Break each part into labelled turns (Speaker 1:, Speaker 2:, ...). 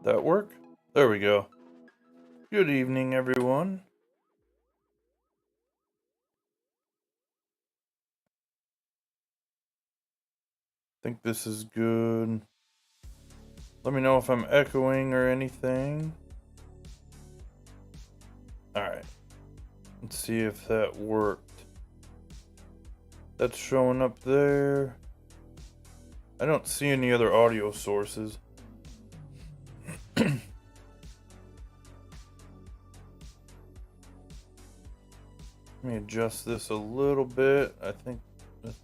Speaker 1: That work? There we go. Good evening, everyone. Think this is good. Let me know if I'm echoing or anything. Alright. Let's see if that worked. That's showing up there. I don't see any other audio sources. Let me adjust this a little bit. I think that's...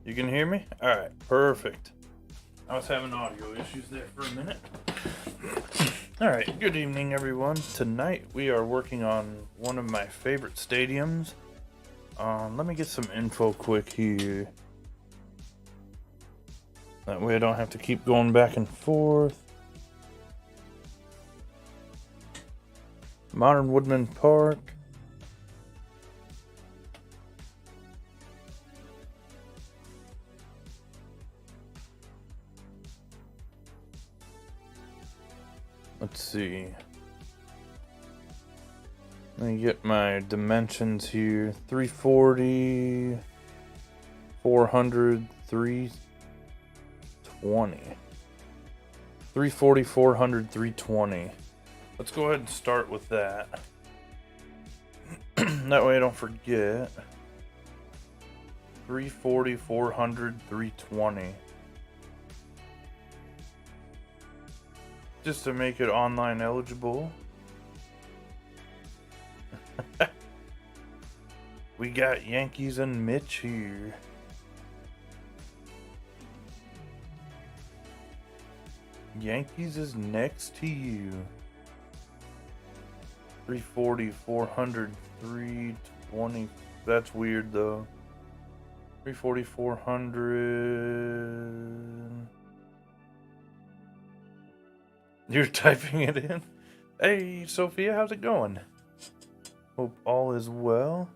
Speaker 1: You can hear me? Alright, perfect. I was having audio issues there for a minute. Alright, good evening everyone. Tonight we are working on one of my favorite stadiums. Let me get some info quick here. That way I don't have to keep going back and forth. Modern Woodmen Park. Let's see. Let me get my dimensions here. 340, 400, 320. 340, 400, 320. Let's go ahead and start with that. That way I don't forget. 340, 400, 320. Just to make it online eligible. We got Yankees and Mitch here. Yankees is next to you. 340, 400, 320. That's weird though. 340, 400. You're typing it in? Hey, Sophia, how's it going? Hope all is well.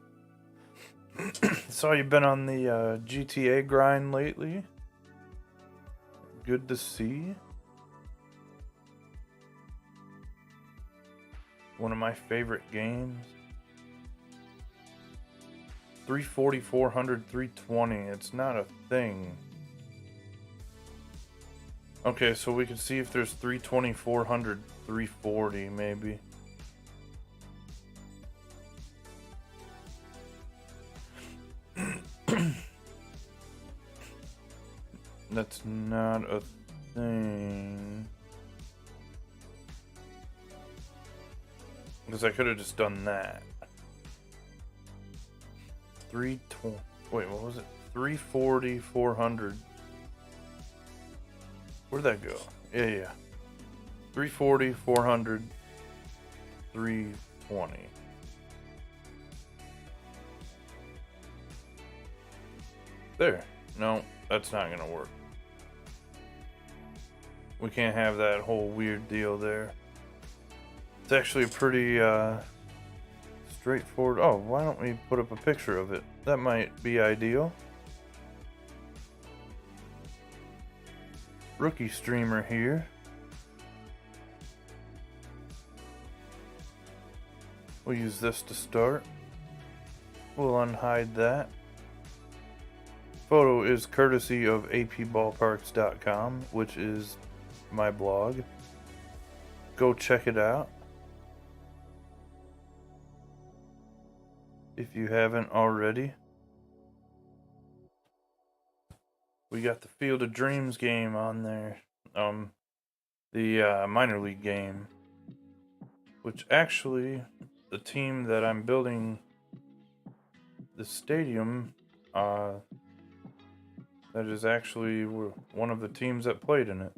Speaker 1: Saw you've been on the GTA grind lately. Good to see. One of my favorite games. 340, 400, 320. It's not a thing. Okay, so we can see if there's 320, 400, 340 maybe. That's not a thing. Because I could have just done that. 320. Wait, what was it? 340, 400. Where'd that go? Yeah. 340, 400, 320. There. No, that's not gonna work. We can't have that whole weird deal there. It's actually a pretty straightforward. Oh, why don't we put up a picture of it? That might be ideal. Rookie streamer here. We'll use this to start. We'll unhide that. Photo is courtesy of apballparks.com, which is my blog. Go check it out if you haven't already. We got the Field of Dreams game on there. The minor league game. Which actually, the team that I'm building the stadium, that is actually one of the teams that played in it.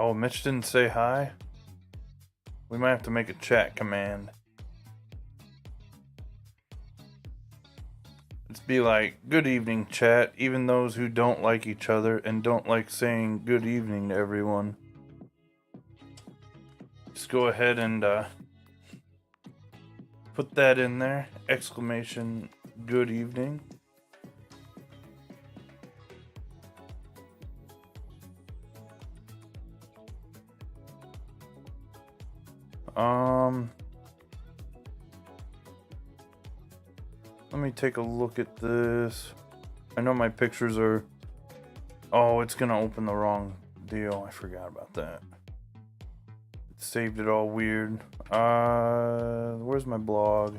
Speaker 1: Oh, Mitch didn't say hi? We might have to make a chat command. Let's be like, good evening, chat, even those who don't like each other and don't like saying good evening to everyone. Just go ahead and put that in there. Exclamation, good evening. Let me take a look at this. I know my pictures are... Oh, it's gonna open the wrong deal. I forgot about that. It saved it all weird. Where's my blog?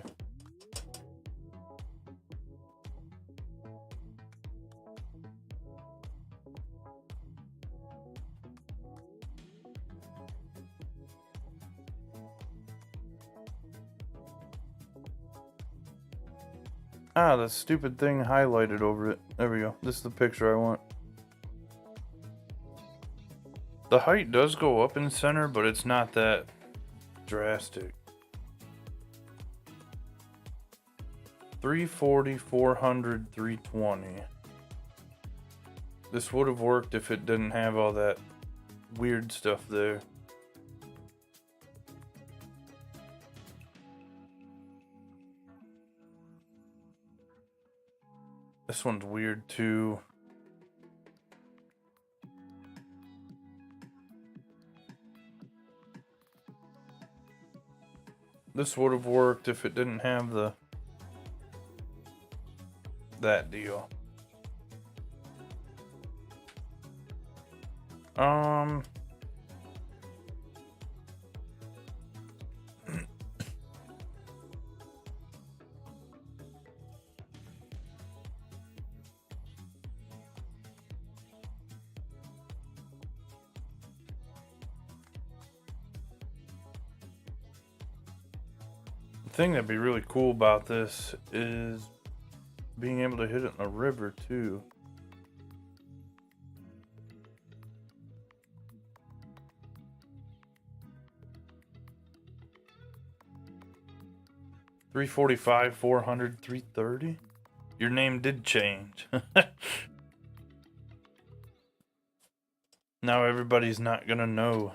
Speaker 1: Ah, the stupid thing highlighted over it. There we go. This is the picture I want. The height does go up in center, but it's not that drastic. 340, 400, 320. This would have worked if it didn't have all that weird stuff there. This one's weird too. This would have worked if it didn't have that deal. The thing that'd be really cool about this is being able to hit it in the river too. $345, 400, 330. Your name did change. Now everybody's not gonna know.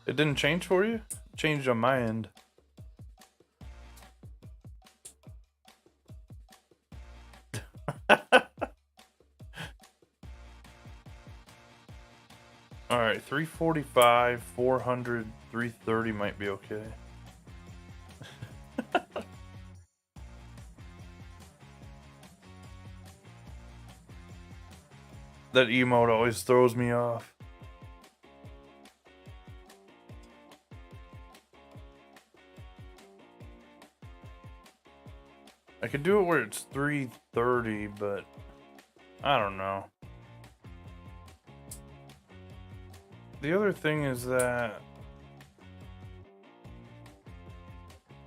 Speaker 1: It didn't change for you? It changed on my end. Alright, 345, 400, 330 might be okay. That emote always throws me off. I could do it where it's 330, but I don't know. The other thing is that,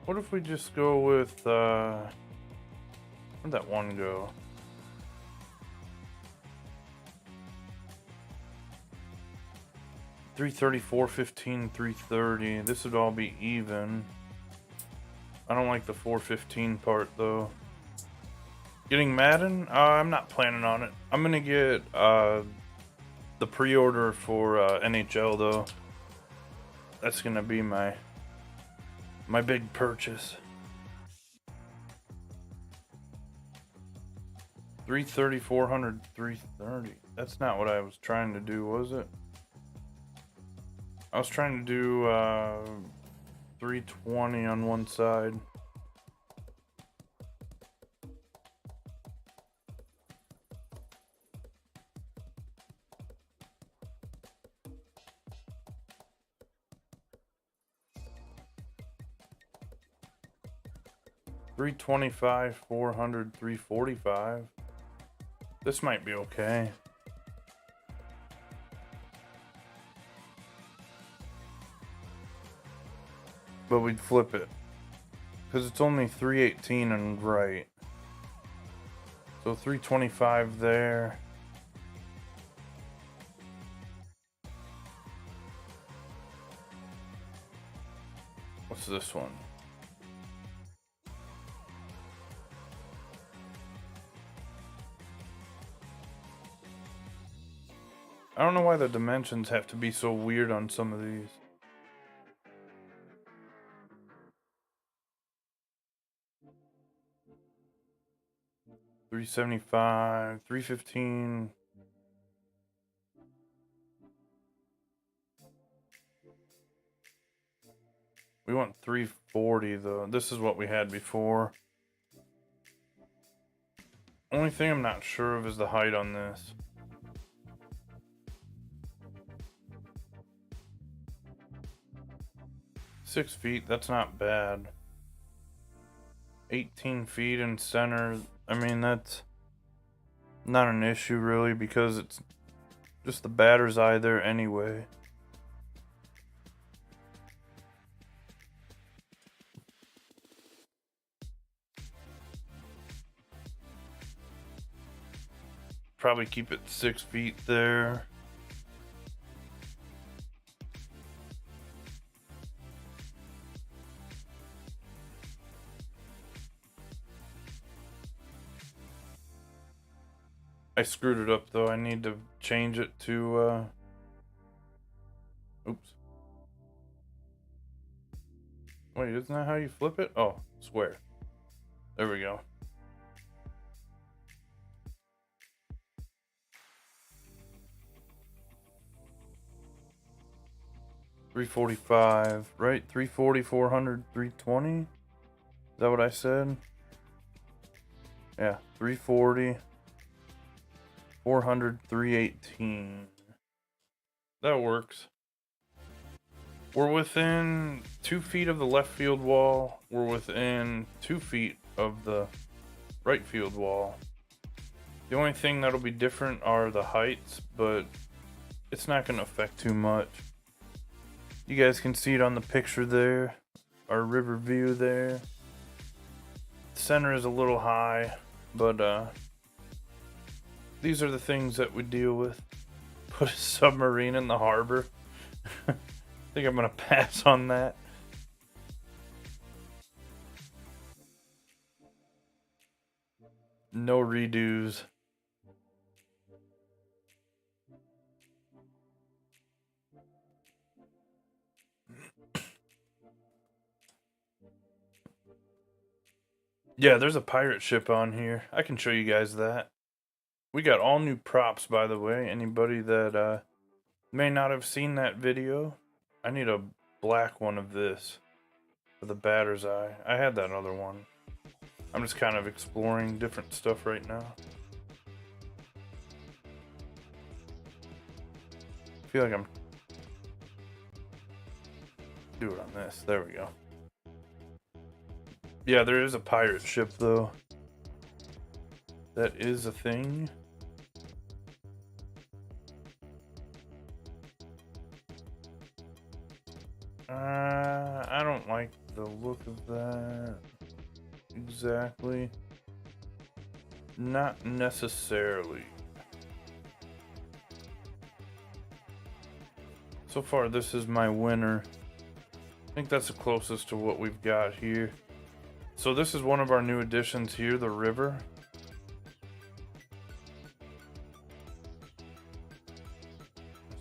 Speaker 1: what if we just go with, where'd that one go? $330, $415, $330. This would all be even. I don't like the $415 part though. Getting Madden? I'm not planning on it. I'm gonna get the pre-order for NHL though. That's gonna be my big purchase. 330, 400, 330. That's not what I was trying to do, was it? I was trying to do 320 on one side. $325, 400, $345. This might be okay. But we'd flip it. Because it's only 318 and right. So 325 there. What's this one? I don't know why the dimensions have to be so weird on some of these. $375, $315. We want $340 though. This is what we had before. Only thing I'm not sure of is the height on this. Six feet, that's not bad. 18 feet in center. I mean, that's not an issue really because it's just the batter's eye there anyway. Probably keep it 6 feet there. I screwed it up though. I need to change it to oops. Wait, isn't that how you flip it? Oh, square. There we go. $345, right? 340, 400, 320. Is that what I said? Yeah, 340, 400, 318. That works. We're within 2 feet of the left field wall. We're within 2 feet of the right field wall. The only thing that'll be different are the heights, but it's not going to affect too much. You guys can see it on the picture there, our river view there. The center is a little high, but these are the things that we deal with. Put a submarine in the harbor. I think I'm gonna pass on that. No redos. Yeah, there's a pirate ship on here. I can show you guys that. We got all new props, by the way. Anybody that may not have seen that video, I need a black one of this for the batter's eye. I had that other one. I'm just kind of exploring different stuff right now. I feel like I'm... do it on this. There we go. Yeah, there is a pirate ship, though. That is a thing. I don't like the look of that exactly. Not necessarily. So far, this is my winner. I think that's the closest to what we've got here. So this is one of our new additions here, the river.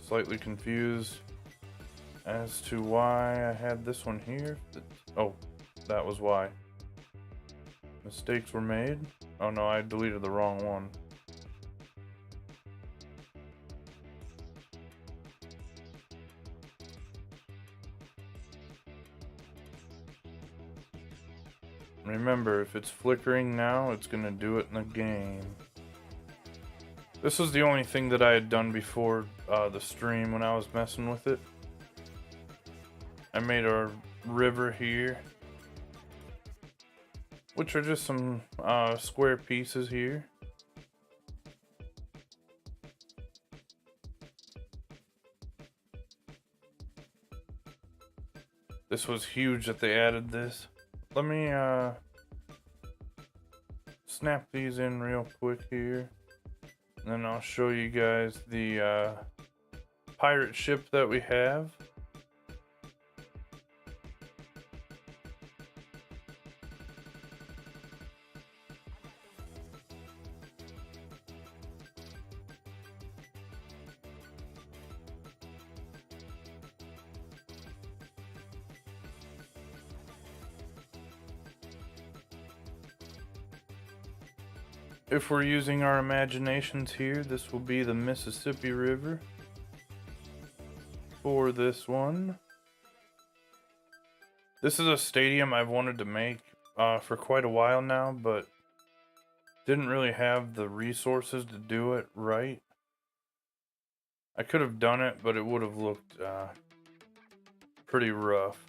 Speaker 1: Slightly confused as to why I had this one here. Oh, that was why. Mistakes were made. Oh no, I deleted the wrong one. Remember, if it's flickering now, it's gonna do it in the game. This was the only thing that I had done before the stream when I was messing with it. I made a river here, which are just some square pieces here. This was huge that they added this. Let me snap these in real quick here. And then I'll show you guys the pirate ship that we have. If we're using our imaginations here, this will be the Mississippi River for this one. This is a stadium I've wanted to make for quite a while now, but didn't really have the resources to do it right. I could have done it, but it would have looked pretty rough.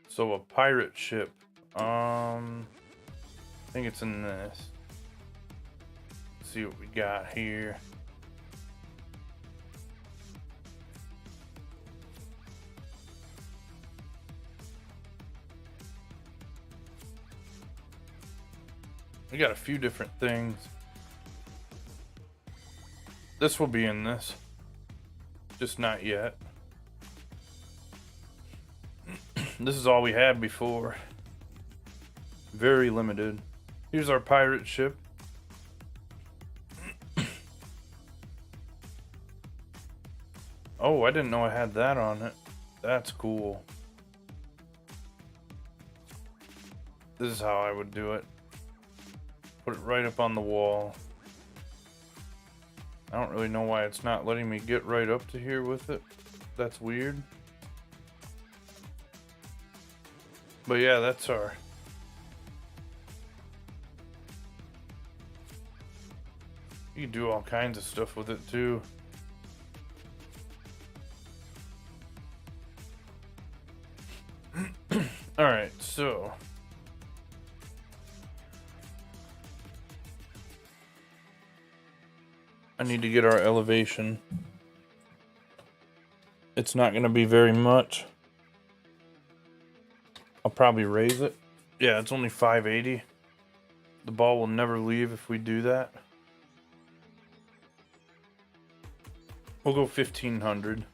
Speaker 1: So a pirate ship. I think it's in this. Let's see what we got here. We got a few different things. This will be in this. Just not yet. This is all we had before. Very limited. Here's our pirate ship. Oh, I didn't know I had that on it. That's cool. This is how I would do it. Put it right up on the wall. I don't really know why it's not letting me get right up to here with it. That's weird. But yeah, that's our... You can do all kinds of stuff with it too. Alright, so... I need to get our elevation. It's not going to be very much. I'll probably raise it. Yeah, it's only 580. The ball will never leave if we do that. We'll go 1500.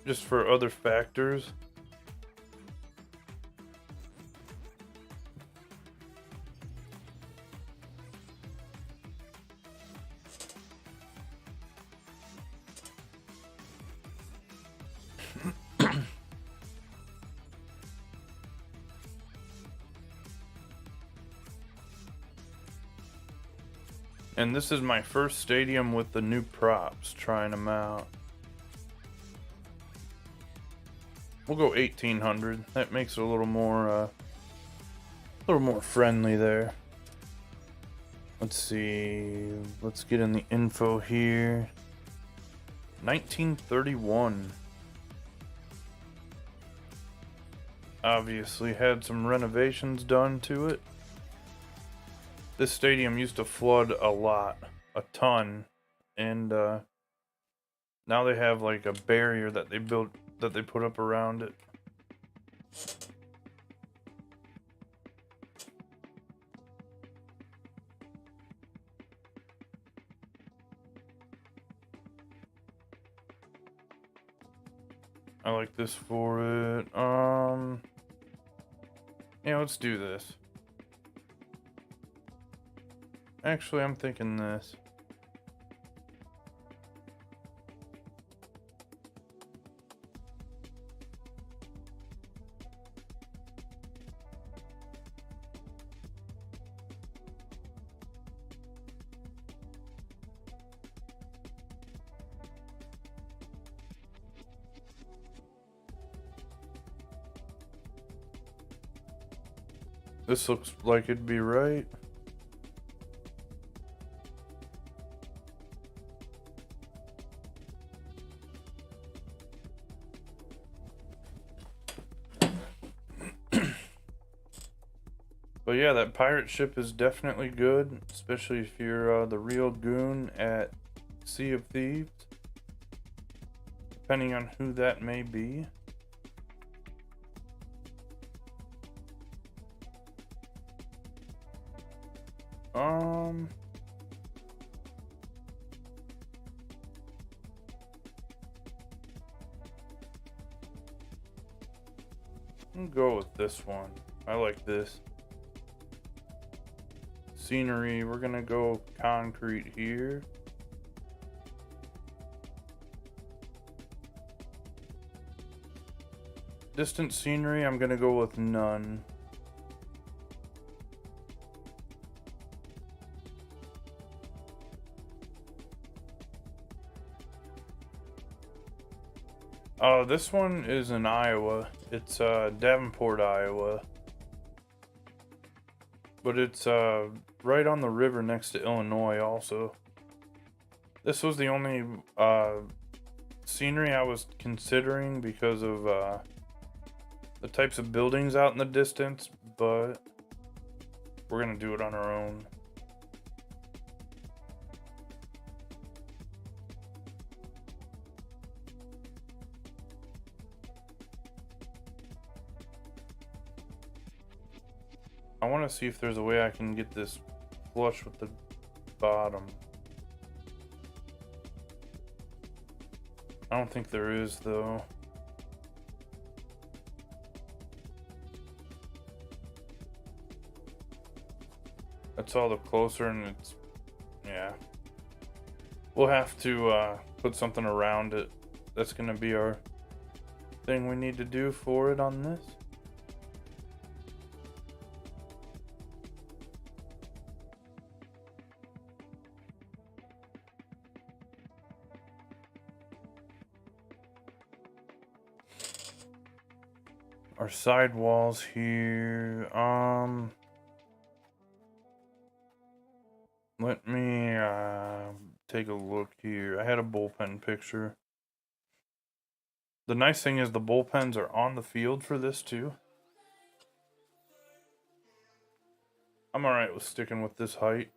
Speaker 1: Just for other factors. And this is my first stadium with the new props, trying them out. We'll go 1800. That makes it a little more friendly there. Let's see. Let's get in the info here. 1931. Obviously had some renovations done to it. This stadium used to flood a ton, and now they have like a barrier that they built, that they put up around it. I like this for it. Yeah, let's do this. Actually, I'm thinking this. This looks like it'd be right. But yeah, that pirate ship is definitely good, especially if you're the real goon at Sea of Thieves, depending on who that may be. I'll go with this one. I like this. Scenery, we're gonna go concrete here. Distant scenery, I'm gonna go with none. Oh, this one is in Iowa. It's Davenport, Iowa. But it's right on the river next to Illinois also. This was the only scenery I was considering because of the types of buildings out in the distance, but we're gonna do it on our own. I want to see if there's a way I can get this flush with the bottom. I don't think there is, though. That's all the closer, and it's... yeah. We'll have to put something around it. That's going to be our thing we need to do for it on this. Our side walls here, let me take a look here. I had a bullpen picture. The nice thing is the bullpens are on the field for this too. I'm alright with sticking with this height.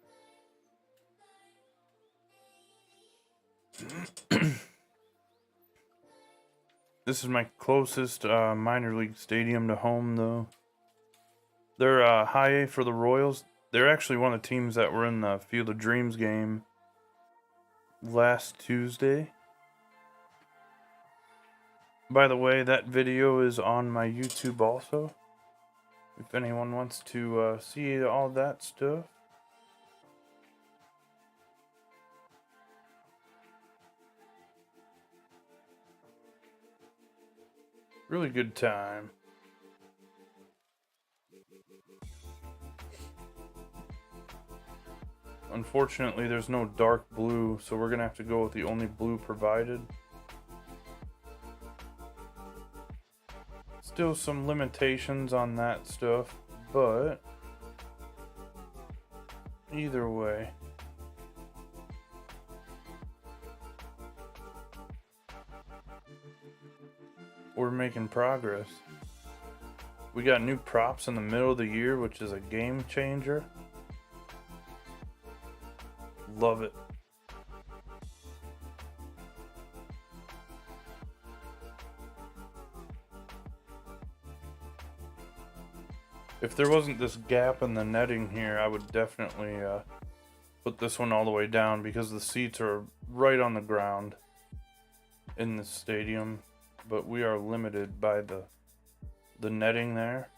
Speaker 1: This is my closest minor league stadium to home, though. They're high A for the Royals. They're actually one of the teams that were in the Field of Dreams game last Tuesday. By the way, that video is on my YouTube also. If anyone wants to see all that stuff. Really good time. Unfortunately, there's no dark blue, so we're gonna have to go with the only blue provided. Still some limitations on that stuff, but either way. We're making progress. We got new props in the middle of the year, which is a game changer. Love it. If there wasn't this gap in the netting here, I would definitely put this one all the way down because the seats are right on the ground in the stadium. But we are limited by the netting there.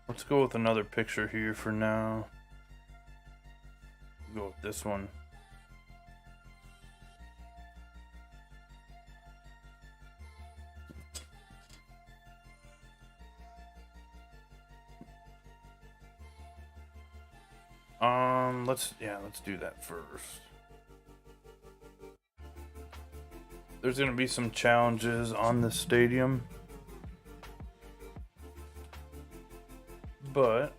Speaker 1: Let's go with another picture here for now. Go with this one. Let's do that first. There's gonna be some challenges on the stadium, but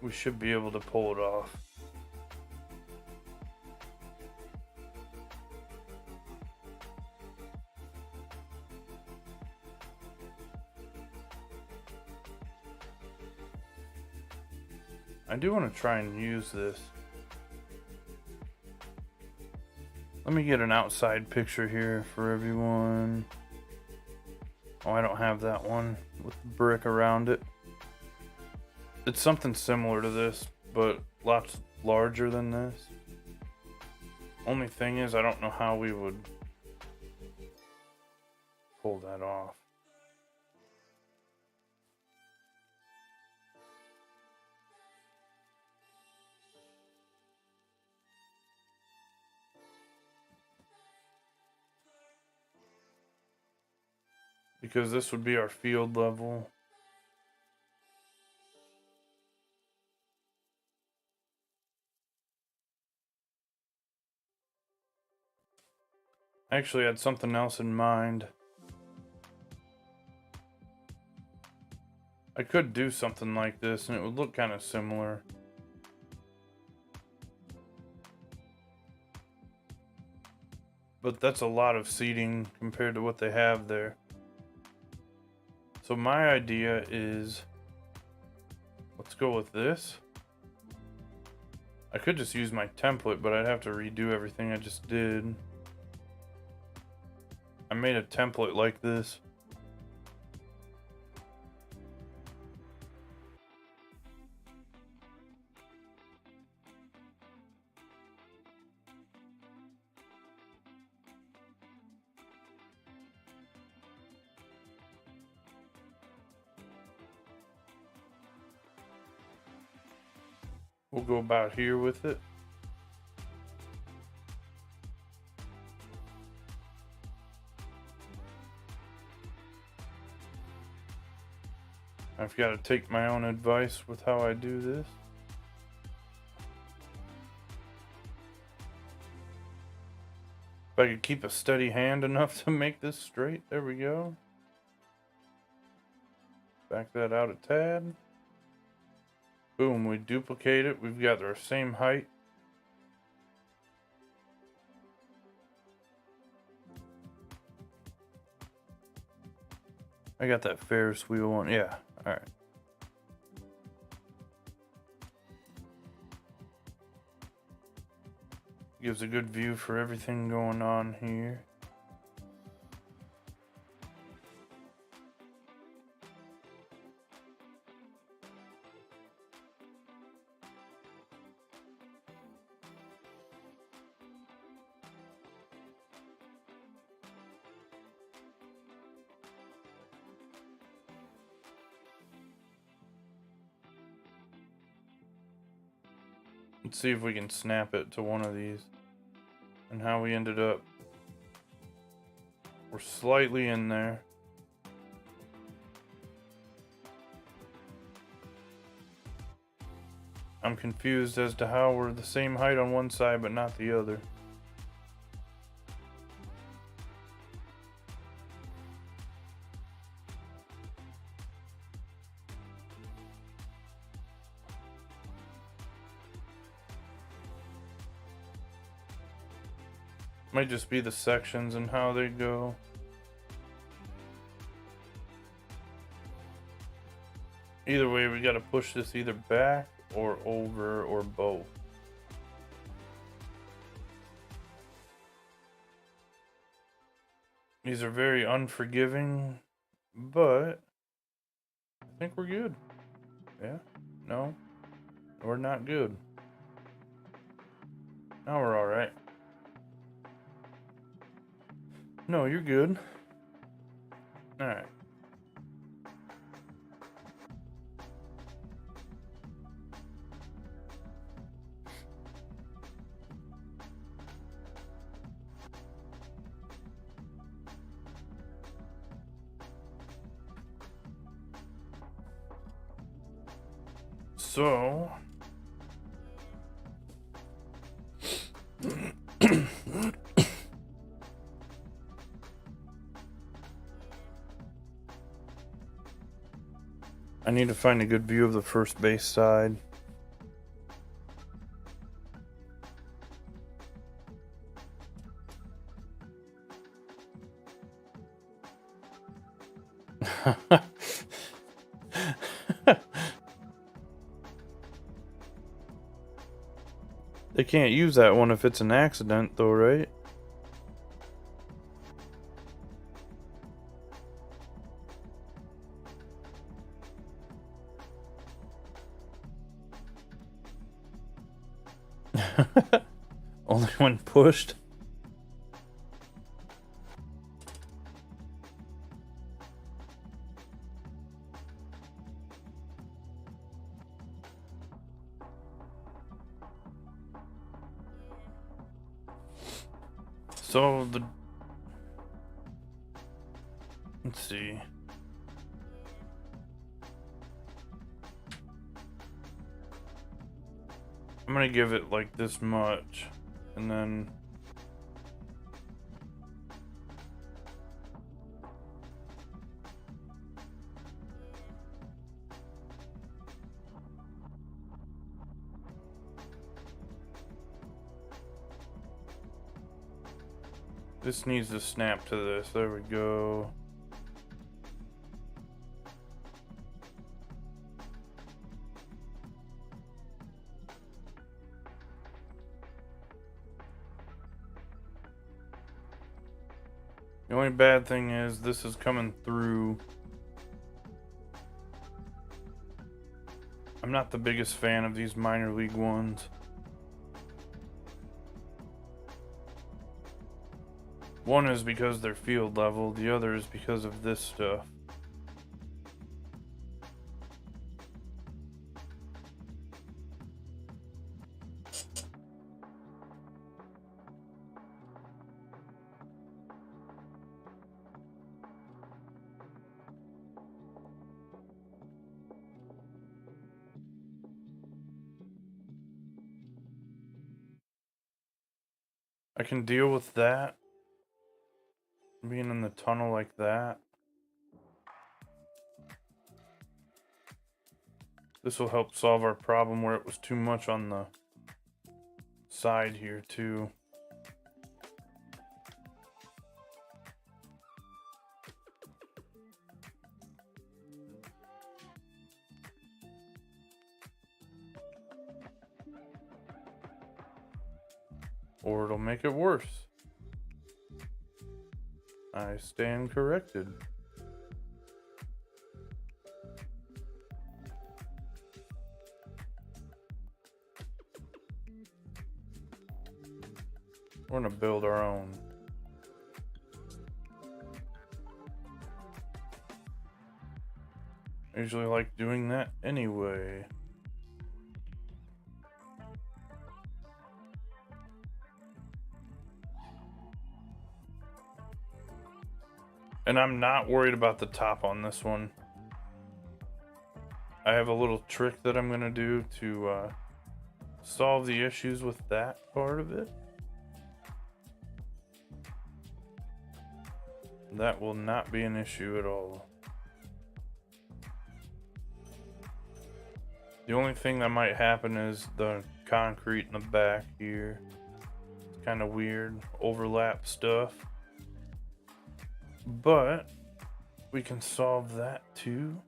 Speaker 1: we should be able to pull it off. I do want to try and use this. Let me get an outside picture here for everyone. Oh, I don't have that one with the brick around it. It's something similar to this, but lots larger than this. Only thing is, I don't know how we would pull that off. because this would be our field level. I actually had something else in mind. I could do something like this and it would look kind of similar. But that's a lot of seating compared to what they have there. So my idea is, let's go with this. I could just use my template, but I'd have to redo everything I just did. I made a template like this. We'll go about here with it. I've got to take my own advice with how I do this. If I could keep a steady hand enough to make this straight. There we go. Back that out a tad. Boom, we duplicate it. We've got our same height. I got that Ferris wheel one. Yeah, alright. Gives a good view for everything going on here. Let's see if we can snap it to one of these. And how we ended up. We're slightly in there. I'm confused as to how we're the same height on one side but not the other. Might just be the sections and how they go. Either way, we gotta push this either back or over or both. These are very unforgiving, but I think we're good. Yeah? No? We're not good. Now we're alright. No, you're good. Alright. So I need to find a good view of the first base side. They can't use that one if it's an accident, though, right? Only when pushed. So Let's see. I'm gonna give it like this much, and then this needs to snap to this. There we go. The only bad thing is this is coming through. I'm not the biggest fan of these minor league ones. One is because they're field level, the other is because of this stuff. I can deal with that. Being in the tunnel like that. This will help solve our problem where it was too much on the side here too. Or it'll make it worse. I stand corrected. We're gonna build our own. I usually like doing that anyway. And I'm not worried about the top on this one. I have a little trick that I'm gonna do to solve the issues with that part of it. That will not be an issue at all. The only thing that might happen is the concrete in the back here. It's kind of weird, overlap stuff. But we can solve that too.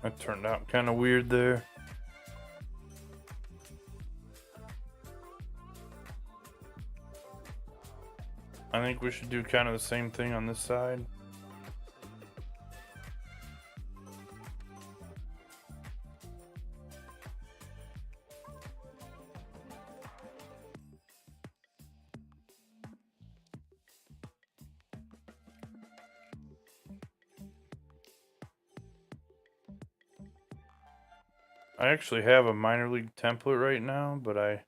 Speaker 1: That turned out kind of weird there. I think we should do kind of the same thing on this side. I actually have a minor league template right now, but I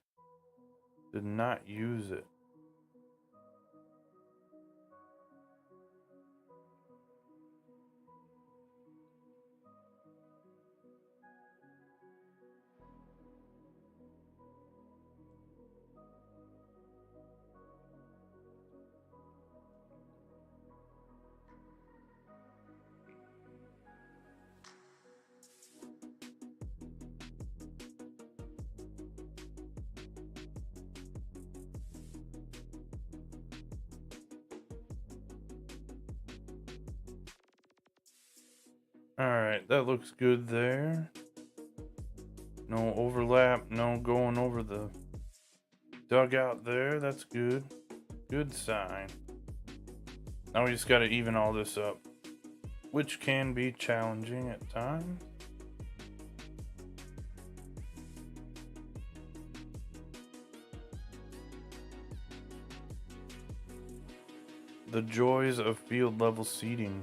Speaker 1: did not use it. Alright, that looks good there. No overlap, no going over the dugout there. That's good. Good sign. Now we just gotta even all this up, which can be challenging at times. The joys of field level seating.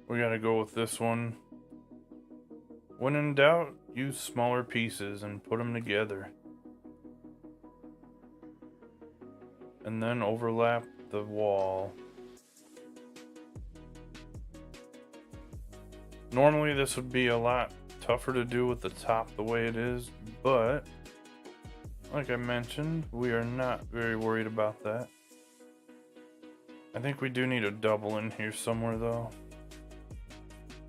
Speaker 1: We gotta go with this one. When in doubt, use smaller pieces and put them together. And then overlap the wall. Normally this would be a lot tougher to do with the top the way it is, but like I mentioned, we are not very worried about that. I think we do need a double in here somewhere though.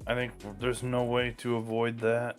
Speaker 1: I think there's no way to avoid that.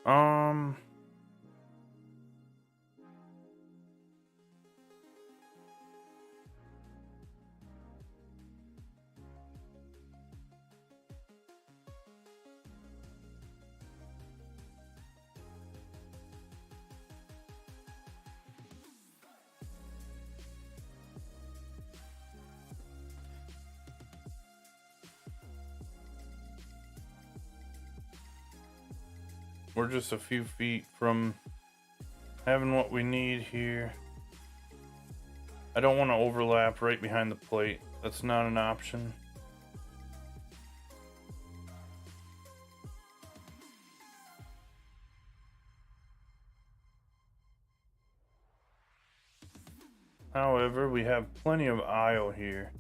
Speaker 1: Um, we're just a few feet from having what we need here. I don't want to overlap right behind the plate. That's not an option. However, we have plenty of aisle here.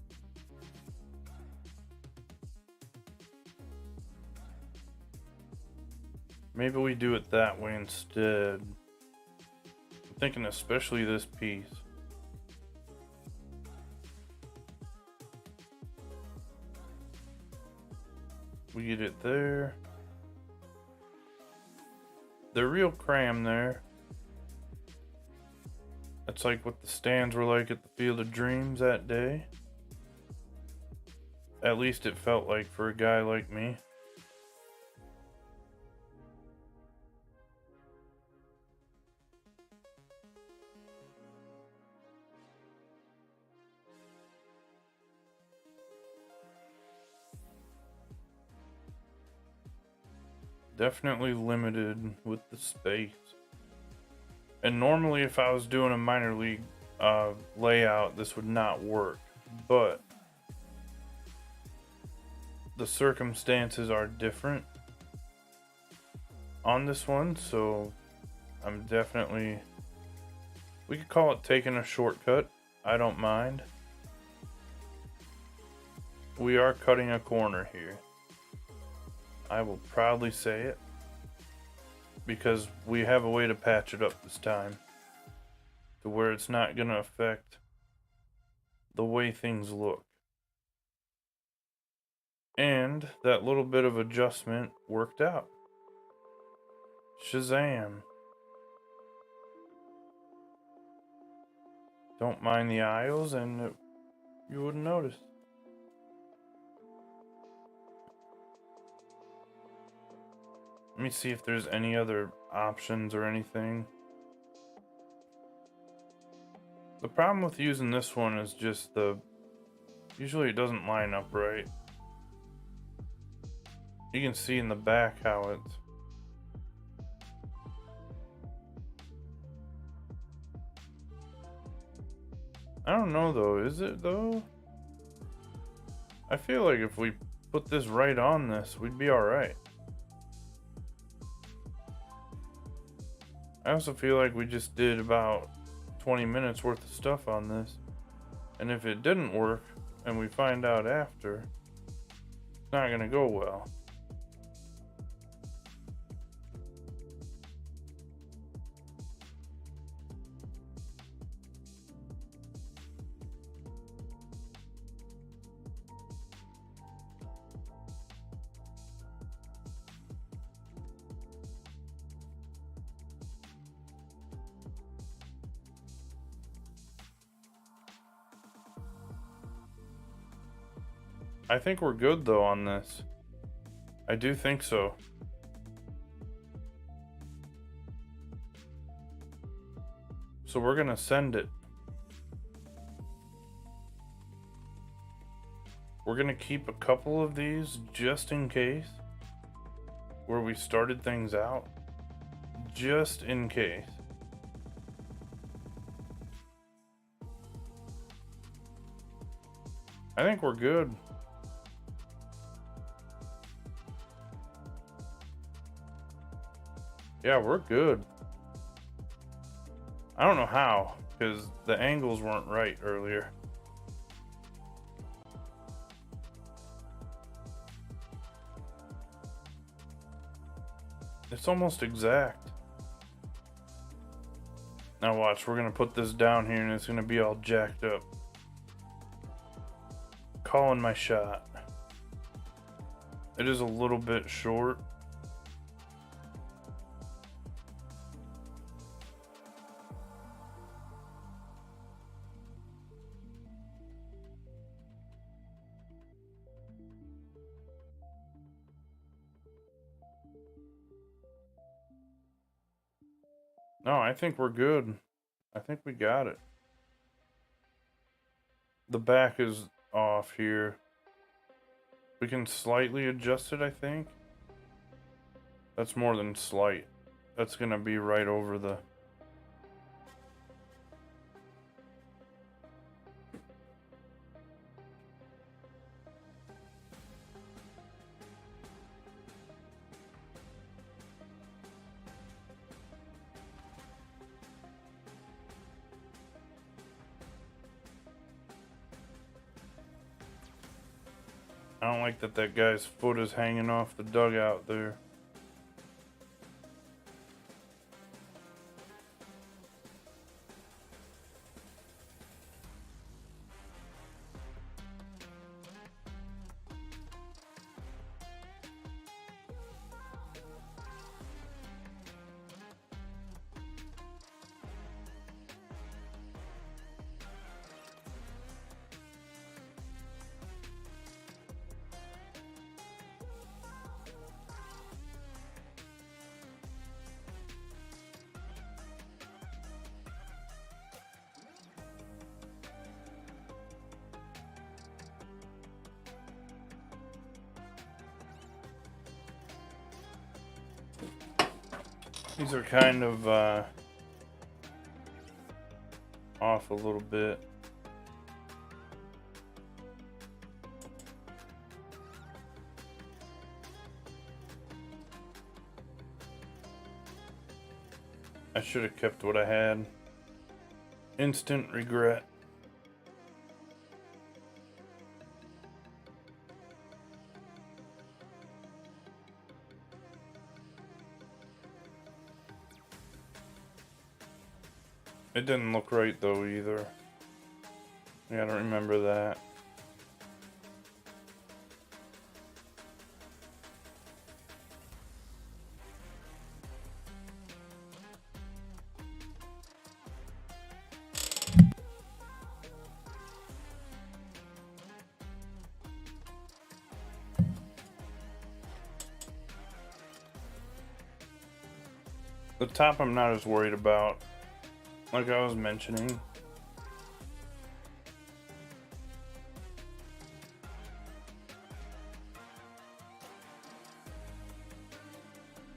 Speaker 1: Maybe we do it that way instead. I'm thinking especially this piece. We get it there. They're real cram there. That's like what the stands were like at the Field of Dreams that day. At least it felt like for a guy like me. Definitely limited with the space. And normally if I was doing a minor league layout, this would not work. But the circumstances are different on this one, so I'm definitely, we could call it taking a shortcut. I don't mind. We are cutting a corner here. I will proudly say it, because we have a way to patch it up this time to where it's not going to affect the way things look. And that little bit of adjustment worked out. Shazam. Don't mind the aisles and you wouldn't notice. Let me see if there's any other options or anything. The problem with using this one is just usually it doesn't line up right. You can see in the back how it's... I don't know though, is it though? I feel like if we put this right on this, we'd be alright. I also feel like we just did about 20 minutes worth of stuff on this. And if it didn't work, and we find out after, it's not gonna go well. I think we're good though on this. I do think so. So we're gonna send it. We're gonna keep a couple of these just in case, where we started things out, just in case. I think we're good. Yeah, we're good. I don't know how, because the angles weren't right earlier. It's almost exact. Now watch, we're gonna put this down here and it's gonna be all jacked up. Calling my shot. It is a little bit short. No, I think we're good. I think we got it. The back is off here. We can slightly adjust it, I think. That's more than slight. That's gonna be right over the... I don't like that guy's foot is hanging off the dugout there. These are kind of off a little bit. I should have kept what I had. Instant regret. It didn't look right though either. Yeah, I don't remember that. The top I'm not as worried about, like I was mentioning.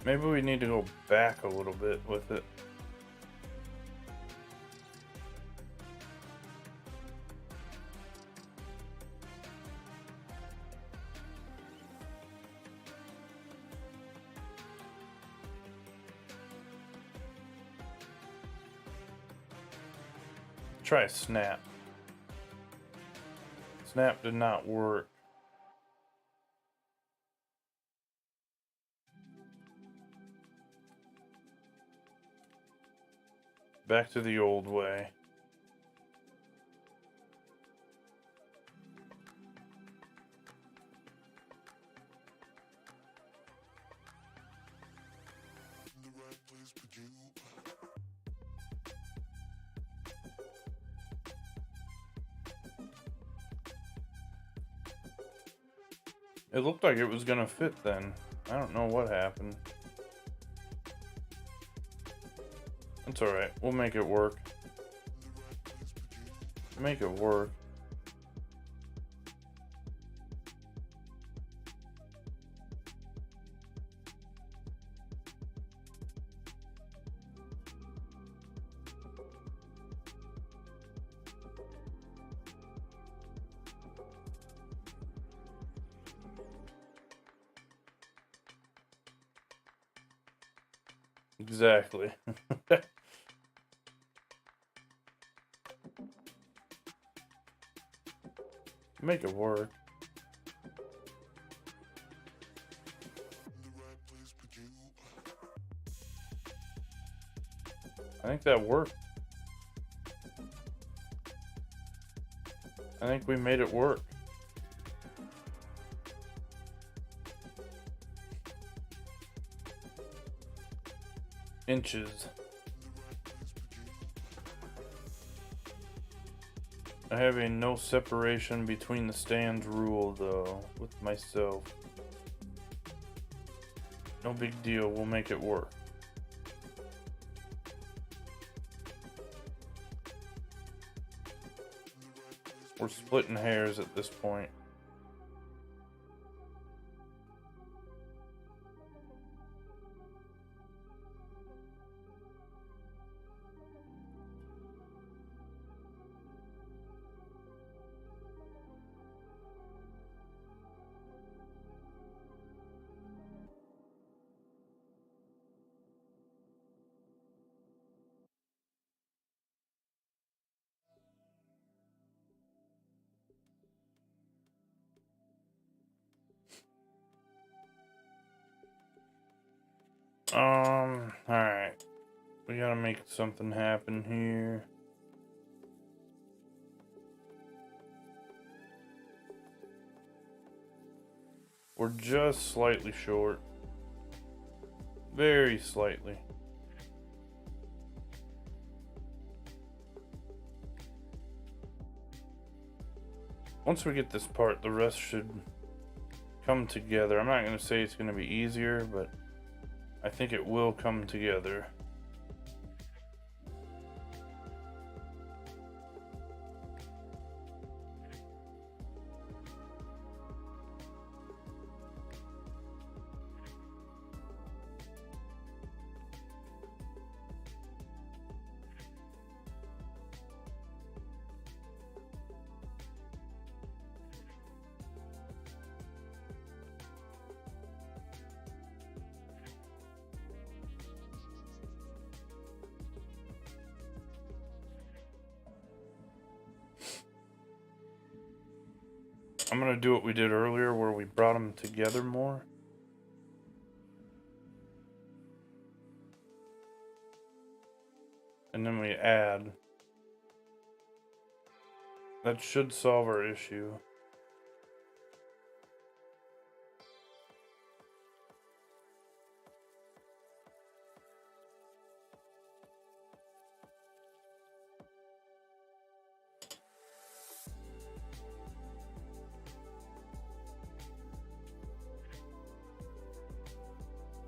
Speaker 1: Maybe we need to go back a little bit with it. Try a snap. Snap did not work. Back to the old way. It looked like it was gonna fit then. I don't know what happened. It's alright, we'll make it work. Make it work. Exactly. Make it work. I think that worked. I think we made it work. Inches. I have a no separation between the stands rule though with myself. No big deal, we'll make it work. We're splitting hairs at this point. Alright. We gotta make something happen here. We're just slightly short. Very slightly. Once we get this part, the rest should come together. I'm not going to say it's going to be easier, but I think it will come together. I'm going to do what we did earlier where we brought them together more. And then we add. That should solve our issue.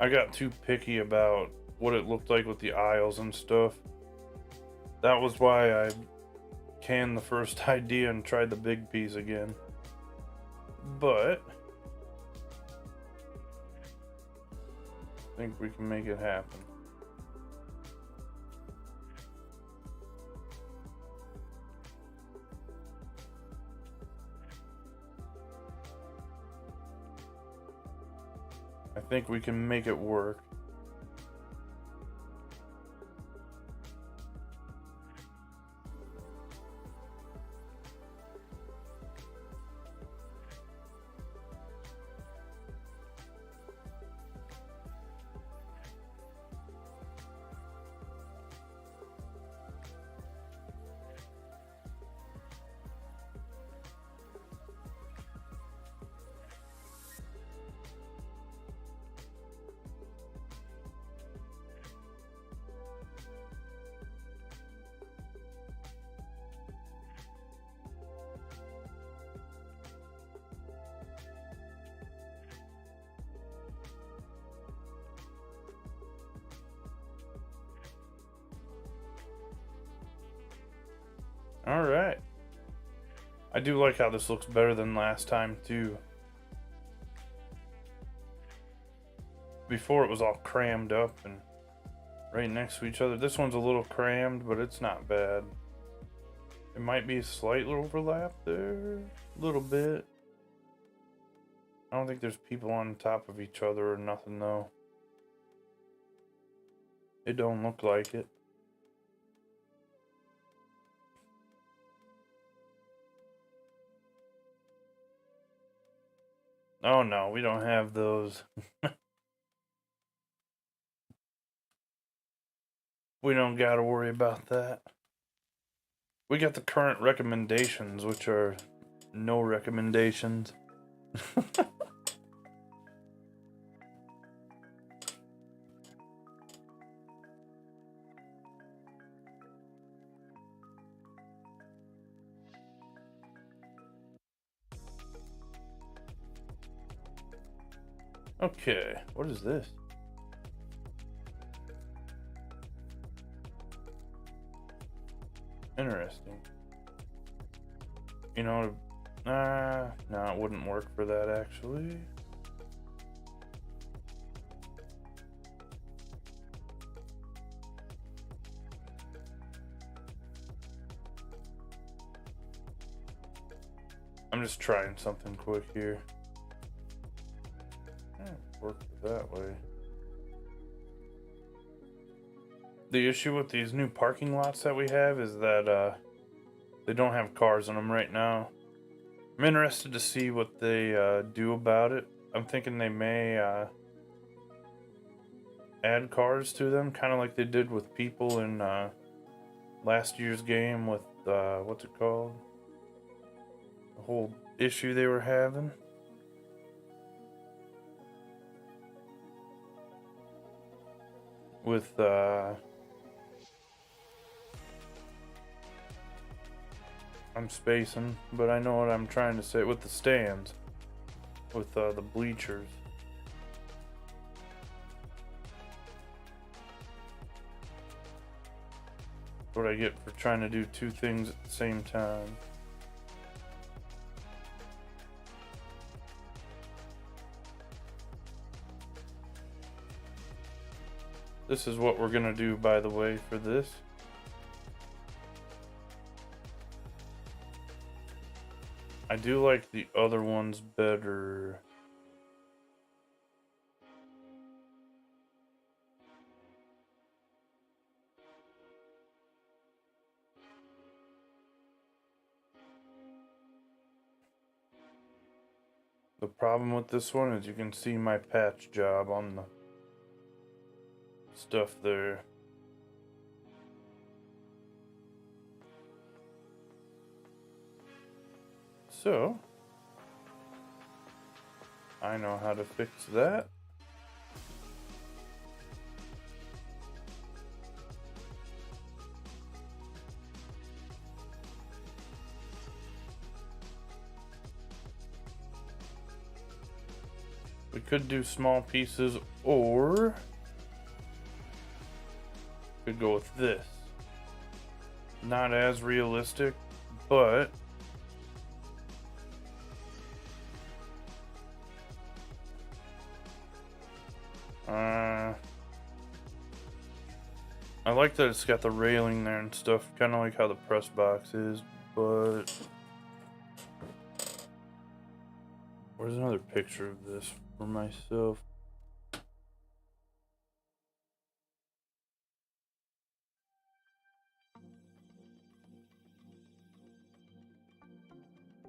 Speaker 1: I got too picky about what it looked like with the aisles and stuff. That was why I canned the first idea and tried the big piece again. But I think we can make it happen. I think we can make it work. All right. I do like how this looks better than last time too. Before it was all crammed up and right next to each other. This one's a little crammed, but it's not bad. It might be a slight overlap there, a little bit. I don't think there's people on top of each other or nothing though. It don't look like it. Oh no, we don't have those. We don't gotta worry about that. We got the current recommendations, which are no recommendations. Okay, what is this? Interesting. You know, no, it wouldn't work for that actually. I'm just trying something quick here. Work that way. The issue with these new parking lots that we have is that they don't have cars in them right now. I'm interested to see what they do about it. I'm thinking they may add cars to them, kind of like they did with people in last year's game with what's it called? The whole issue they were having. With I'm spacing, but I know what I'm trying to say with the stands, with the bleachers. What I get for trying to do two things at the same time. This is what we're gonna do, by the way, for this. I do like the other ones better. The problem with this one is you can see my patch job on the stuff there. So, I know how to fix that. We could do small pieces, or could go with this. Not as realistic, but I like that it's got the railing there and stuff, kind of like how the press box is, but where's another picture of this for myself?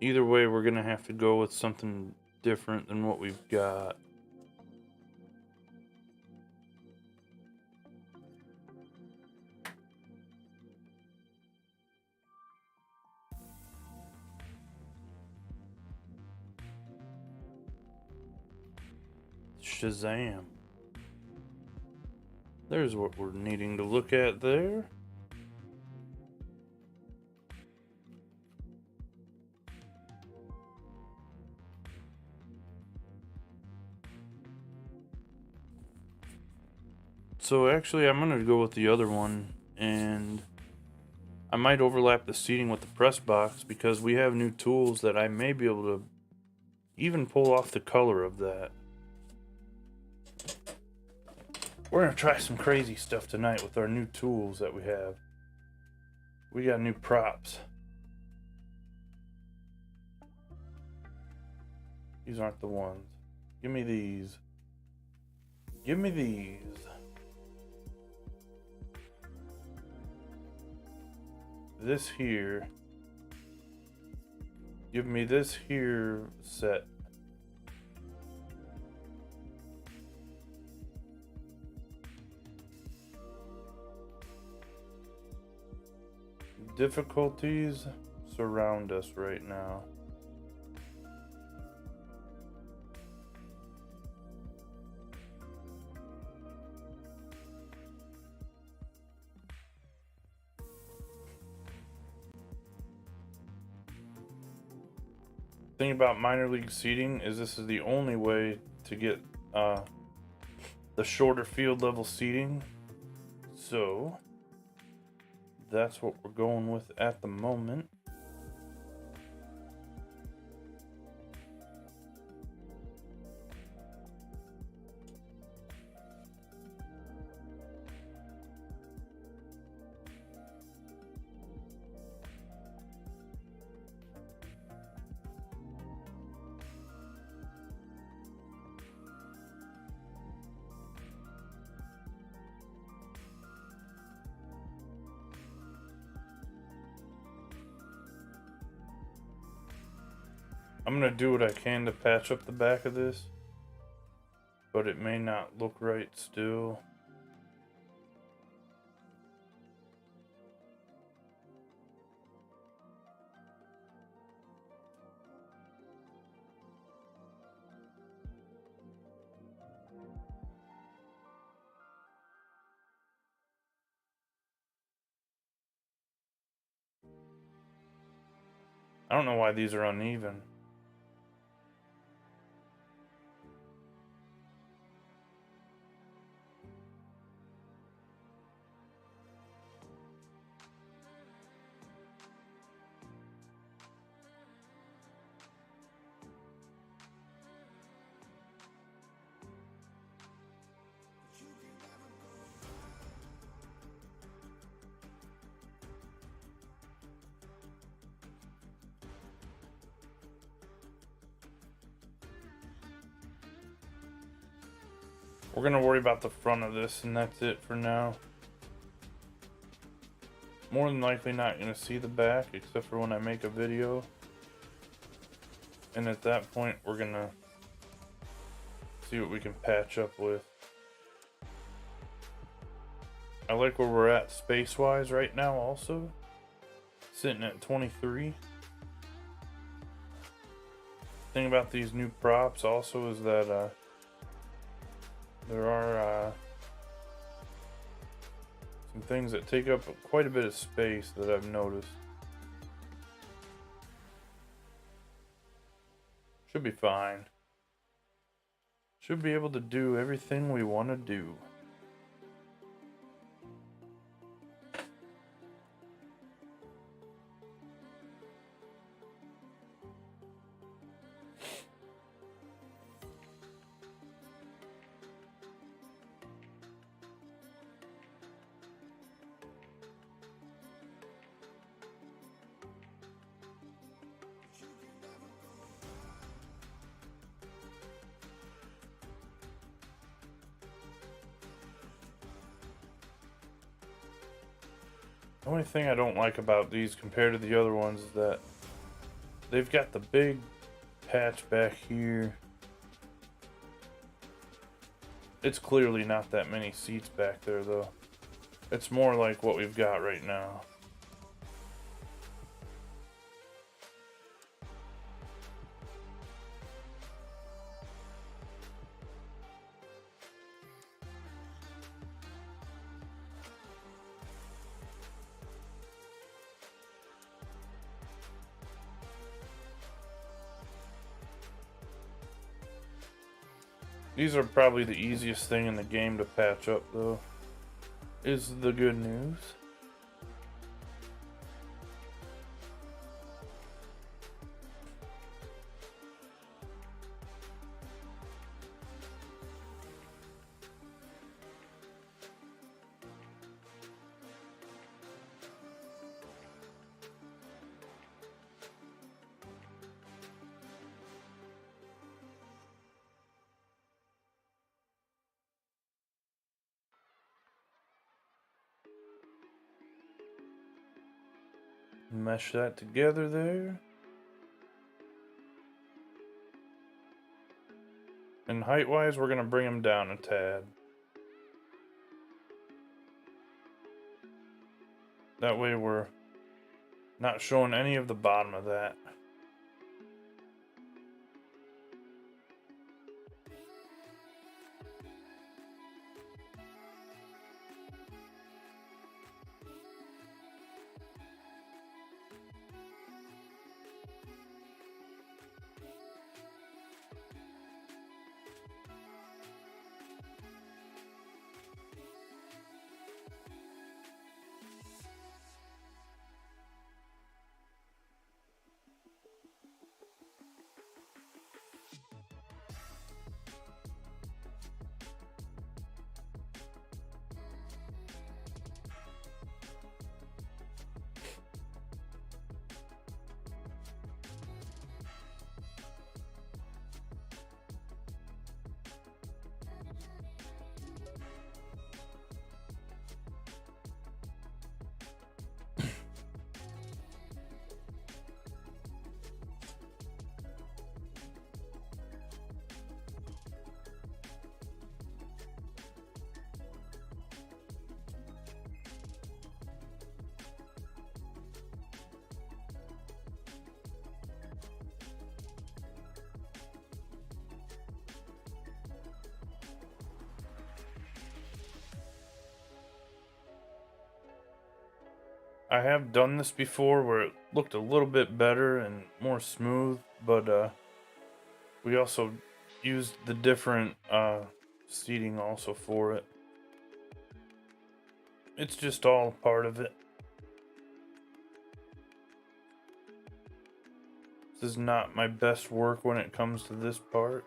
Speaker 1: Either way, we're gonna have to go with something different than what we've got. Shazam. There's what we're needing to look at there. So actually, I'm gonna go with the other one, and I might overlap the seating with the press box because we have new tools that I may be able to even pull off the color of that. We're gonna try some crazy stuff tonight with our new tools that we have. We got new props. These aren't the ones. Give me these. Give me these. This here. Give me this here set. Difficulties surround us right now. Thing about minor league seating is this is the only way to get the shorter field level seating, so that's what we're going with at the moment. I'm gonna do what I can to patch up the back of this, but it may not look right still. I don't know why these are uneven. We're gonna worry about the front of this, and that's it for now. More than likely not gonna see the back, except for when I make a video. And at that point, we're gonna see what we can patch up with. I like where we're at space-wise right now also. Sitting at 23. Thing about these new props also is that there are some things that take up quite a bit of space that I've noticed. Should be fine. Should be able to do everything we want to do. only thing I don't like about these compared to the other ones is that they've got the big patch back here. It's clearly not that many seats back there though. It's more like what we've got right now. These are probably the easiest thing in the game to patch up though, is the good news. Mesh that together there. And height-wise, we're gonna bring them down a tad. That way we're not showing any of the bottom of that. I have done this before where it looked a little bit better and more smooth, but we also used the different seating also for it. It's just all part of it. This is not my best work when it comes to this part.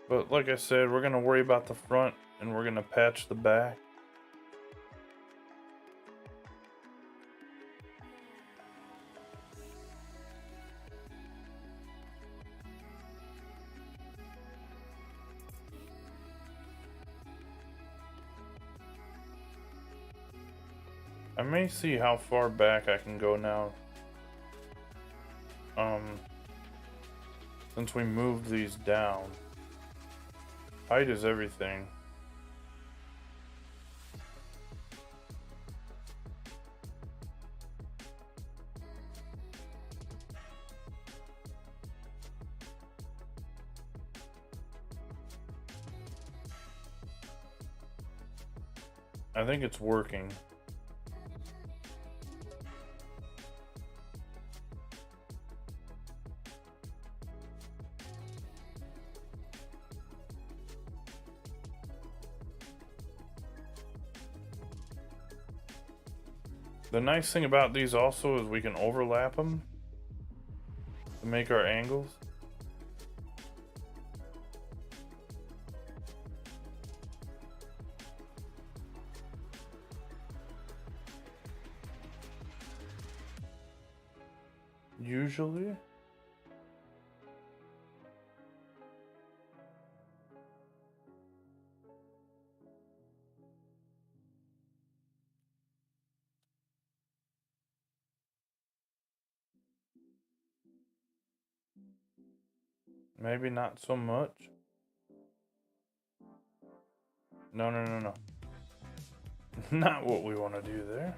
Speaker 1: But like I said, we're going to worry about the front and we're going to patch the back. I may see how far back I can go now. Since we moved these down. Height is everything. I think it's working. The nice thing about these also is we can overlap them to make our angles. Usually. Maybe not so much. No, no, no, no. Not what we want to do there.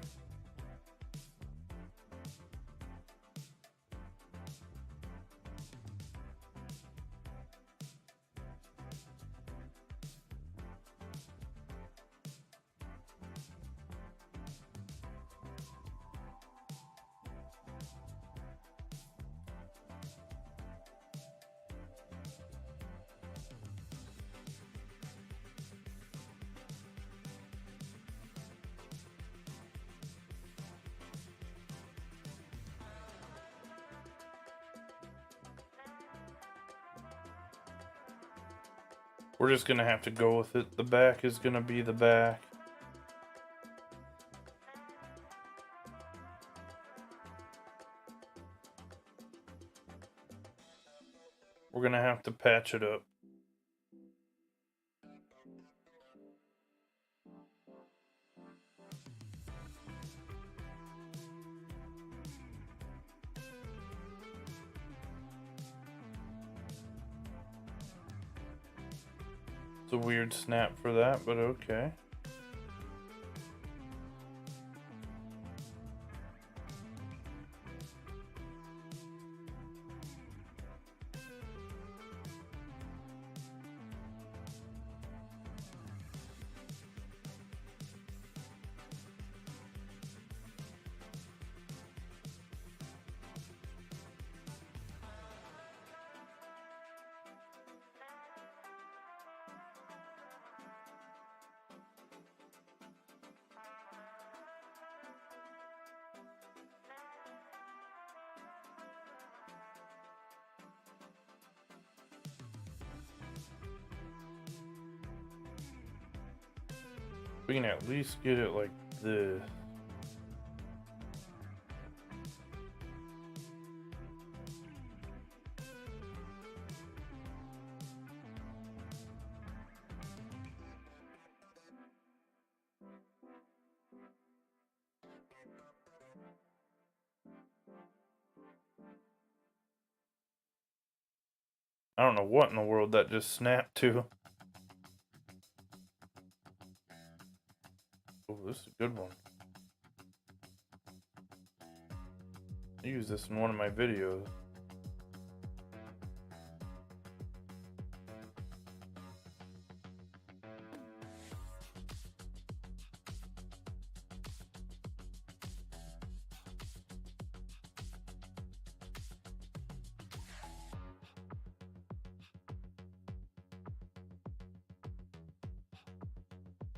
Speaker 1: We're just gonna have to go with it. The back is gonna be the back. We're gonna have to patch it up. It's a weird snap for that, but okay. We can at least get it like this. I don't know what in the world that just snapped to. Oh, this is a good one. I use this in one of my videos.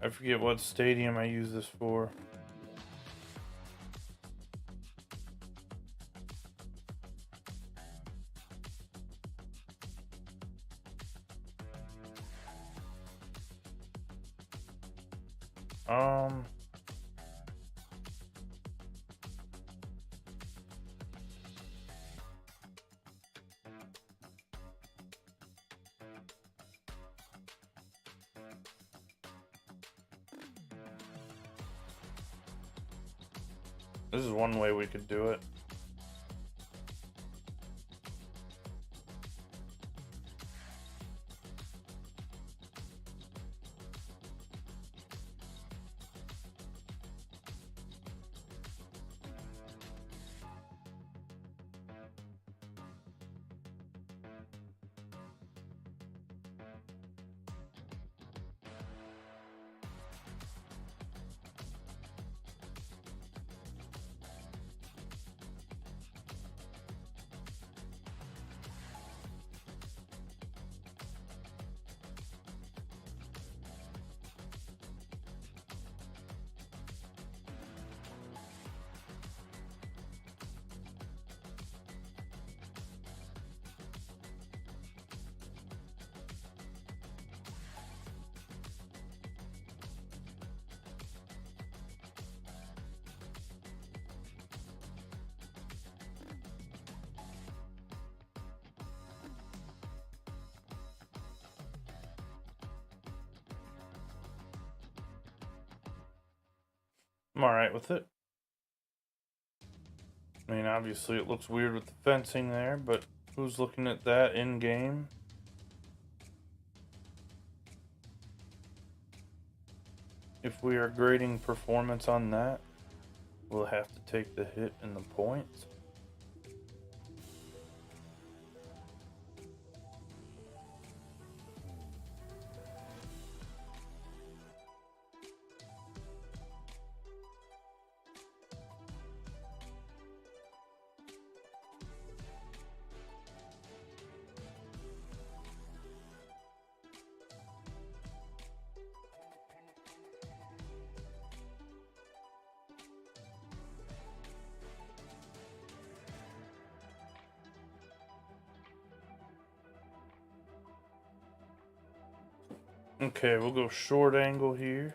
Speaker 1: I forget what stadium I use this for. This is one way we could do it. I'm alright with it. I mean, obviously it looks weird with the fencing there, but Who's looking at that in game? If we are grading performance on that, we'll have to take the hit in the points. Okay, we'll go short angle here.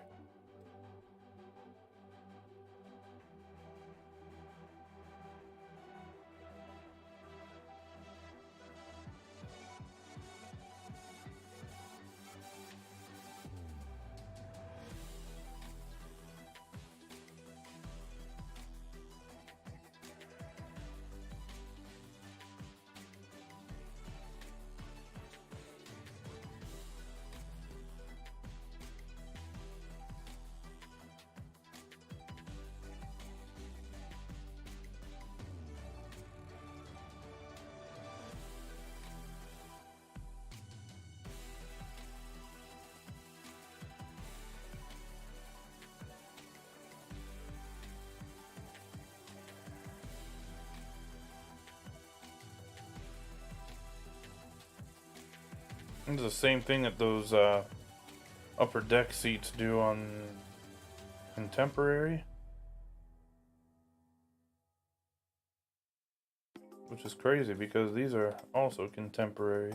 Speaker 1: It's the same thing that those upper deck seats do on Contemporary, which is crazy because these are also Contemporary.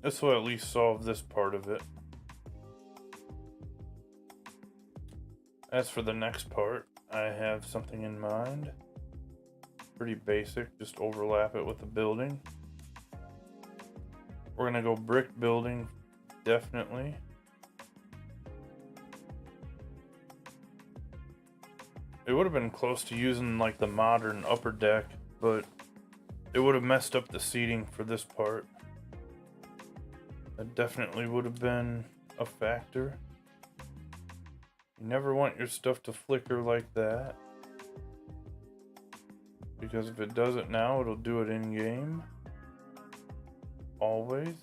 Speaker 1: This will at least solve this part of it. As for the next part, I have something in mind. Pretty basic, just overlap it with the building. We're gonna go brick building, definitely. It would have been close to using like the modern upper deck, but it would have messed up the seating for this part. That definitely would have been a factor. You never want your stuff to flicker like that, because if it does it now, it'll do it in game. Always.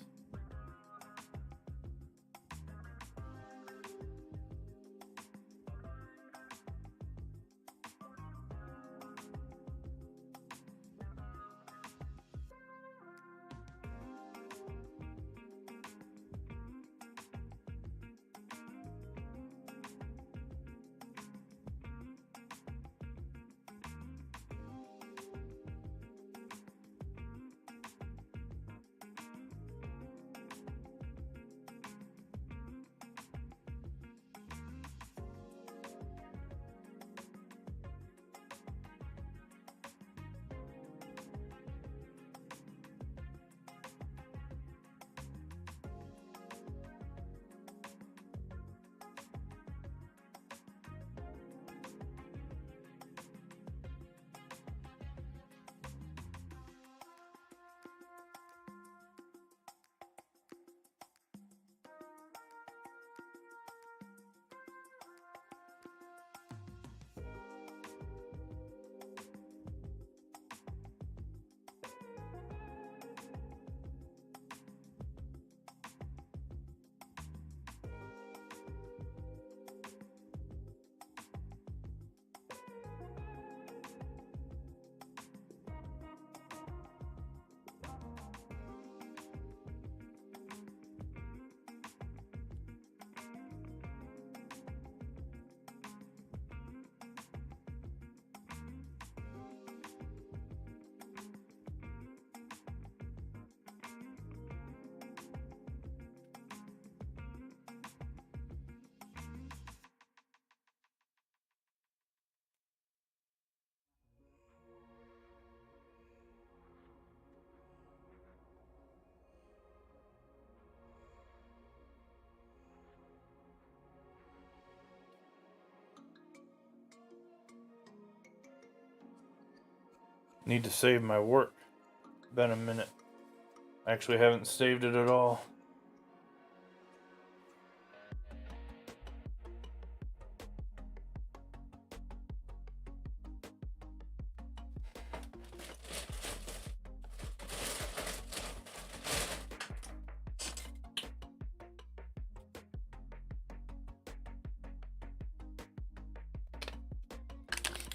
Speaker 1: Need to save my work. Been a minute. Actually haven't saved it at all.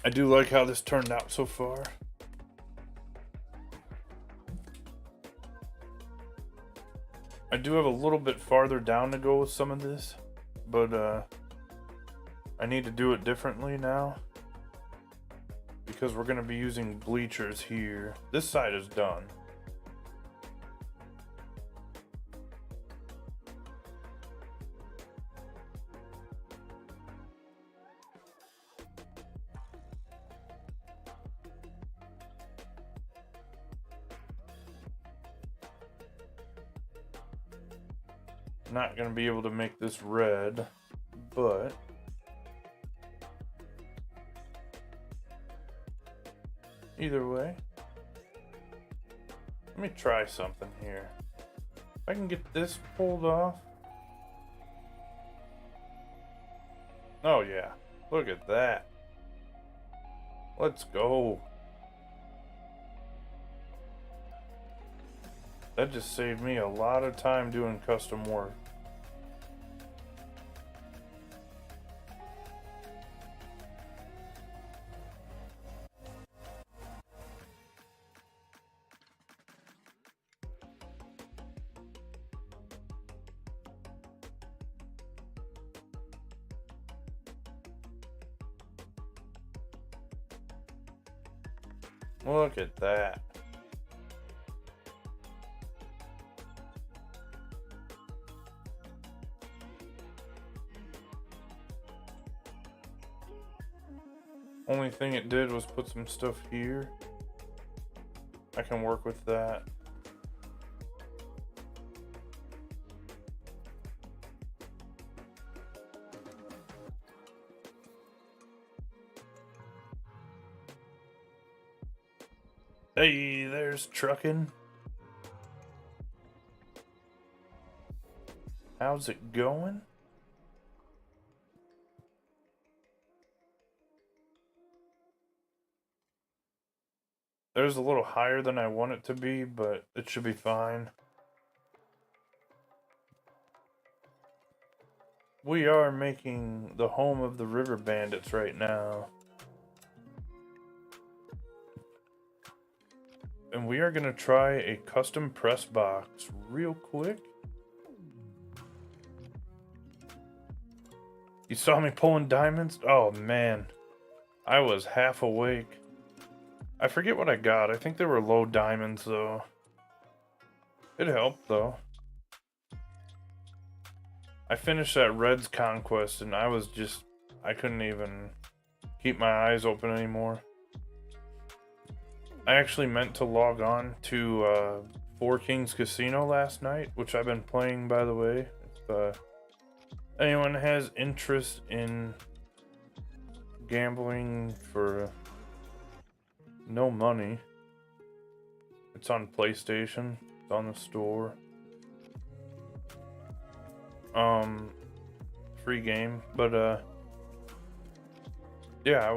Speaker 1: I do like how this turned out so far. I do have a little bit farther down to go with some of this, but I need to do it differently now because we're going to be using bleachers here. This side is done. Not going to be able to make this red, but either way, let me try something here. If I can get this pulled off. Oh yeah, look at that. Let's go. That just saved me a lot of time doing custom work. Look at that. Only thing it did was put some stuff here. I can work with that. Hey, there's trucking. How's it going? There's a little higher than I want it to be, but it should be fine. We are making the home of the river bandits right now. And we are going to try a custom press box real quick. You saw me pulling diamonds? Oh man, I was half awake. I forget what I got. I think they were low diamonds though. It helped though. I finished that Reds conquest and I couldn't even keep my eyes open anymore. I actually meant to log on to Four Kings Casino last night, which I've been playing, by the way. If anyone has interest in gambling for no money, it's on PlayStation. It's on the store. Free game, but yeah,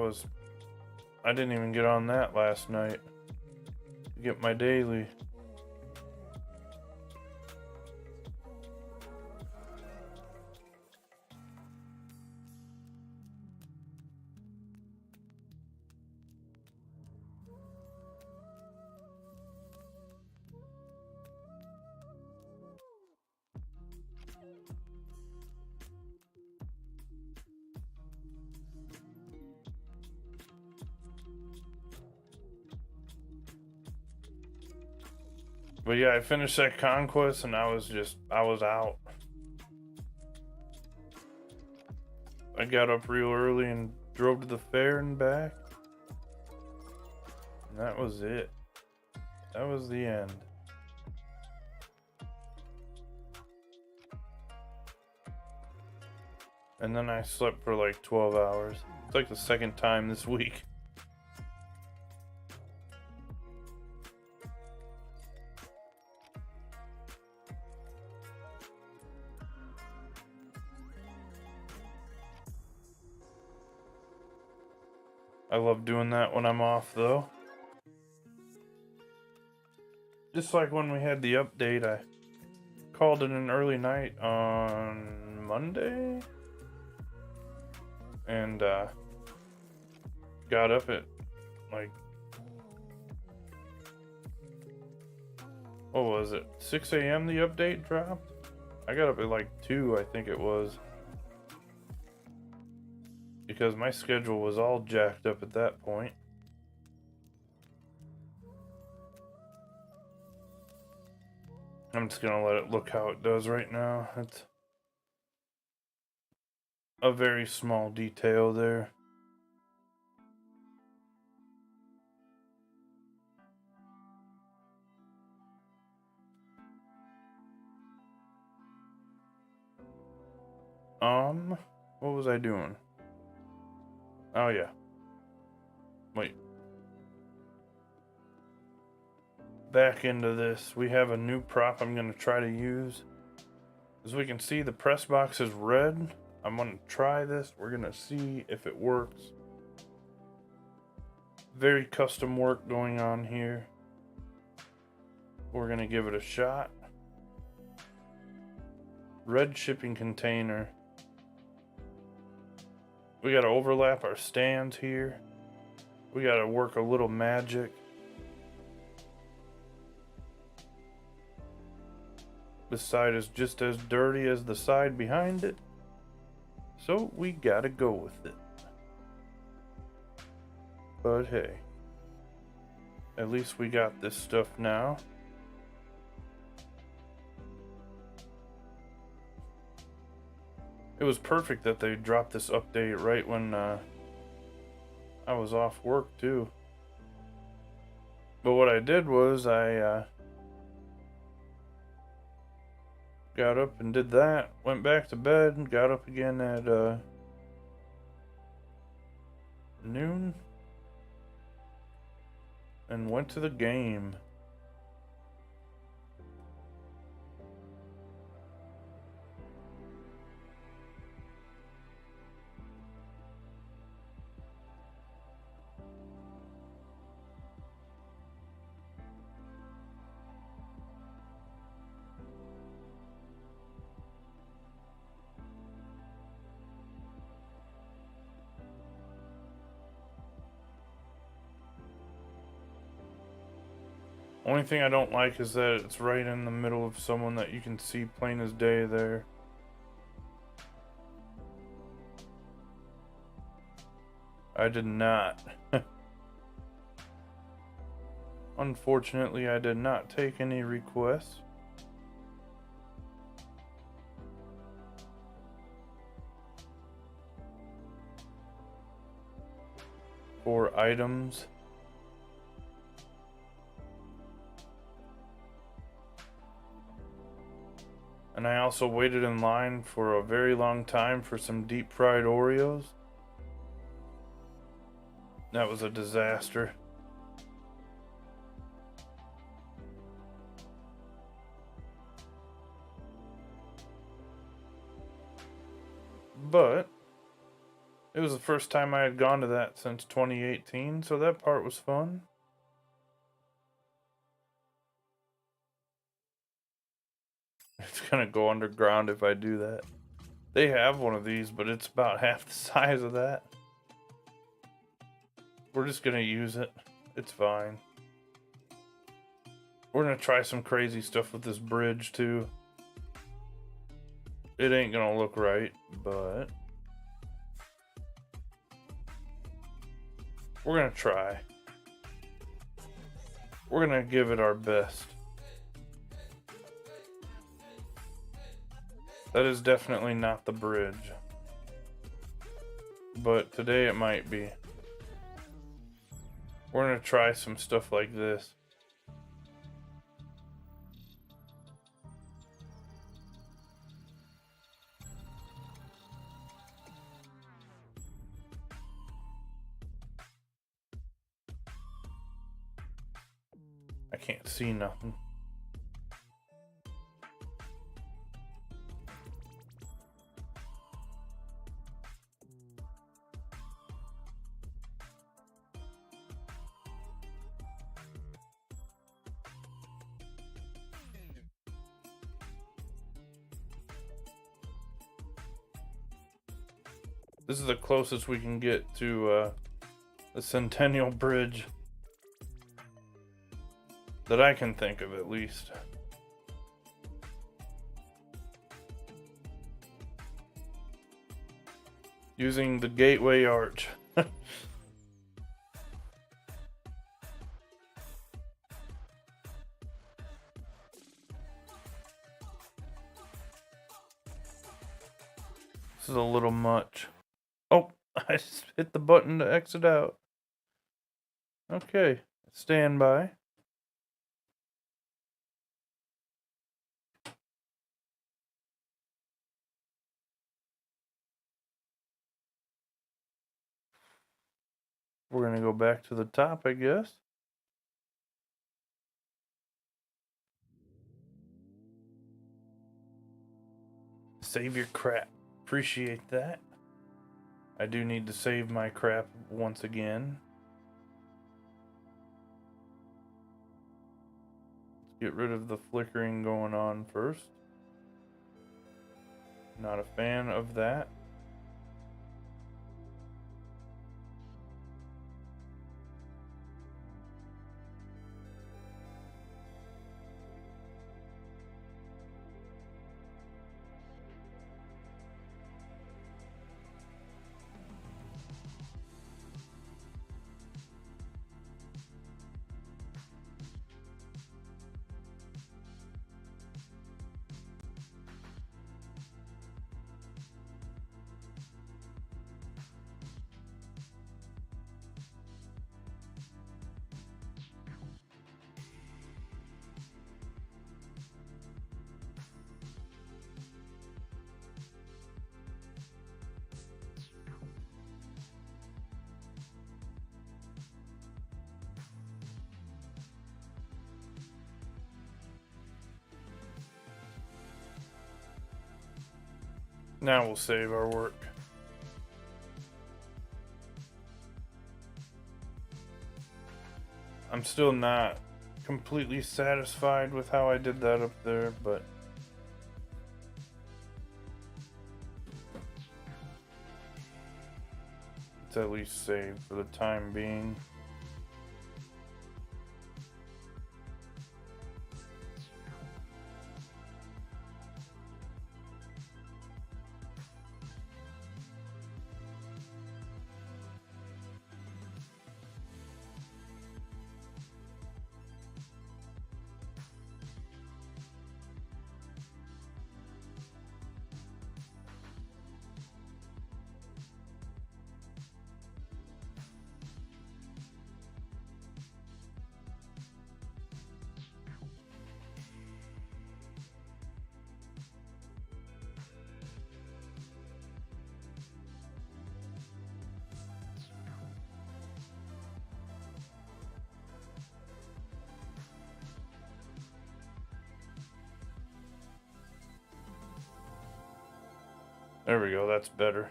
Speaker 1: I didn't even get on that last night to get my daily. But yeah, I finished that conquest and I was out. I got up real early and drove to the fair and back. And that was it. That was the end. And then I slept for like 12 hours. It's like the second time this week. I love doing that when I'm off, though. Just like when we had the update, I called it an early night on Monday. And, got up at, like, what was it? 6 a.m. the update dropped? I got up at like 2, I think it was. Because my schedule was all jacked up at that point. I'm just gonna let it look how it does right now. It's a very small detail there. What was I doing? Oh yeah. Wait. Back into this, we have a new prop I'm gonna try to use. As we can see, the press box is red. I'm gonna try this. We're gonna see if it works. Very custom work going on here. We're gonna give it a shot. Red shipping container. We gotta overlap our stands here. We gotta work a little magic. This side is just as dirty as the side behind it. So we gotta go with it. But hey, at least we got this stuff now. It was perfect that they dropped this update right when I was off work too. But what I did was I got up and did that, went back to bed, and got up again at noon, and went to the game. Only thing I don't like is that it's right in the middle of someone that you can see plain as day there. I did not. Unfortunately, I did not take any requests. For items. And I also waited in line for a very long time for some deep fried Oreos. That was a disaster. But it was the first time I had gone to that since 2018, so that part was fun. It's gonna go underground if I do that. They have one of these, but it's about half the size of that. We're just gonna use it. It's fine. We're gonna try some crazy stuff with this bridge too. It ain't gonna look right, but we're gonna try. We're gonna give it our best. That is definitely not the bridge. But today it might be. We're gonna try some stuff like this. I can't see nothing. This is the closest we can get to the Centennial Bridge that I can think of, at least. Using the Gateway Arch. This is a little much. Oh, I just hit the button to exit out. Okay, stand by. We're gonna go back to the top, I guess. Save your crap. Appreciate that. I do need to save my crap once again. Let's get rid of the flickering going on first. Not a fan of that. Now we'll save our work. I'm still not completely satisfied with how I did that up there, but it's at least saved for the time being. There we go, that's better.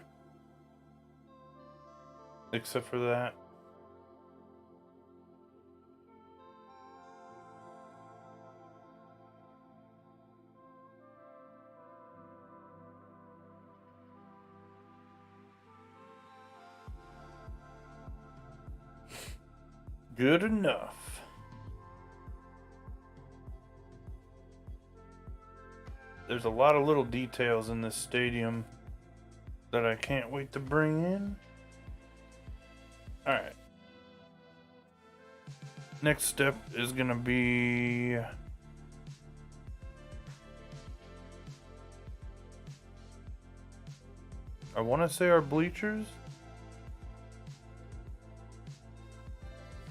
Speaker 1: Except for that. Good enough. There's a lot of little details in this stadium that I can't wait to bring in. Alright. Next step is gonna be I wanna say our bleachers.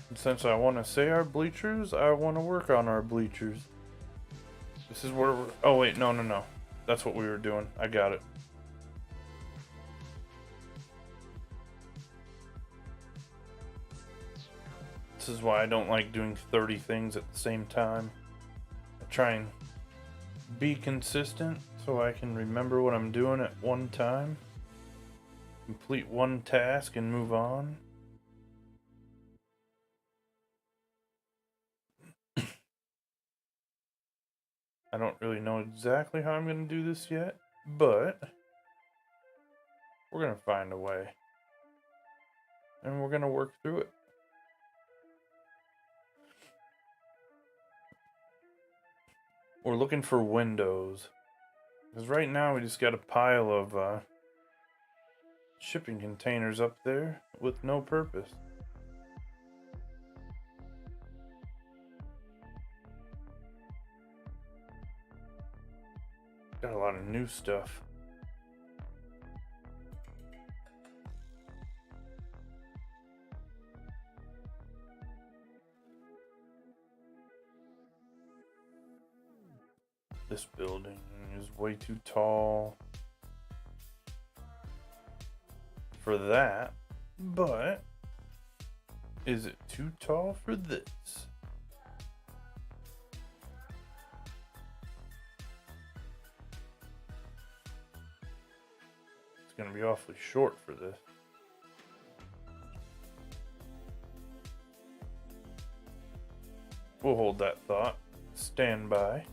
Speaker 1: And since I wanna say our bleachers, I wanna work on our bleachers. This is where we're oh wait, no. That's what we were doing. I got it. This is why I don't like doing 30 things at the same time. I try and be consistent so I can remember what I'm doing at one time. Complete one task and move on. I don't really know exactly how I'm going to do this yet, but We're gonna find a way. And we're gonna work through it. We're looking for windows. Because right now we just got a pile of shipping containers up there with no purpose. Got a lot of new stuff. This building is way too tall for that, but is it too tall for this? It's gonna be awfully short for this. We'll hold that thought. Stand by.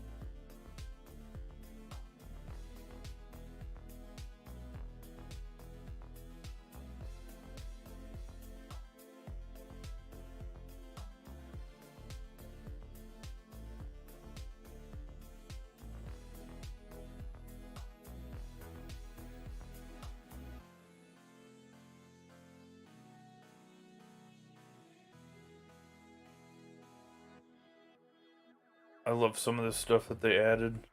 Speaker 1: I love some of the stuff that they added.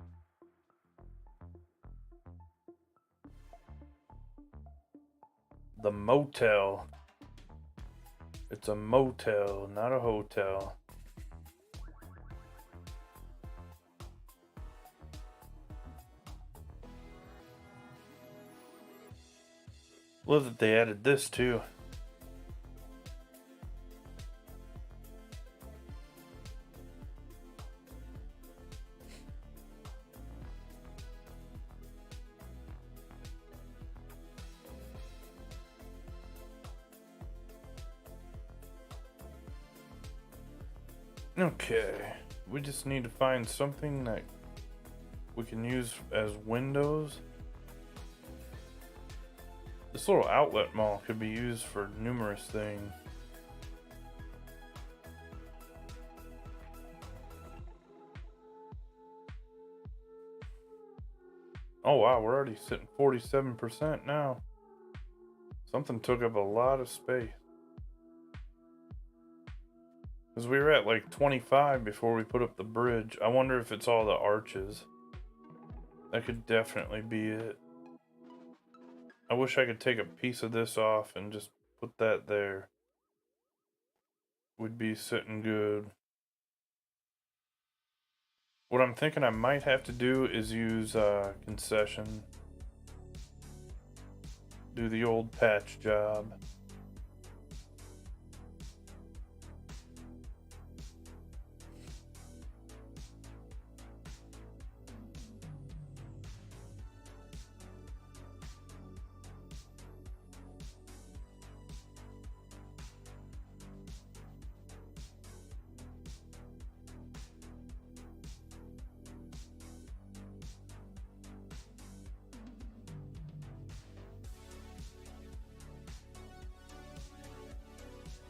Speaker 1: The motel. It's a motel, not a hotel. Love that they added this too. Okay, we just need to find something that we can use as windows. This little outlet mall could be used for numerous things. Oh wow, we're already sitting 47% now. Something took up a lot of space. Because we were at like 25 before we put up the bridge. I wonder if it's all the arches. That could definitely be it. I wish I could take a piece of this off and just put that there. Would be sitting good. What I'm thinking I might have to do is use concession. Do the old patch job.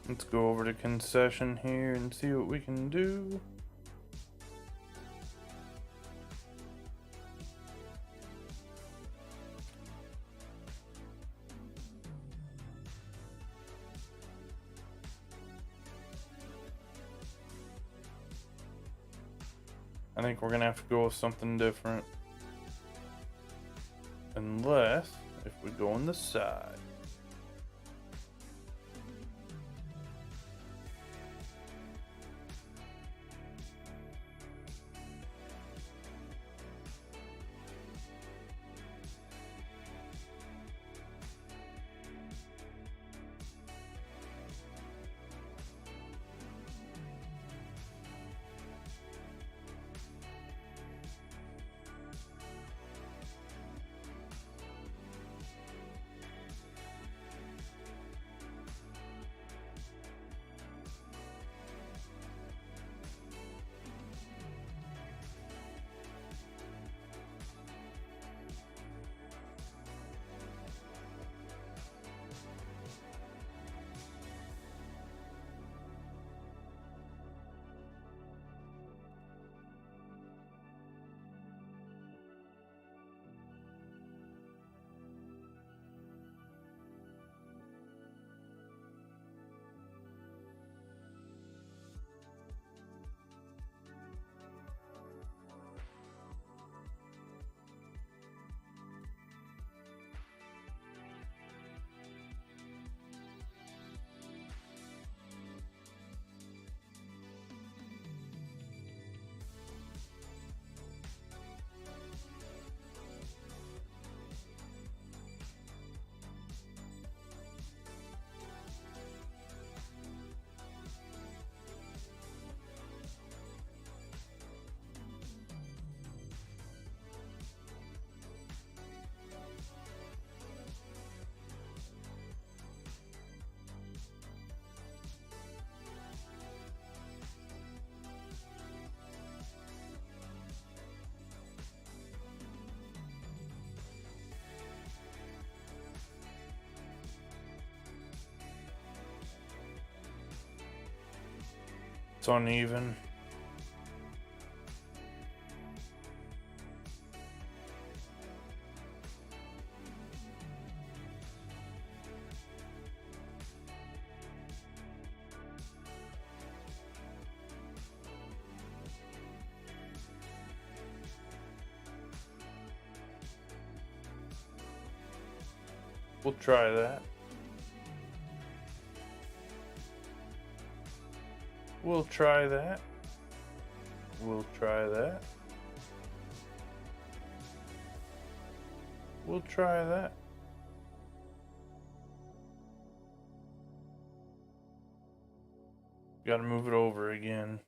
Speaker 1: Let's go over to concession here and see what we can do. I think we're gonna have to go with something different. Unless if we go on the side. it's uneven. We'll try that. We'll try that. We'll try that. We'll try that. Gotta move it over again.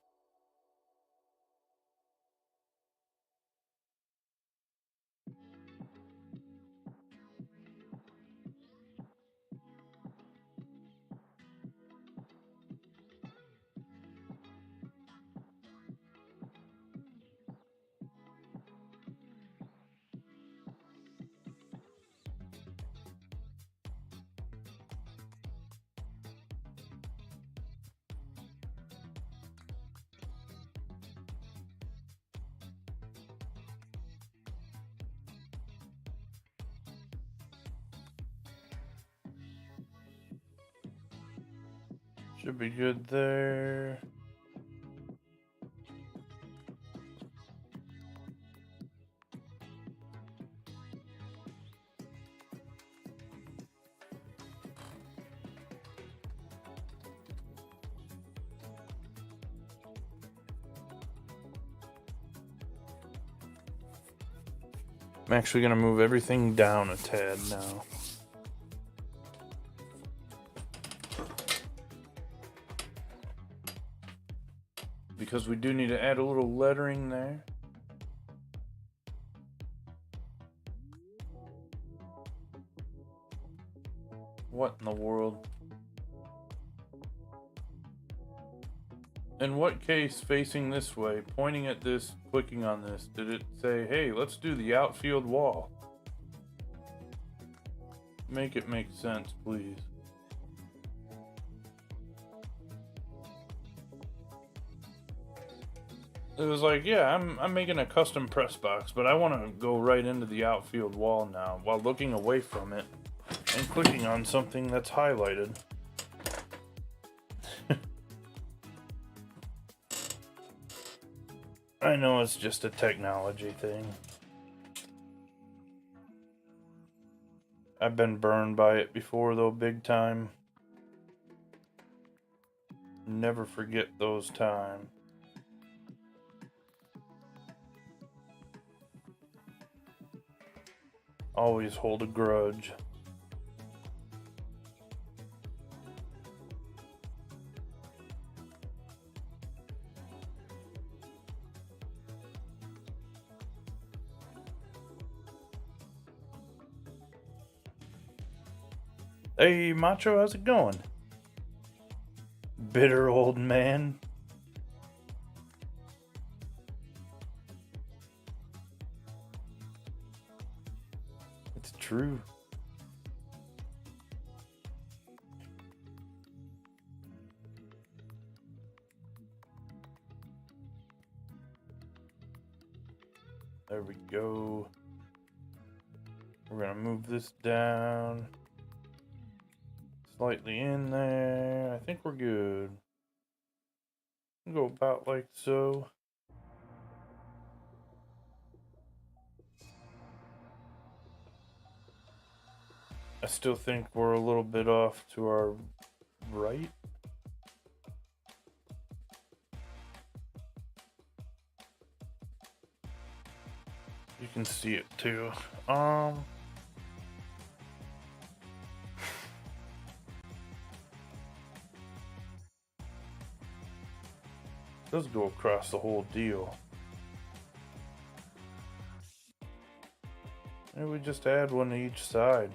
Speaker 1: Should be good there. I'm actually gonna move everything down a tad now. Because we do need to add a little lettering there. What in the world? In what case, facing this way, pointing at this, clicking on this, did it say, hey, let's do the outfield wall? Make it make sense, please. It was like, yeah, I'm making a custom press box, but I want to go right into the outfield wall now while looking away from it and clicking on something that's highlighted. I know it's just a technology thing. I've been burned by it before though, big time. Never forget those times. Always hold a grudge. Hey, Macho, how's it going? Bitter old man. It's true. There we go. We're gonna move this down slightly in there. I think we're good. Go about like so. I still think we're a little bit off to our right. You can see it too. Does go across the whole deal. Maybe we just add one to each side.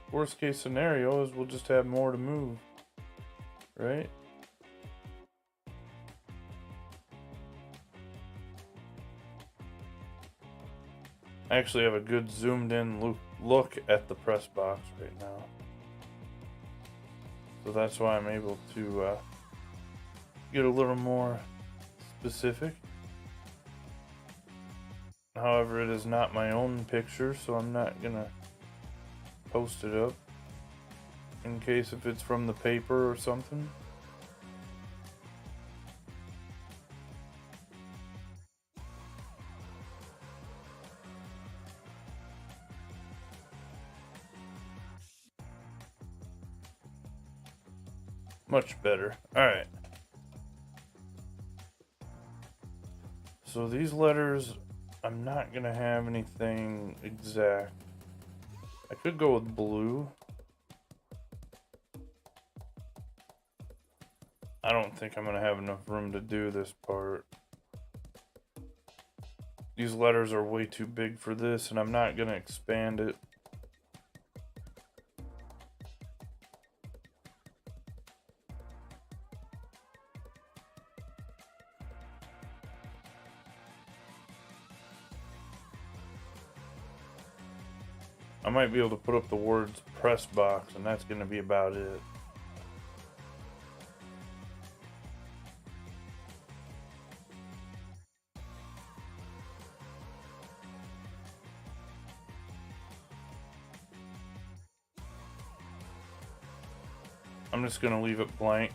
Speaker 1: Worst case scenario is we'll just have more to move, right? I actually have a good zoomed in look at the press box right now. So that's why I'm able to get a little more specific. However, it is not my own picture, so I'm not gonna post it up in case if it's from the paper or something. Much better. Alright. So these letters, I'm not gonna have anything exact. I could go with blue. I don't think I'm gonna have enough room to do this part. These letters are way too big for this, and I'm not gonna expand it. I might be able to put up the words press box, and that's gonna be about it. I'm just gonna leave it blank.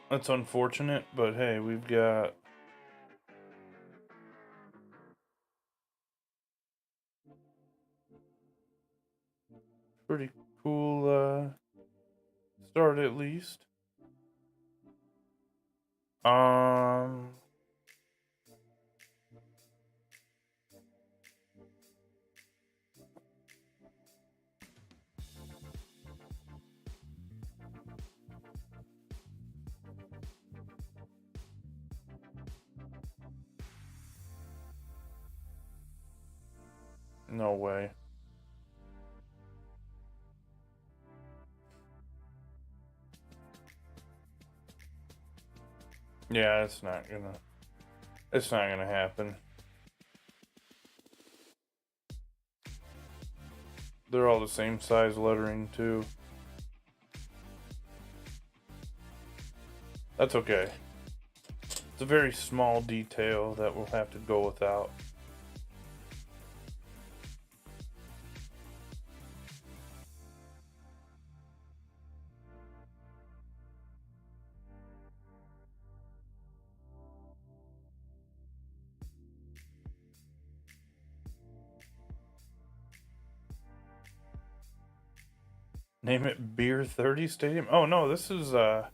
Speaker 1: That's unfortunate, but hey, we've got pretty cool start at least. No way. Yeah, it's not gonna happen. They're all the same size lettering too. That's okay. It's a very small detail that we'll have to go without. Name it Beer 30 Stadium. Oh no, this is the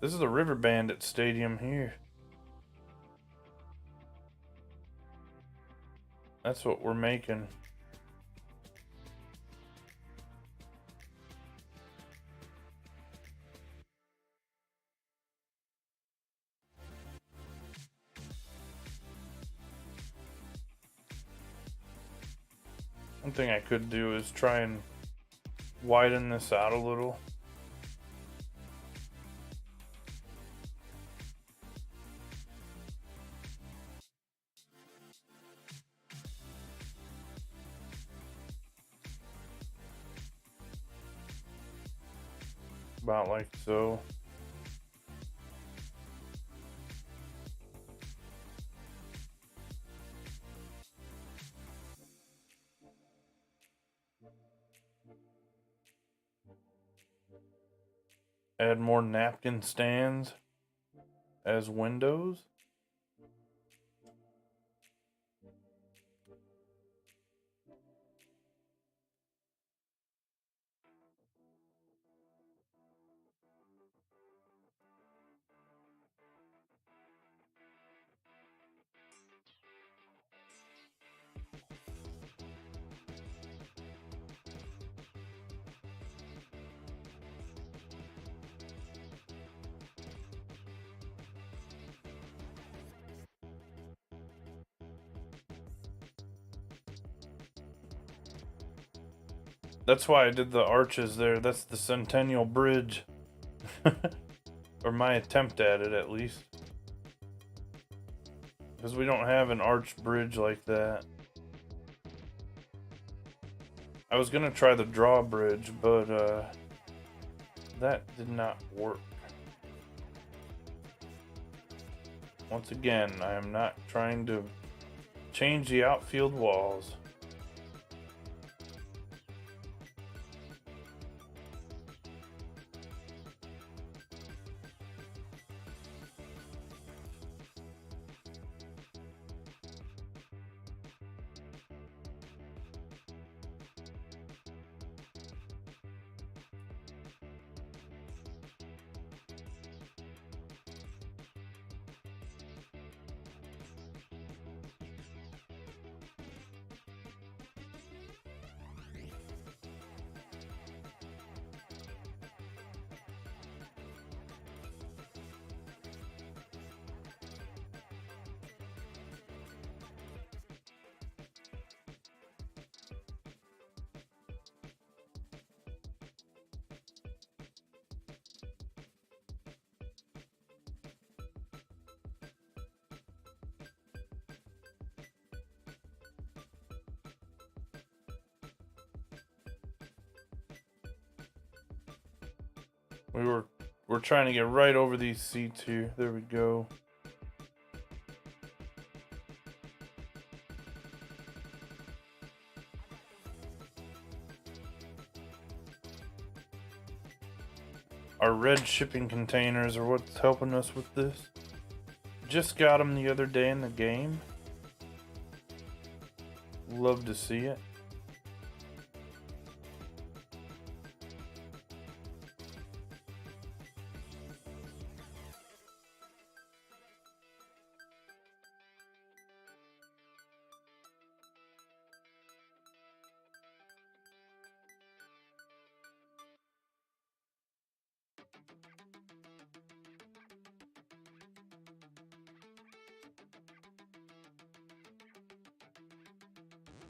Speaker 1: River Bandit Stadium here. That's what we're making. One thing I could do is try and widen this out a little. About like so. Add more napkin stands as windows. That's why I did the arches there. That's the Centennial Bridge. Or my attempt at it, at least. Because we don't have an arched bridge like that. I was gonna try the drawbridge, but that did not work. Once again, I am not trying to change the outfield walls. We're trying to get right over these seats here. There we go. Our red shipping containers are what's helping us with this. Just got them the other day in the game. Love to see it.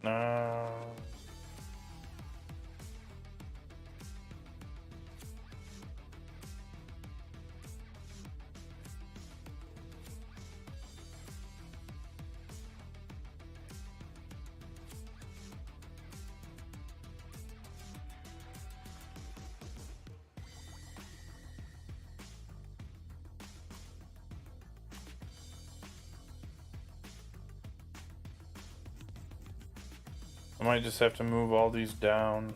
Speaker 1: Uh, I might just have to move all these down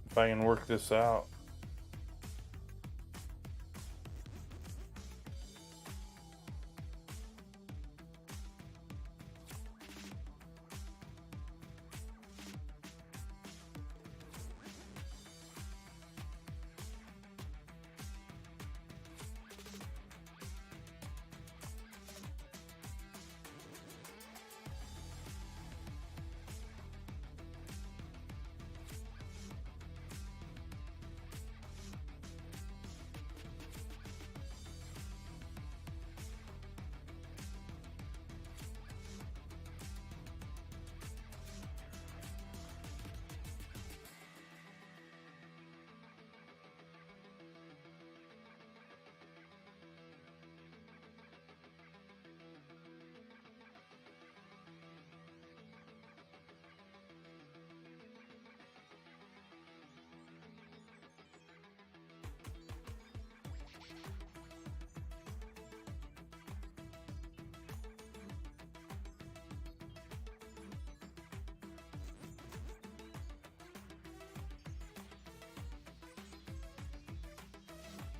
Speaker 1: if I can work this out.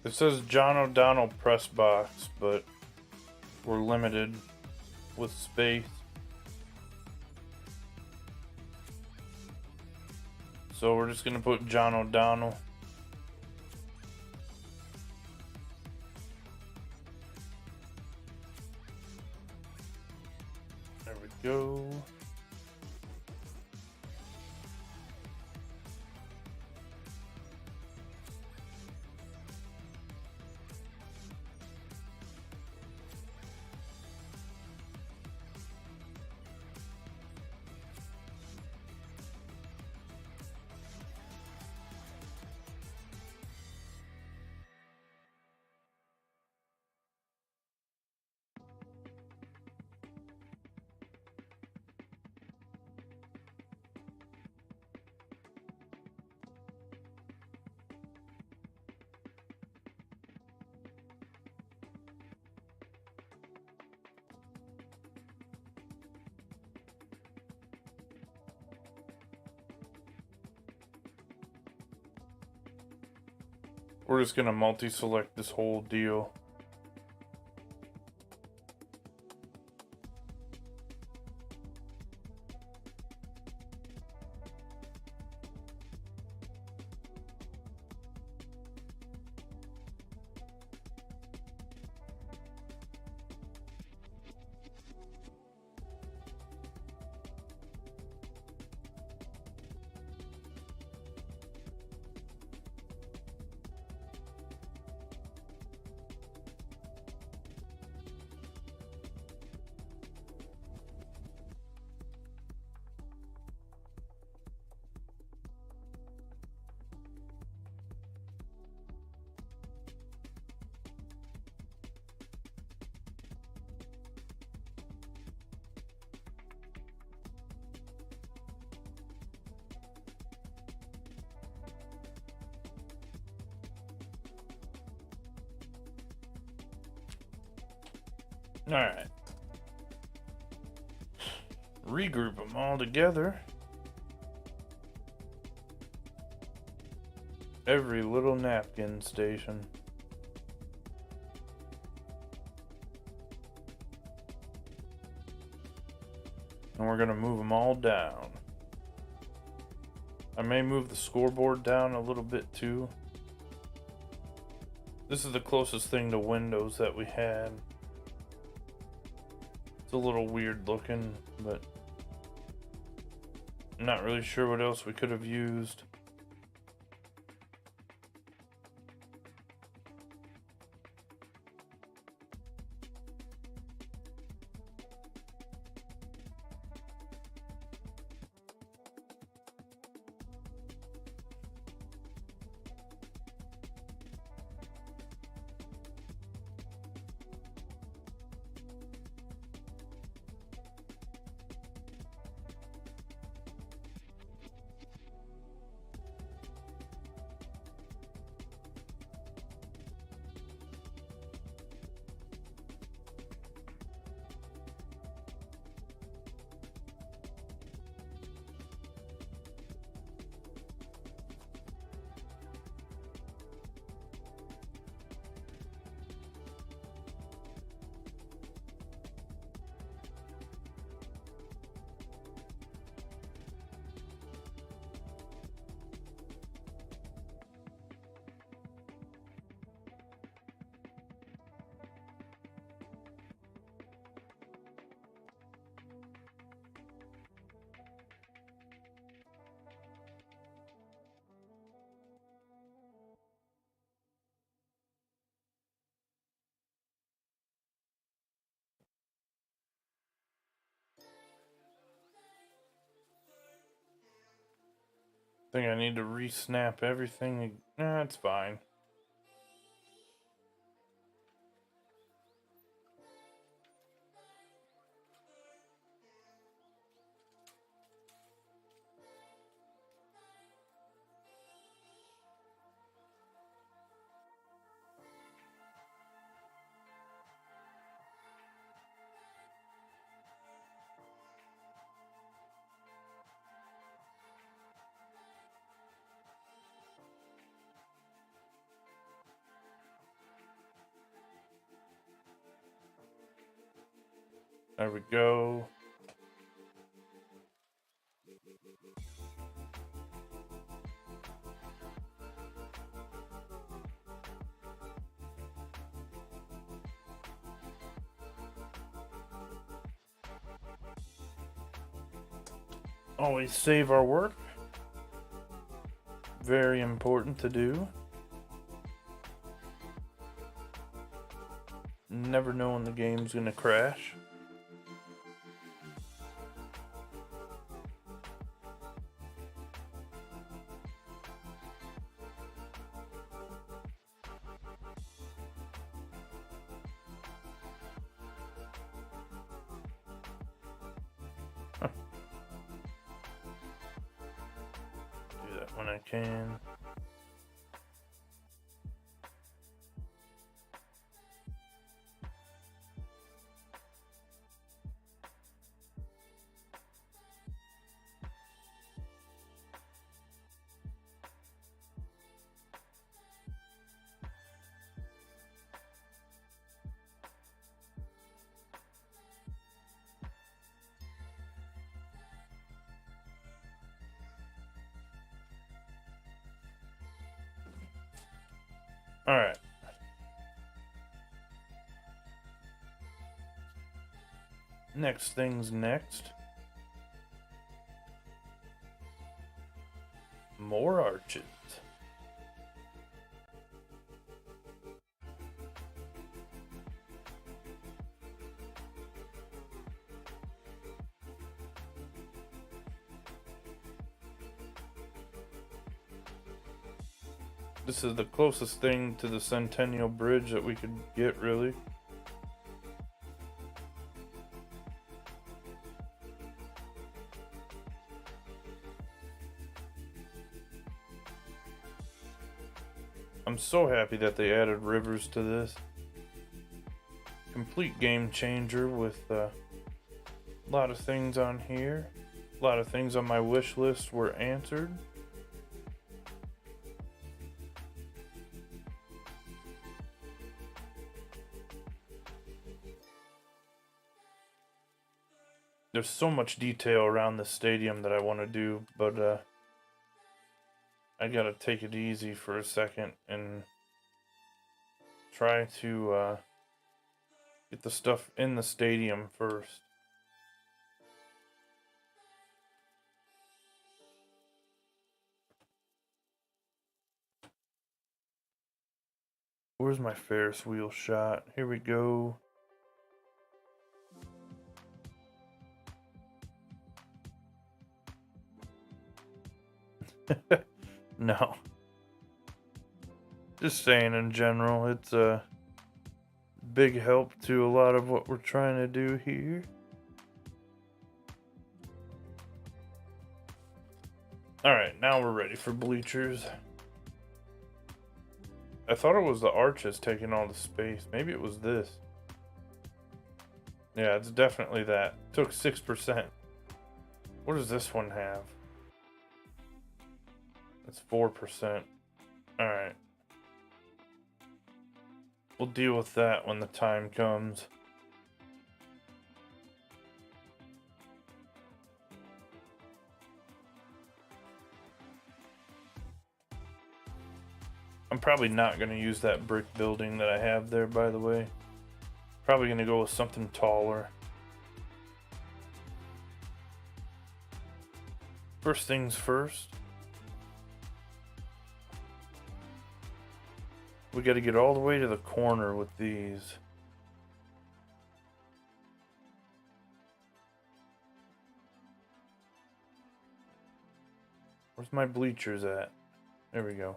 Speaker 1: It says John O'Donnell press box, but we're limited with space. So we're just gonna put John O'Donnell. There we go. We're just gonna multi-select this whole deal. Alright. Regroup them all together. Every little napkin station. And we're going to move them all down. I may move the scoreboard down a little bit too. This is the closest thing to Windows that we had. It's a little weird looking, but I'm not really sure what else we could have used. I think I need to re-snap everything. Nah, it's fine. There we go. Always save our work. Very important to do. Never know when the game's gonna crash. Do that when I can. All right. Next thing's next. More arches. This is the closest thing to the Centennial Bridge that we could get, really. I'm so happy that they added rivers to this. Complete game changer with a lot of things on here. A lot of things on my wish list were answered. There's so much detail around the stadium that I want to do, but I gotta take it easy for a second and try to get the stuff in the stadium first. Where's my Ferris wheel shot? Here we go. No. Just saying in general, it's a big help to a lot of what we're trying to do here. Alright, now we're ready for bleachers. I thought it was the arches taking all the space. Maybe it was this. Yeah, it's definitely that. Took 6%. What does this one have? It's 4%. Alright. We'll deal with that when the time comes. I'm probably not going to use that brick building that I have there, by the way. Probably going to go with something taller. First things first. We got to get all the way to the corner with these. Where's my bleachers at? There we go.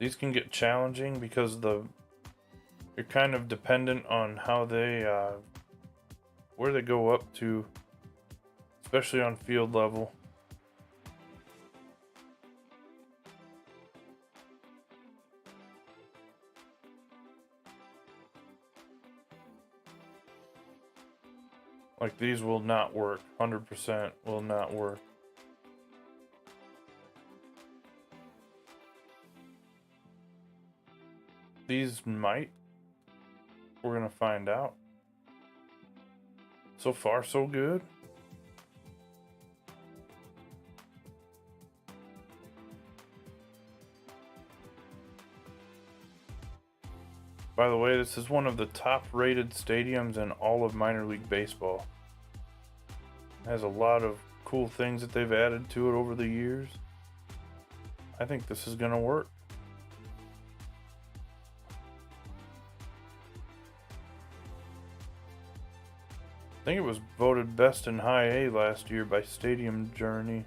Speaker 1: These can get challenging because you're kind of dependent on how they where they go up to, especially on field level. Like these will not work. 100% will not work. These might. We're gonna find out. So far, so good. By the way, this is one of the top rated stadiums in all of minor league baseball. It has a lot of cool things that they've added to it over the years. I think this is gonna work. I think it was voted best in high A last year by Stadium Journey.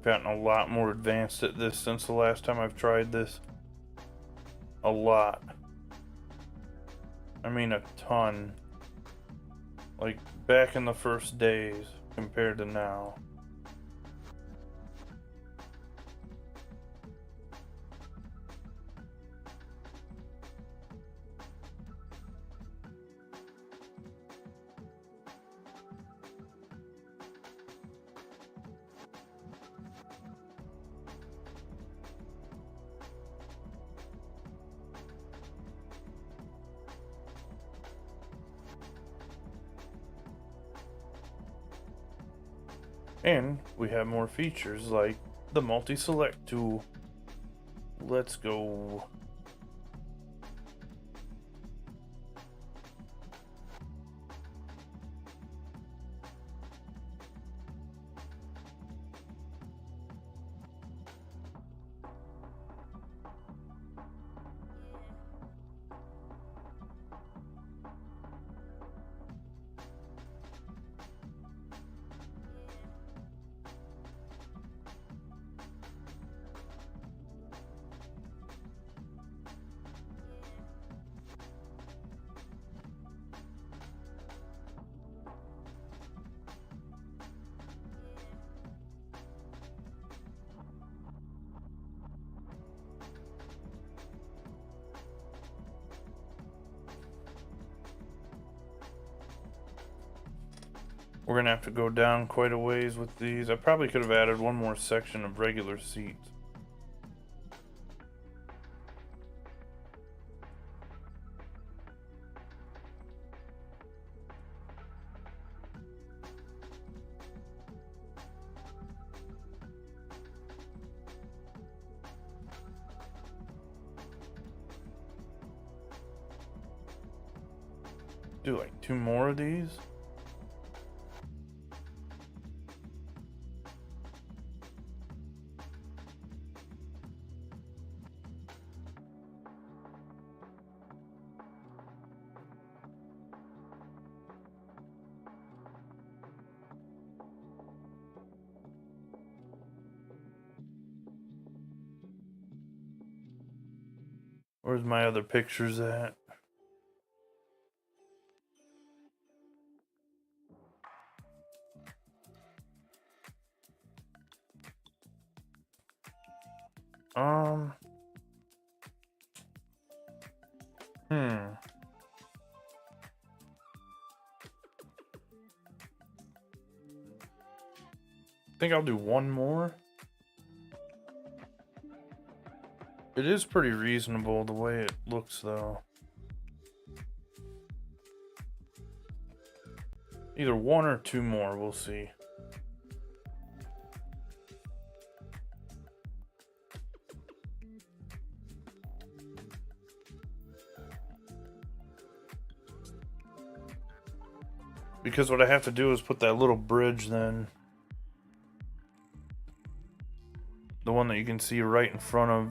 Speaker 1: Gotten a lot more advanced at this since the last time I've tried this. A lot. I mean a ton. Like back in the first days compared to now. And we have more features like the multi-select tool. Let's go. We're gonna have to go down quite a ways with these. I probably could have added one more section of regular seats. Do like 2 more of these. Where's my other pictures at? I think I'll do one more. It is pretty reasonable the way it looks, though. Either 1 or 2 more, we'll see. Because what I have to do is put that little bridge then. The one that you can see right in front of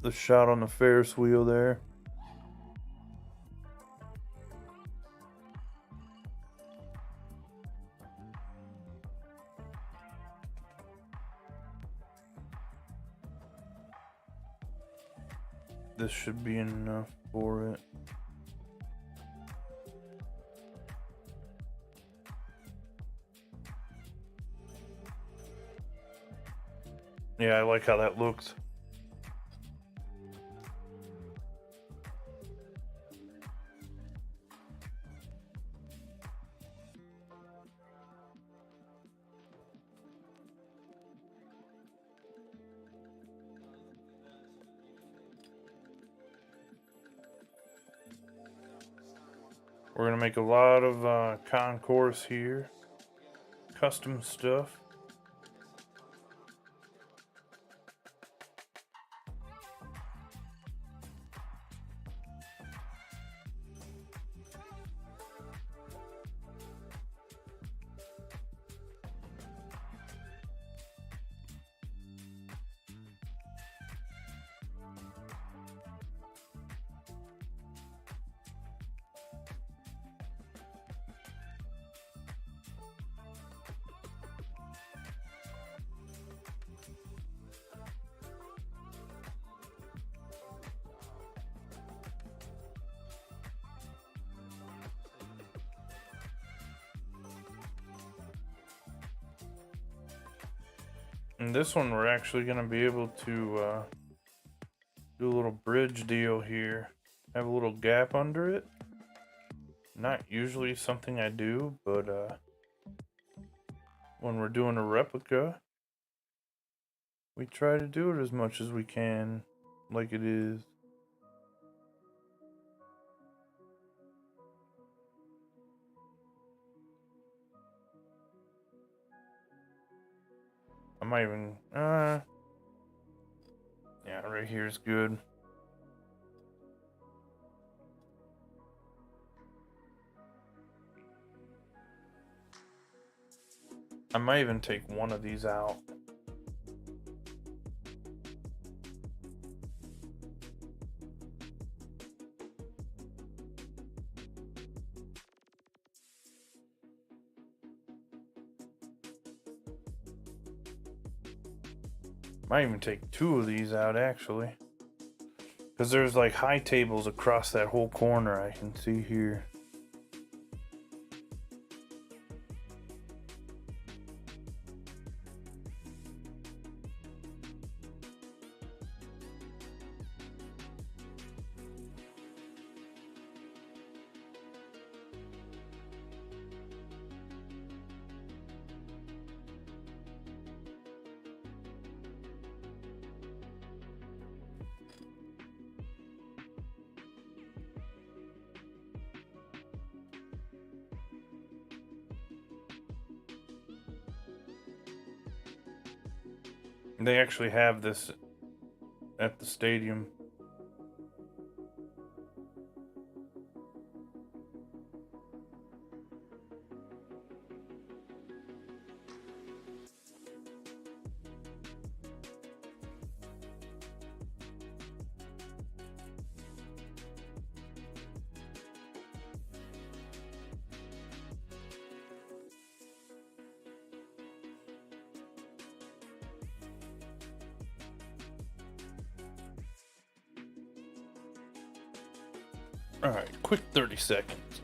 Speaker 1: the shot on the Ferris wheel there. This should be enough for it. Yeah, I like how that looks. We're gonna make a lot of concourse here. Custom stuff. And this one, we're actually going to be able to do a little bridge deal here. Have a little gap under it. Not usually something I do, but when we're doing a replica, we try to do it as much as we can, like it is. I might even, yeah, right here is good. I might even take one of these out. Might even take two of these out, actually. Because there's like high tables across that whole corner I can see here. They actually have this at the stadium. Alright, quick 30 seconds.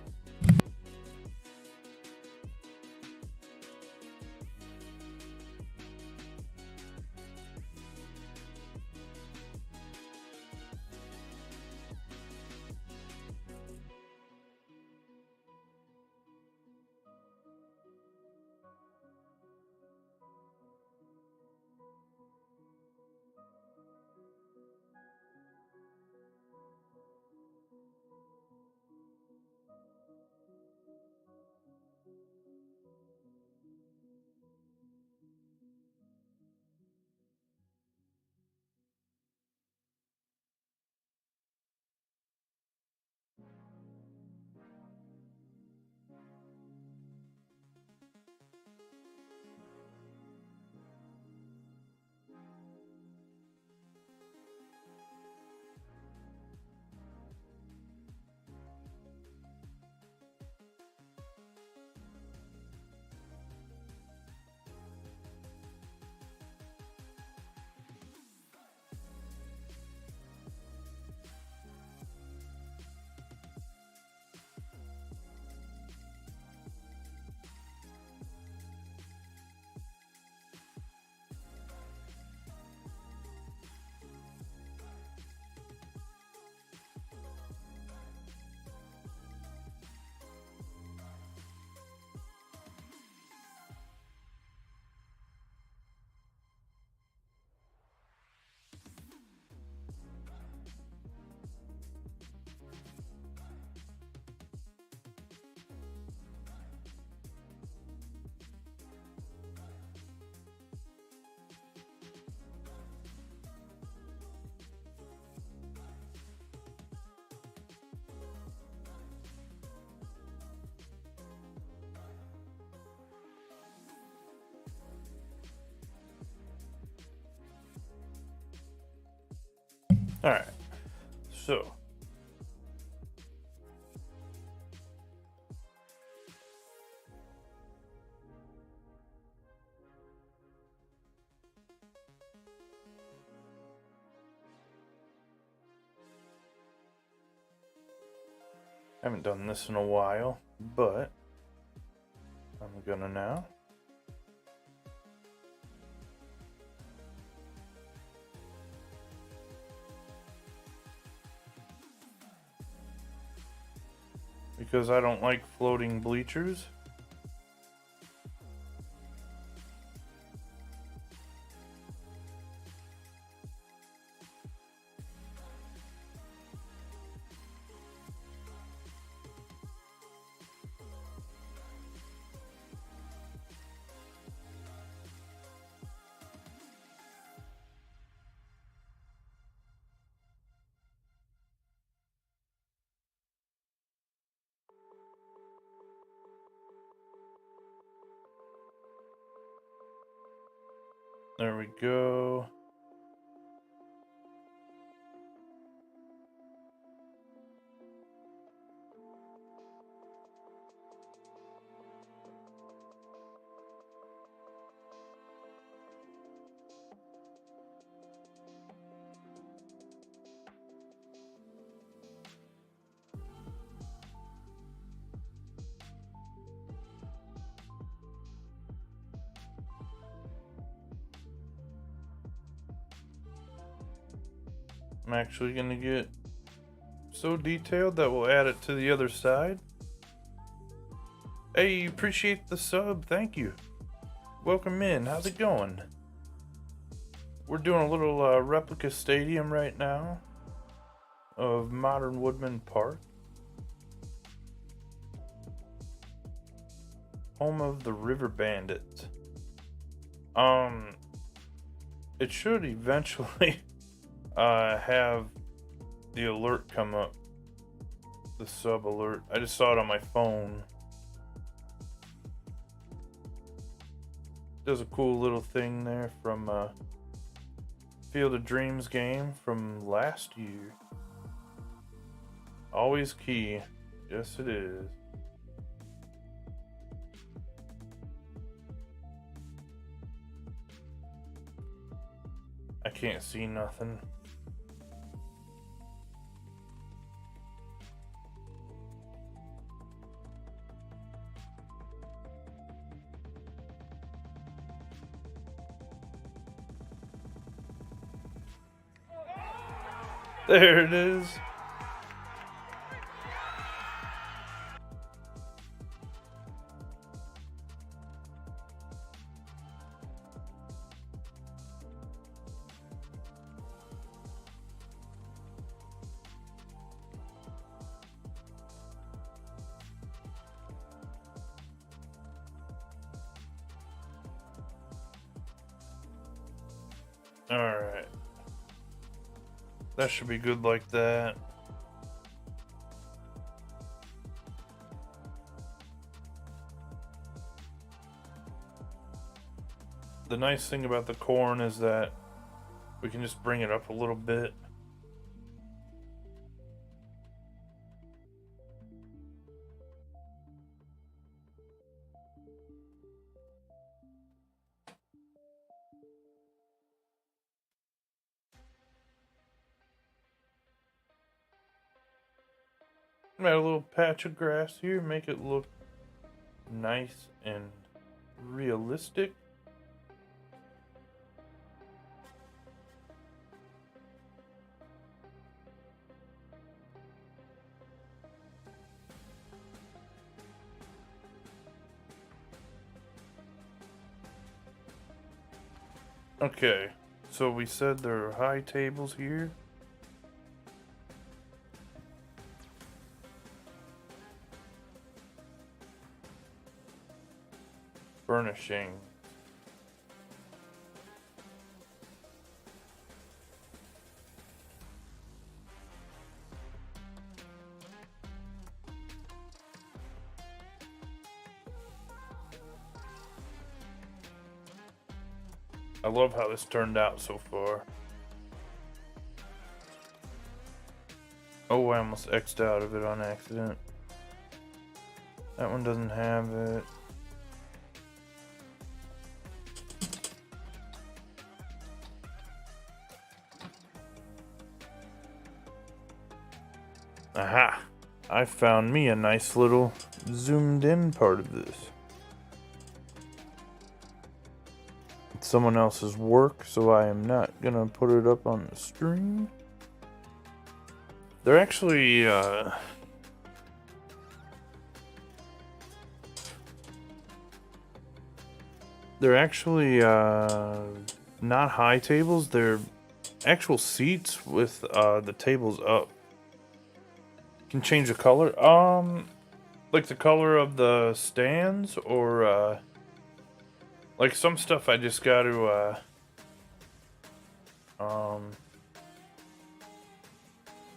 Speaker 1: Alright, so I haven't done this in a while, but I'm gonna now. because I don't like floating bleachers. There we go. I'm actually going to get so detailed that we'll add it to the other side. Hey, appreciate the sub. Thank you. Welcome in. How's it going? We're doing a little replica stadium right now of modern Woodmen Park. Home of the River Bandits. It should eventually have the alert come up. The sub alert. I just saw it on my phone. Does a cool little thing there from Field of Dreams game from last year. Always key. Yes, it is. I can't see nothing. There it is. All right. That should be good like that. The nice thing about the corn is that we can just bring it up a little bit. Add a little patch of grass here, make it look nice and realistic. Okay, so we said there are high tables here. Furnishing. I love how this turned out so far. Oh, I almost X'd out of it on accident. That one doesn't have it. Aha! I found me a nice little zoomed in part of this. It's someone else's work, so I am not gonna put it up on the stream. They're actually They're actually not high tables. They're actual seats with the tables up. Can change the color. Like the color of the stands, or like some stuff I just got to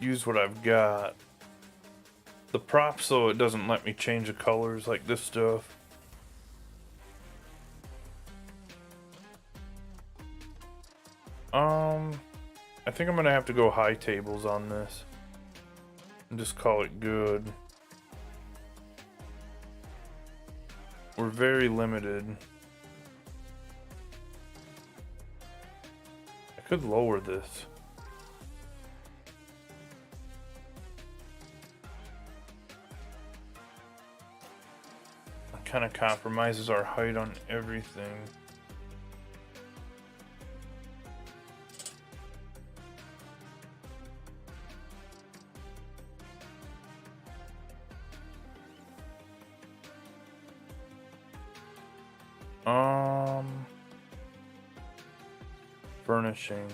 Speaker 1: use what I've got. The props, though, it doesn't let me change the colors like this stuff. I think I'm gonna have to go high tables on this and just call it good. We're very limited. I could lower this. It kind of compromises our height on everything. Furnishing.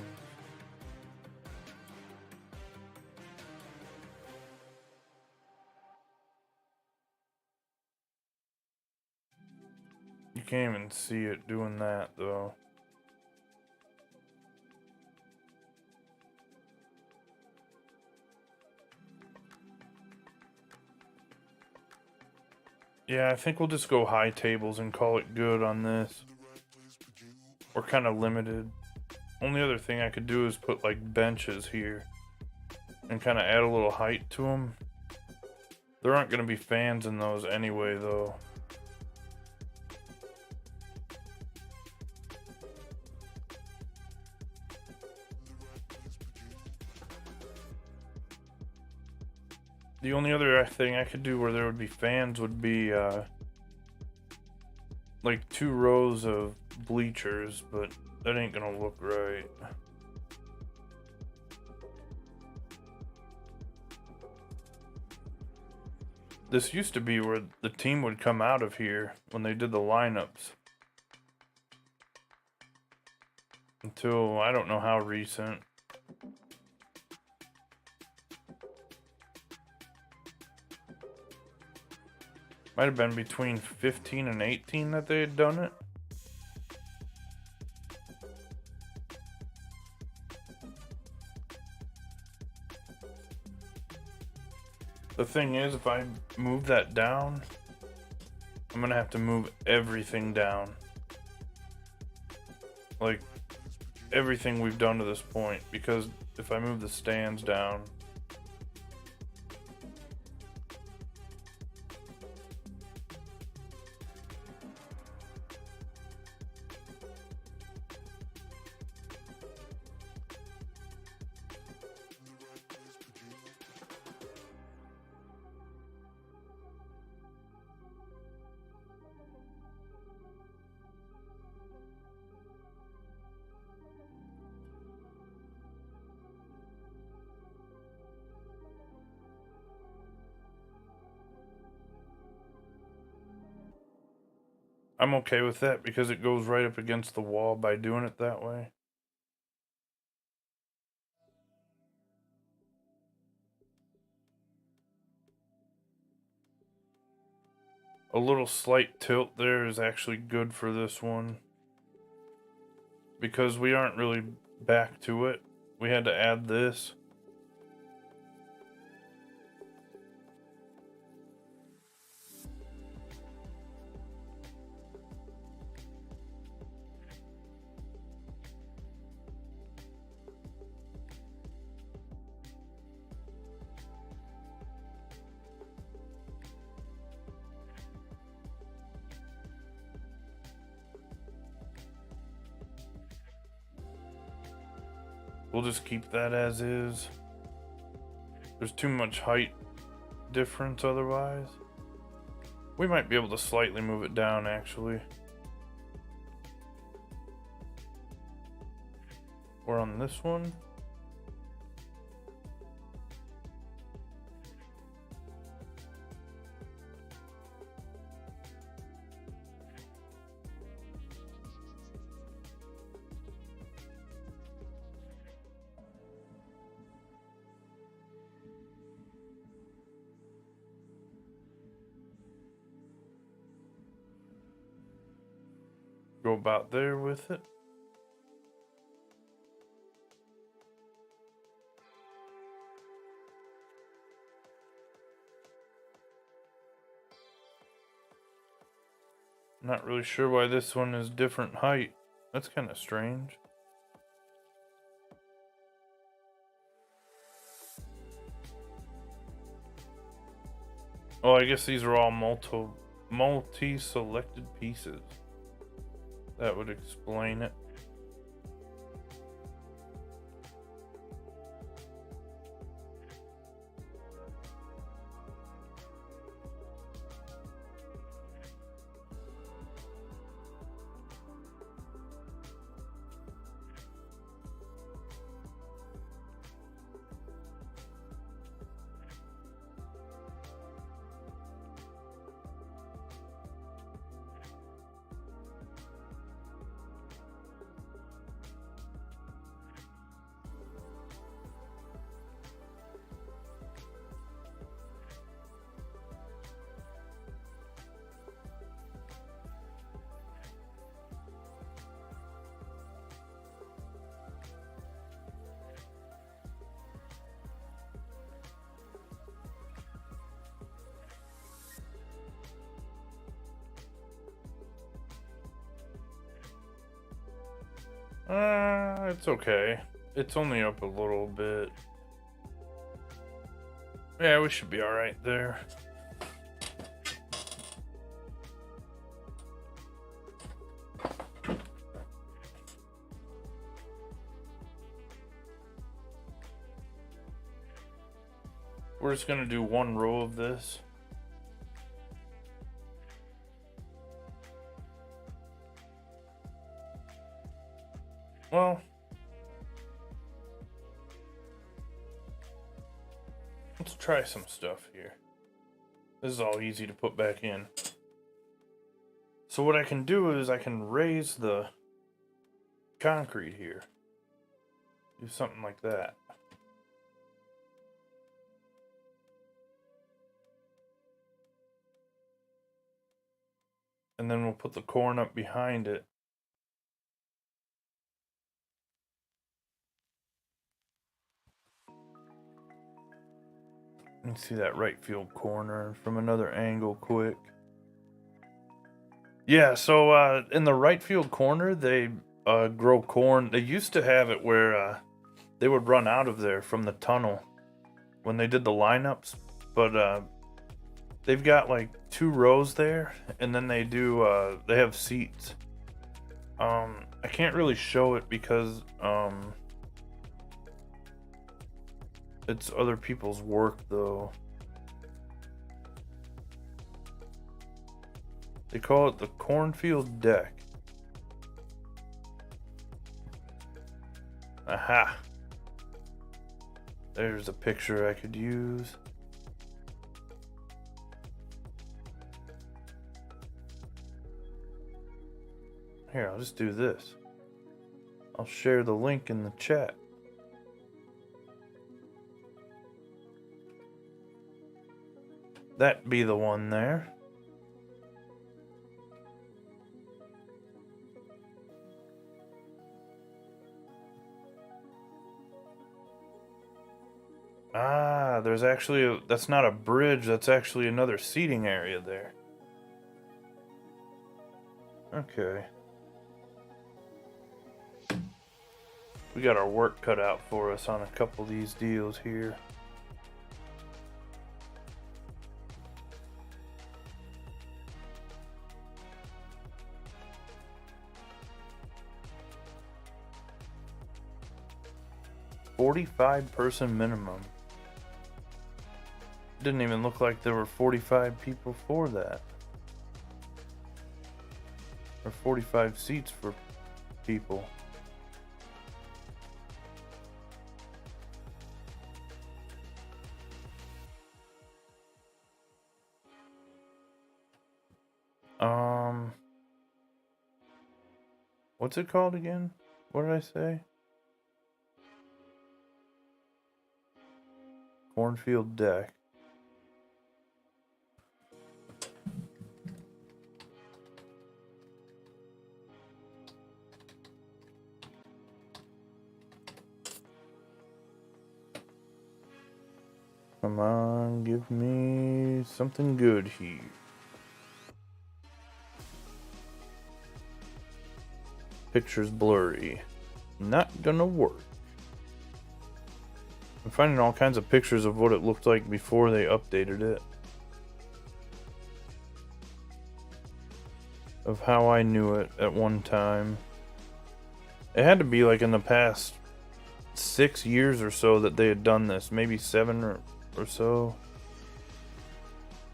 Speaker 1: You can't even see it doing that, though. Yeah, I think we'll just go high tables and call it good on this. We're kind of limited. Only other thing I could do is put like benches here and kind of add a little height to them. There aren't going to be fans in those anyway, though. The only other thing I could do where there would be fans would be like 2 rows of bleachers, but that ain't gonna look right. This used to be where the team would come out of here when they did the lineups. Until I don't know how recent. Might have been between 15 and 18 that they had done it. The thing is, if I move that down, I'm gonna have to move everything down. Like, everything we've done to this point, because if I move the stands down, I'm okay with that because it goes right up against the wall by doing it that way. A little slight tilt there is actually good for this one, because we aren't really back to it. We had to add this. We'll just keep that as is. There's too much height difference otherwise. We might be able to slightly move it down, actually. Or on this one. go about there with it. Not really sure why this one is different height. That's kind of strange. Oh, I guess these are all multi-selected pieces. That would explain it. It's okay. It's only up a little bit. Yeah, we should be alright there. We're just gonna do one row of this. Well, let's try some stuff here. This is all easy to put back in. So what I can do is I can raise the concrete here. Do something like that. And then we'll put the corn up behind it. Let me see that right field corner from another angle quick. Yeah, so in the right field corner, they grow corn. They used to have it where they would run out of there from the tunnel when they did the lineups. But they've got like 2 rows there, and then they do, they have seats. I can't really show it because it's other people's work though. They call it the cornfield deck. Aha. There's a picture I could use. Here, I'll just do this. I'll share the link in the chat. That be the one there. Ah, there's actually that's not a bridge, that's actually another seating area there. Okay. We got our work cut out for us on a couple of these deals here. "45-person minimum." Didn't even look like there were 45 people for that. Or 45 seats for people. What's it called again? What did I say? Cornfield deck. Come on, give me something good here. Picture's blurry. Not gonna work. I'm finding all kinds of pictures of what it looked like before they updated it. Of how I knew it at one time. It had to be like in the past 6 years or so that they had done this. Maybe 7 or so.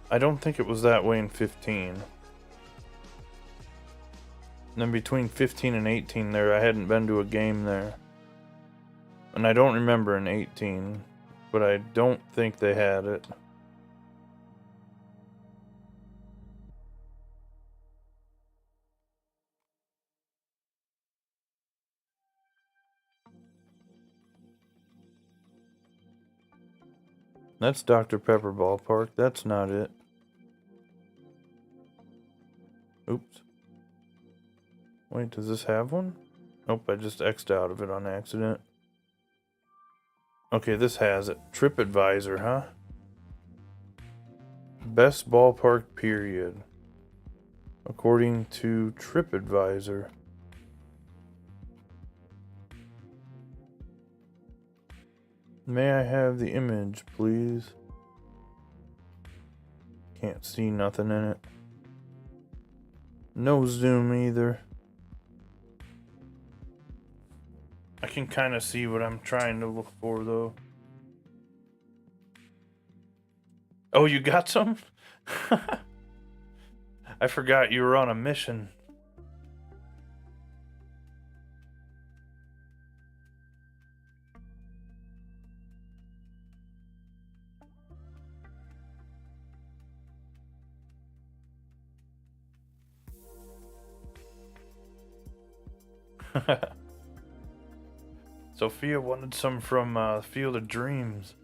Speaker 1: I don't think it was that way in 15. And then between 15 and 18 there, I hadn't been to a game there. And I don't remember in 18, but I don't think they had it. That's Dr. Pepper Ballpark. That's not it. Oops. Wait, does this have one? Nope, I just X'd out of it on accident. Okay, this has it. TripAdvisor, huh? Best ballpark period. According to TripAdvisor. May I have the image, please? Can't see nothing in it. No zoom either. I can kind of see what I'm trying to look for, though. Oh, you got some? I forgot you were on a mission. Sophia wanted some from Field of Dreams.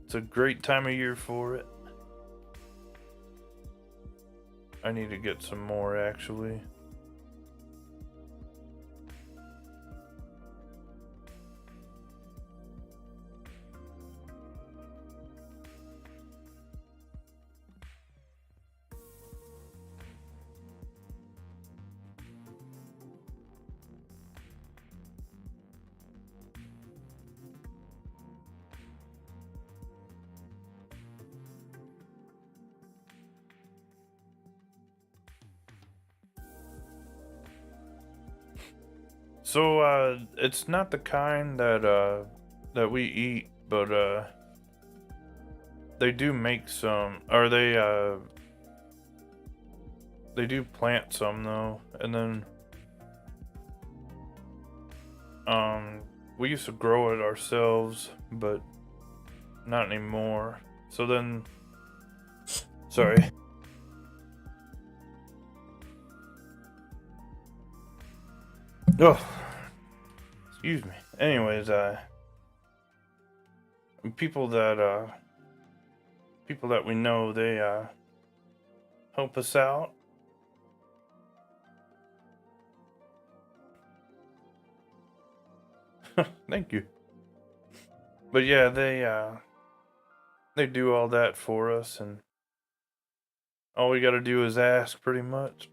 Speaker 1: It's a great time of year for it. I need to get some more, actually. So, it's not the kind that we eat, but, they do make some, or they do plant some, though, and then, we used to grow it ourselves, but not anymore. So then, sorry. Oh, excuse me. Anyways, people that we know, they help us out. Thank you. But yeah, they do all that for us, and all we gotta do is ask, pretty much.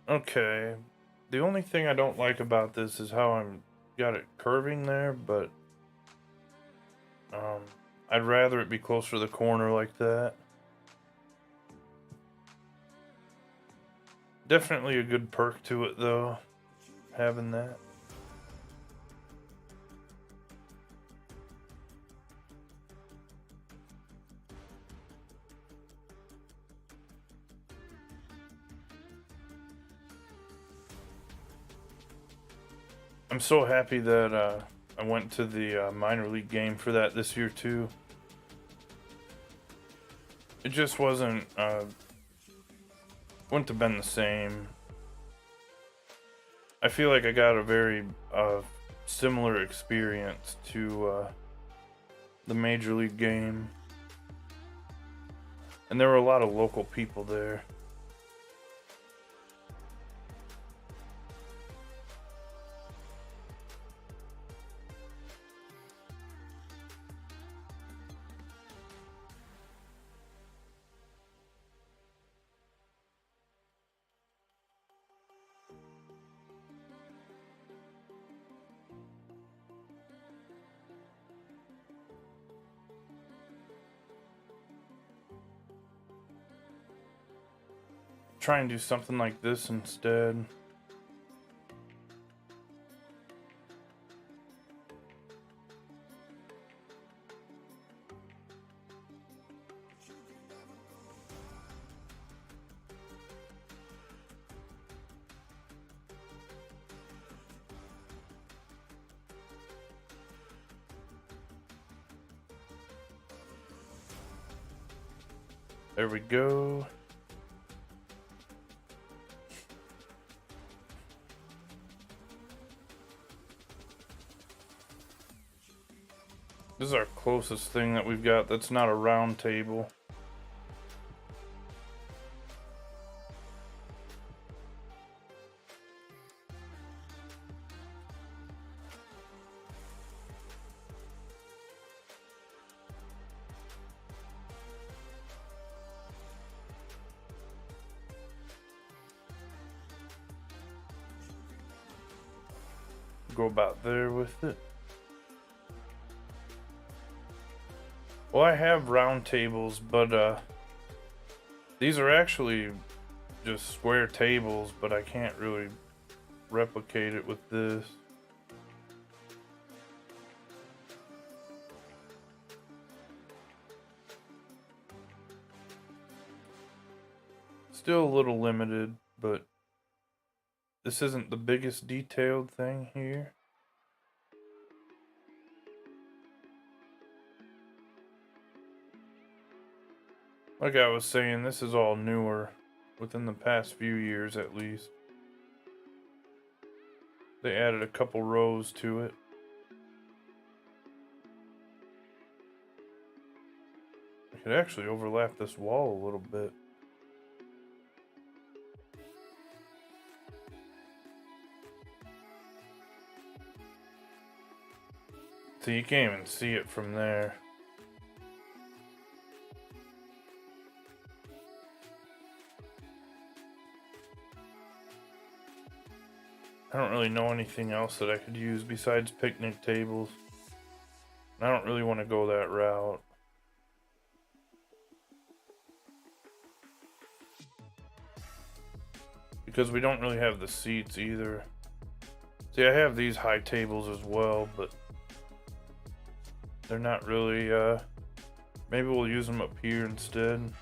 Speaker 1: Okay, the only thing I don't like about this is how I'm got it curving there, but I'd rather it be closer to the corner like that. Definitely a good perk to it, though, having that. I'm so happy that I went to the minor league game for that this year too. It just wasn't wouldn't have been the same. I feel like I got a very similar experience to the major league game. And there were a lot of local people there. Try and do something like this instead. There we go. This is our closest thing that we've got that's not a round table. Go about there with it. Well, I have round tables, but these are actually just square tables, but I can't really replicate it with this. Still a little limited, but this isn't the biggest detailed thing here. Like I was saying, this is all newer, within the past few years at least. They added a couple rows to it. I could actually overlap this wall a little bit. So you can't even see it from there. I don't really know anything else that I could use besides picnic tables. I don't really want to go that route. Because we don't really have the seats either. See, I have these high tables as well, but they're not really, maybe we'll use them up here instead.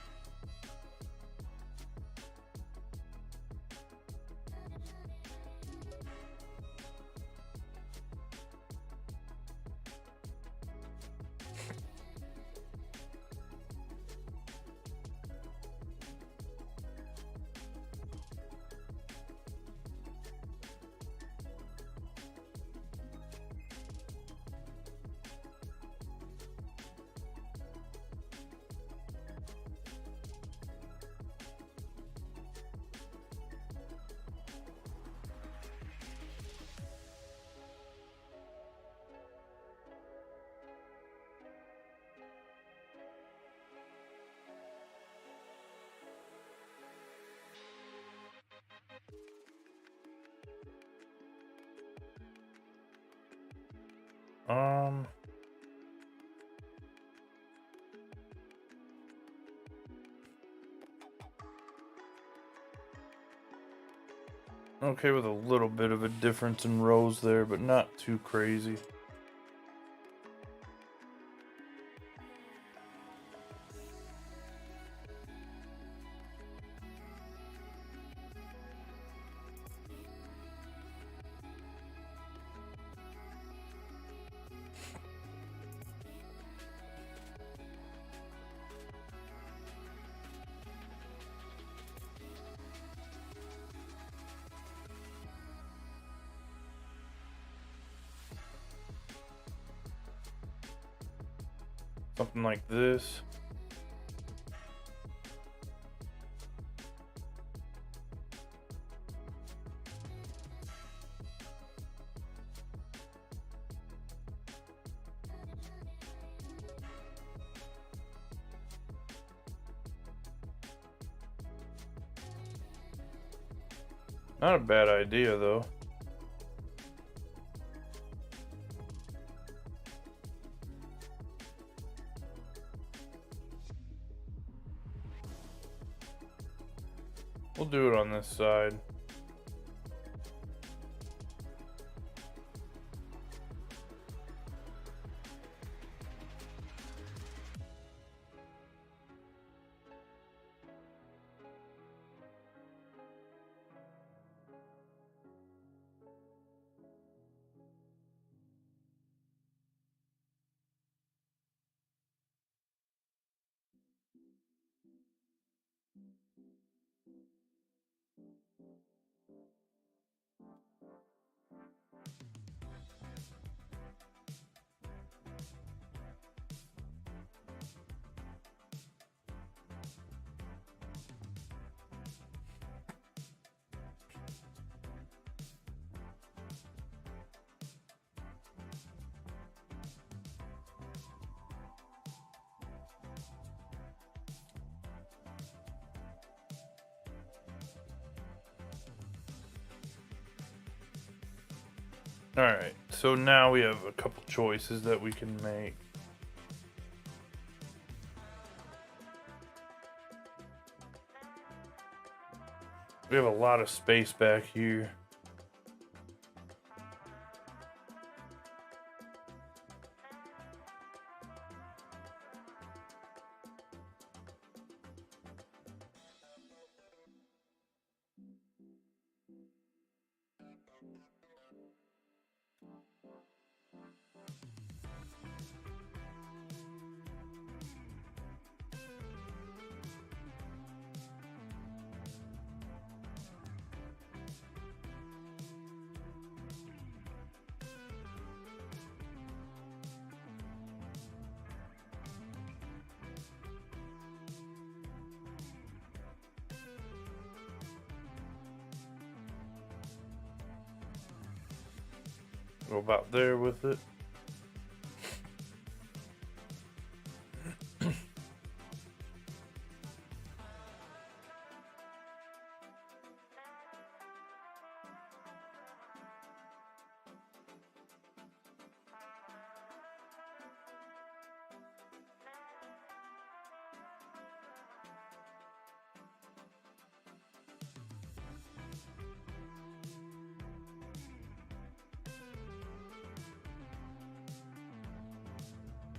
Speaker 1: Okay with a little bit of a difference in rows there, but not too crazy. Something like this. Not a bad idea, though. We'll do it on this side. Alright, so now we have a couple choices that we can make. We have a lot of space back here. Go about there with it.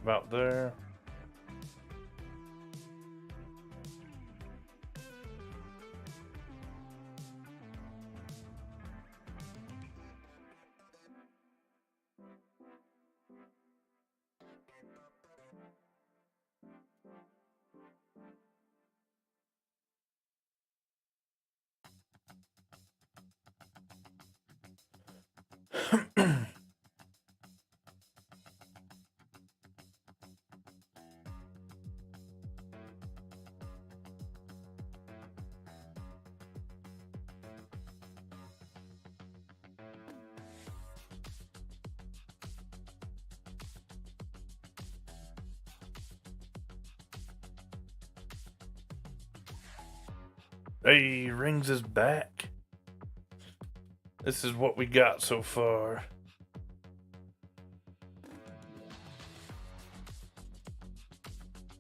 Speaker 1: About there. Hey, Rings is back. This is what we got so far.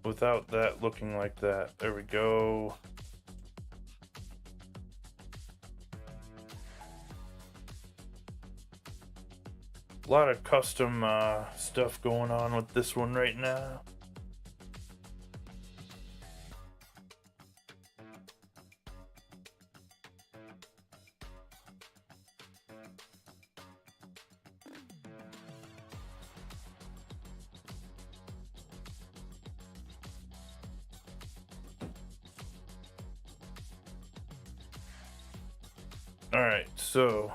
Speaker 1: Without that looking like that. There we go. A lot of custom stuff going on with this one right now. All right, so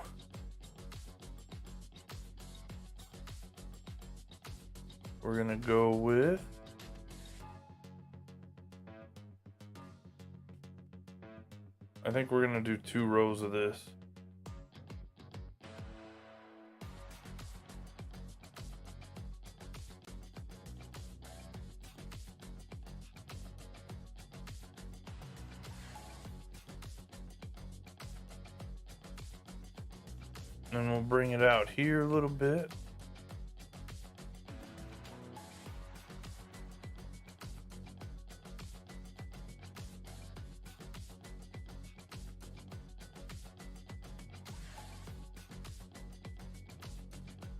Speaker 1: we're gonna go with I think we're gonna do 2 rows of this. And we'll bring it out here a little bit.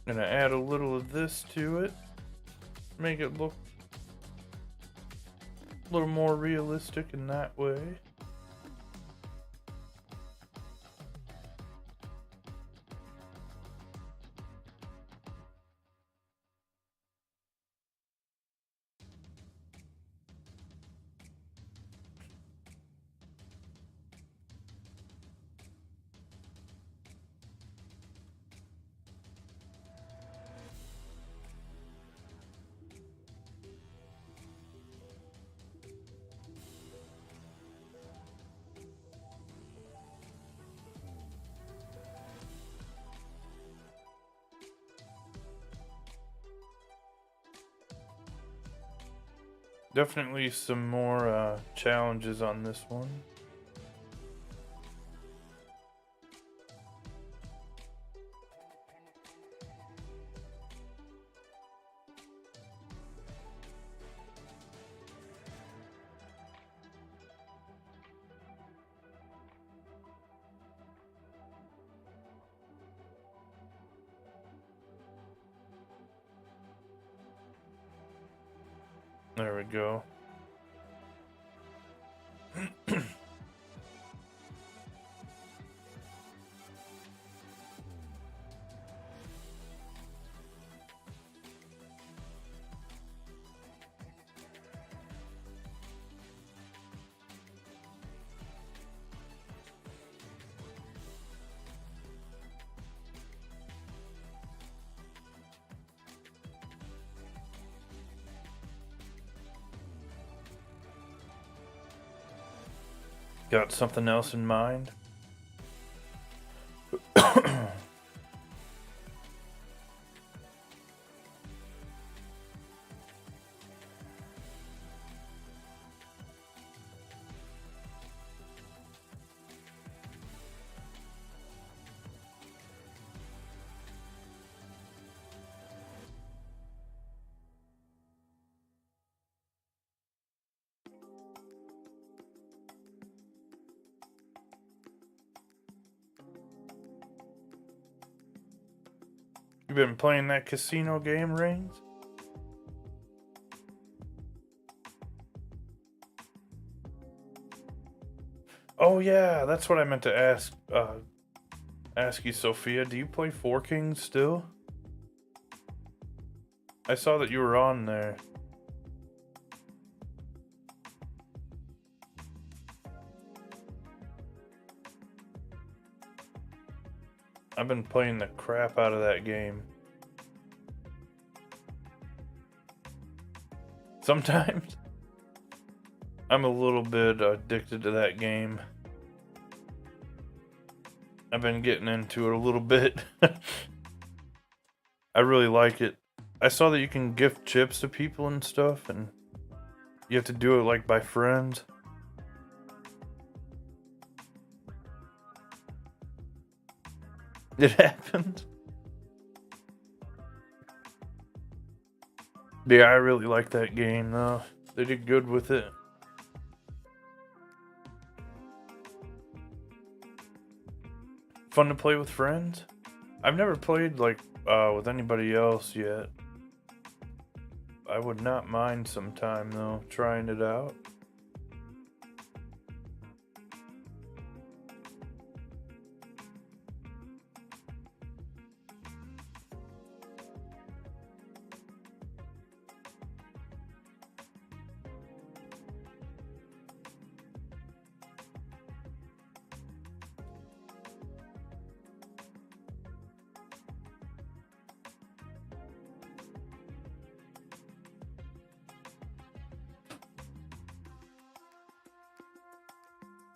Speaker 1: Gonna add a little of this to it. Make it look a little more realistic in that way. Definitely some more challenges on this one. There we go. Got something else in mind? You been playing that casino game, Rings? Oh yeah, that's what I meant to ask you, Sophia. Do you play Four Kings still? I saw that you were on there. I've been playing the crap out of that game. Sometimes I'm a little bit addicted to that game. I've been getting into it a little bit. I really like it. I saw that you can gift chips to people and stuff, and you have to do it like by friends. It happened. Yeah, I really like that game though. They did good with it. Fun to play with friends. I've never played like with anybody else yet. I would not mind sometime though, trying it out.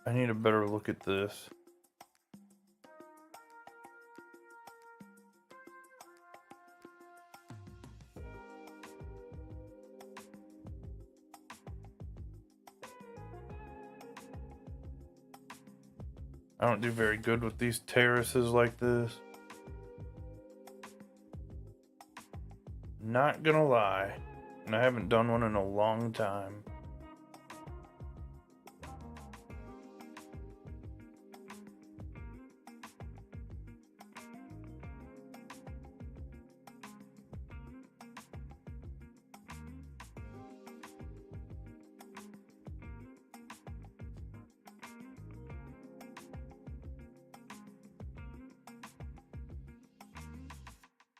Speaker 1: I need a better look at this. I don't do very good with these terraces like this. Not gonna lie. And I haven't done one in a long time.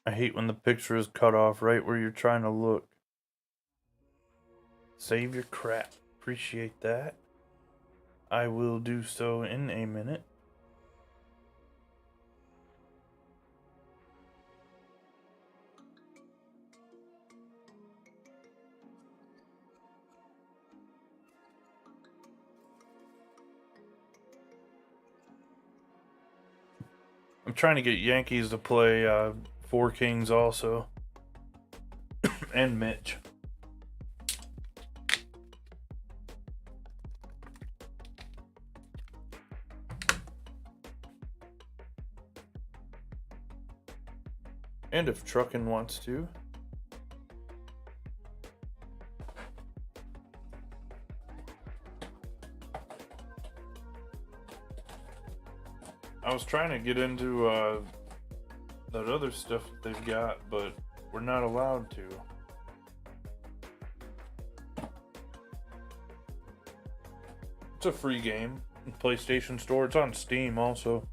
Speaker 1: I hate when the picture is cut off right where you're trying to look. Save your crap. Appreciate that. I will do so in a minute. I'm trying to get Yankees to play Four Kings also. And Mitch. And if Truckin' wants to. I was trying to get into that other stuff that they've got, but we're not allowed to. It's a free game in PlayStation Store. It's on Steam also.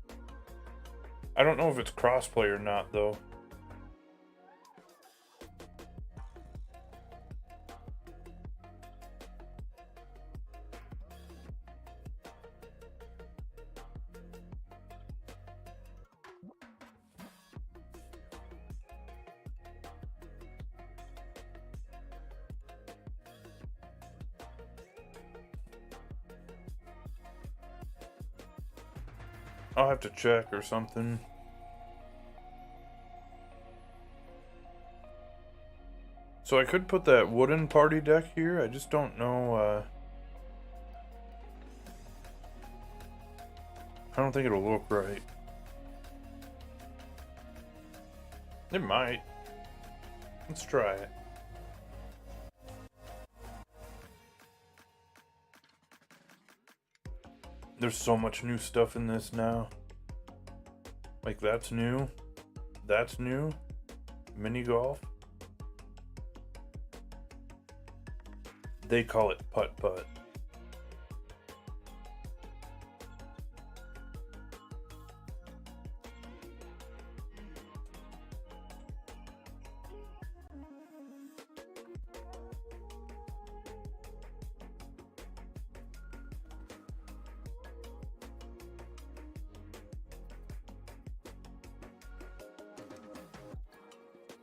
Speaker 1: I don't know if it's crossplay or not though. I'll have to check or something. So I could put that wooden party deck here. I just don't know. I don't think it'll look right. It might. Let's try it. There's so much new stuff in this now. Like that's new. That's new. Mini golf. They call it putt-putt.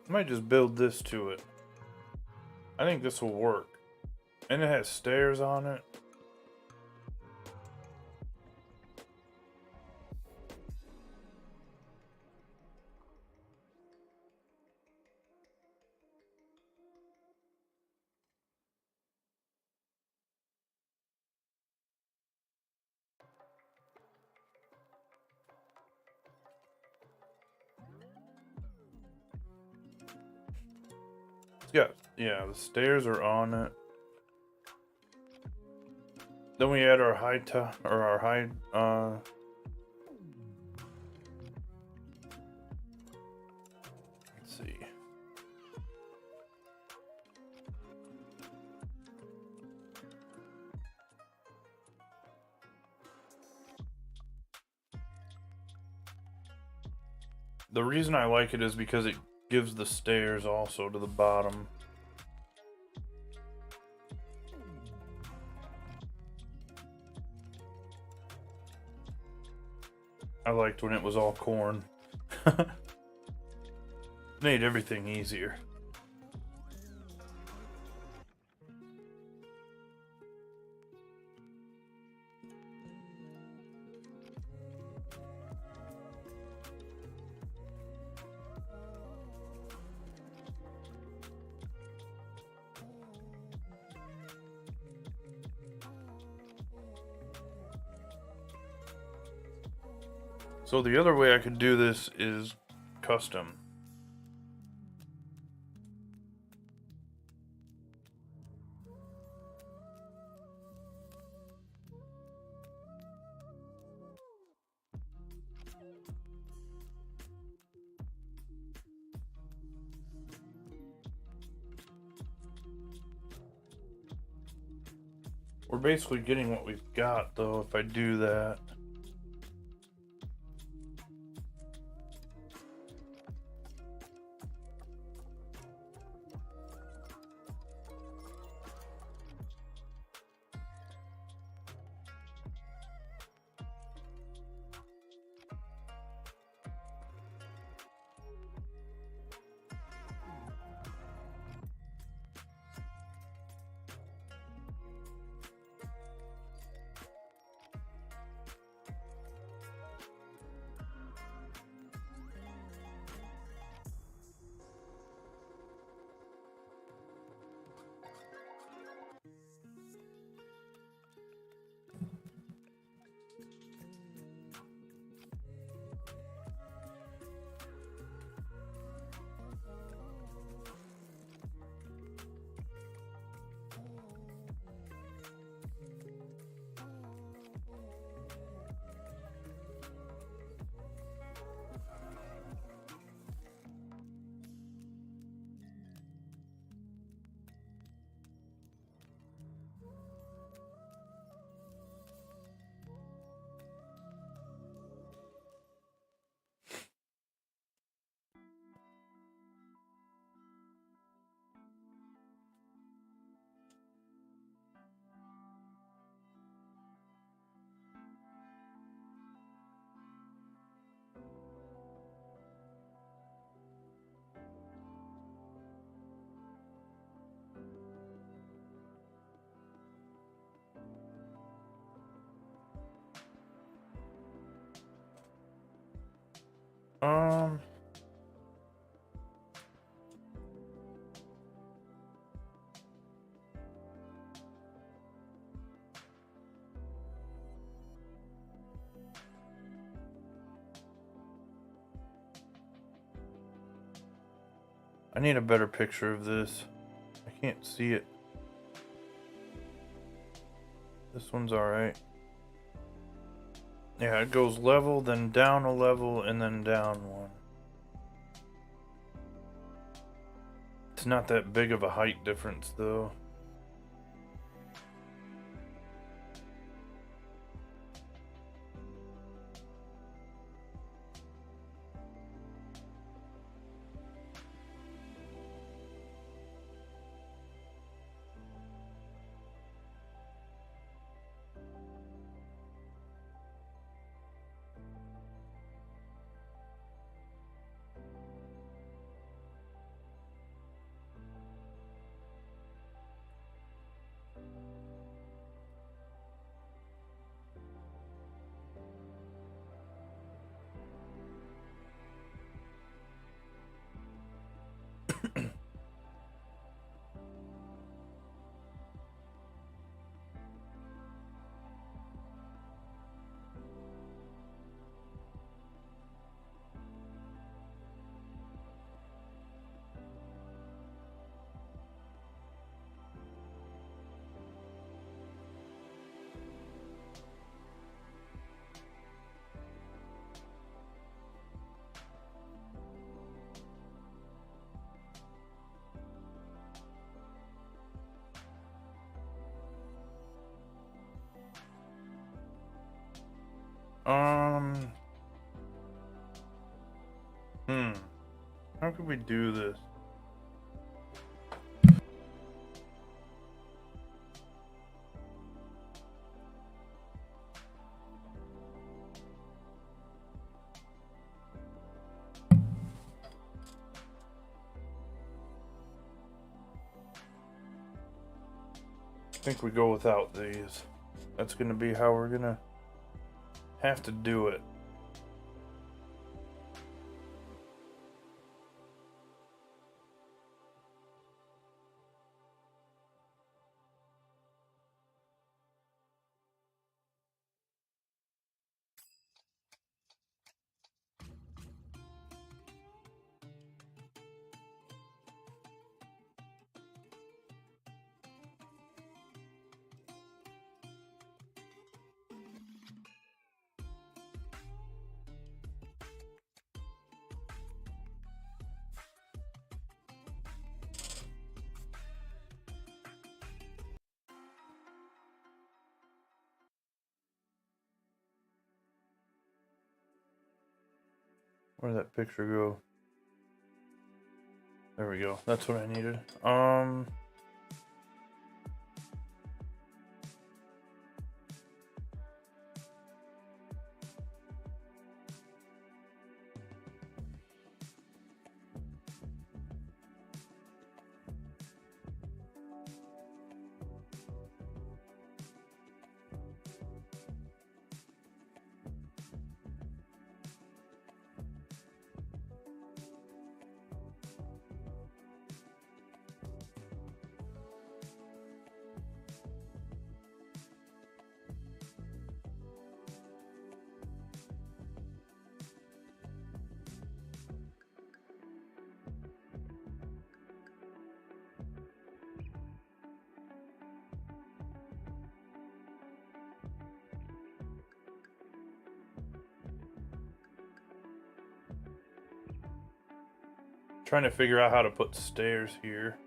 Speaker 1: I might just build this to it. I think this will work. And it has stairs on it. Yeah, the stairs are on it. Then we add our high top or our high let's see. The reason I like it is because it gives the stairs also to the bottom. I liked when it was all corn. Made everything easier. So the other way I could do this is custom. We're basically getting what we've got, though, if I do that. Um, I need a better picture of this. I can't see it. This one's alright. Yeah, it goes level, then down a level, and then down one. It's not that big of a height difference, though. Um, How could we do this? I think we go without these. That's gonna be how we're gonna have to do it. Where'd that picture go? There we go. That's what I needed. Trying to figure out how to put stairs here.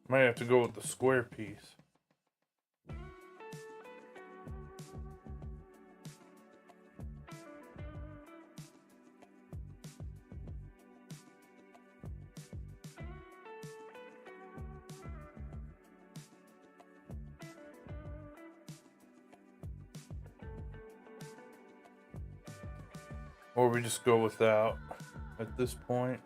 Speaker 1: Might have to go with the square piece. Or we just go without at this point.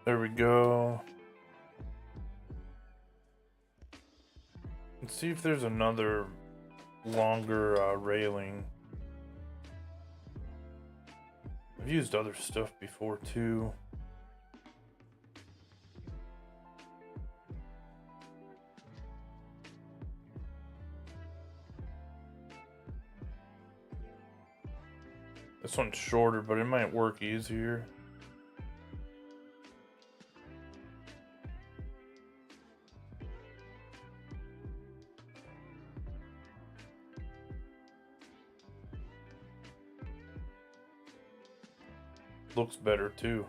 Speaker 1: There we go. Let's see if there's another longer railing. I've used other stuff before too. This one's shorter, but it might work easier. Looks better too.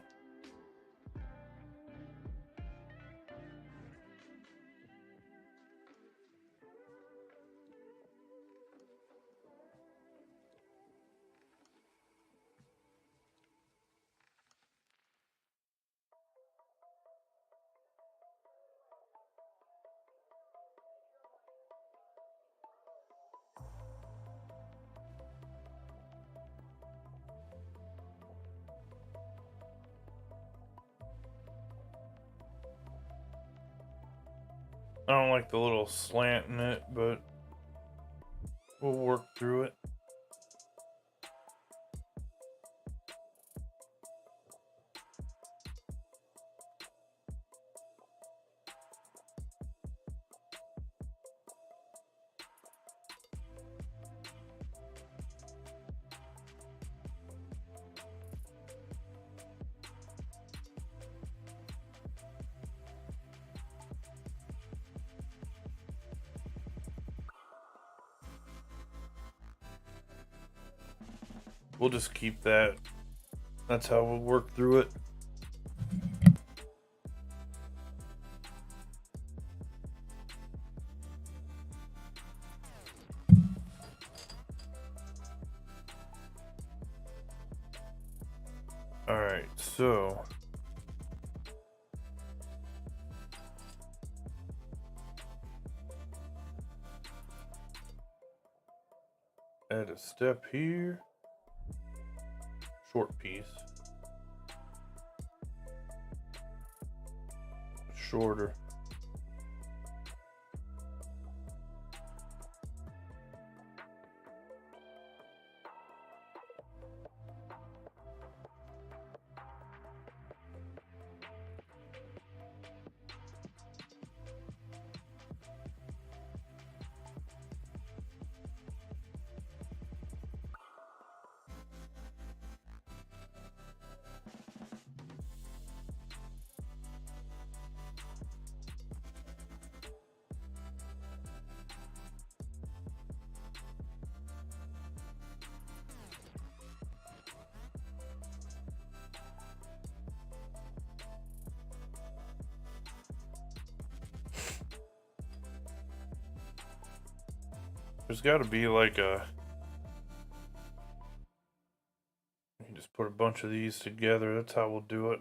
Speaker 1: I don't like the little slant in it, but we'll work through it. We'll just keep that. That's how we'll work through it. All right, so add a step here. Short piece. Shorter. There's got to be like a. You just put a bunch of these together. That's how we'll do it.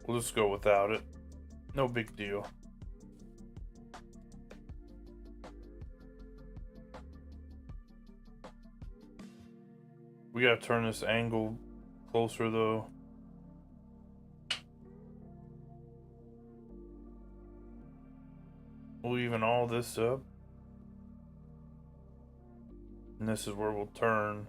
Speaker 1: We'll just go without it. No big deal. We gotta turn this angle closer though. We'll even all this up. And this is where we'll turn.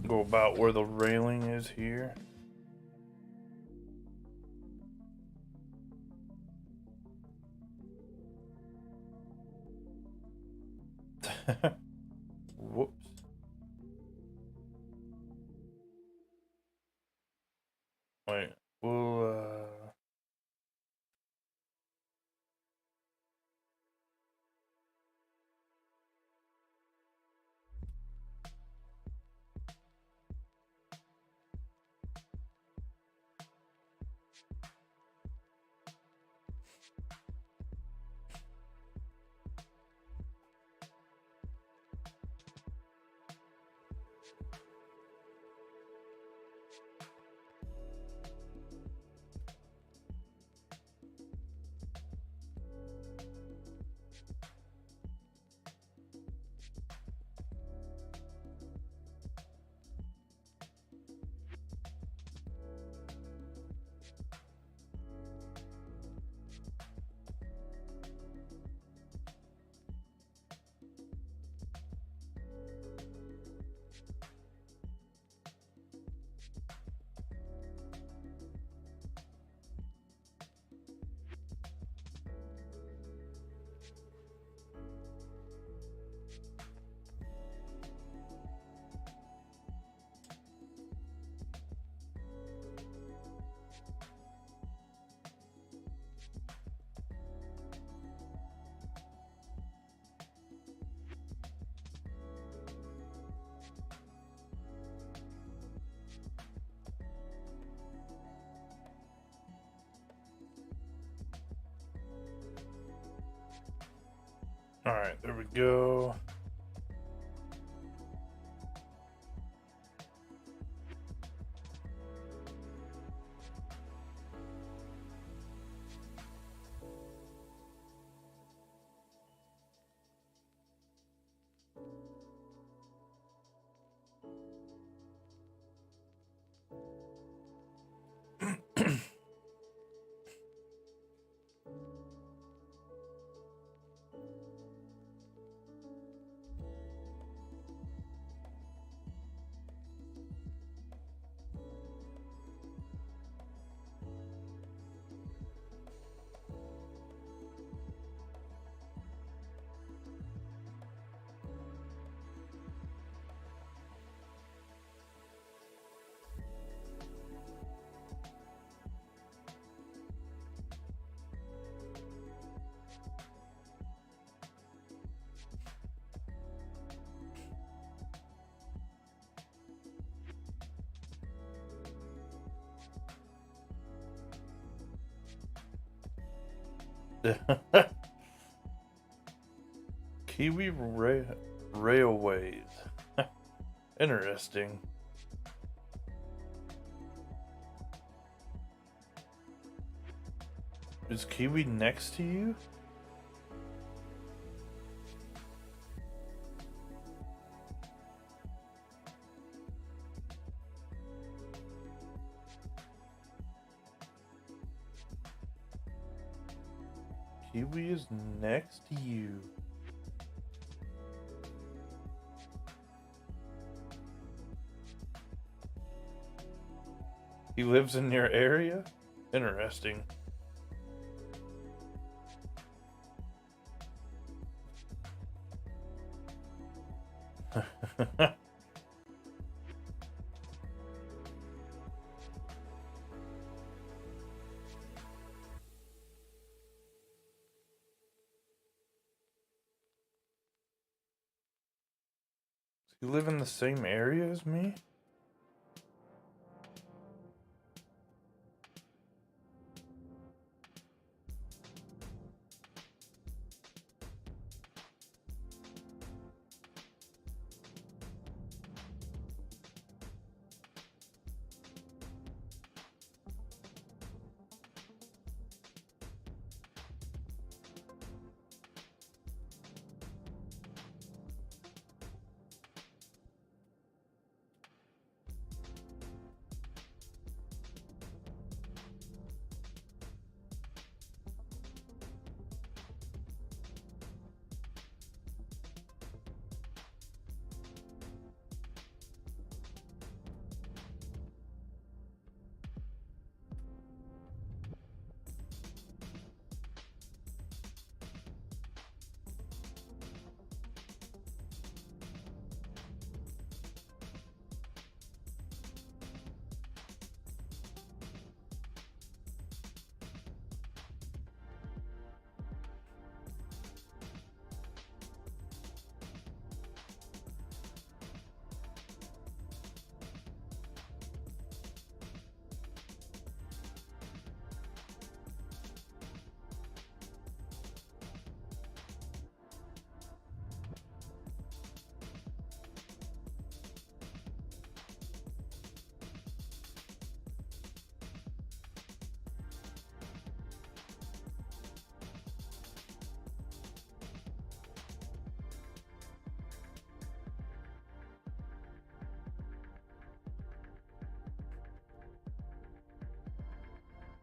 Speaker 1: go about where the railing is here. Whoops. Wait, we'll all right, there we go. Kiwi Railways. Interesting. Is Kiwi next to you? Kiwi is next to you. He lives in your area? Interesting. You live in the same area as me?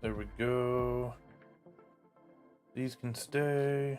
Speaker 1: There we go. These can stay.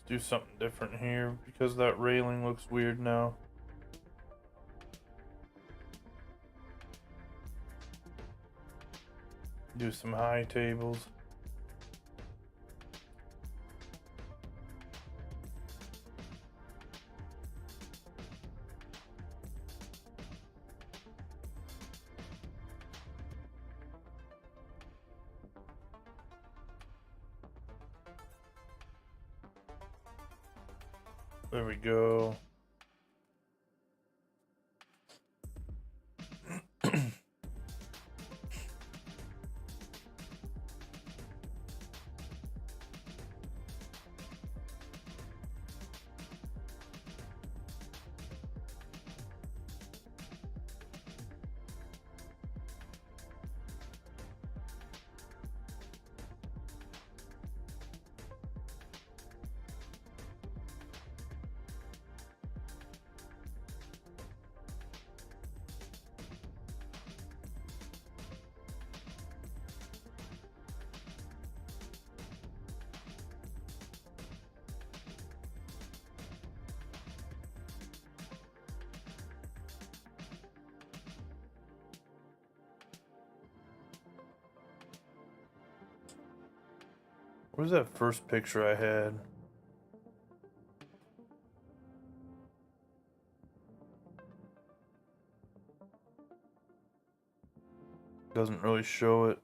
Speaker 1: Do something different here because that railing looks weird now. Do some high tables. There we go. Where's that first picture I had? Doesn't really show it.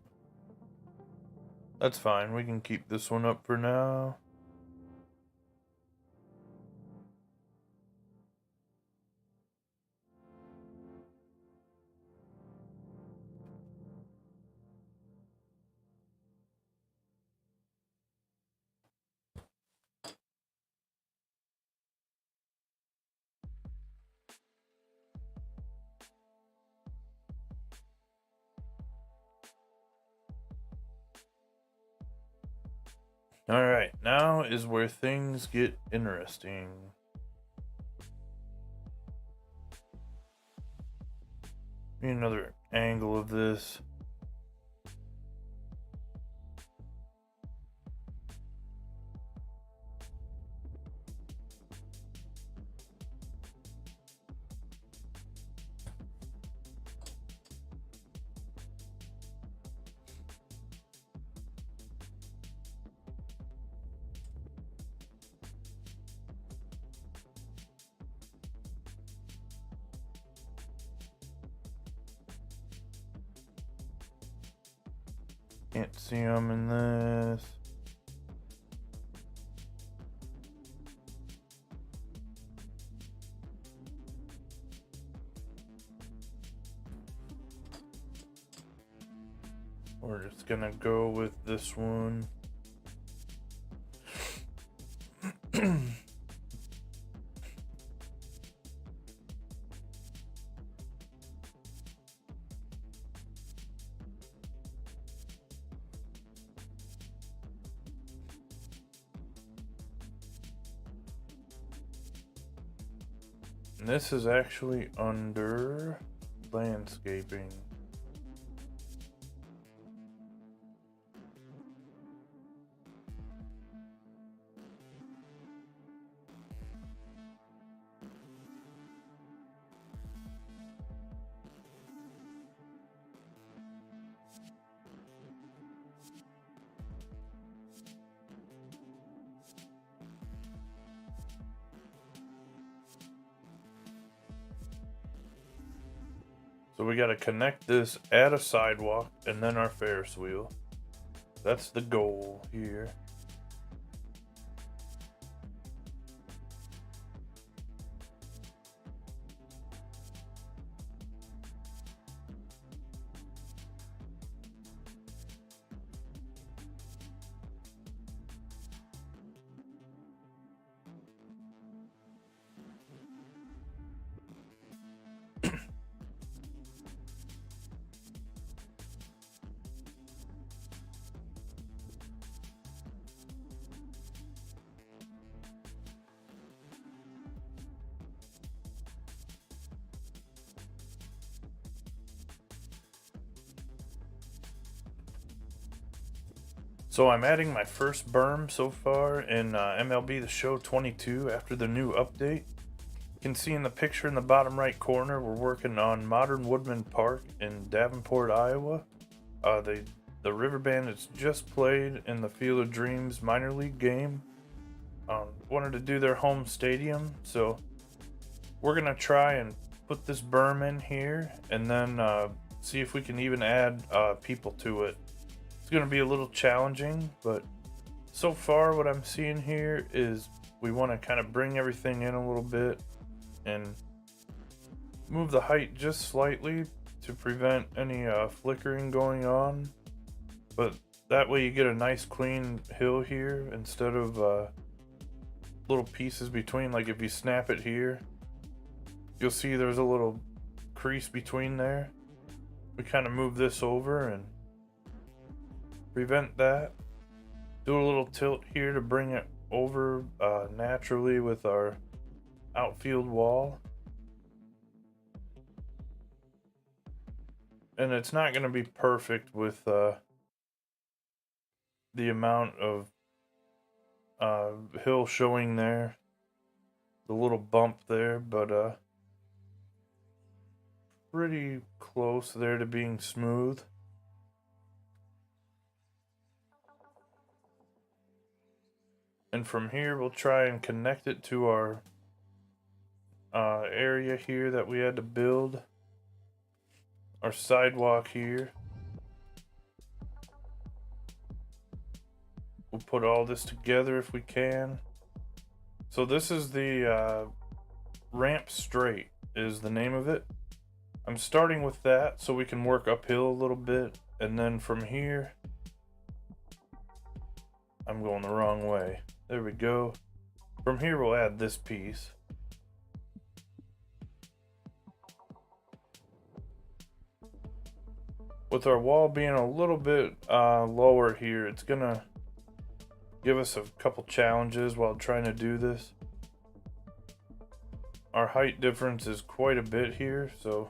Speaker 1: That's fine. We can keep this one up for now. Alright, now is where things get interesting. Another angle of this. Can't see them in this. We're just gonna go with this one. And this is actually under landscaping. So we got to connect this at a sidewalk and then our Ferris wheel. That's the goal here. So I'm adding my first berm so far in MLB The Show 22 after the new update. You can see in the picture in the bottom right corner, we're working on modern Woodmen Park in Davenport, Iowa. The River Bandits just played in the Field of Dreams minor league game. Wanted to do their home stadium, so we're gonna try and put this berm in here and then see if we can even add people to it. It's gonna be a little challenging, but so far what I'm seeing here is we want to kind of bring everything in a little bit and move the height just slightly to prevent any flickering going on, but that way you get a nice clean hill here instead of little pieces between. Like if you snap it here, you'll see there's a little crease between there. We kind of move this over and prevent that. Do a little tilt here to bring it over naturally with our outfield wall. And it's not going to be perfect with the amount of hill showing there, the little bump there, but pretty close there to being smooth. And from here we'll try and connect it to our area here that we had to build, our sidewalk here. We'll put all this together if we can. So this is the ramp straight is the name of it. I'm starting with that so we can work uphill a little bit, and then from here I'm going the wrong way. There we go. From here we'll add this piece. With our wall being a little bit lower here, it's gonna give us a couple challenges while trying to do this. Our height difference is quite a bit here, so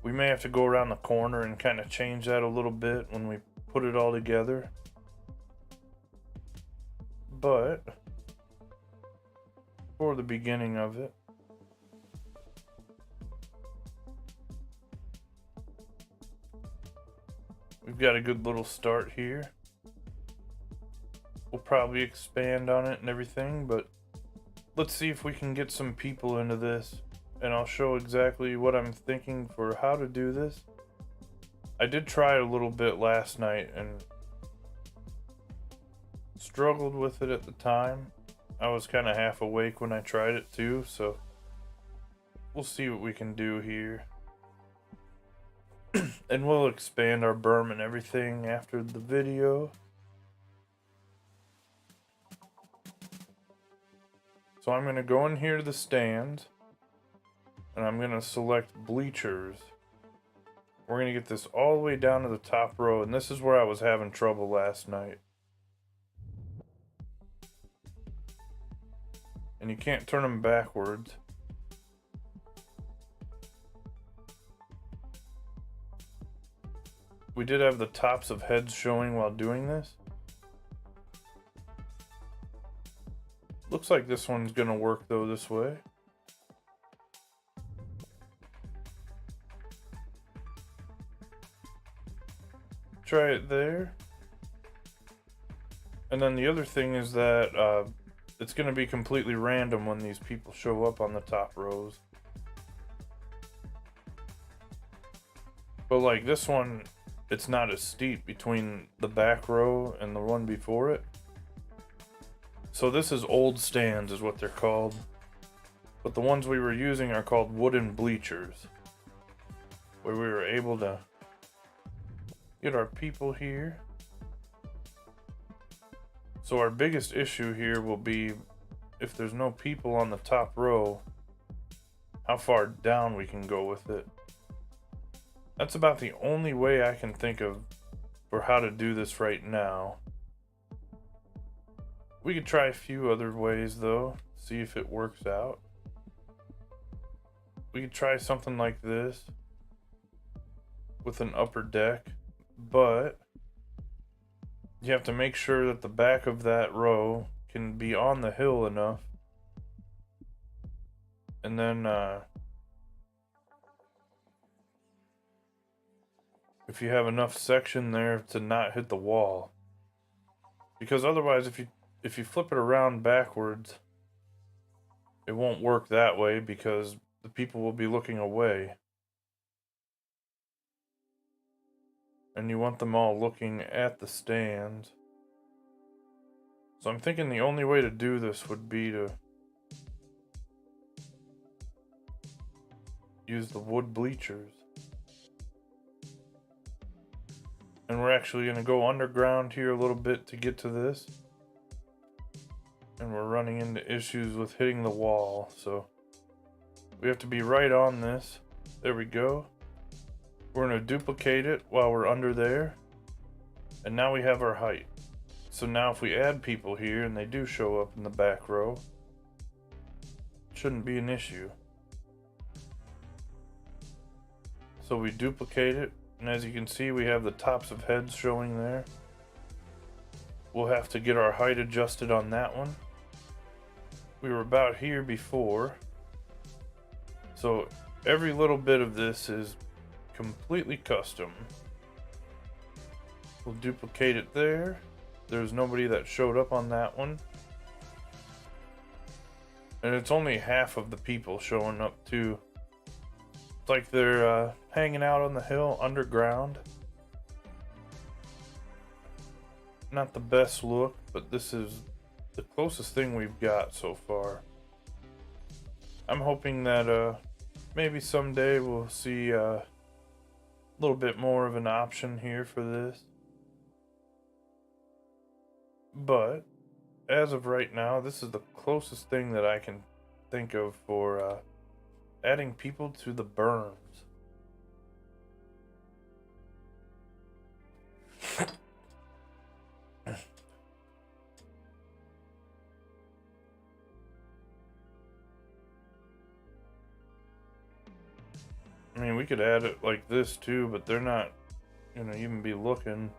Speaker 1: we may have to go around the corner and kind of change that a little bit when we put it all together. But for the beginning of it, we've got a good little start here. We'll probably expand on it and everything, but let's see if we can get some people into this, and I'll show exactly what I'm thinking for how to do this. I did try a little bit last night and struggled with it at the time. I was kind of half awake when I tried it too, so we'll see what we can do here. And we'll expand our berm and everything after the video. So I'm going to go in here to the stand, and I'm going to select bleachers. We're going to get this all the way down to the top row, and this is where I was having trouble last night. And you can't turn them backwards. We did have the tops of heads showing while doing this. Looks like this one's gonna work though this way. Try it there. And then the other thing is that it's gonna be completely random when these people show up on the top rows. But like this one, it's not as steep between the back row and the one before it. So this is old stands is what they're called. But the ones we were using are called wooden bleachers, where we were able to get our people here. So our biggest issue here will be if there's no people on the top row, how far down we can go with it. That's about the only way I can think of for how to do this right now. We could try a few other ways though, see if it works out. We could try something like this with an upper deck, but you have to make sure that the back of that row can be on the hill enough. And then if you have enough section there to not hit the wall. Because otherwise if you flip it around backwards, it won't work that way because the people will be looking away. And you want them all looking at the stands. So I'm thinking the only way to do this would be to use the wood bleachers. And we're actually going to go underground here a little bit to get to this. And we're running into issues with hitting the wall, so we have to be right on this. There we go. We're going to duplicate it while we're under there. And now we have our height. So now if we add people here and they do show up in the back row, it shouldn't be an issue. So we duplicate it, and as you can see we have the tops of heads showing there. We'll have to get our height adjusted on that one. We were about here before, so every little bit of this is completely custom. We'll duplicate it there. There's nobody that showed up on that one, and it's only half of the people showing up too. It's like they're hanging out on the hill underground. Not the best look, but this is the closest thing we've got so far. I'm hoping that maybe someday we'll see a little bit more of an option here for this. But as of right now, this is the closest thing that I can think of for adding people to the berms. I mean, we could add it like this too, but they're not gonna even be looking.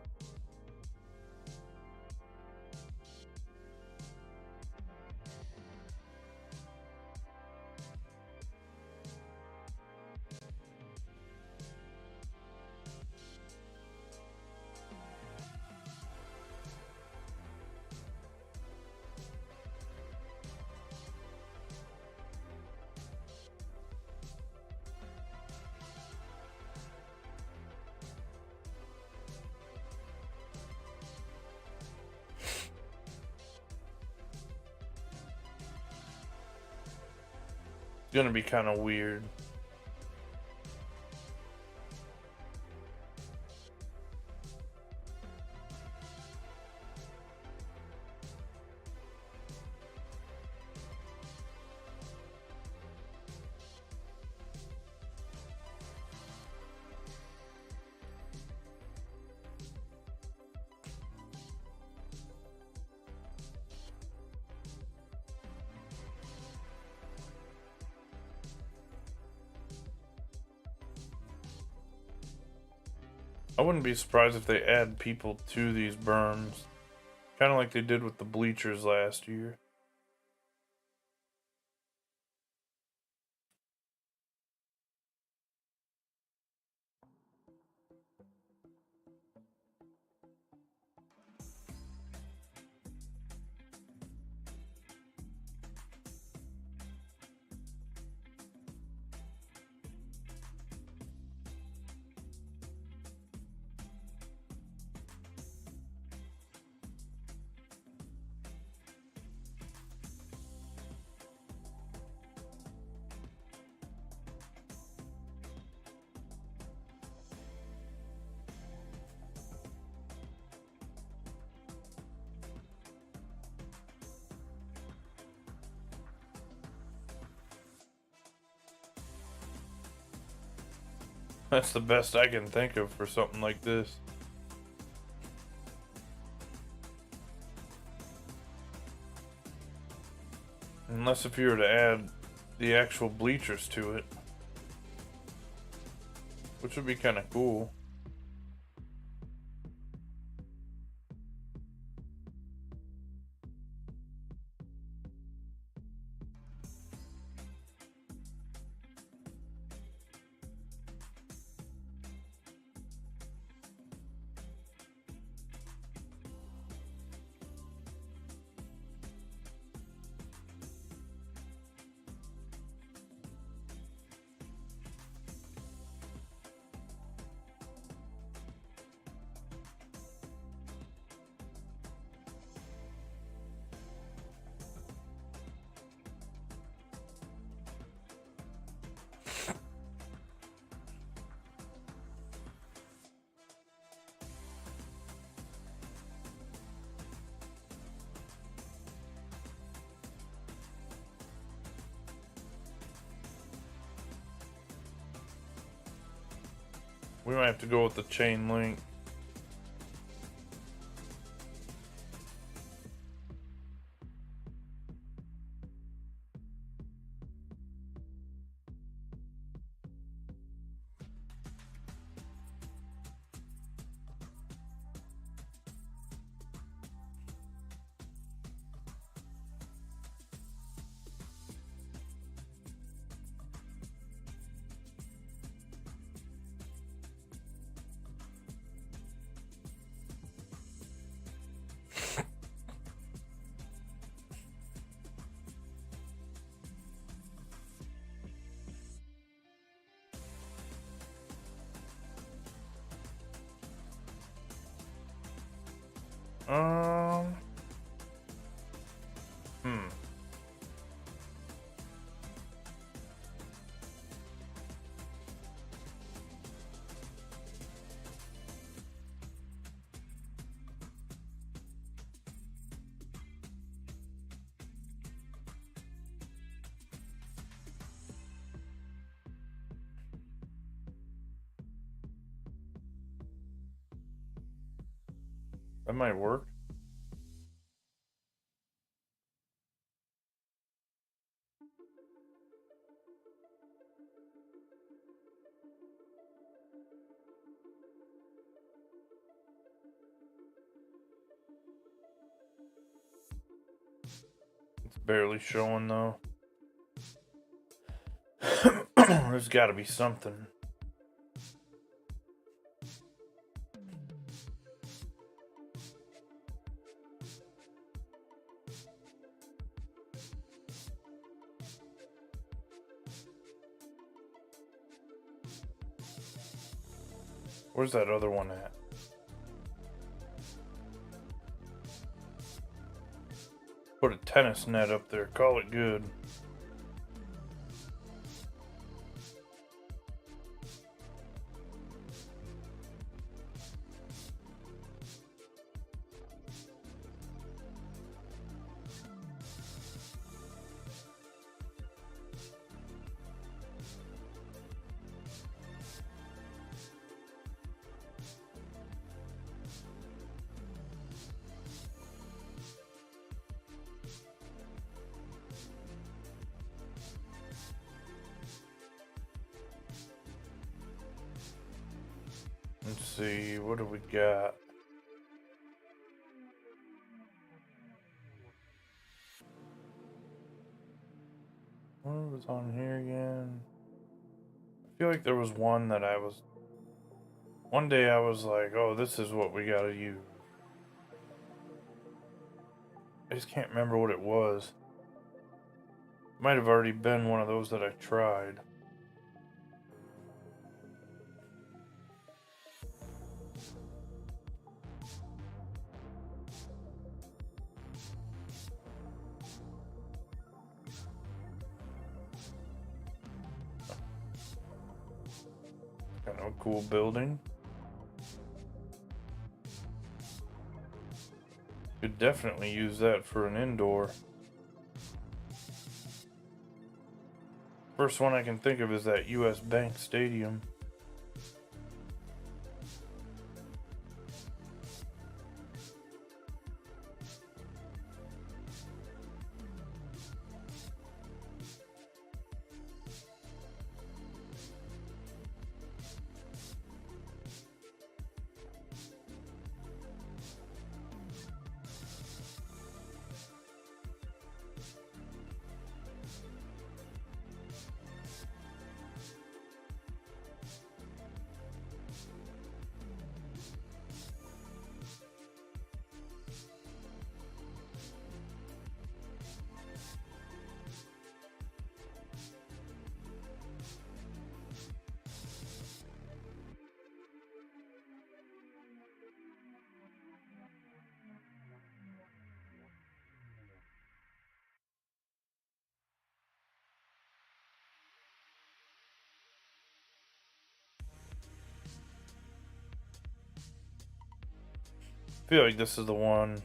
Speaker 1: It's gonna be kind of weird. I wouldn't be surprised if they add people to these berms, kind of like they did with the bleachers last year. That's the best I can think of for something like this. Unless if you were to add the actual bleachers to it, which would be kind of cool. We might have to go with the chain link. Um, hmm. That might work. It's barely showing though. There's got to be something. Where's that other one at? Put a tennis net up there. Call it good. Let's see, what do we got? What was on here again? I feel like there was one that one day I was like, oh, this is what we gotta use. I just can't remember what it was. Might have already been one of those that I tried. Kind of a cool building. Could definitely use that for an indoor. First one I can think of is that US Bank Stadium. I feel like this is the one.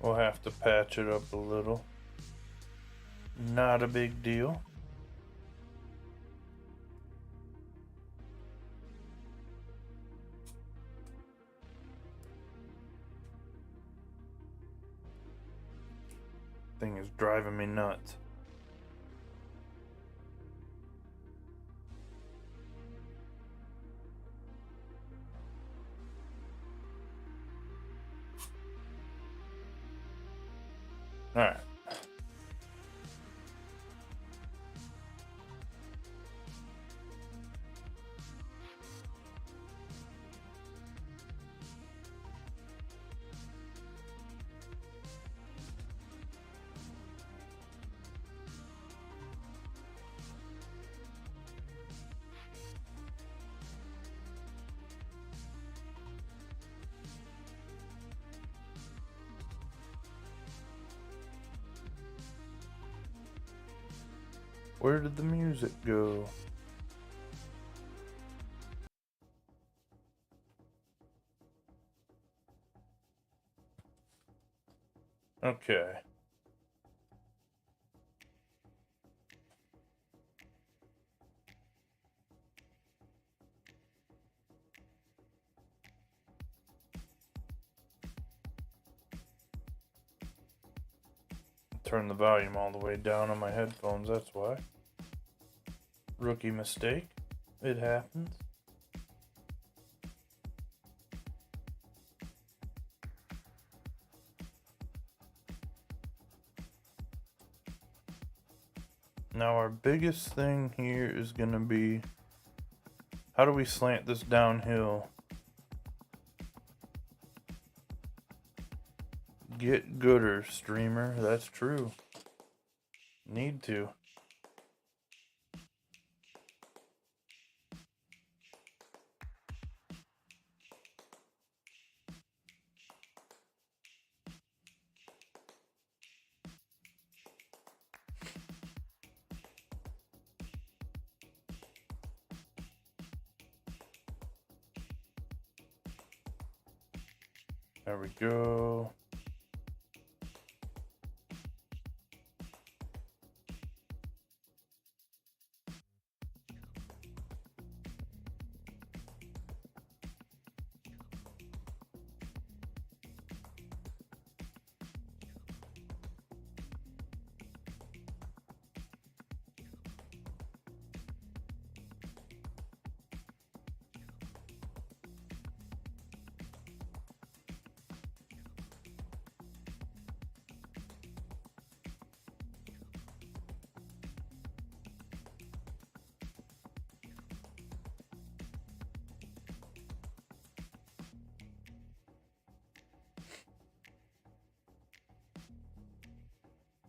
Speaker 1: We'll have to patch it up a little. Not a big deal. Thing is driving me nuts. All right. Where did the music go? Okay. Turn the volume all the way down on my headphones, that's why. Rookie mistake. It happens. Now our biggest thing here is gonna be, how do we slant this downhill? Get gooder, streamer. That's true. Need to. There we go.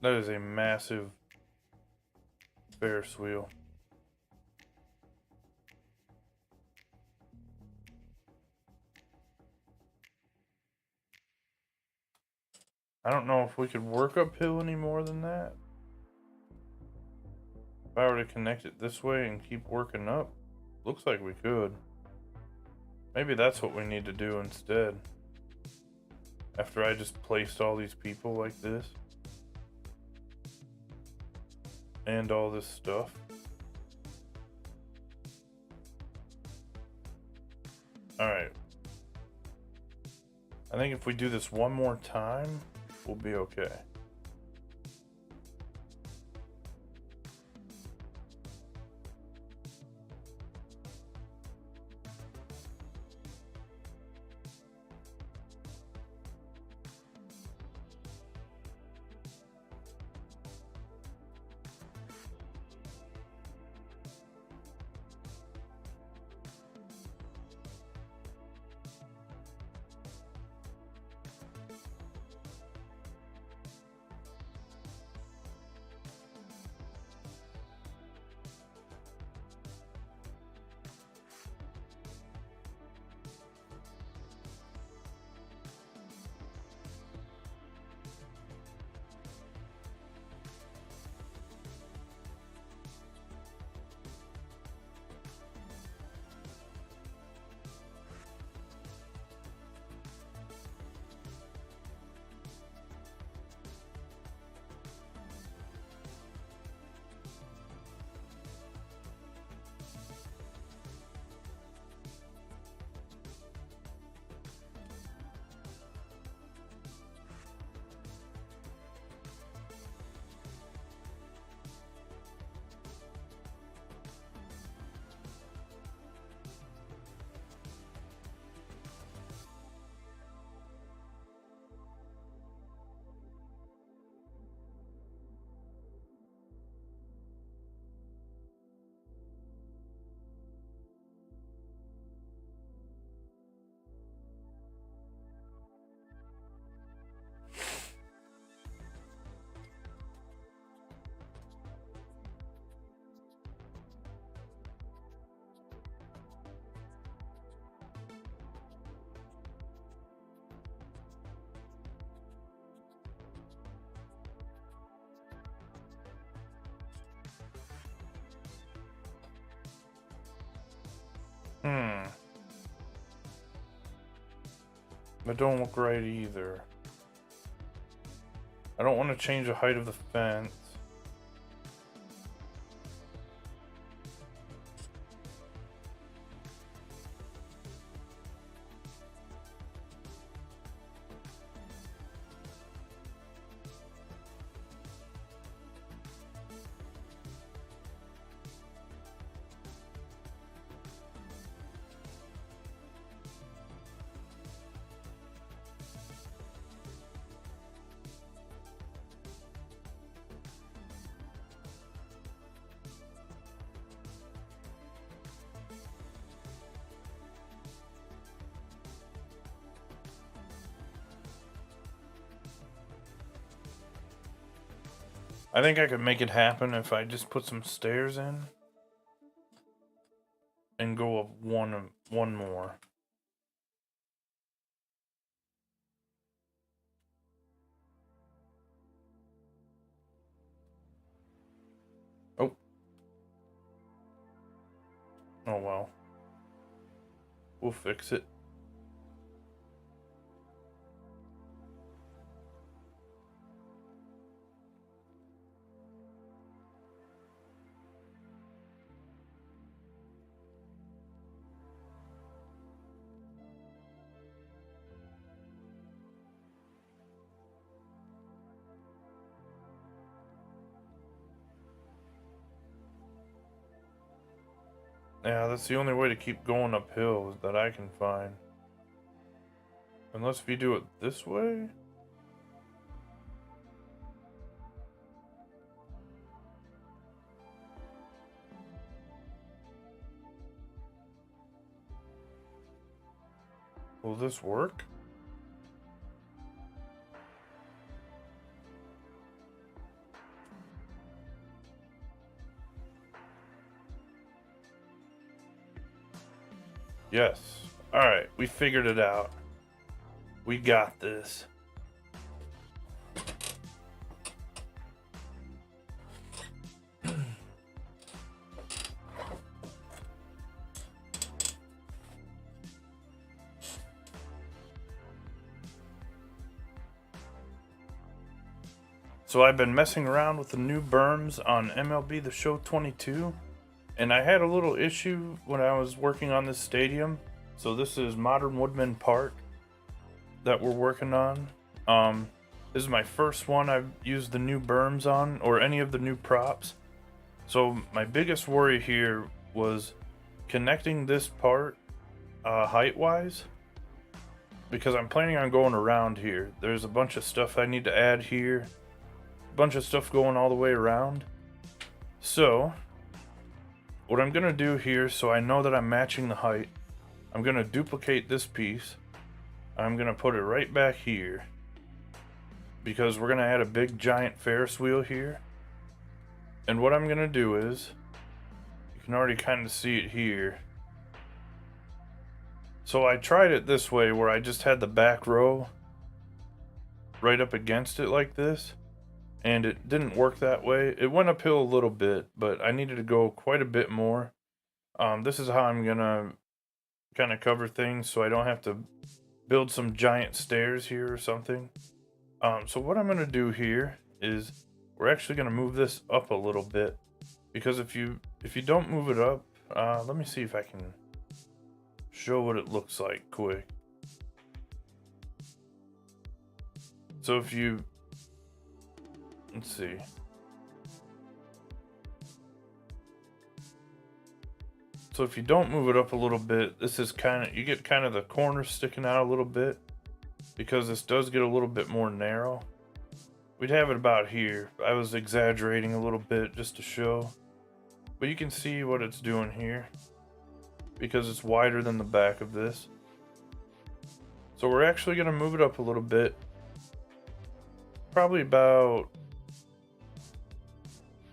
Speaker 1: That is a massive Ferris wheel. I don't know if we could work uphill any more than that. If I were to connect it this way and keep working up, looks like we could. Maybe that's what we need to do instead. After I just placed all these people like this. And all this stuff. Alright. I think if we do this one more time, we'll be okay. That don't look right either. I don't want to change the height of the fence. I think I could make it happen if I just put some stairs in and go up one more. Oh. Oh well. We'll fix it. Yeah, that's the only way to keep going uphill that I can find. Unless if you do it this way? Will this work? Yes. Alright, we figured it out. We got this. So I've been messing around with the new berms on MLB The Show 22, and I had a little issue when I was working on this stadium. So this is Modern Woodmen Park that we're working on. This is my first one I've used the new berms on, or any of the new props. So my biggest worry here was connecting this part height-wise, because I'm planning on going around here. There's a bunch of stuff I need to add here. Bunch of stuff going all the way around. So what I'm gonna do here, so I know that I'm matching the height, I'm gonna duplicate this piece. I'm gonna put it right back here, because we're gonna add a big giant Ferris wheel here. And what I'm gonna do is, you can already kind of see it here. So I tried it this way, where I just had the back row right up against it like this, and it didn't work that way. It went uphill a little bit, but I needed to go quite a bit more. This is how I'm gonna kind of cover things, so I don't have to build some giant stairs here or something. So what I'm gonna do here is we're actually gonna move this up a little bit, because if you don't move it up, let me see if I can show what it looks like quick. So if you, let's see. So if you don't move it up a little bit, this is kind of, you get kind of the corners sticking out a little bit, because this does get a little bit more narrow. We'd have it about here. I was exaggerating a little bit just to show, but you can see what it's doing here, because it's wider than the back of this. So we're actually going to move it up a little bit, probably about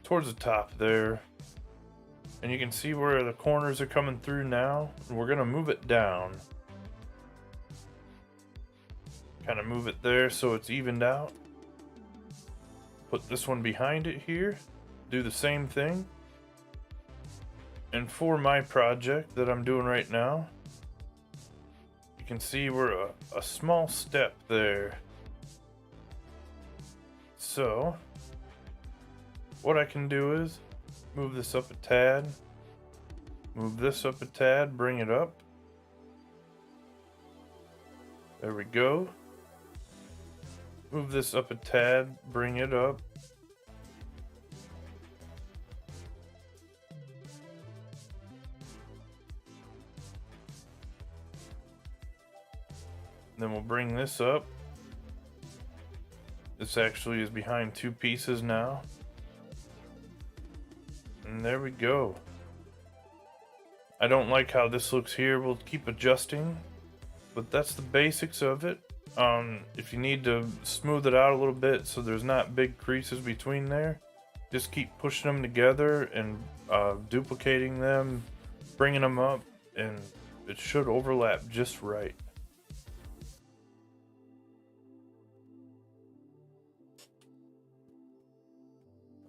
Speaker 1: towards the top there. And you can see where the corners are coming through now. And we're going to move it down. Kind of move it there so it's evened out. Put this one behind it here. Do the same thing. And for my project that I'm doing right now, you can see we're a small step there. So, what I can do is move this up a tad, move this up a tad, bring it up. There we go. Move this up a tad, bring it up. Then we'll bring this up. This actually is behind two pieces now. And there we go. I don't like how this looks here. We'll keep adjusting, but that's the basics of it. If you need to smooth it out a little bit so there's not big creases between there, just keep pushing them together and duplicating them, bringing them up, and it should overlap just right.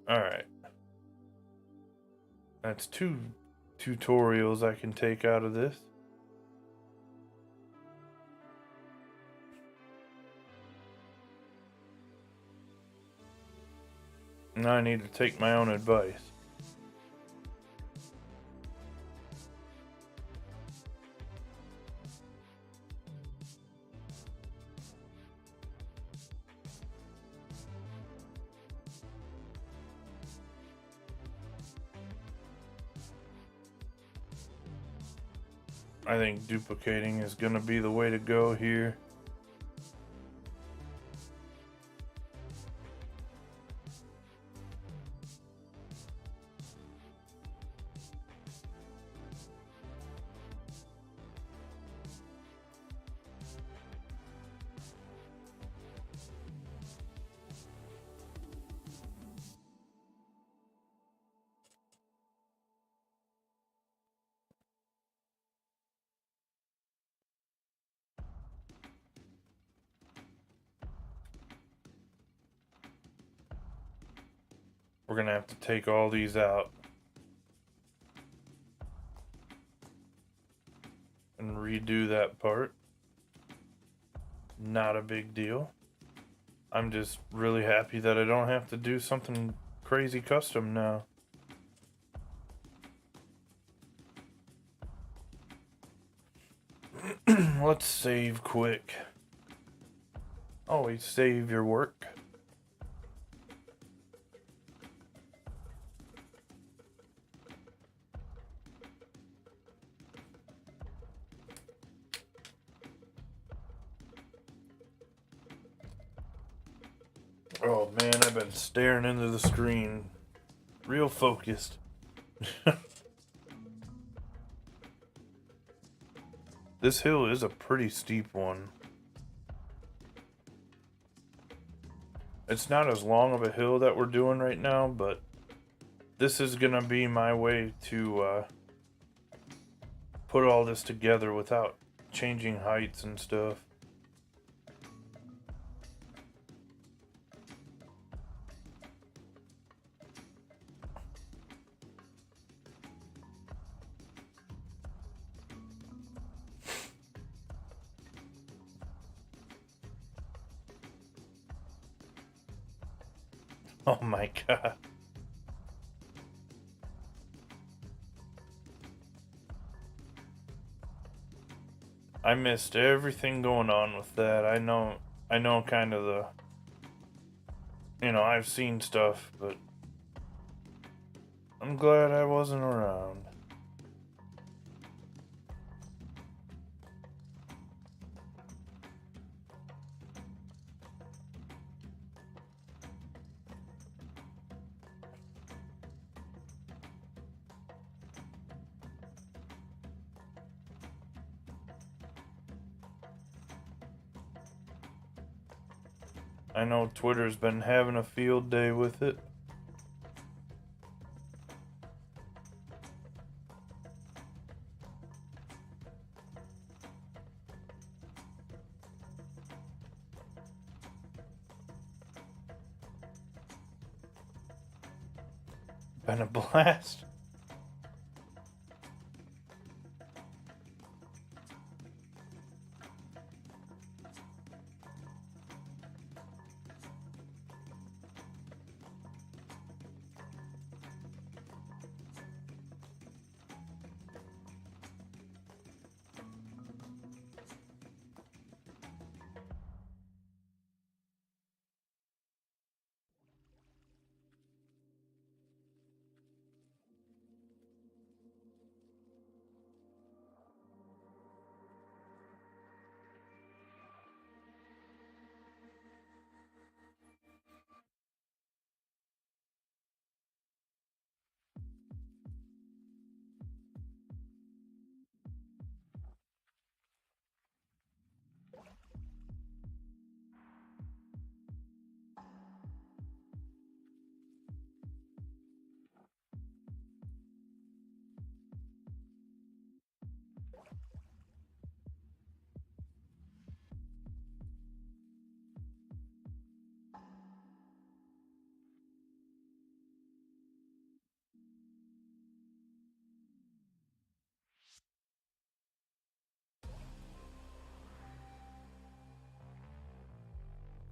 Speaker 1: Alright. That's 2 tutorials I can take out of this. Now I need to take my own advice. I think duplicating is going to be the way to go here. We're gonna have to take all these out and redo that part. Not a big deal. I'm just really happy that I don't have to do something crazy custom now. Let's save quick. Always save your work. Oh man, I've been staring into the screen. Real focused. This hill is a pretty steep one. It's not as long of a hill that we're doing right now, but this is gonna be my way to put all this together without changing heights and stuff. Oh my god. I missed everything going on with that. I know kind of the, I've seen stuff, but I'm glad I wasn't around. I know Twitter's been having a field day with it. Been a blast.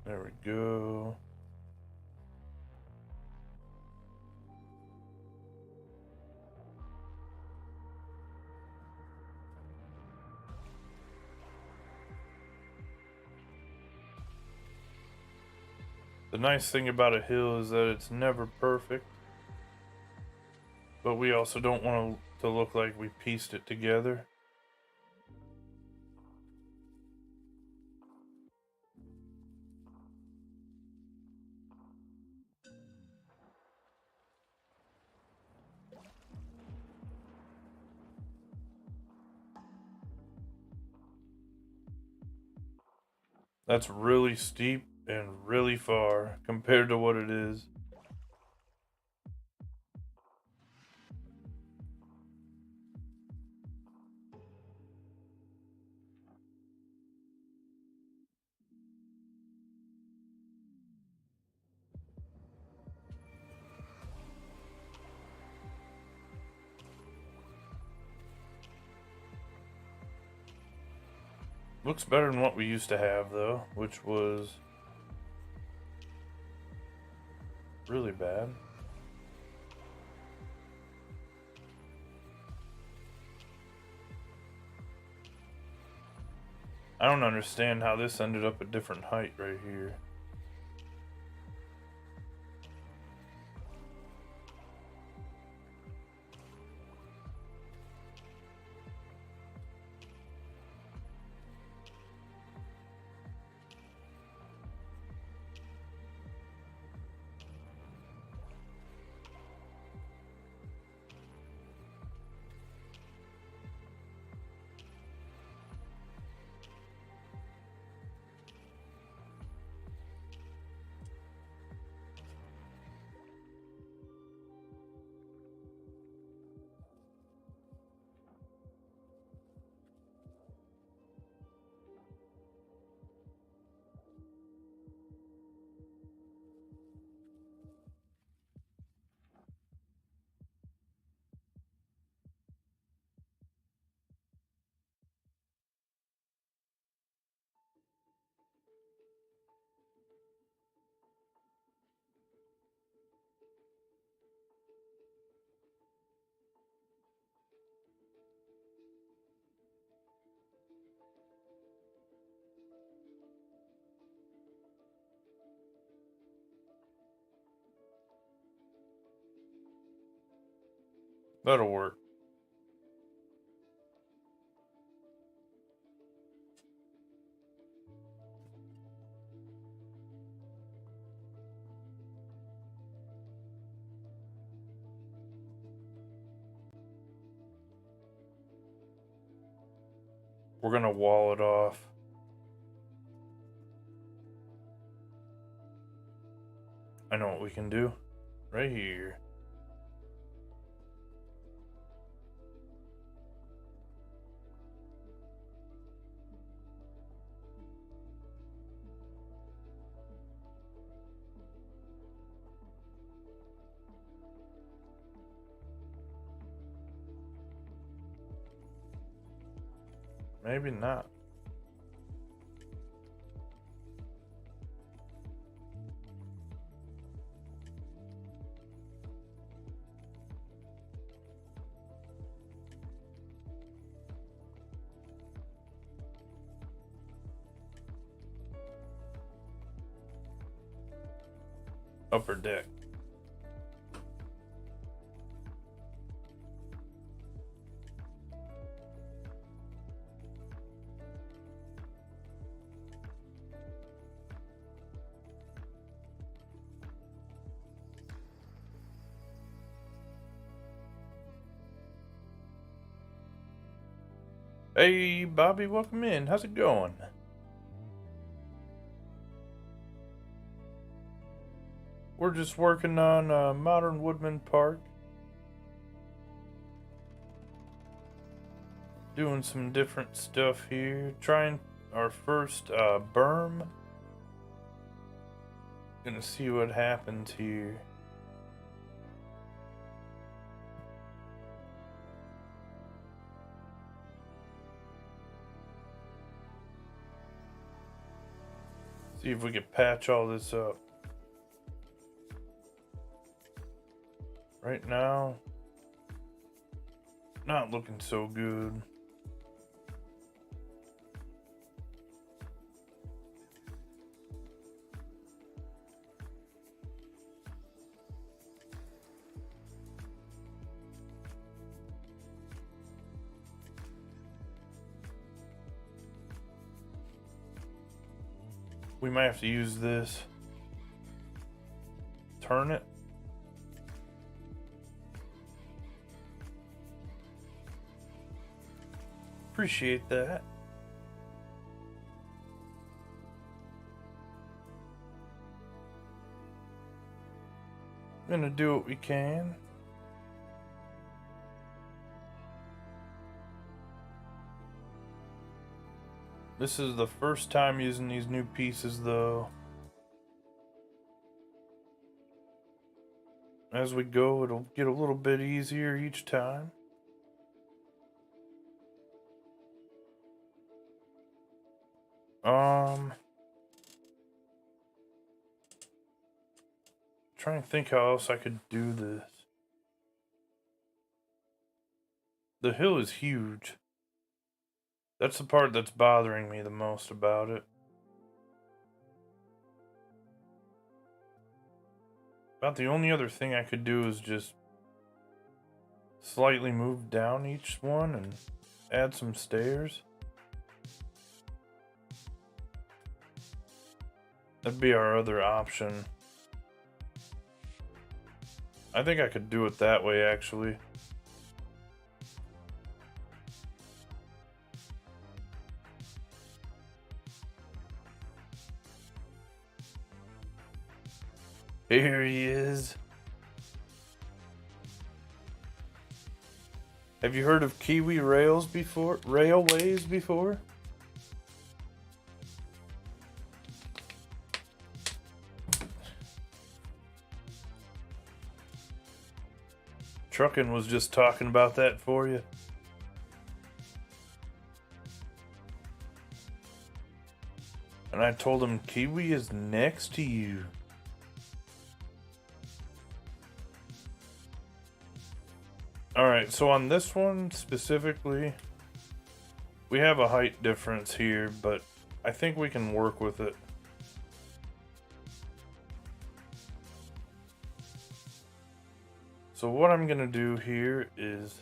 Speaker 1: There we go. The nice thing about a hill is that it's never perfect, but we also don't want to look like we pieced it together. That's really steep and really far compared to what it is. Looks better than what we used to have, though, which was really bad. I don't understand how this ended up a different height right here. That'll work. We're gonna wall it off. I know what we can do. Right here. Maybe not. Upper deck. Hey, Bobby, welcome in. How's it going? We're just working on Modern Woodmen Park. Doing some different stuff here. Trying our first berm. Gonna see what happens here. See if we can patch all this up. Right now, not looking so good. We might have to use this. Turn it. Appreciate that. Gonna do what we can. This is the first time using these new pieces though. As we go, it'll get a little bit easier each time. Trying to think how else I could do this. The hill is huge. That's the part that's bothering me the most about it. About the only other thing I could do is just slightly move down each one and add some stairs. That'd be our other option. I think I could do it that way, actually. Here he is. Have you heard of Kiwi railways before? Truckin' was just talking about that for you. And I told him Kiwi is next to you. Alright, so on this one specifically, we have a height difference here, but I think we can work with it. So what I'm gonna do here is,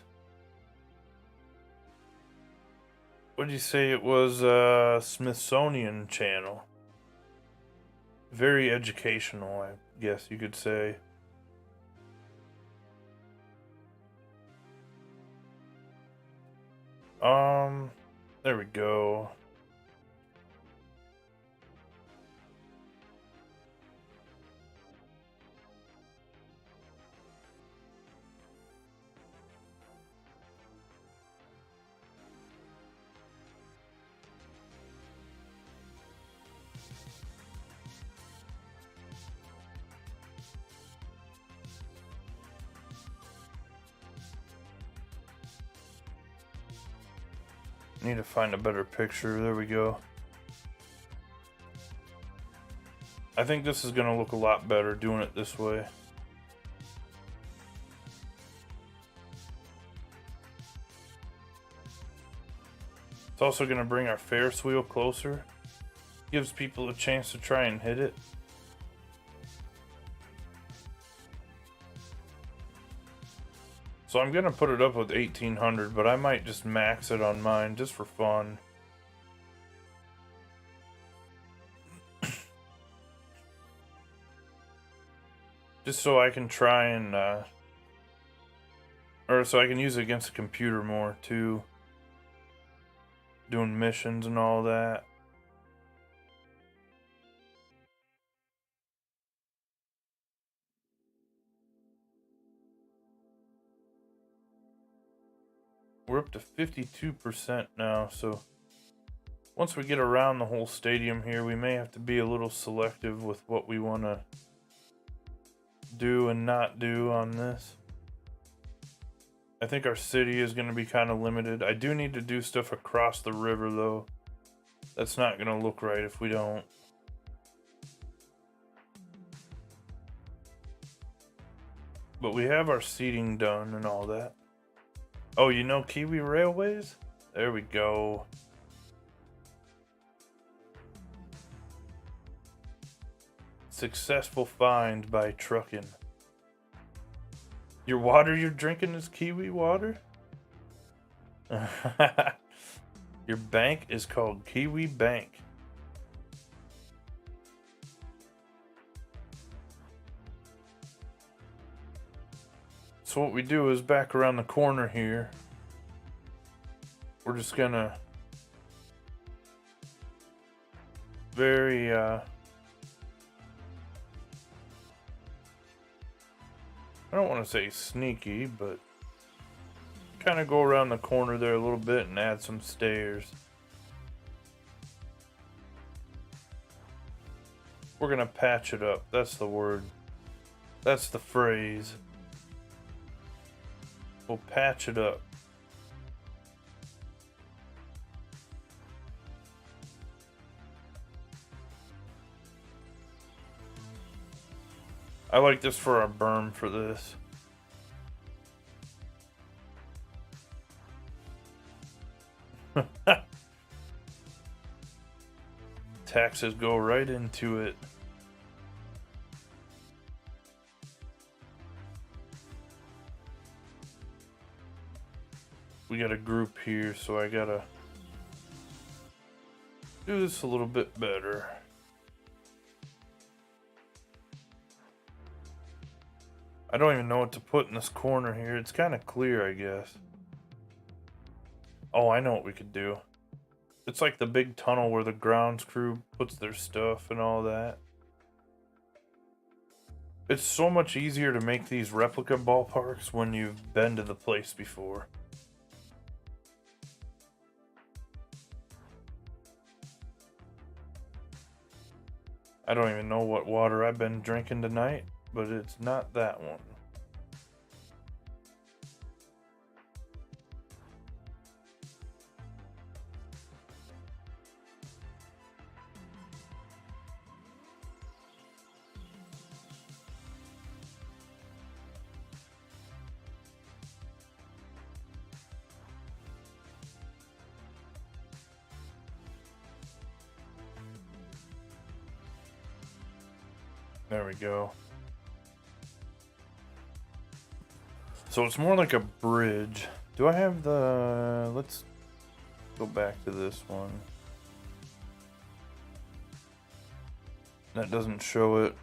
Speaker 1: what did you say it was? Smithsonian Channel. Very educational, I guess you could say. There we go. Need to find a better picture. There we go. I think this is gonna look a lot better doing it this way. It's also gonna bring our Ferris wheel closer. Gives people a chance to try and hit it. So I'm gonna put it up with 1800, but I might just max it on mine just for fun. Just so I can try and, or so I can use it against the computer more too. Doing missions and all that. We're up to 52% now, so once we get around the whole stadium here, we may have to be a little selective with what we want to do and not do on this. I think our city is going to be kind of limited. I do need to do stuff across the river, though. That's not going to look right if we don't. But we have our seating done and all that. Oh, you know Kiwi Railways? There we go. Successful find by trucking. Your water you're drinking is Kiwi water? Your bank is called Kiwi Bank. So what we do is back around the corner here, we're just gonna very I don't want to say sneaky, but kind of go around the corner there a little bit and add some stairs. We're gonna patch it up. That's the word. That's the phrase. We'll patch it up. I like this for our berm for this. Taxes go right into it. We got a group here, so I gotta do this a little bit better. I don't even know what to put in this corner here. It's kind of clear, I guess. Oh, I know what we could do. It's like the big tunnel where the grounds crew puts their stuff and all that. It's so much easier to make these replica ballparks when you've been to the place before. I don't even know what water I've been drinking tonight, but it's not that one. There we go. So it's more like a bridge. Do I have the... Let's go back to this one. That doesn't show it.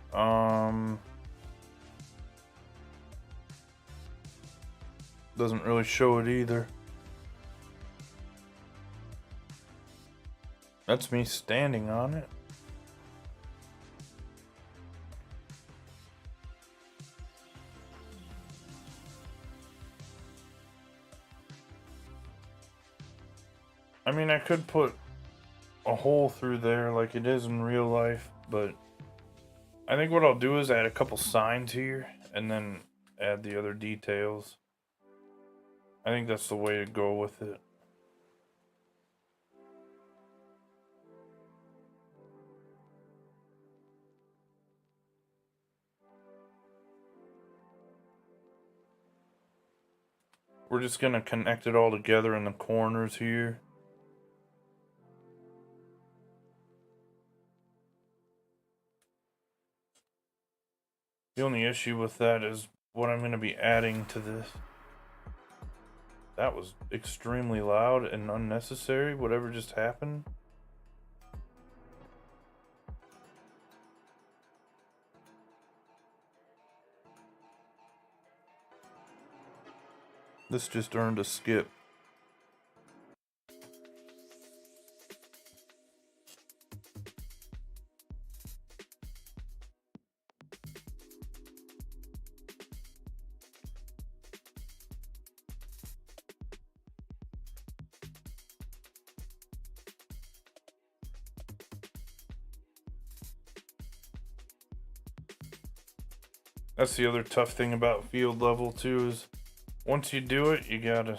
Speaker 1: Doesn't really show it either. That's me standing on it. I mean, I could put a hole through there like it is in real life, but I think what I'll do is add a couple signs here and then add the other details. I think that's the way to go with it. We're just gonna connect it all together in the corners here. The only issue with that is what I'm going to be adding to this. That was extremely loud and unnecessary, whatever just happened. This just earned a skip. That's the other tough thing about field level too, is once you do it, you gotta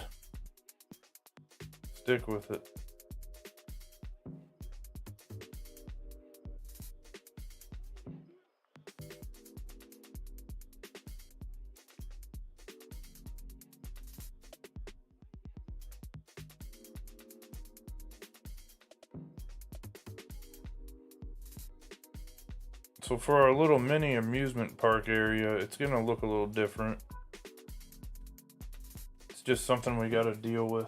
Speaker 1: stick with it. So for our little mini amusement park area, it's gonna look a little different. It's just something we gotta deal with.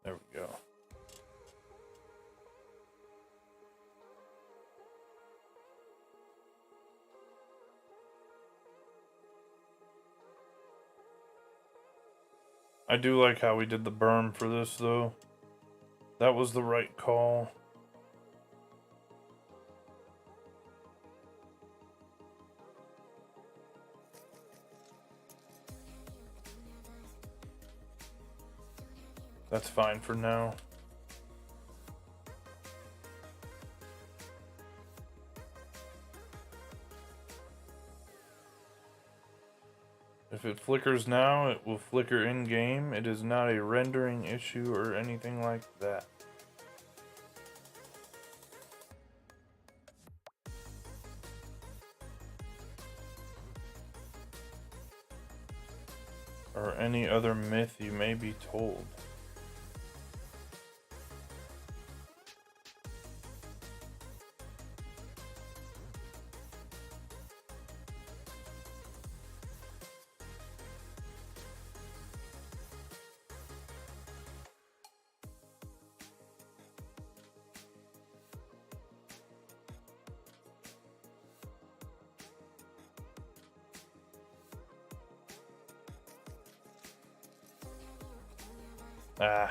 Speaker 1: There we go. I do like how we did the berm for this, though. That was the right call. That's fine for now. If it flickers now, it will flicker in-game. It is not a rendering issue or anything like that. Or any other myth you may be told. Ah.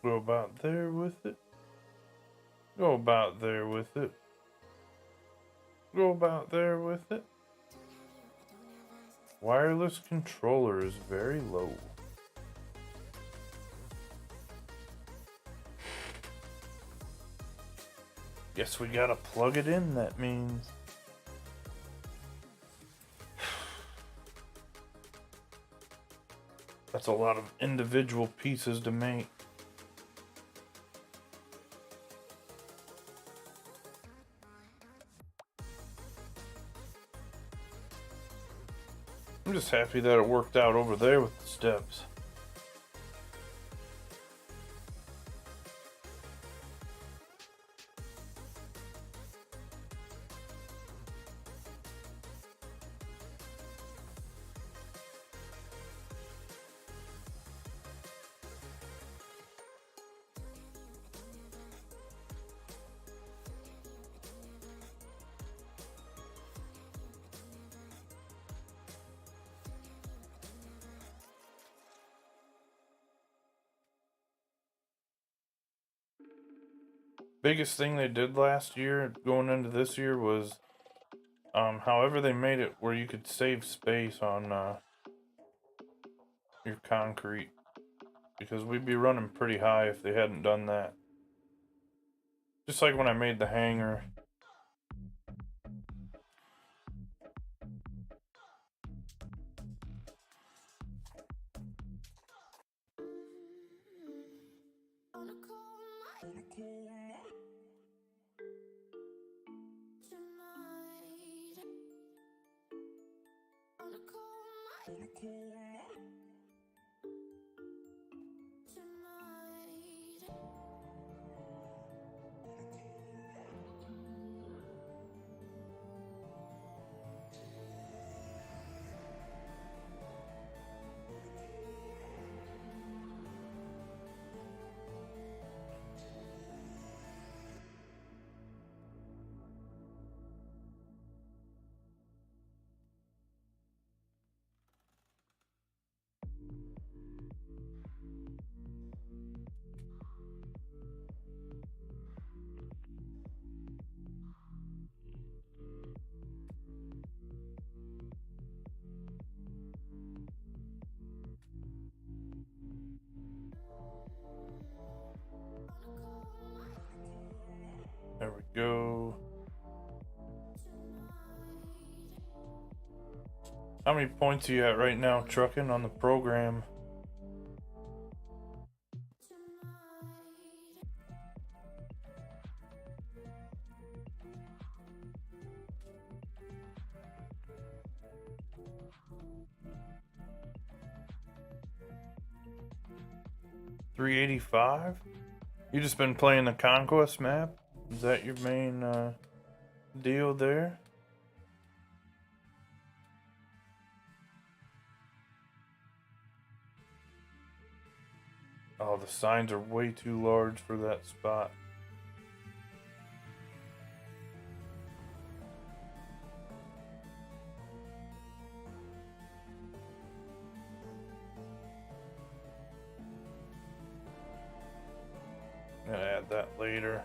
Speaker 1: Go about there with it. Go about there with it. Go about there with it. Wireless controller is very low. Guess we gotta plug it in, that means. That's a lot of individual pieces to make. I'm just happy that it worked out over there with the steps. Biggest thing they did last year going into this year was however they made it where you could save space on your concrete, because we'd be running pretty high if they hadn't done that. Just like when I made the hangar. There we go. How many points are you at right now, trucking on the program? $385? You just been playing the Conquest map? Is that your main deal there? Oh, the signs are way too large for that spot. I'm gonna add that later.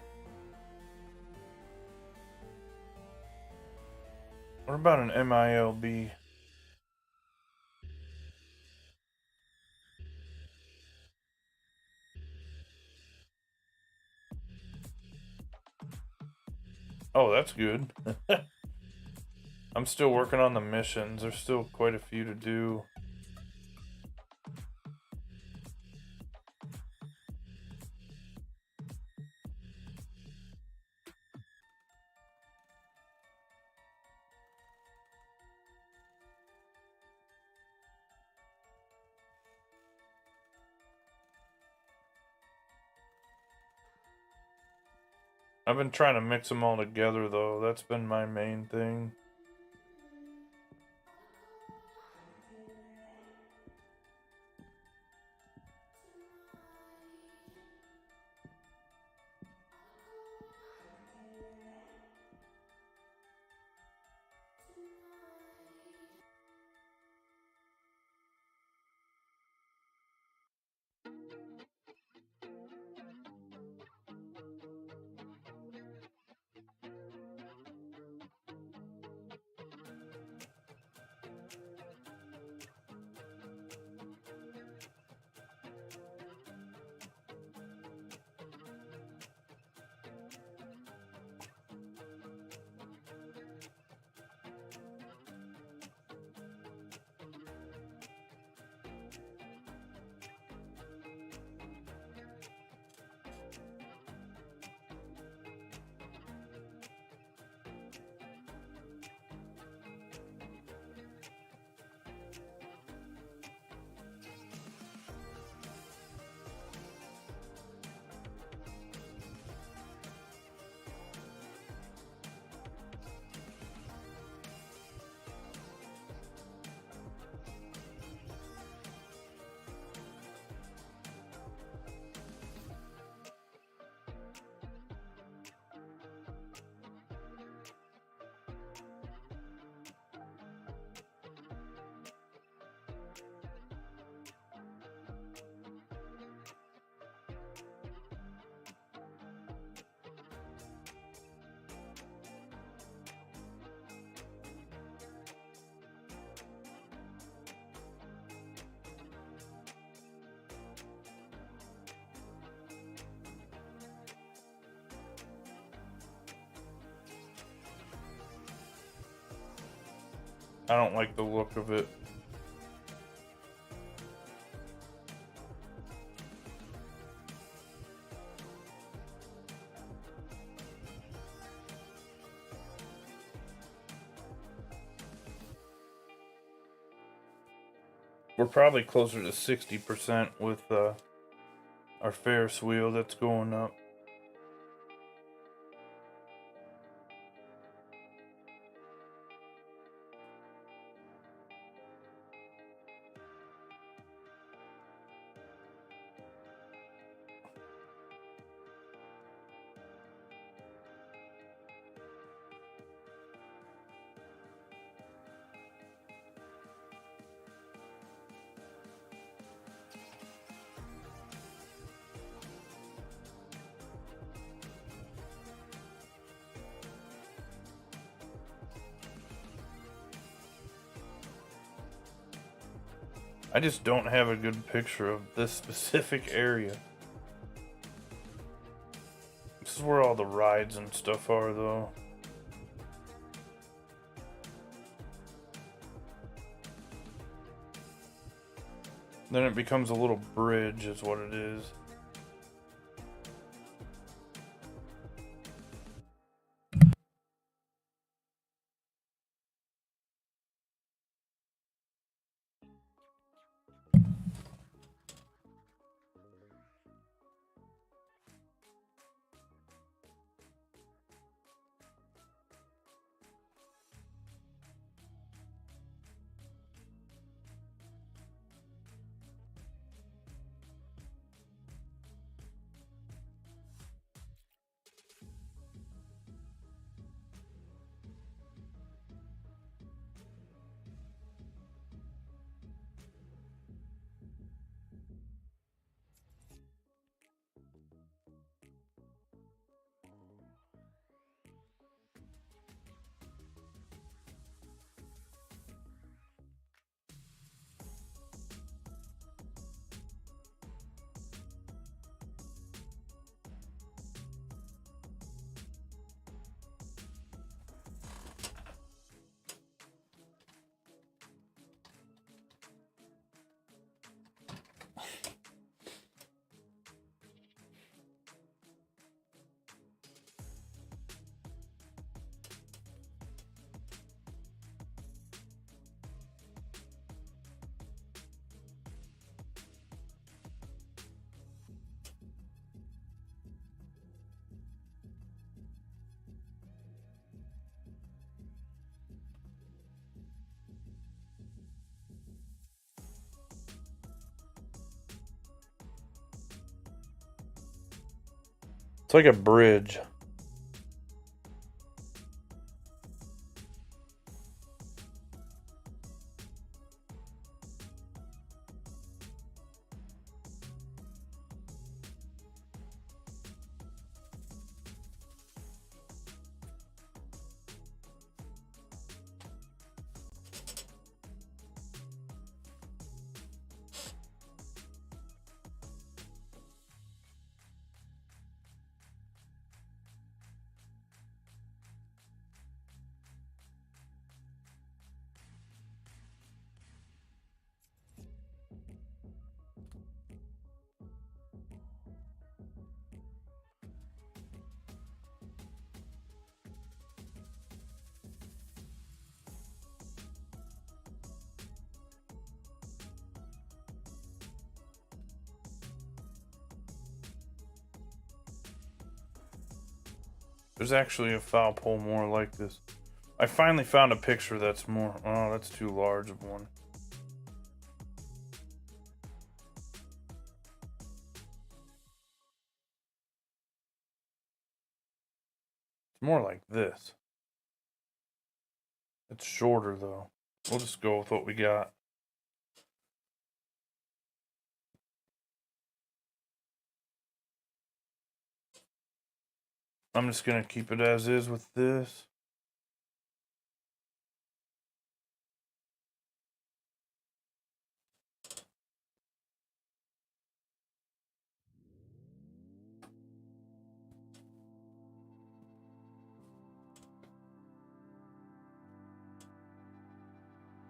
Speaker 1: What about an MILB? Oh, that's good. I'm still working on the missions. There's still quite a few to do. I've been trying to mix them all together, though. That's been my main thing. I don't like the look of it. We're probably closer to 60% with our Ferris wheel that's going up. I just don't have a good picture of this specific area. This is where all the rides and stuff are, though. Then it becomes a little bridge is what it is. It's like a bridge. There's actually a foul pole more like this. I finally found a picture that's more... Oh, that's too large of one. It's more like this. It's shorter, though. We'll just go with what we got. I'm just going to keep it as is with this.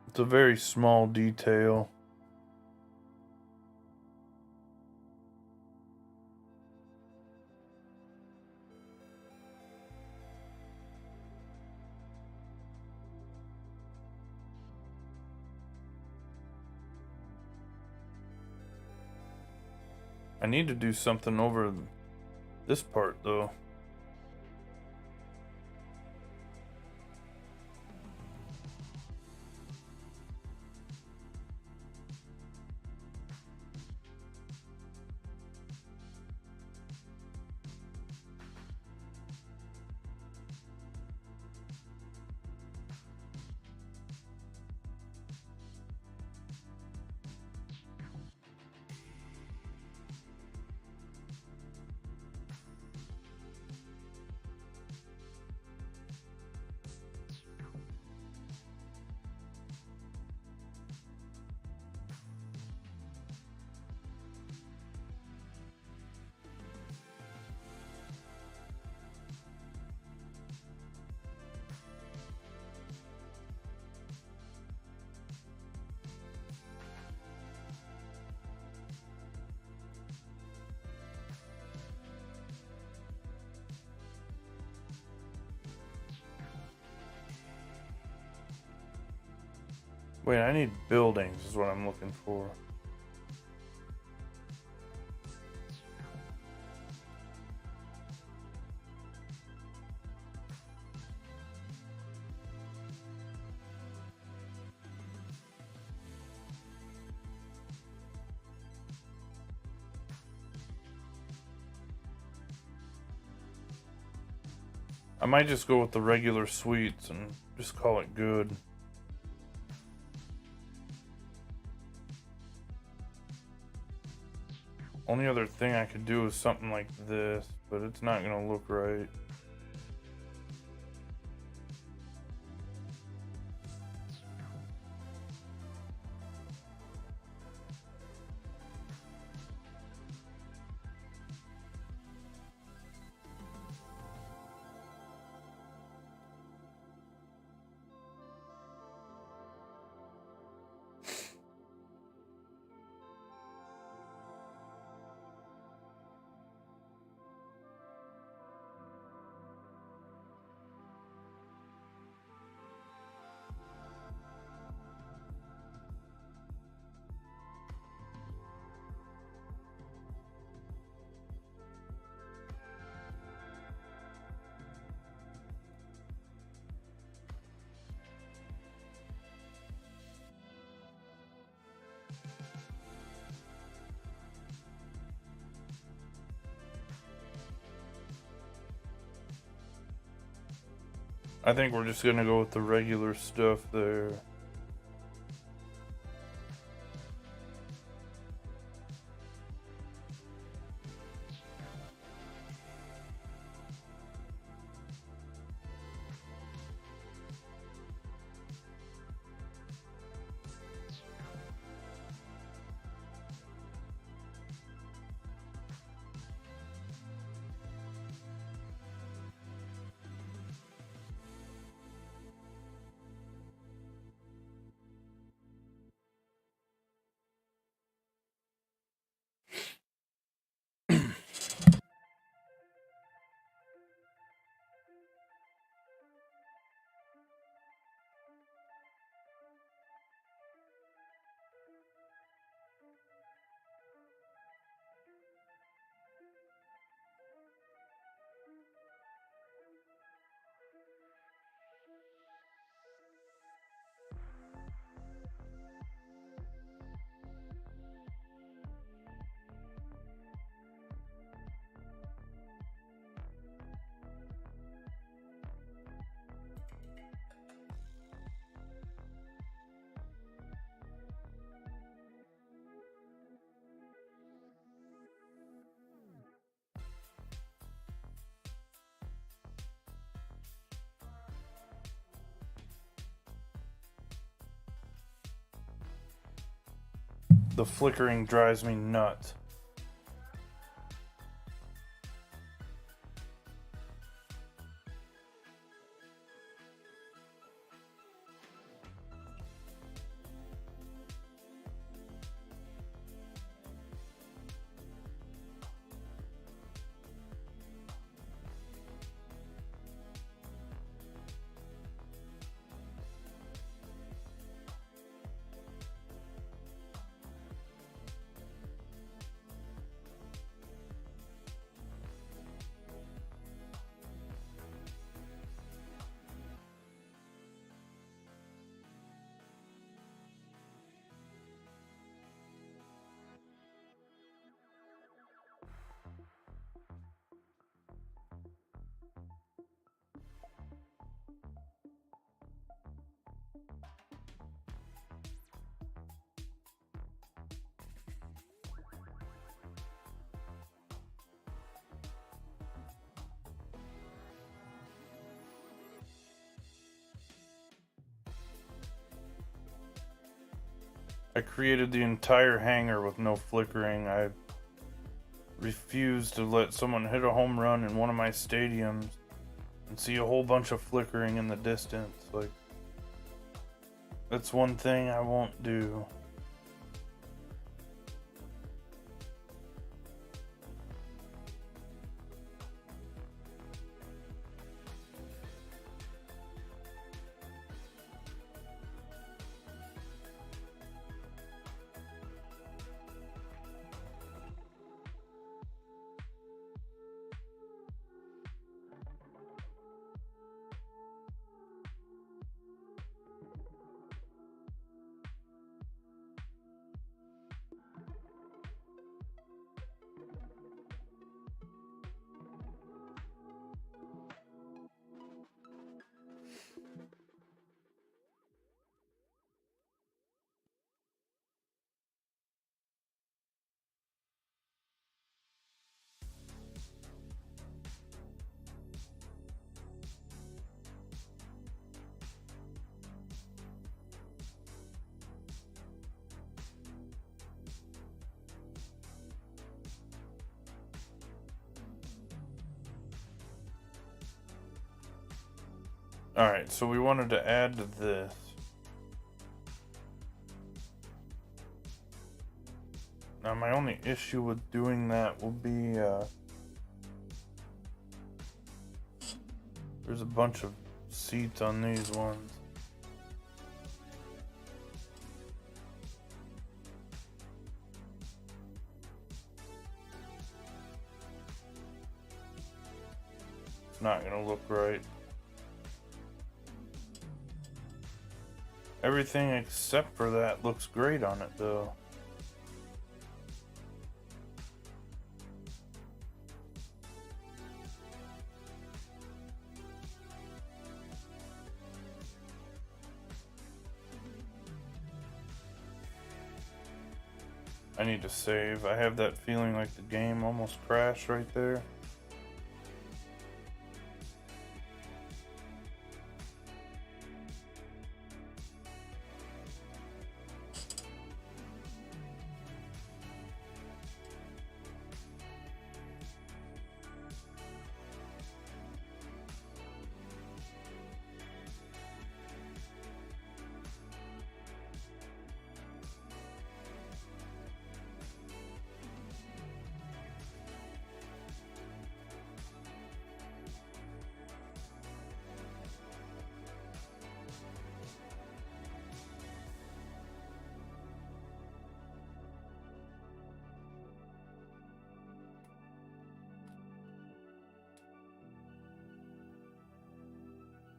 Speaker 1: It's a very small detail. I need to do something over this part, though. Wait, I need buildings is what I'm looking for. I might just go with the regular suites and just call it good. Only other thing I could do is something like this, but it's not gonna look right. I think we're just gonna go with the regular stuff there. The flickering drives me nuts. I created the entire hangar with no flickering. I refuse to let someone hit a home run in one of my stadiums and see a whole bunch of flickering in the distance. Like, that's one thing I won't do. Alright, so we wanted to add this. Now my only issue with doing that will be there's a bunch of seats on these ones. It's not gonna look right. Everything except for that looks great on it though. I need to save. I have that feeling like the game almost crashed right there.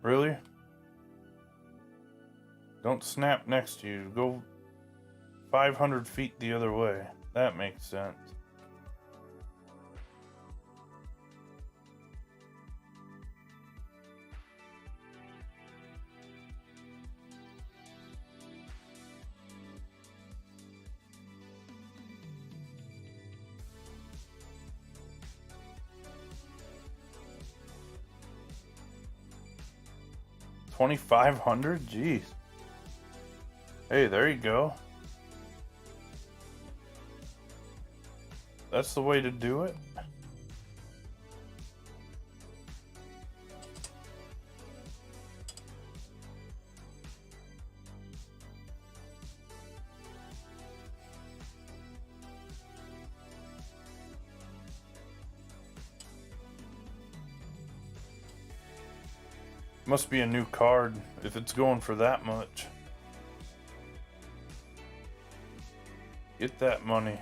Speaker 1: Really? Don't snap next to you. Go 500 feet the other way. That makes sense. $2,500? Jeez. Hey, there you go. That's the way to do it. Must be a new card if it's going for that much. Get that money.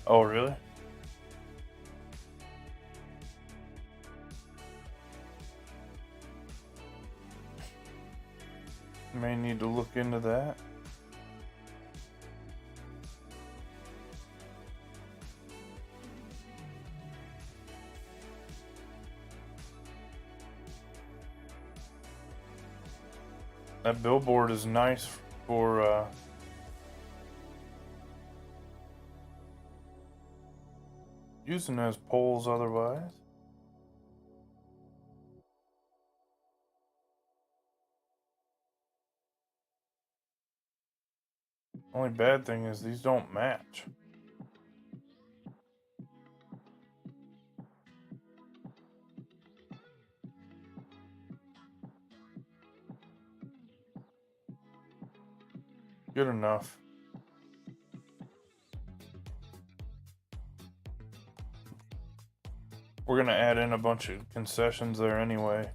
Speaker 1: Oh, really? May need to look into that. That billboard is nice for using as poles otherwise. Only bad thing is these don't match. Good enough. We're gonna add in a bunch of concessions there anyway.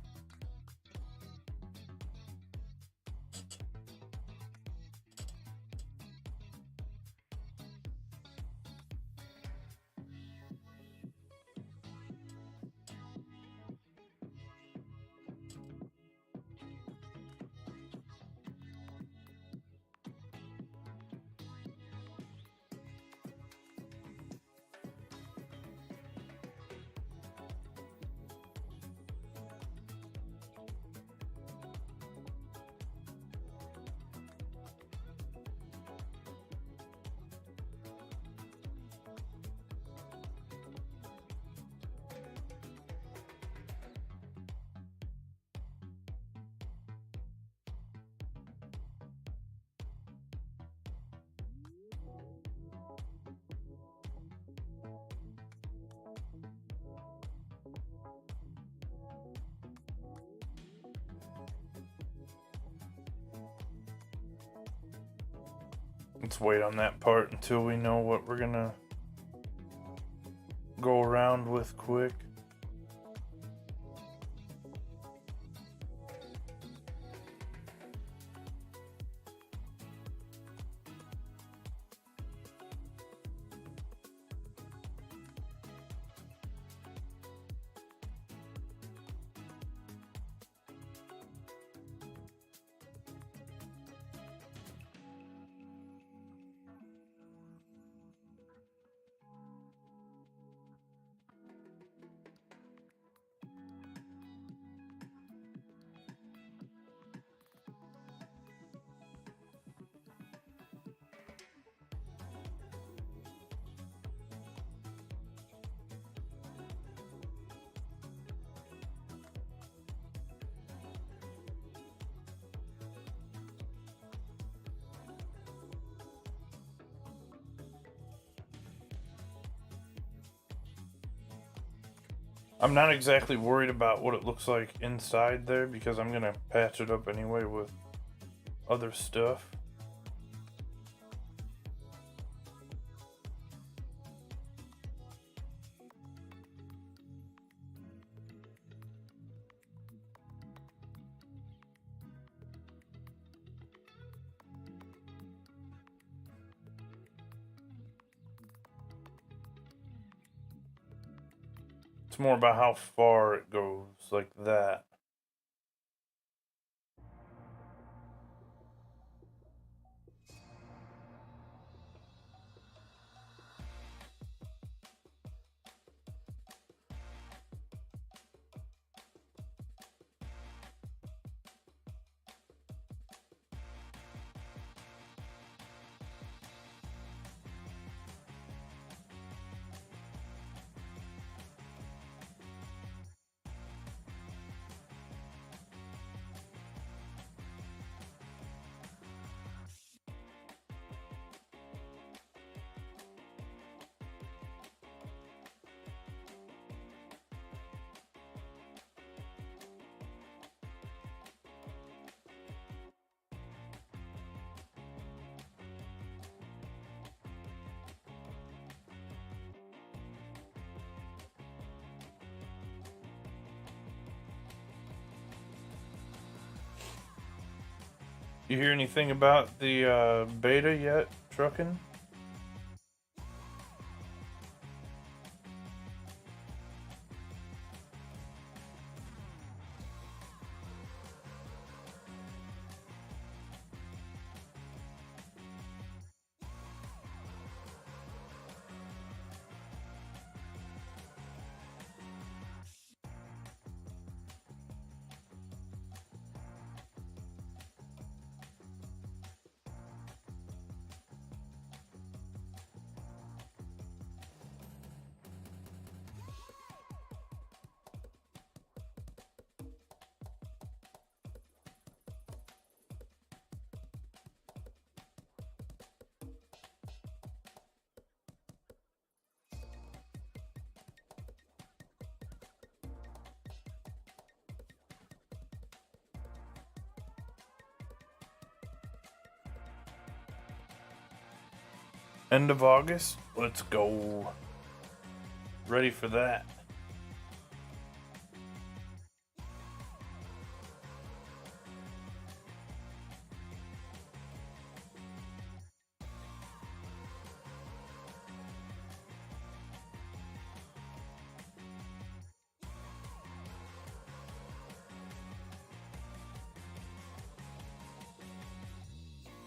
Speaker 1: Let's wait on that part until we know what we're gonna go around with quick. I'm not exactly worried about what it looks like inside there because I'm gonna patch it up anyway with other stuff. It's more about how far it goes, like that. You hear anything about the beta yet, trucking? End of August? Let's go. Ready for that.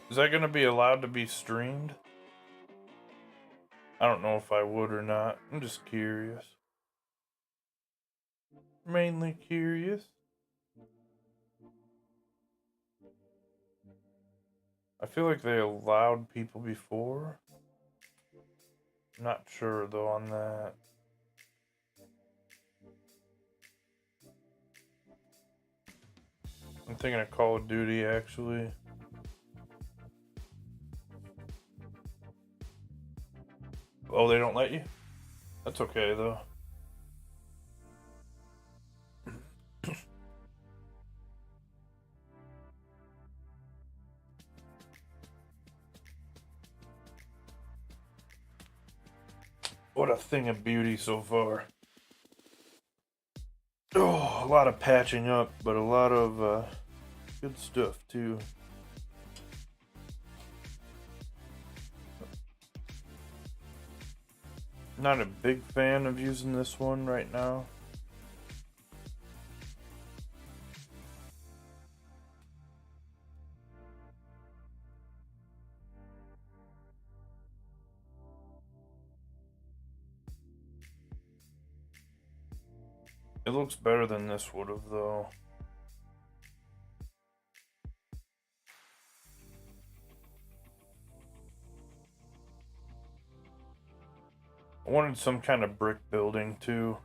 Speaker 1: Is that going to be allowed to be streamed? I don't know if I would or not. I'm just curious. Mainly curious. I feel like they allowed people before. I'm not sure though on that. I'm thinking of Call of Duty actually. Oh, they don't let you? That's okay though. What a thing of beauty so far. Oh, a lot of patching up, but a lot of good stuff too. Not a big fan of using this one right now. It looks better than this would have, though. I wanted some kind of brick building, too.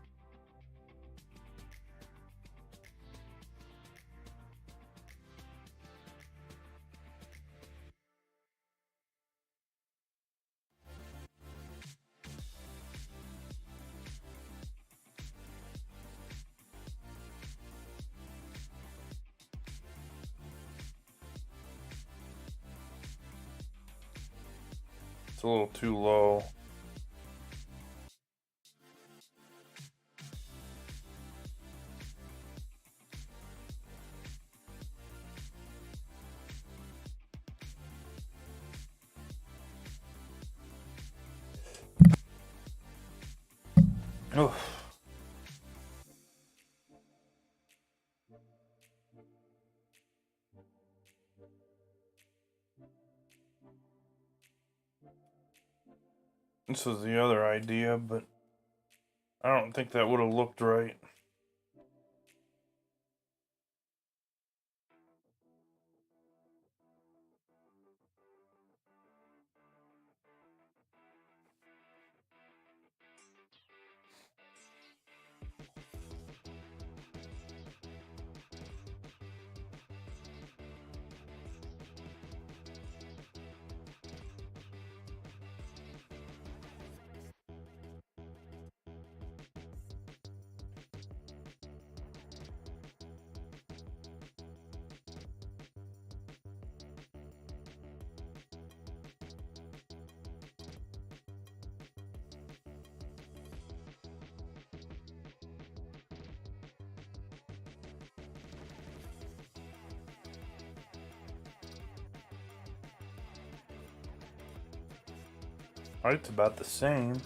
Speaker 1: It's a little too low. Oh. This was the other idea, but I don't think that would have looked right. Height's about the same.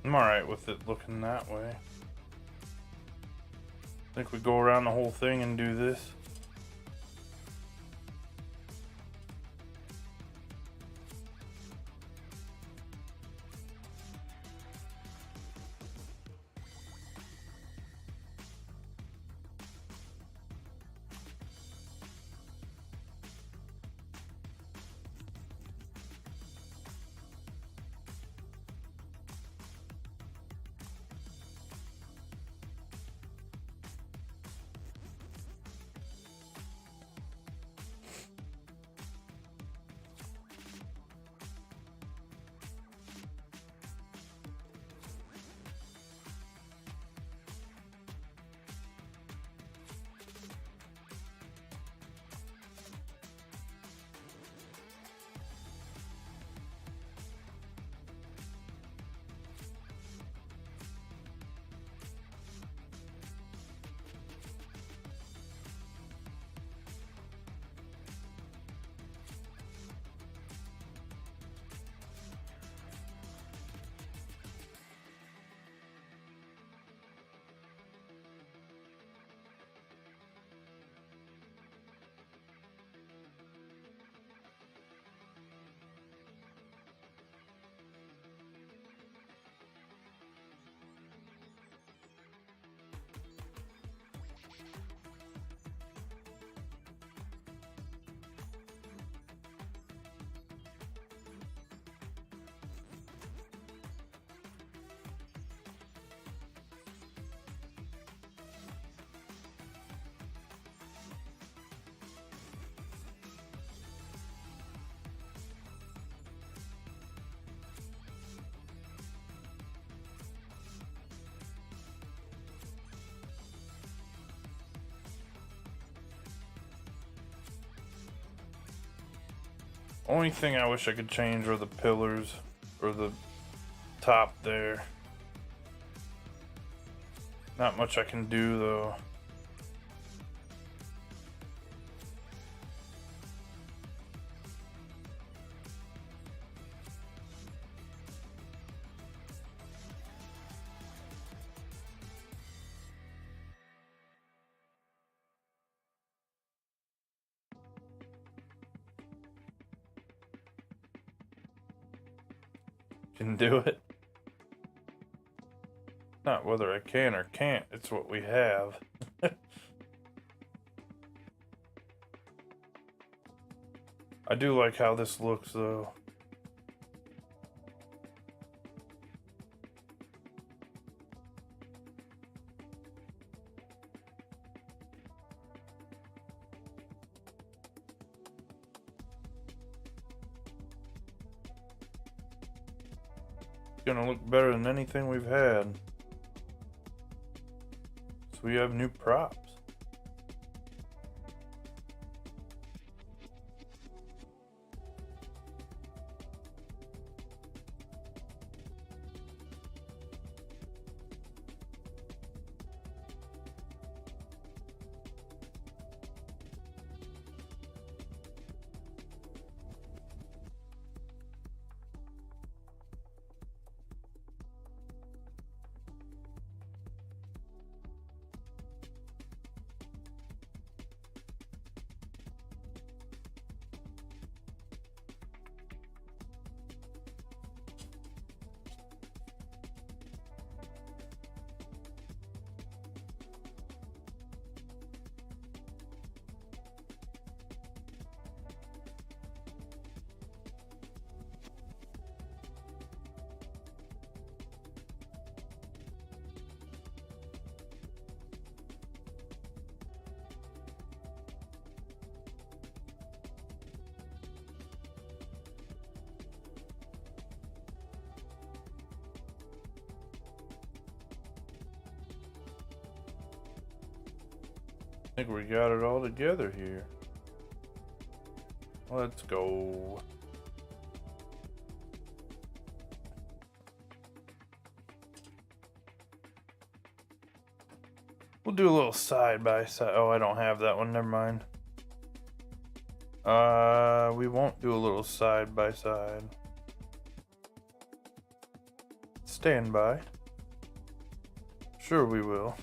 Speaker 1: I'm alright with it looking that way. I think we go around the whole thing and do this. Only thing I wish I could change are the pillars, or the top there. Not much I can do though. Can do it. Not whether I can or can't, it's what we have. I do like how this looks though. It's gonna look better than anything we've had. So we have new props. I think we got it all together here. Let's go. We'll do a little side by side. Oh, I don't have that one. Never mind. We won't do a little side by side. Stand by. Sure we will.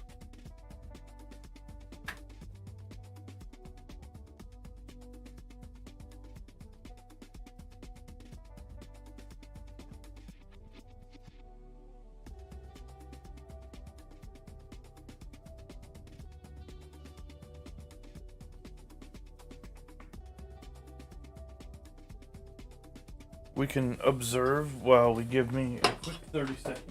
Speaker 1: We can observe while we give me a quick 30 seconds.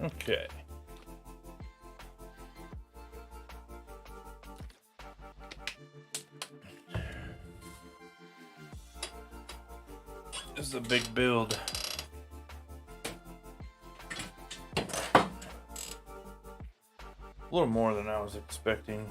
Speaker 1: Okay. This is a big build. A little more than I was expecting.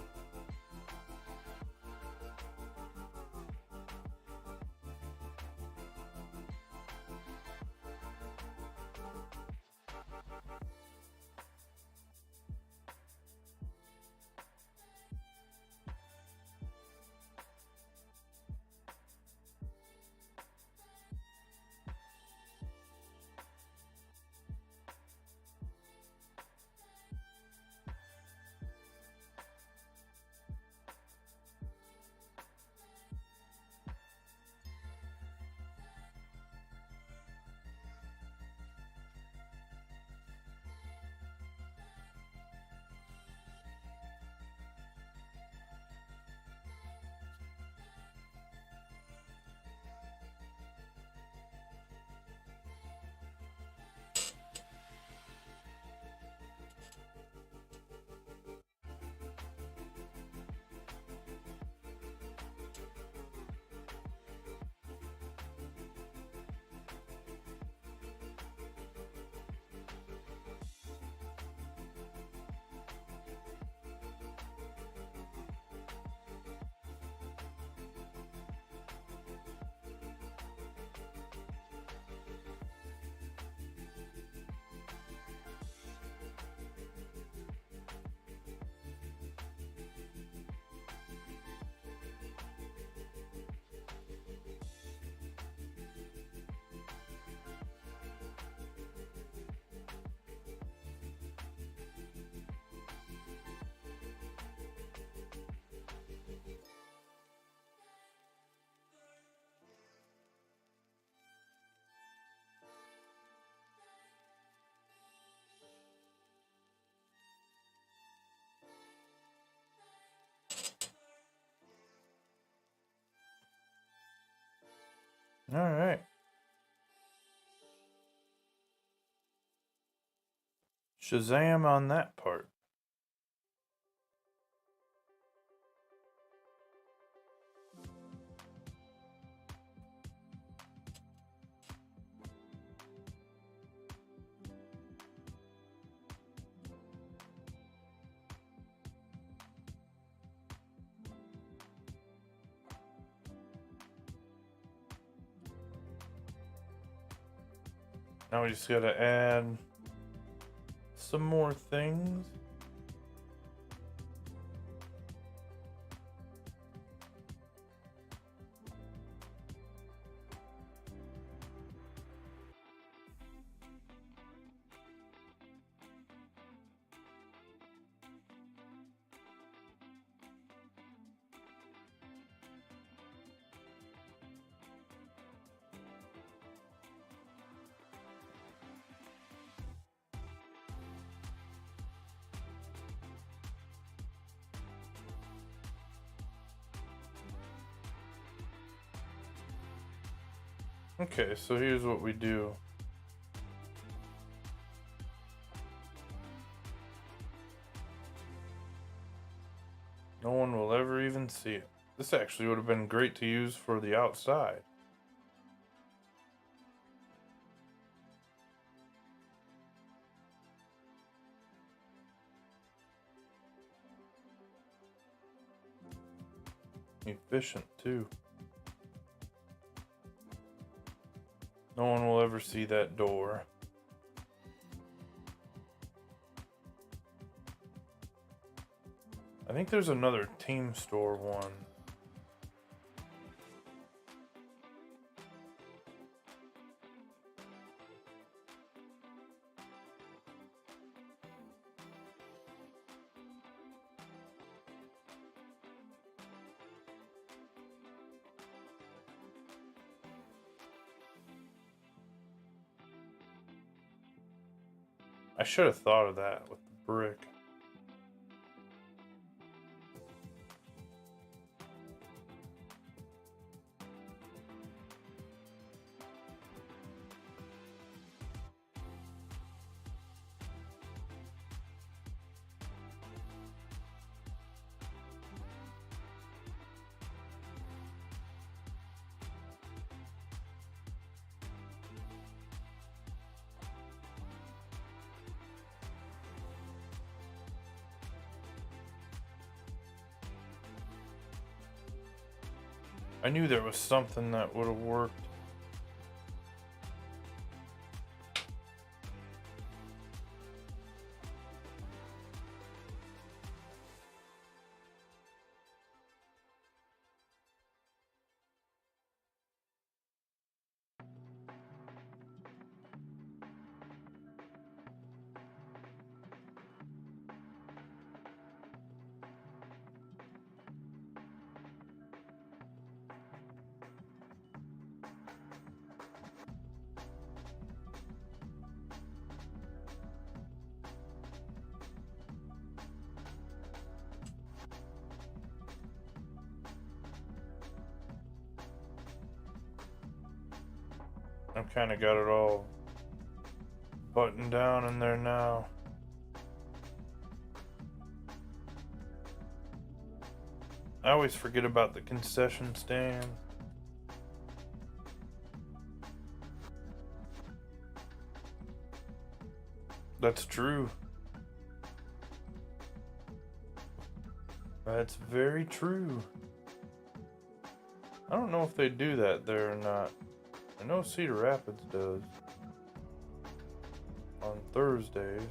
Speaker 1: All right. Shazam on that part. Now we just gotta add some more things. Okay, so here's what we do. No one will ever even see it. This actually would have been great to use for the outside. Efficient too. No one will ever see that door. I think there's another team store one. I should have thought of that with the brick. I knew there was something that would have worked. I've kind of got it all buttoned down in there now. I always forget about the concession stand. That's true. That's very true. I don't know if they do that there or not. I know Cedar Rapids does. On Thursdays.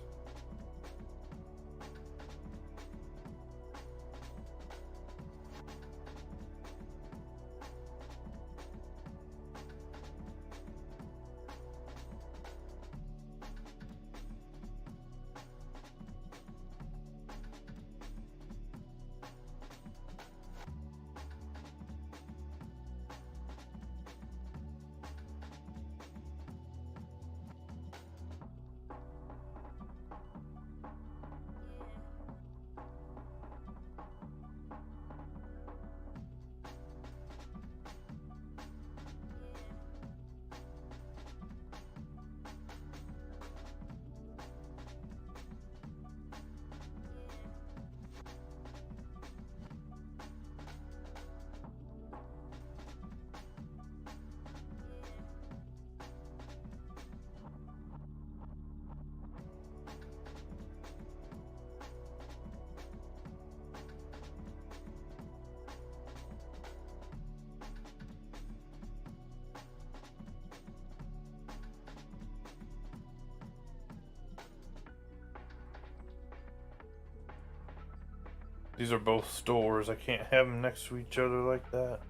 Speaker 1: These are both stores. I can't have them next to each other like that.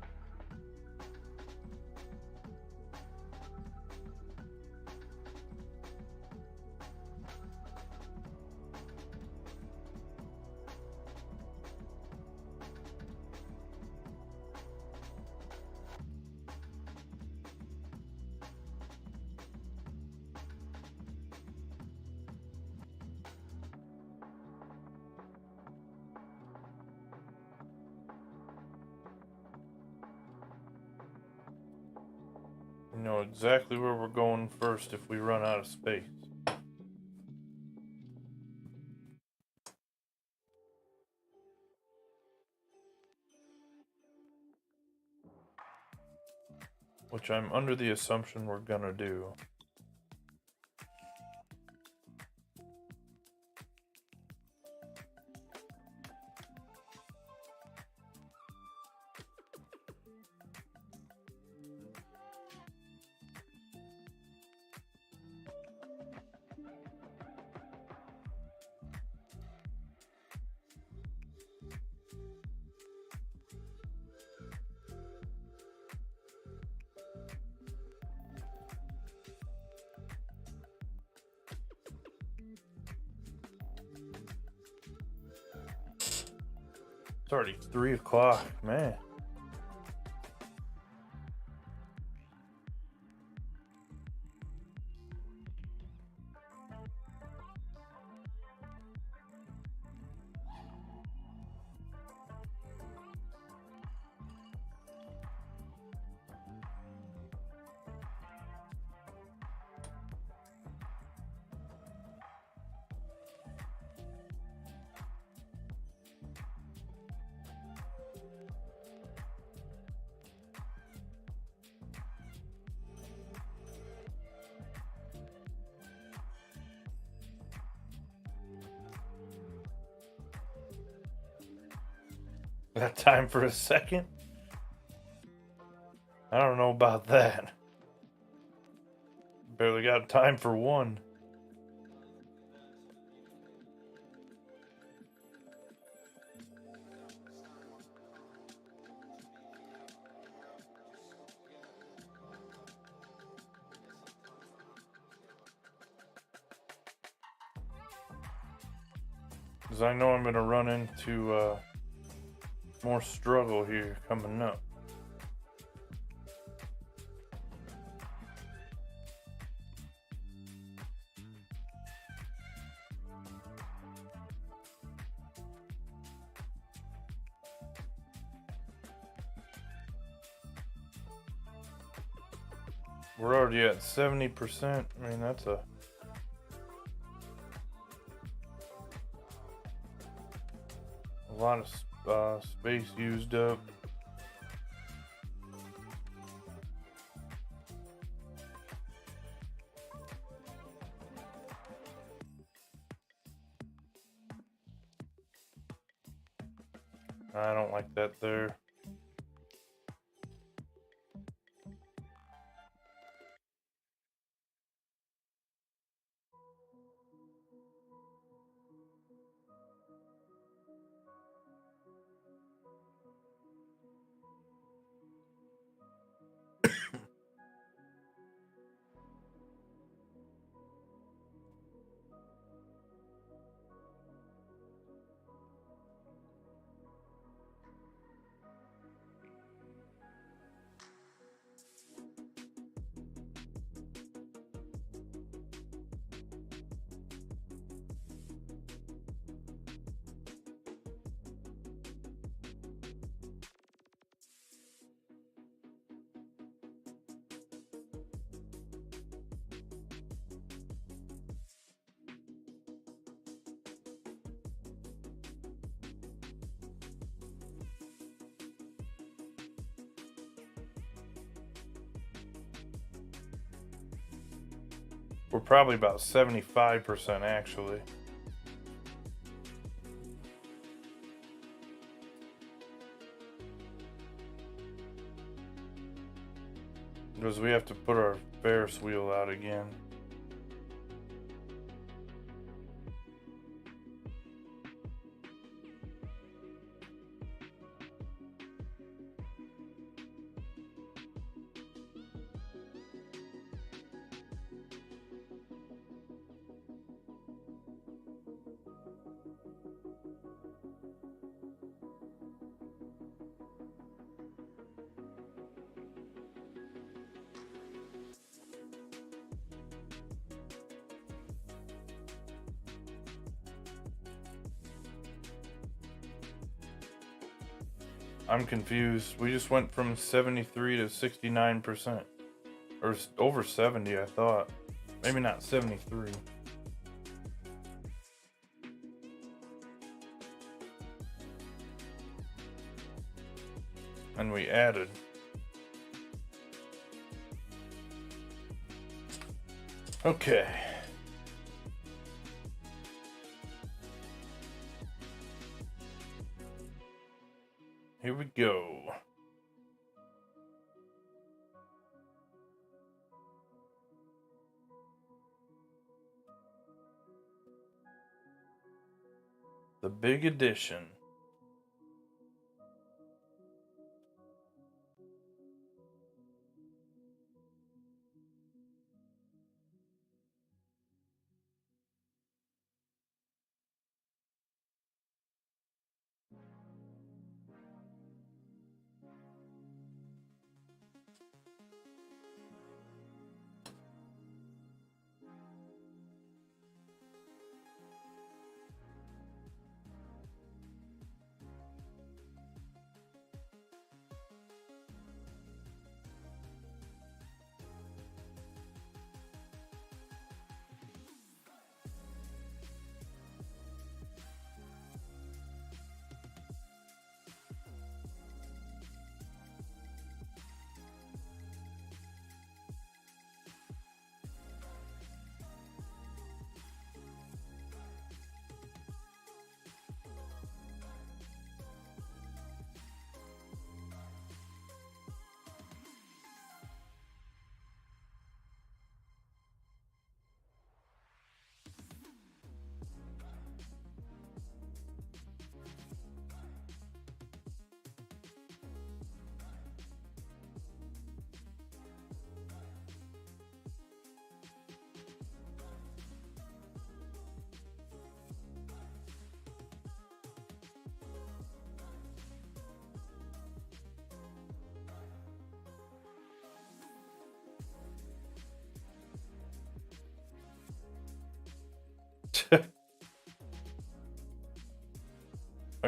Speaker 1: You know exactly where we're going first if we run out of space. Which I'm under the assumption we're gonna do. It's already 3 o'clock, man. Got time for a second? I don't know about that. Barely got time for one. Because I know I'm going to run into more struggle here coming up. We're already at 70%. I mean, that's a lot of space used up. I don't like that there. We're probably about 75% actually. Because we have to put our Ferris wheel out again. I'm confused. We just went from 73 to 69%. Or over 70, I thought. Maybe not 73. And we added. Okay. Here we go. The big addition.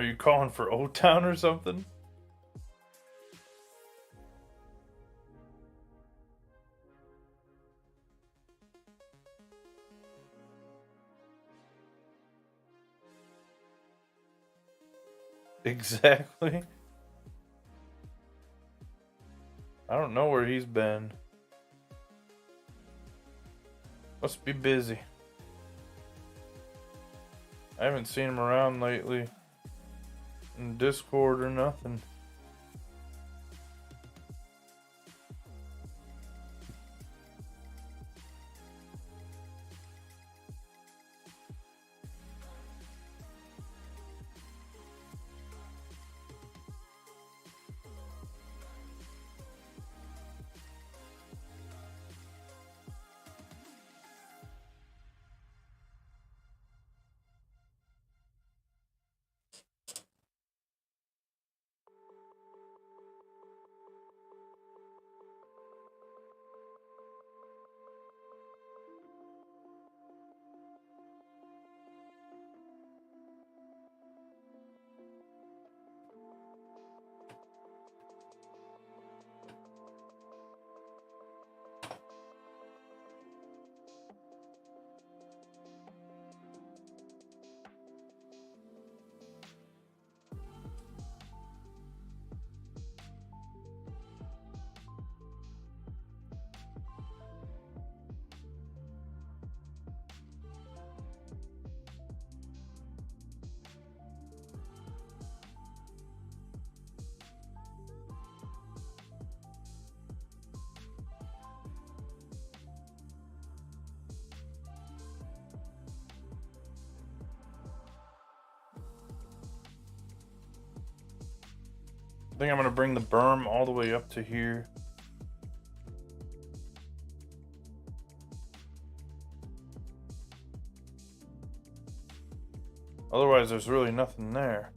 Speaker 1: Are you calling for O-Town or something? Exactly. I don't know where he's been. Must be busy. I haven't seen him around lately. In Discord or nothing. I think I'm gonna bring the berm all the way up to here. Otherwise, there's really nothing there.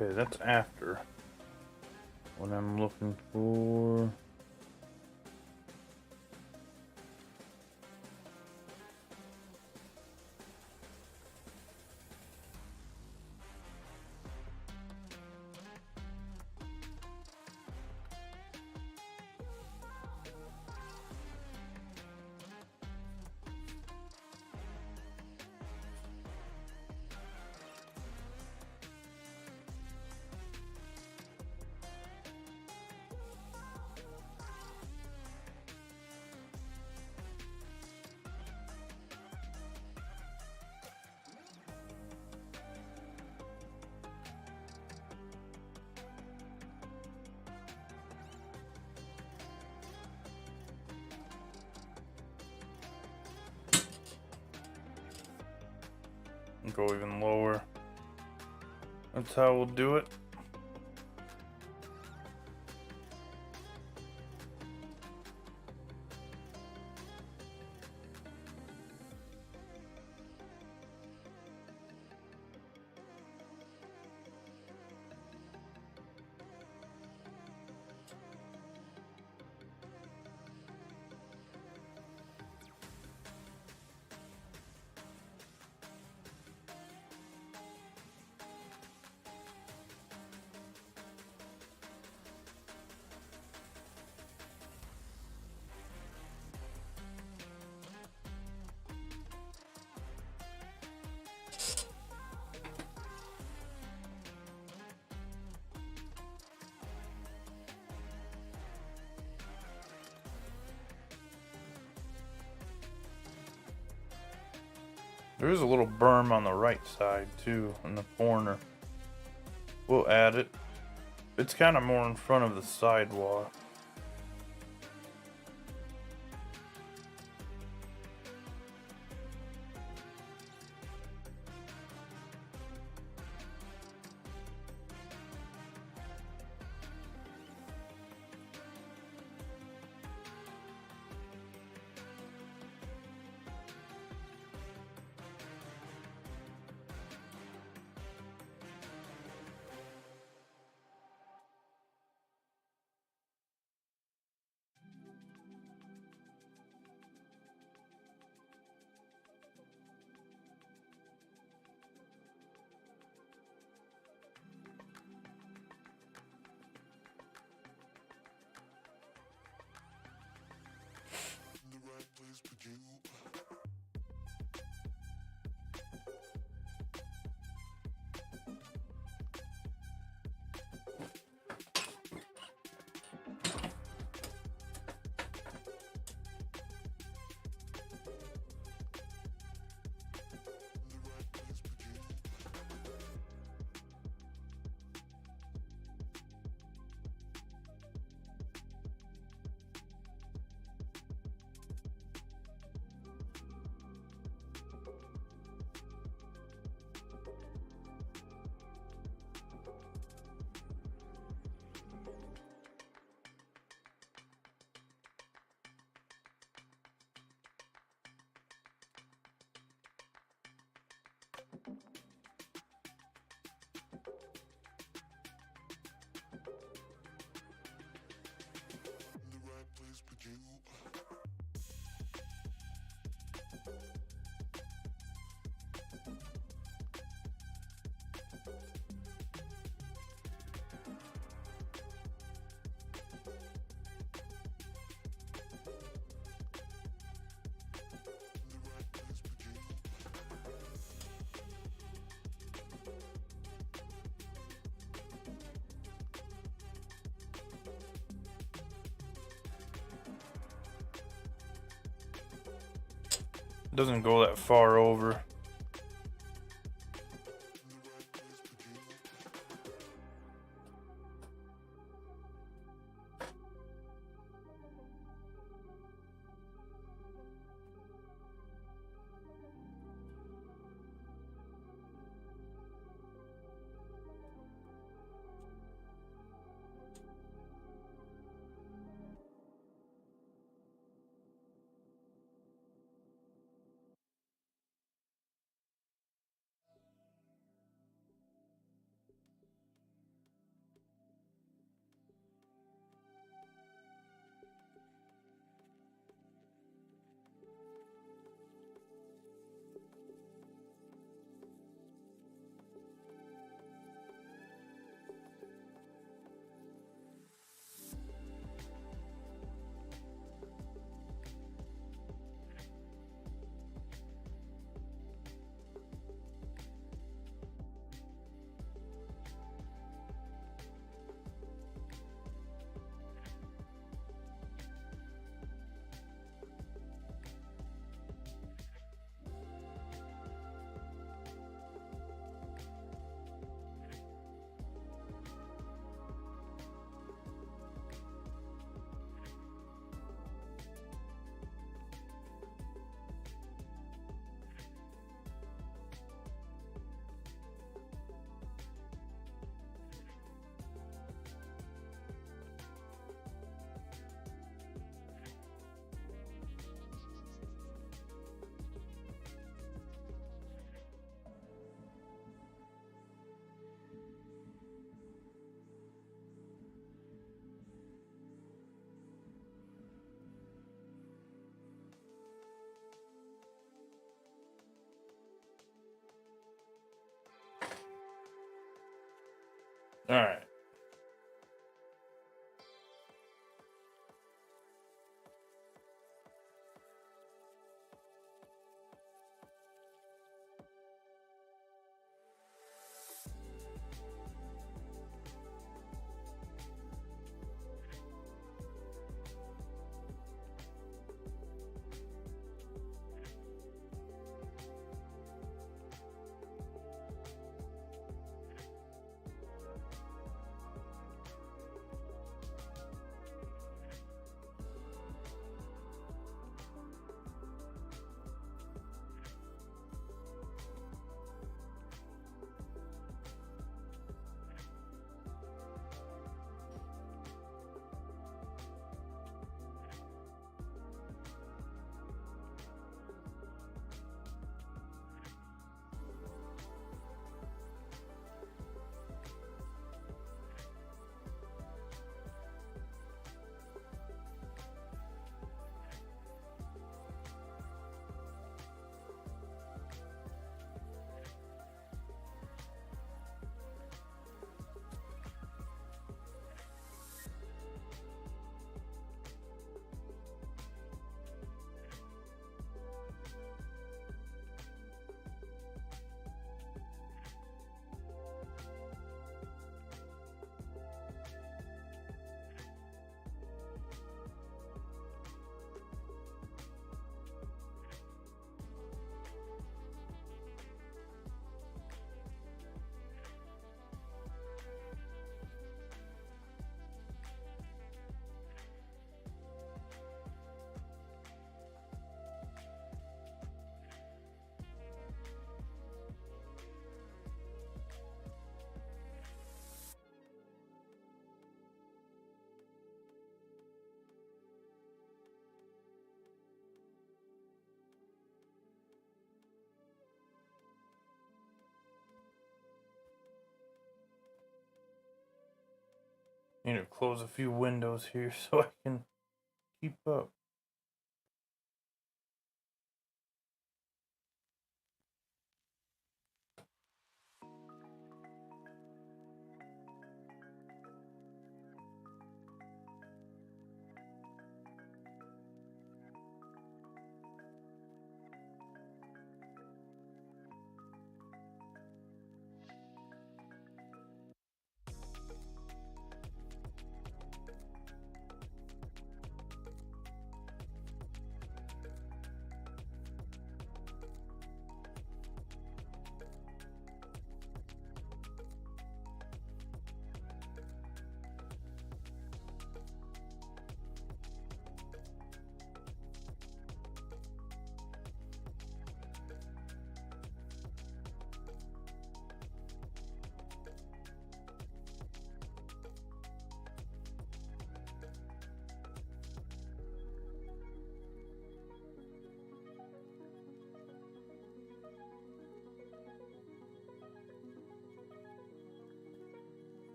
Speaker 1: Okay, that's after what I'm looking for. And go even lower. That's how we'll do it. There is a little berm on the right side too, in the corner. We'll add it. It's kind of more in front of the sidewalk. It doesn't go that far over. Need to close a few windows here so I can keep up.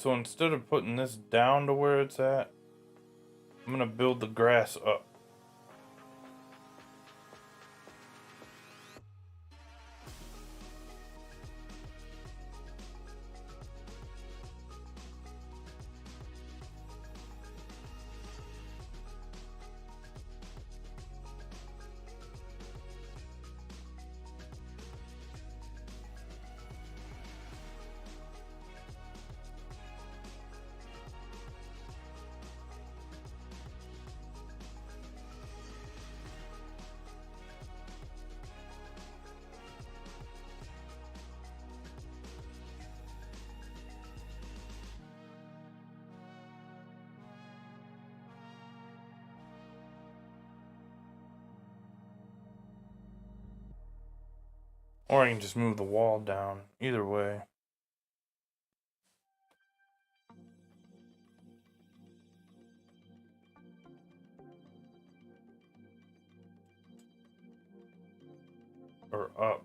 Speaker 1: So instead of putting this down to where it's at, I'm gonna build the grass up. Or I can just move the wall down. Either way. Or up.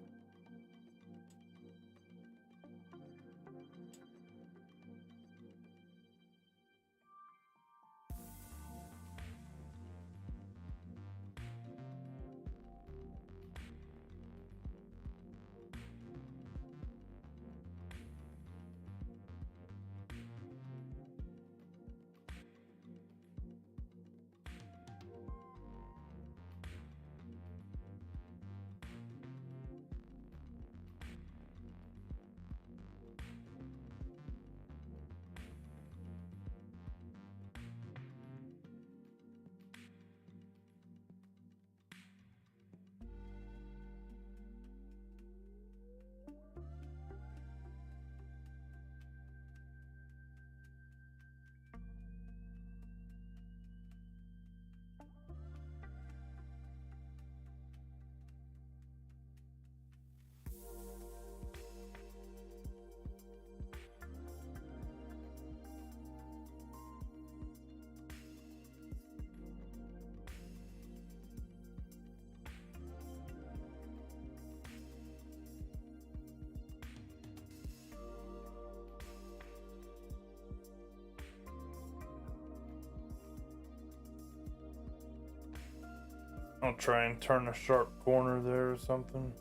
Speaker 1: I'll try and turn a sharp corner there or something.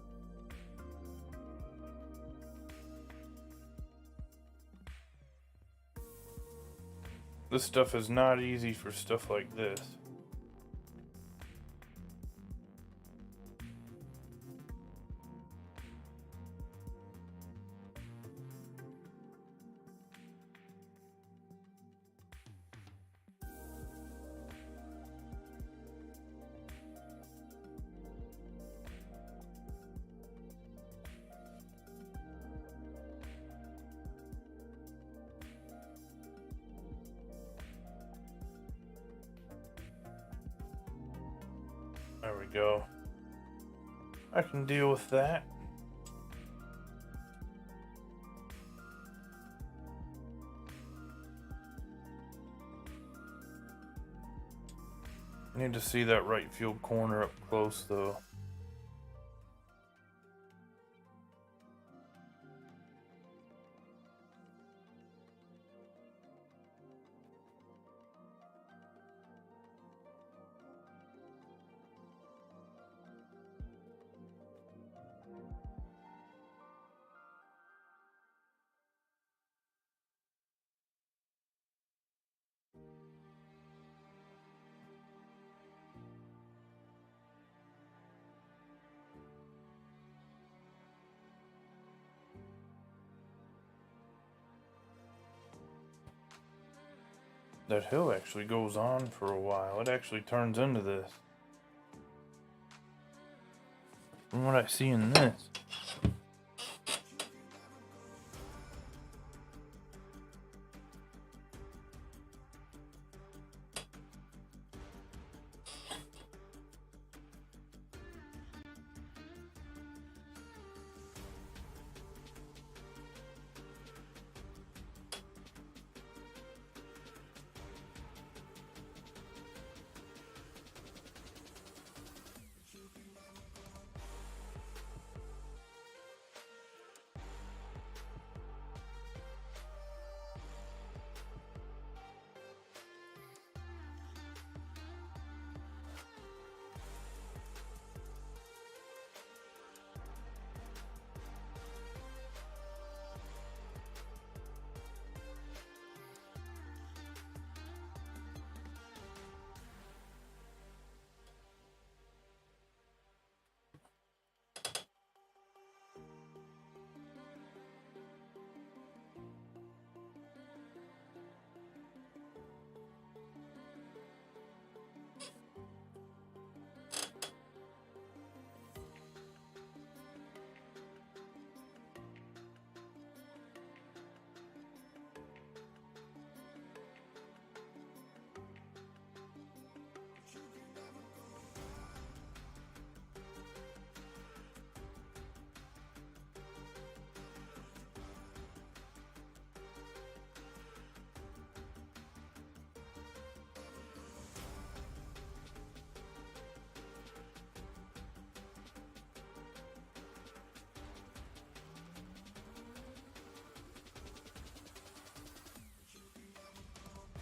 Speaker 1: This stuff is not easy for stuff like this. There we go. I can deal with that. I need to see that right field corner up close though. That hill actually goes on for a while. It actually turns into this. From what I see in this.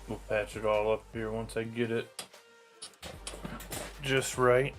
Speaker 1: We'll patch it all up here once I get it just right.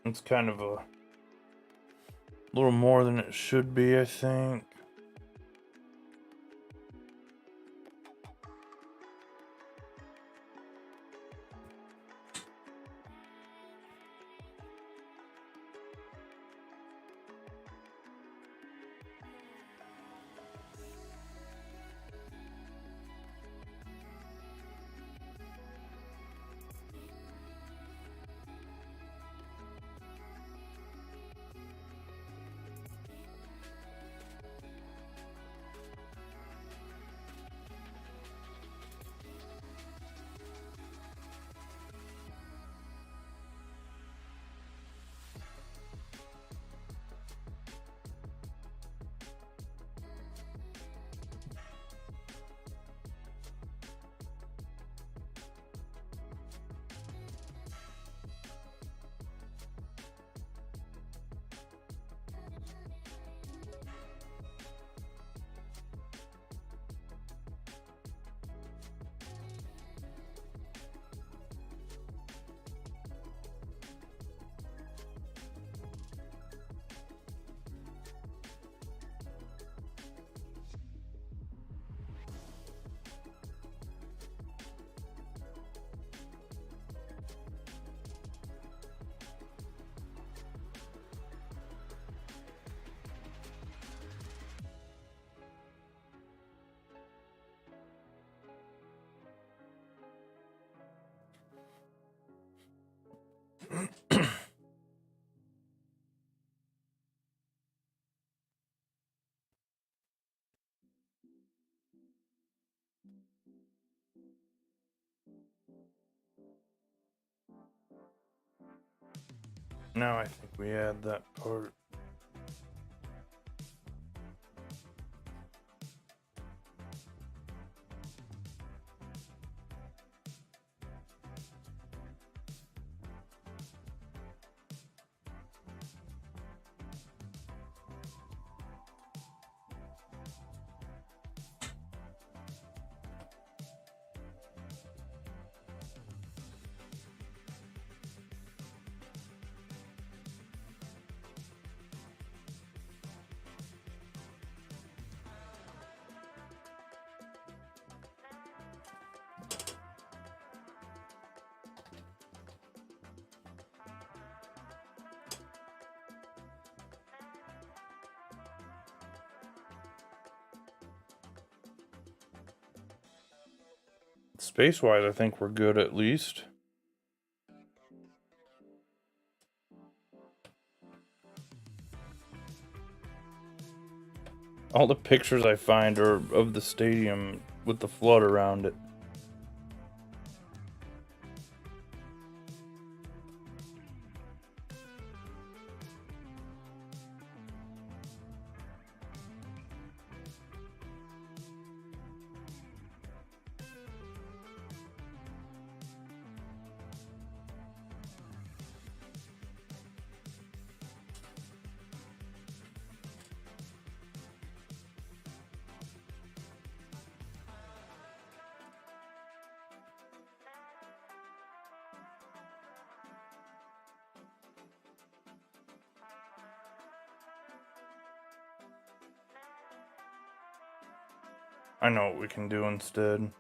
Speaker 1: It's kind of a little more than it should be, I think. Now I think we add that part. Space-wise, I think we're good at least. All the pictures I find are of the stadium with the flood around it. I know what we can do instead.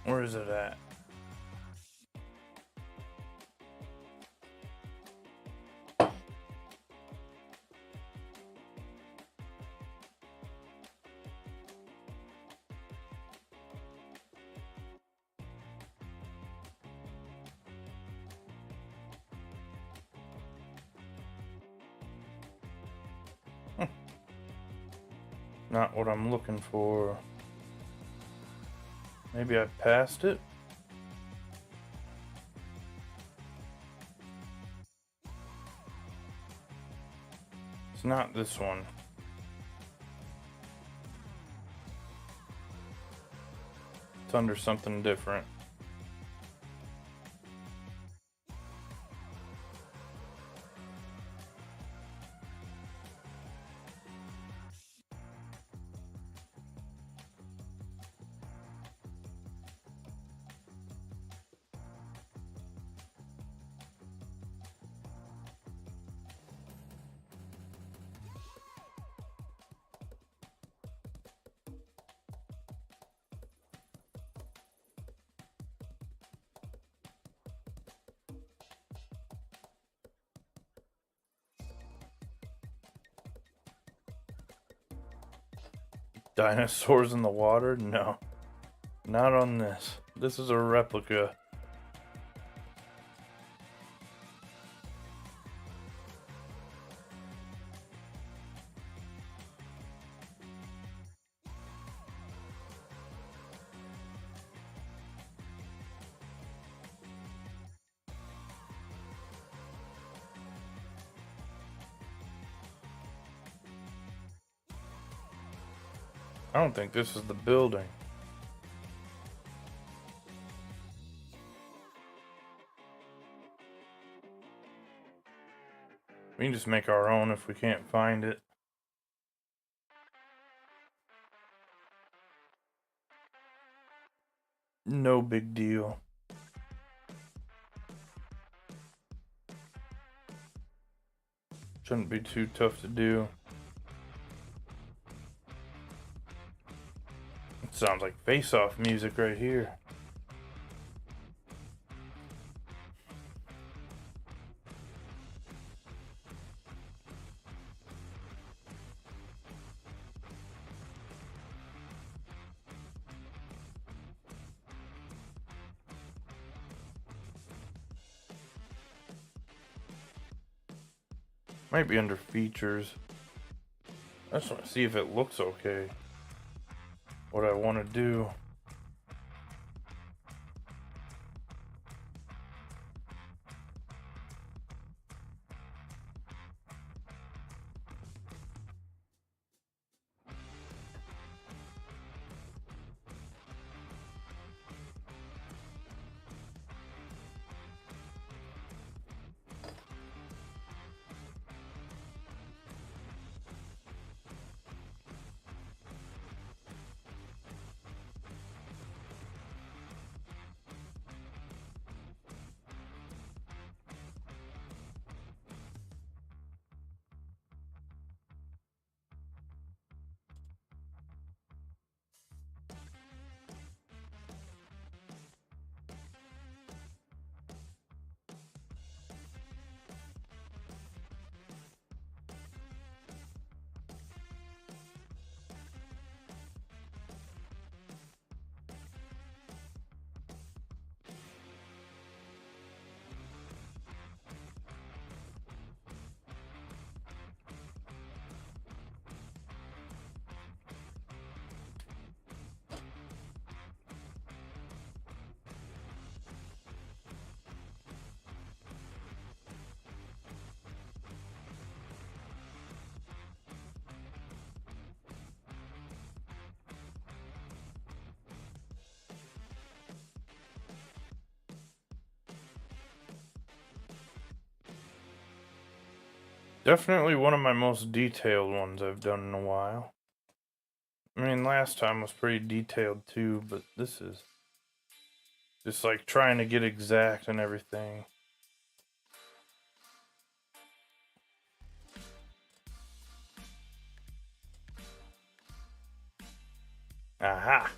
Speaker 1: Where is it at? Not what I'm looking for. Maybe I passed it? It's not this one. It's under something different. Dinosaurs in the water? No. Not on this. This is a replica. I don't think this is the building. We can just make our own if we can't find it. No big deal. Shouldn't be too tough to do. It sounds like face-off music right here. Might be under features. I just want to see if it looks okay. What I want to do. Definitely one of my most detailed ones I've done in a while. I mean, last time was pretty detailed too, but this is just like trying to get exact and everything. Aha!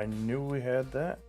Speaker 1: I knew we had that.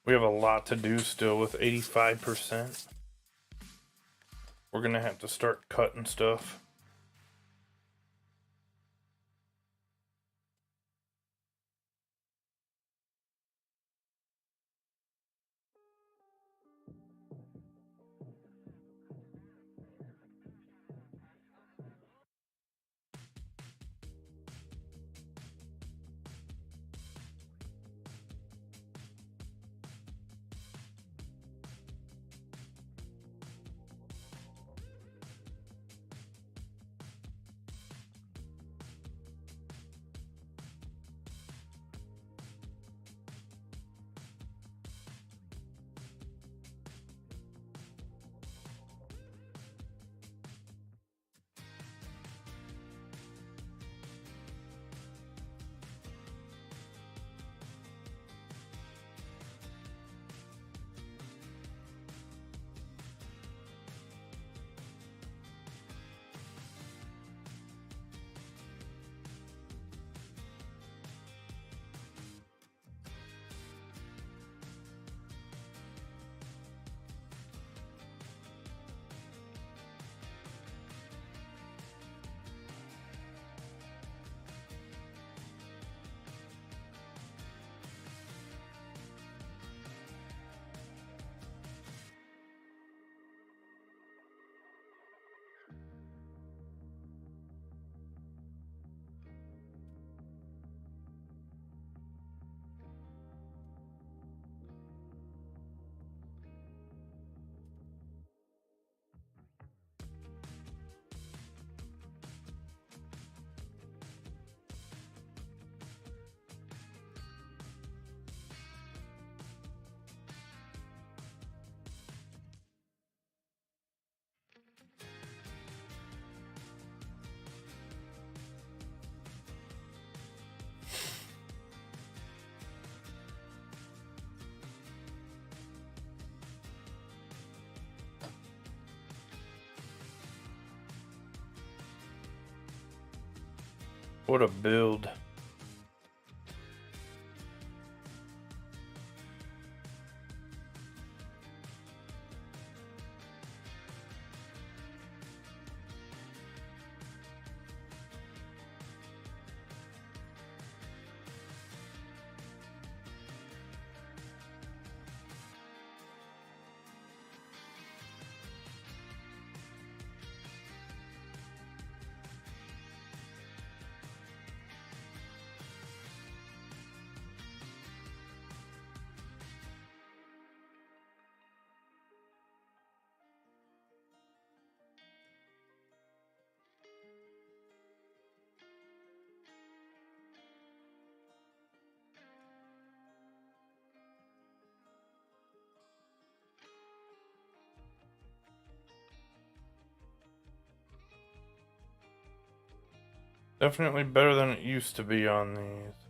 Speaker 1: We have a lot to do still with 85%. We're gonna have to start cutting stuff. What a build. Definitely better than it used to be on these.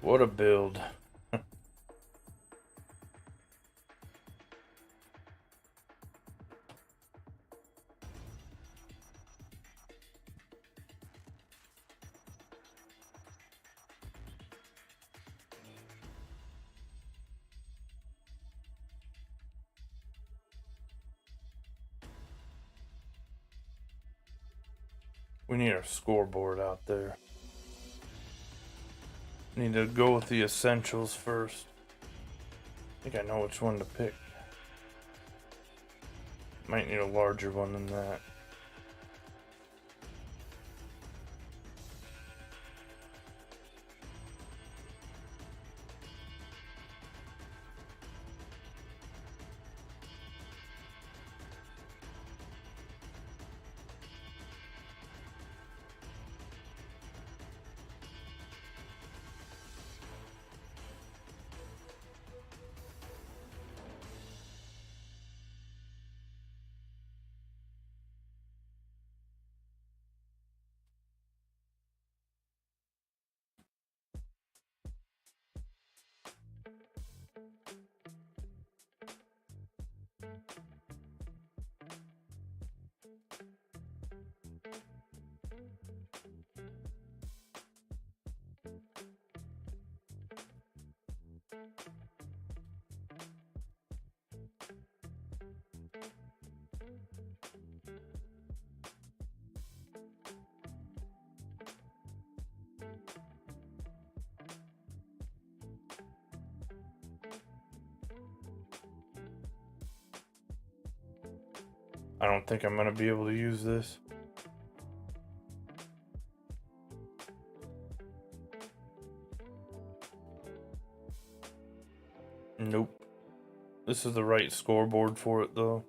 Speaker 1: What a build. We need our scoreboard out there. Need to go with the essentials first. I think I know which one to pick. Might need a larger one than that. I don't think I'm gonna be able to use this. Nope. This is the right scoreboard for it though.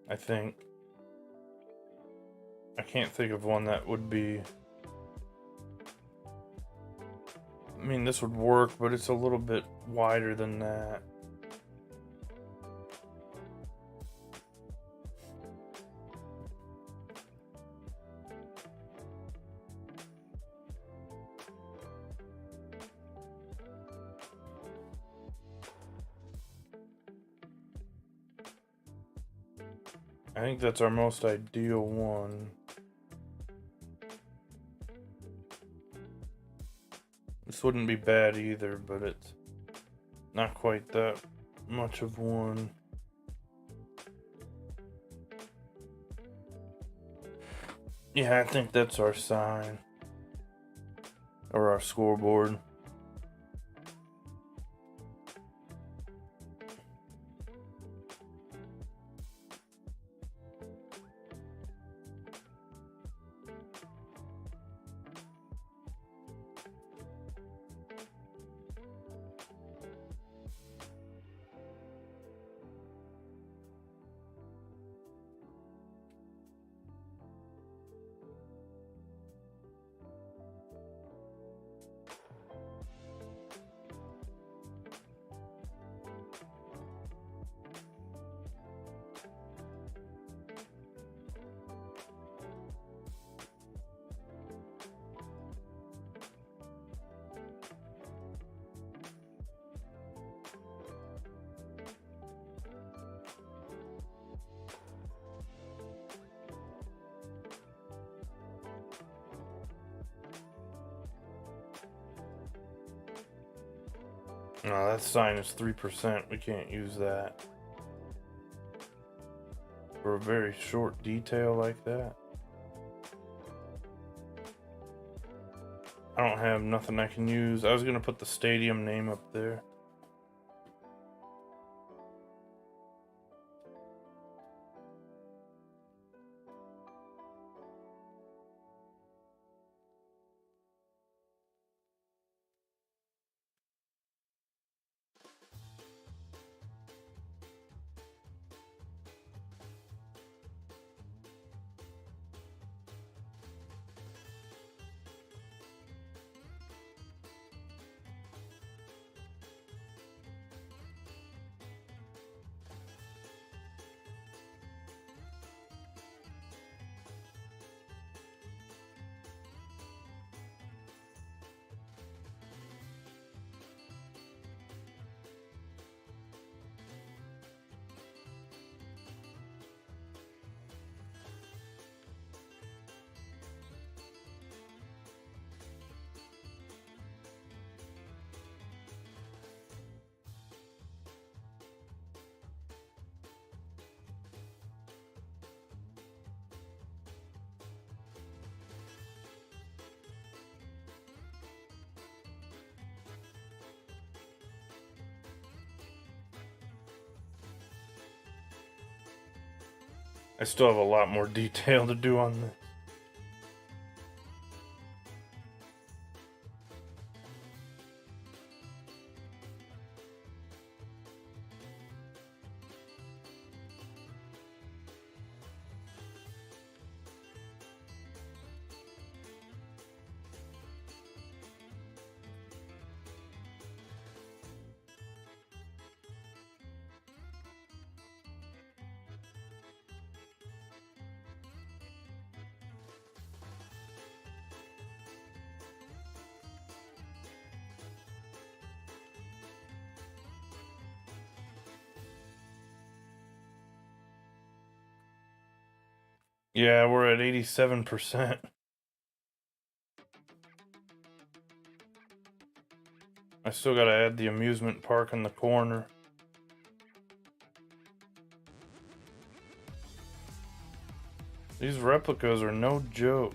Speaker 1: I think. I can't think of one that would be... I mean, this would work, but it's a little bit wider than that. I think that's our most ideal one. This wouldn't be bad either, but it's not quite that much of one. Yeah, I think that's our sign. Or our scoreboard. No, that sign is 3%. We can't use that. For a very short detail like that. I don't have nothing I can use. I was gonna put the stadium name up there. I still have a lot more detail to do on this. Yeah, we're at 87%. I still gotta add the amusement park in the corner. These replicas are no joke.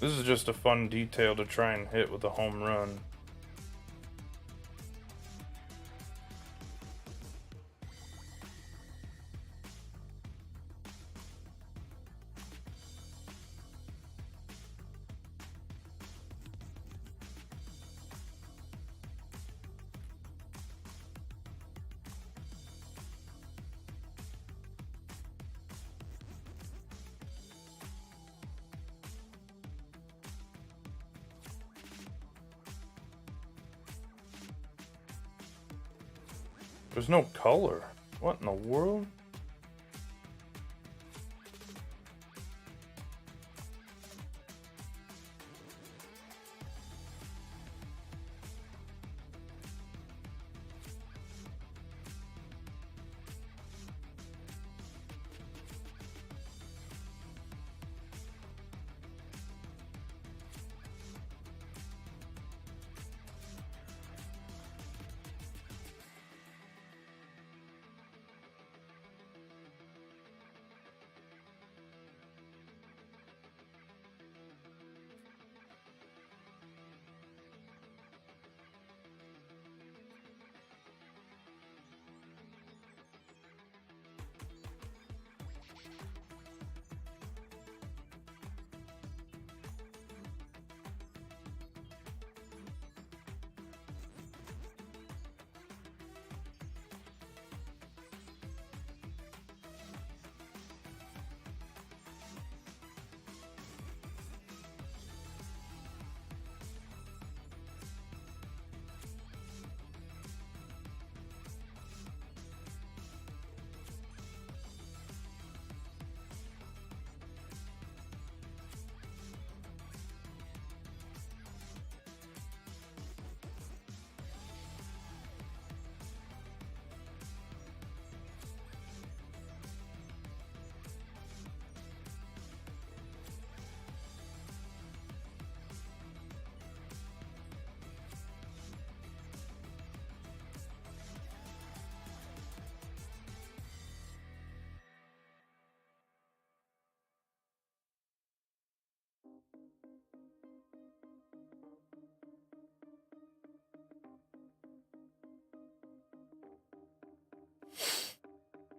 Speaker 1: This is just a fun detail to try and hit with a home run. There's no color. What in the world?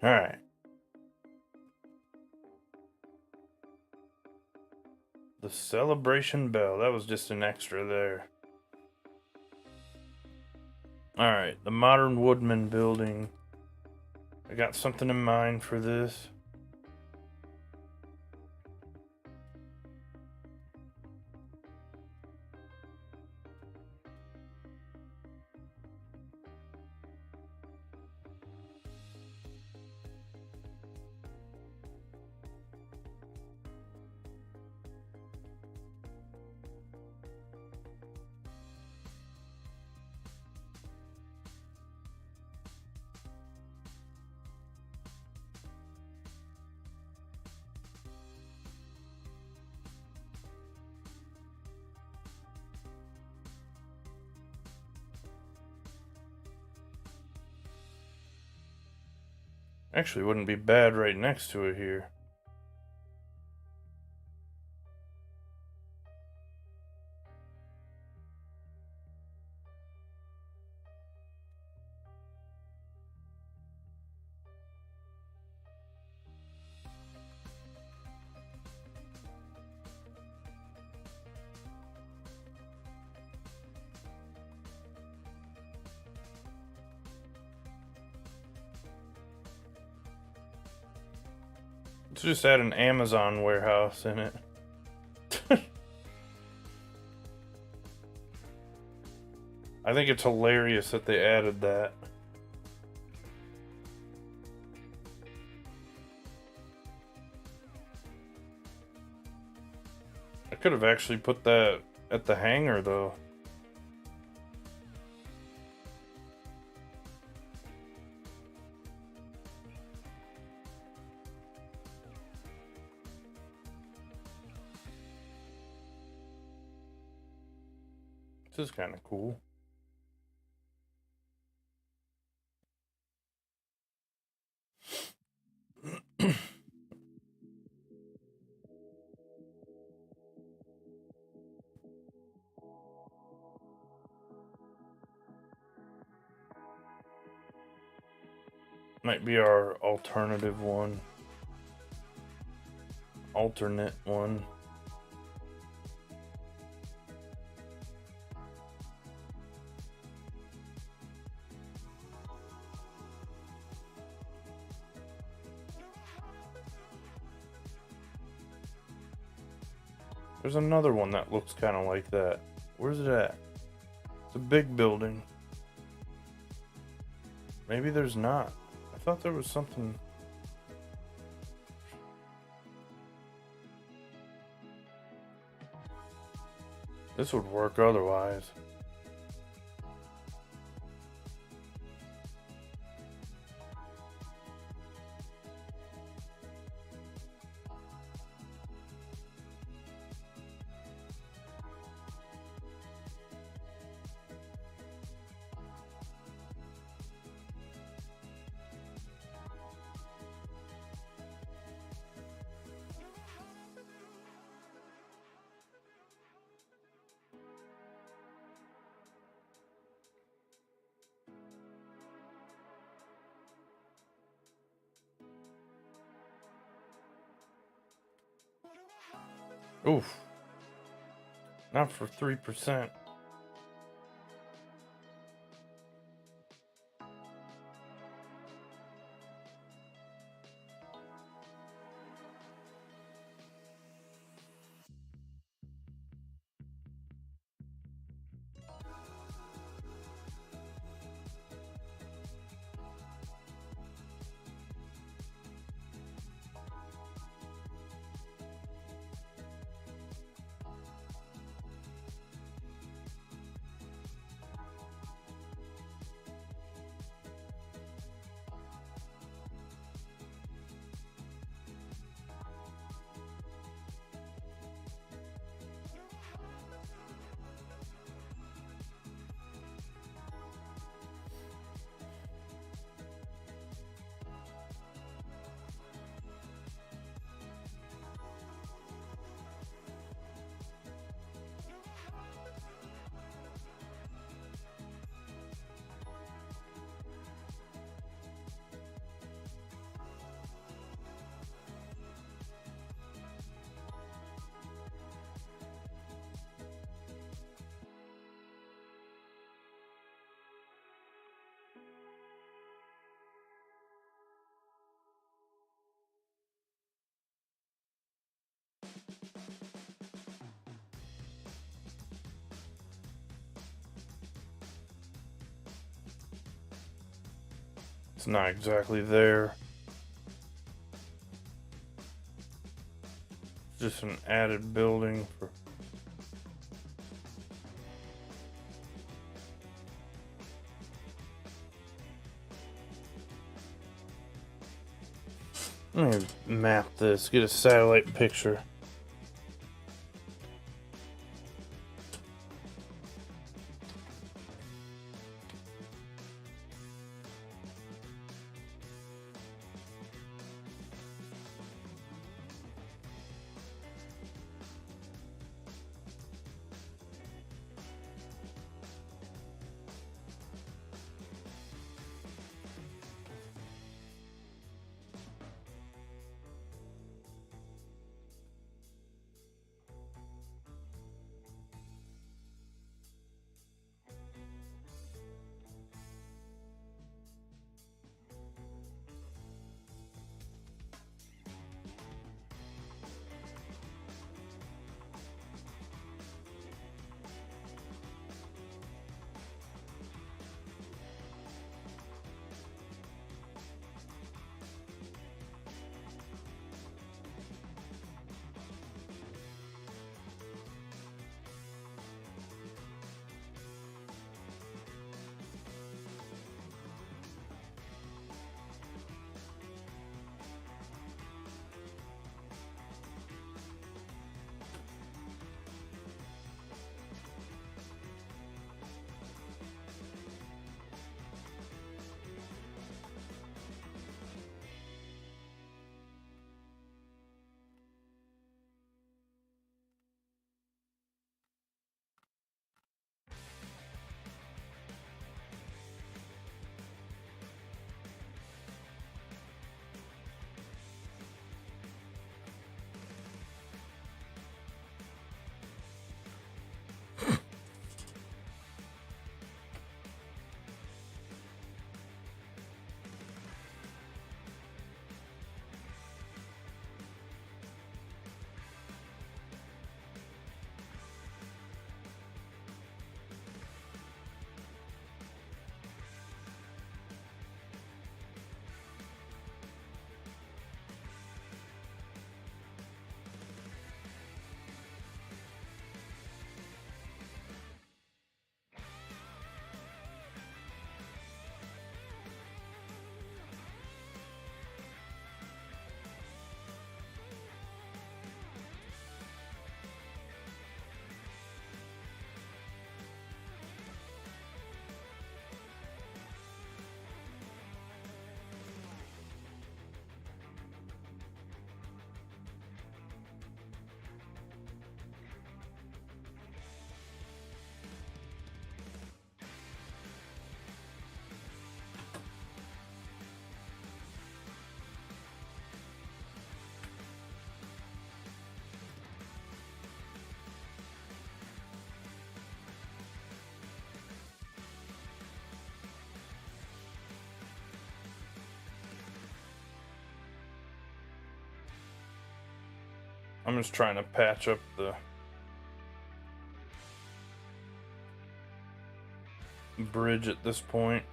Speaker 1: Alright. The celebration bell. That was just an extra there. Alright, the modern Woodmen building. I got something in mind for this. Actually, wouldn't be bad right next to it here. It's just had an Amazon warehouse in it. I think it's hilarious that they added that. I could have actually put that at the hangar though. This is kind of cool. Might be our alternative one. Alternate one. There's another one that looks kind of like that. Where's it at? It's a big building. Maybe there's not. I thought there was something. This would work otherwise. Oof. Not for 3%. It's not exactly there. It's just an added building for. Let me map this, get a satellite picture. I'm just trying to patch up the bridge at this point.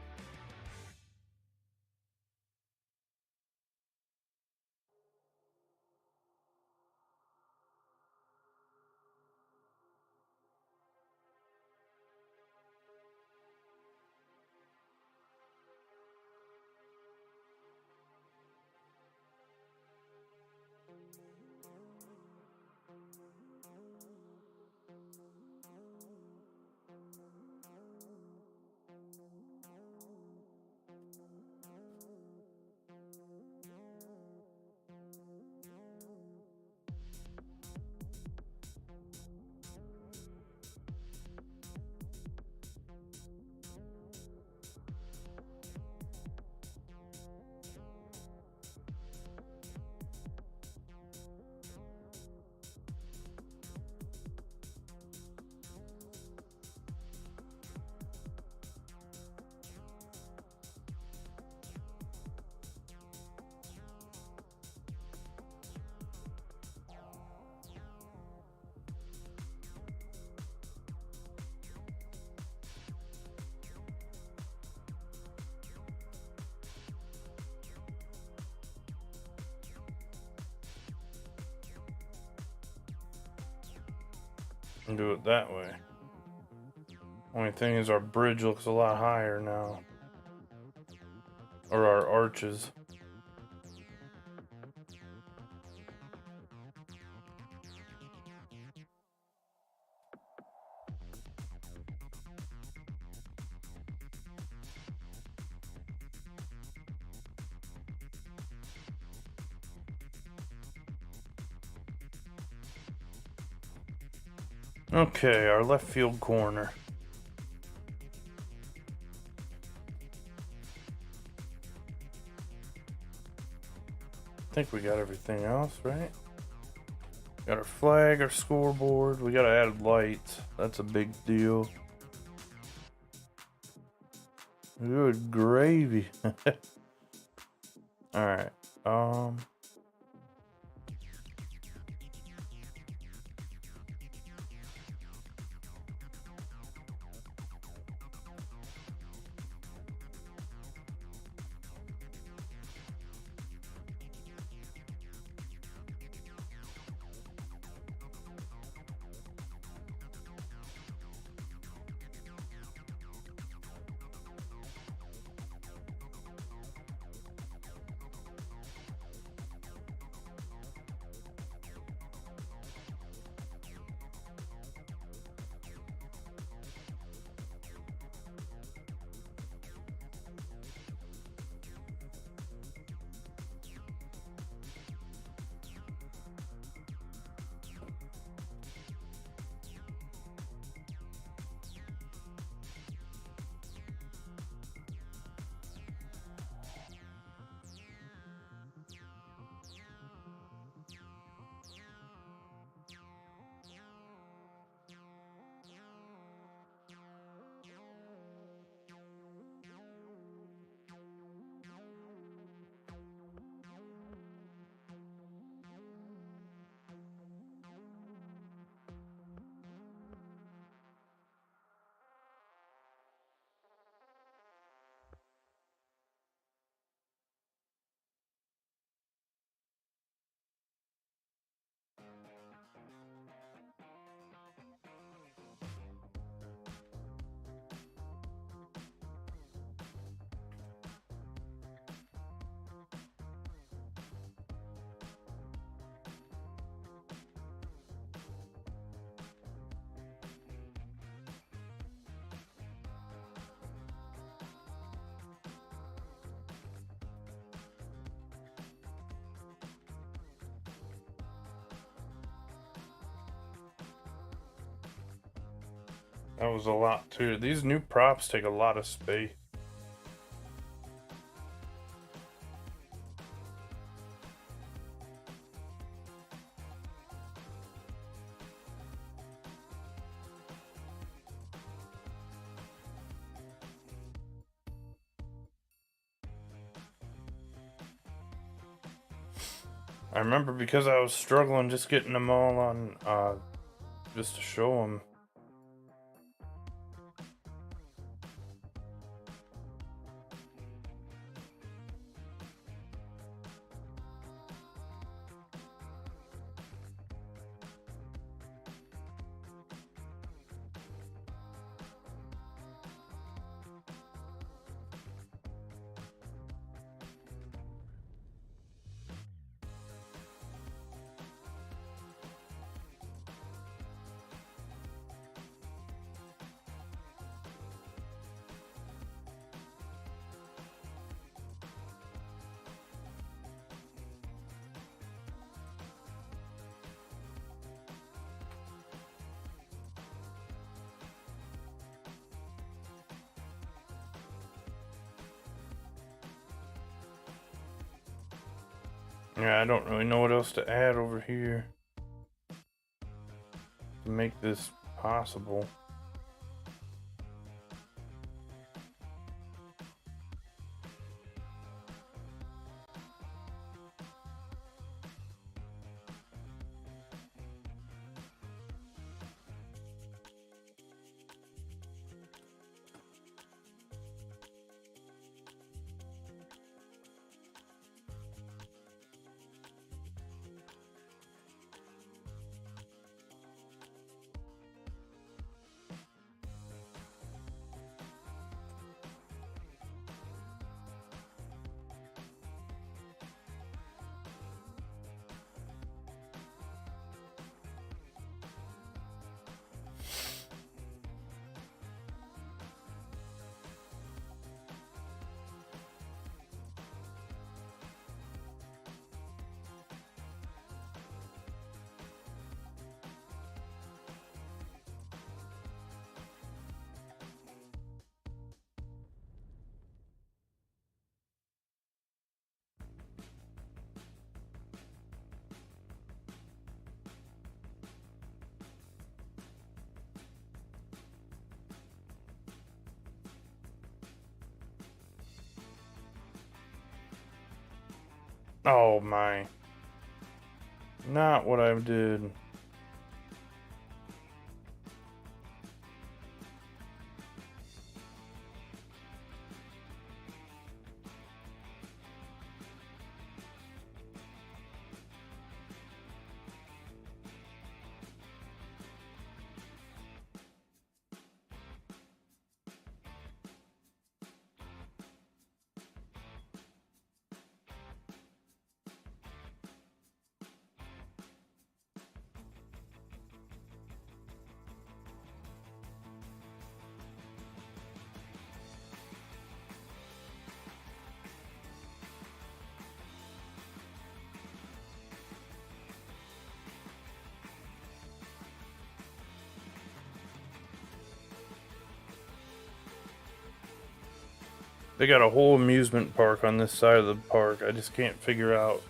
Speaker 1: And do it that way. Only thing is our bridge looks a lot higher now. Or our arches. Okay, our left field corner. I think we got everything else, right? Got our flag, our scoreboard. We gotta add lights. That's a big deal. Good gravy. Alright. That was a lot too. These new props take a lot of space. I remember because I was struggling just getting them all on, just to show them. Yeah, I don't really know what else to add over here to make this possible. Oh my. Not what I did. They got a whole amusement park on this side of the park. I just can't figure out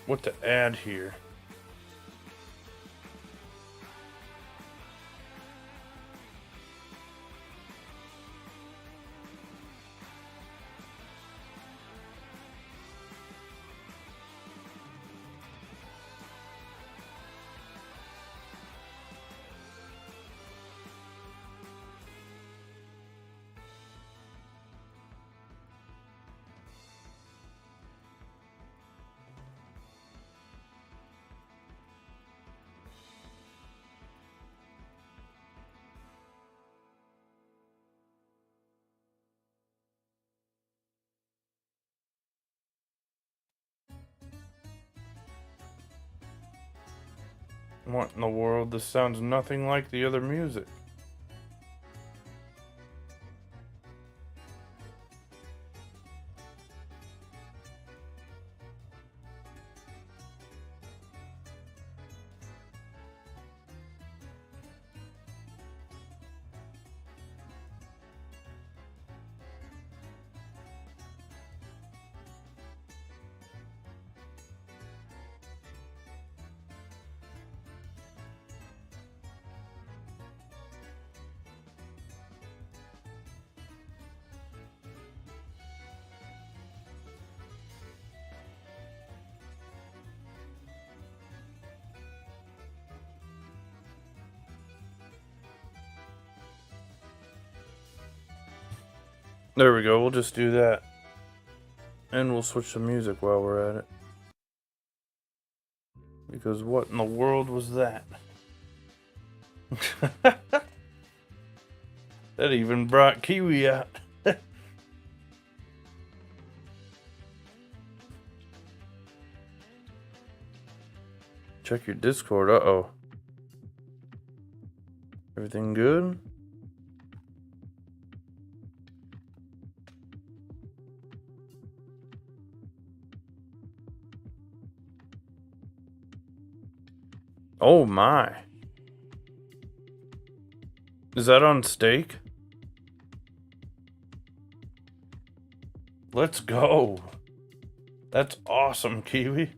Speaker 1: what to add here. What in the world? This sounds nothing like the other music. There we go. We'll just do that. And we'll switch to music while we're at it. Because what in the world was that? That even brought Kiwi out. Check your Discord. Uh-oh. Everything good? Oh my. Is that on steak? Let's go. That's awesome, Kiwi.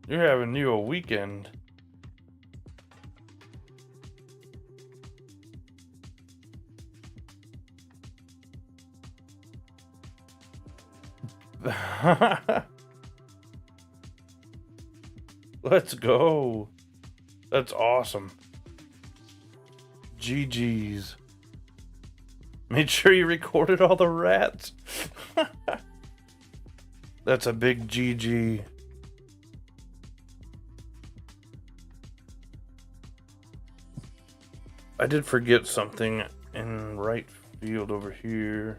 Speaker 1: You're having you a weekend. Let's go. That's awesome. GG's. Made sure you recorded all the rats. That's a big GG. I did forget something in right field over here.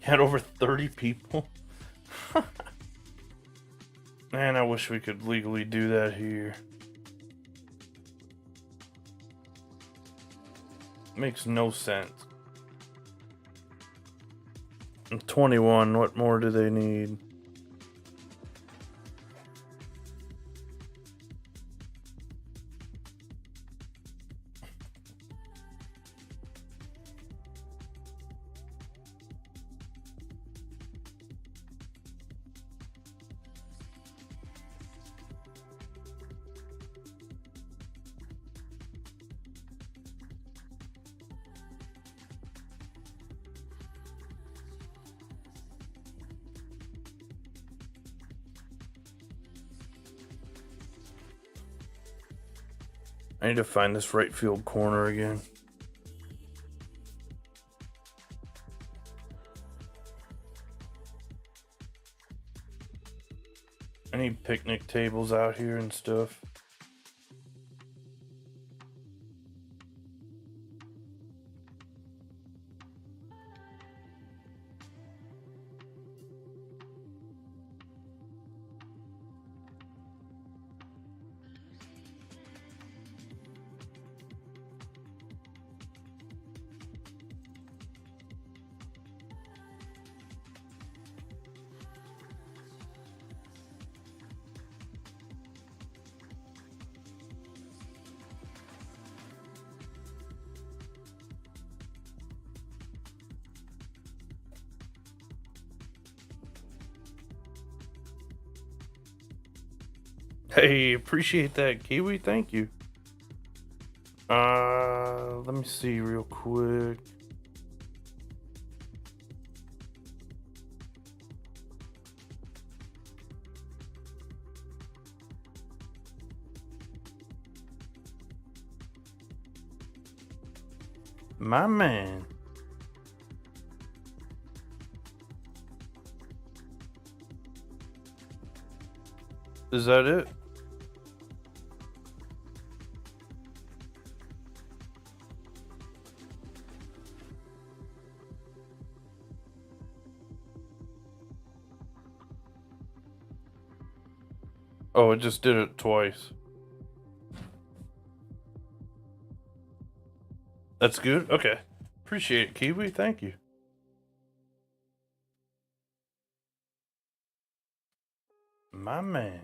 Speaker 1: Had over 30 people. Man, I wish we could legally do that here. Makes no sense. I'm 21, what more do they need? I need to find this right field corner again. I need picnic tables out here and stuff. Hey, appreciate that, Kiwi. Thank you. Let me see real quick. My man. Is that it? Oh, it just did it twice. That's good? Okay. Appreciate it, Kiwi. Thank you. My man.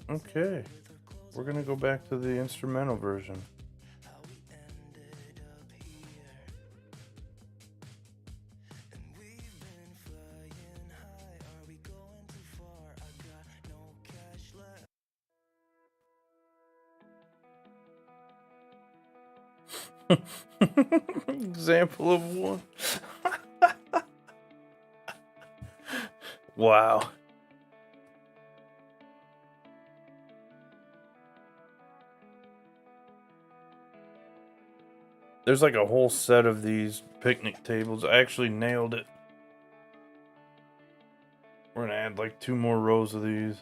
Speaker 1: Okay. We're gonna go back to the instrumental version. Example of one. Wow. There's like a whole set of these picnic tables. I actually nailed it. We're gonna add like 2 more rows of these.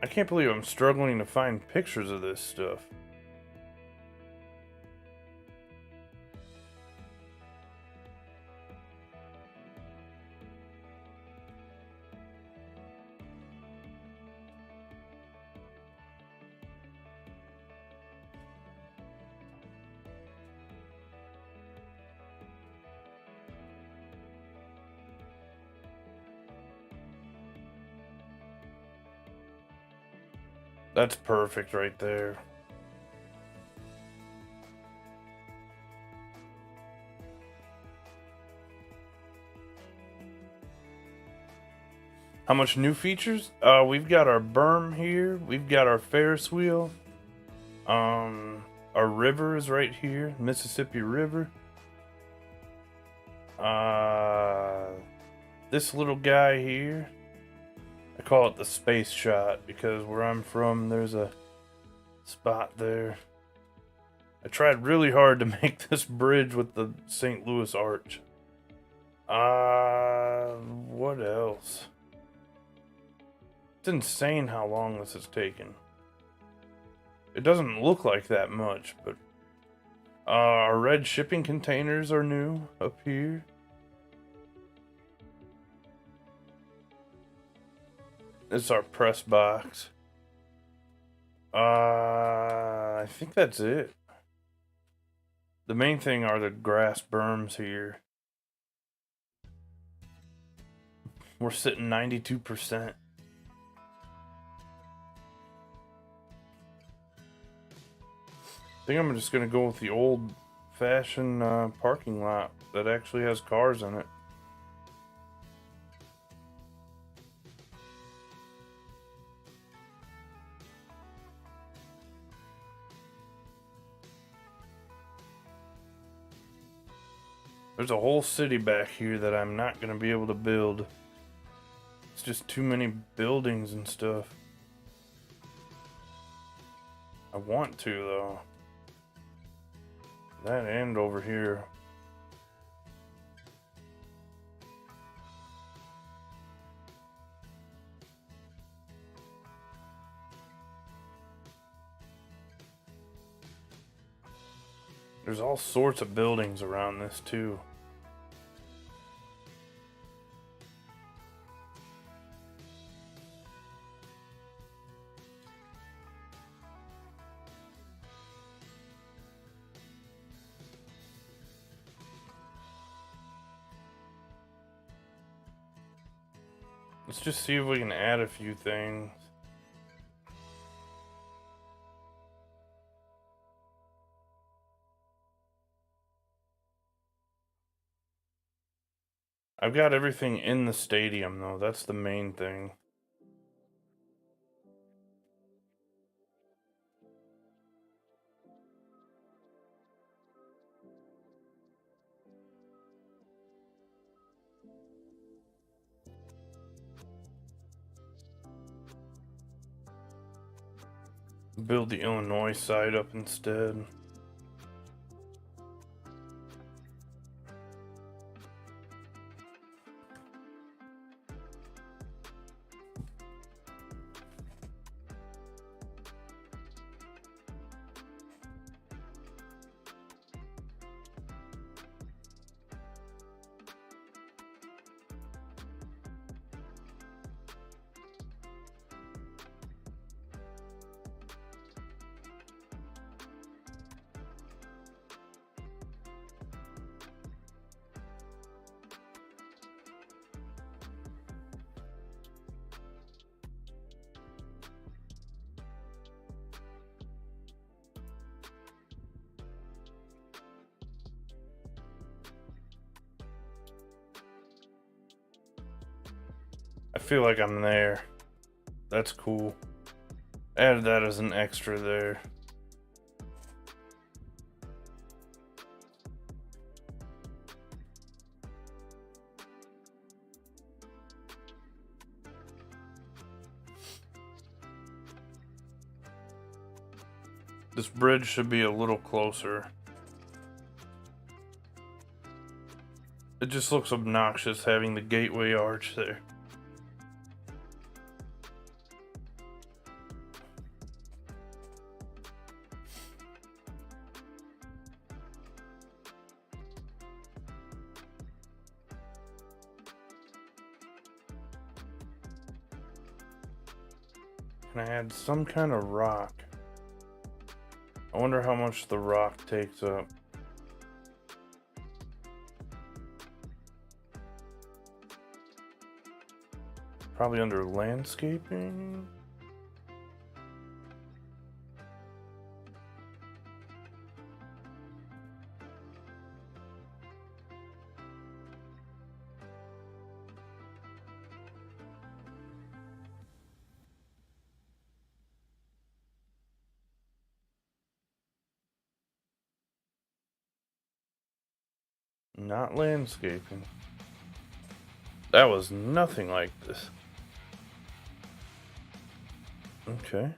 Speaker 1: I can't believe I'm struggling to find pictures of this stuff. That's perfect right there. How much new features? We've got our berm here. We've got our Ferris wheel. Our river is right here, Mississippi River. This little guy here, I call it the space shot because where I'm from, there's a spot there. I tried really hard to make this bridge with the St. Louis Arch. What else? It's insane how long this has taken. It doesn't look like that much, but our red shipping containers are new up here. This is our press box. I think that's it. The main thing are the grass berms here. We're sitting 92%. I think I'm just gonna go with the old-fashioned parking lot that actually has cars in it. There's a whole city back here that I'm not gonna be able to build. It's just too many buildings and stuff. I want to though. That end over here. There's all sorts of buildings around this too. Let's just see if we can add a few things. I've got everything in the stadium though, that's the main thing. Build the Illinois side up instead. I feel like I'm there. That's cool. Added that as an extra there. This bridge should be a little closer. It just looks obnoxious having the gateway arch there. Can I add some kind of rock? I wonder how much the rock takes up. Probably under landscaping. Not landscaping. That was nothing like this. Okay.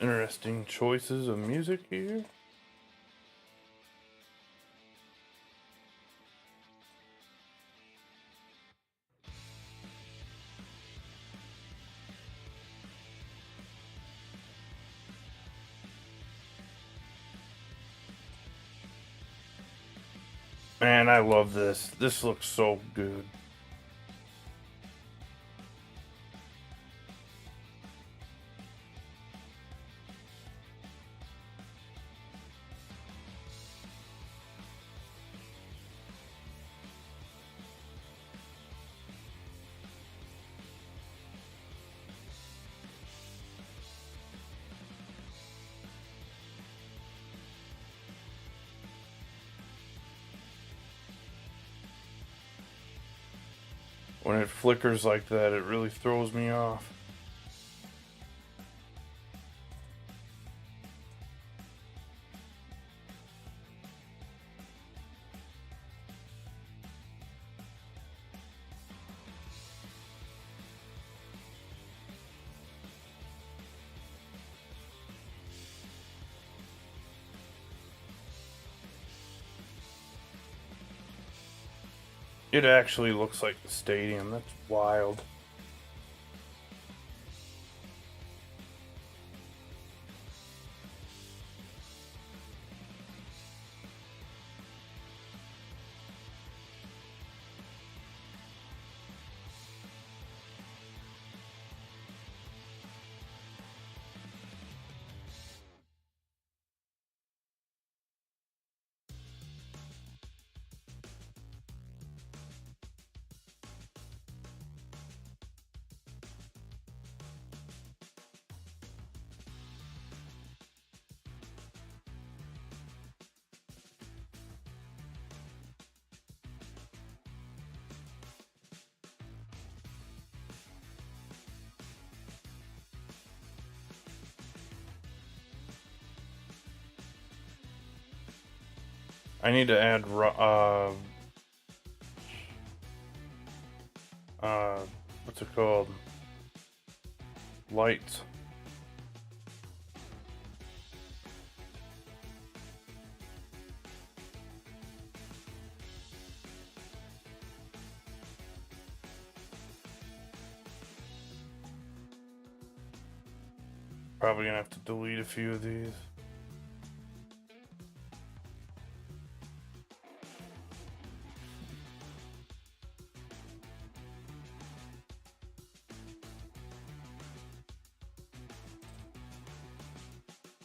Speaker 1: Interesting choices of music here. Man, I love this. This looks so good. When it flickers like that, it really throws me off. It actually looks like the stadium. That's wild. I need to add what's it called? Lights. Probably gonna have to delete a few of these.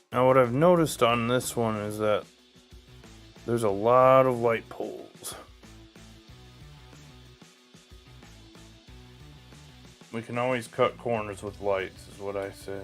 Speaker 1: Now what I've noticed on this one is that there's a lot of light poles. We can always cut corners with lights, is what I say.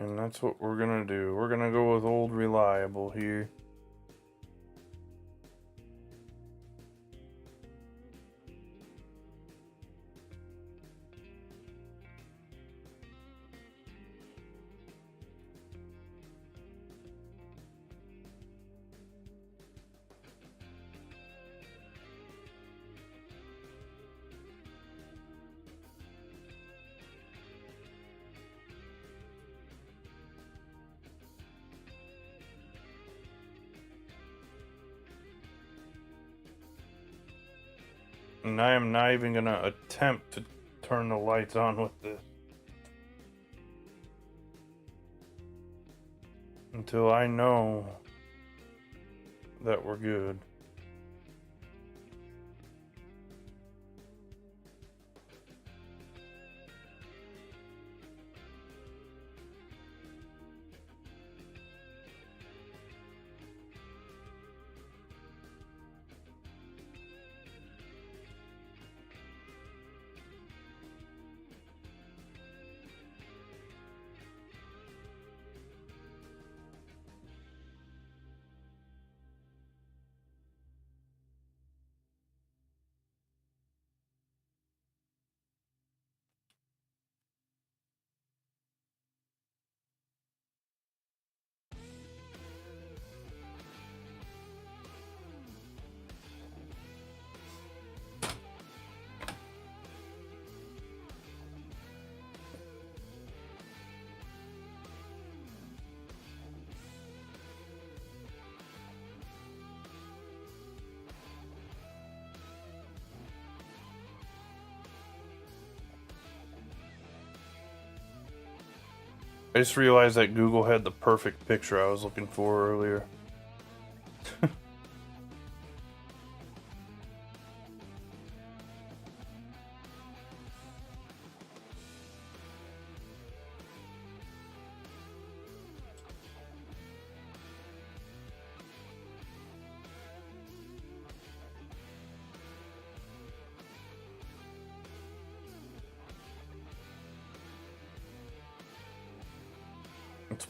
Speaker 1: And that's what we're gonna do. We're gonna go with old reliable here. And I am not even gonna attempt to turn the lights on with this until I know that we're good. I just realized that Google had the perfect picture I was looking for earlier.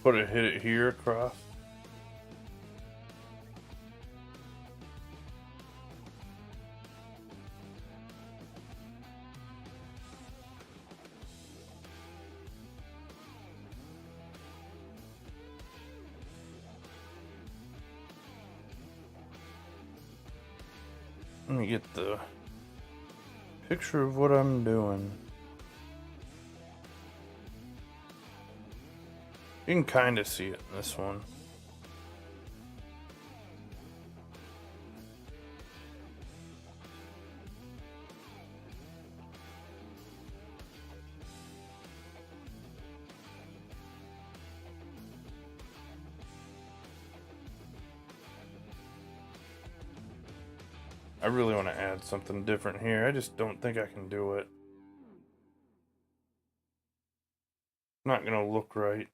Speaker 1: Let's hit it here across. Let me get the picture of what I'm doing. You can kind of see it in this one. I really want to add something different here. I just don't think I can do it. Not gonna look right.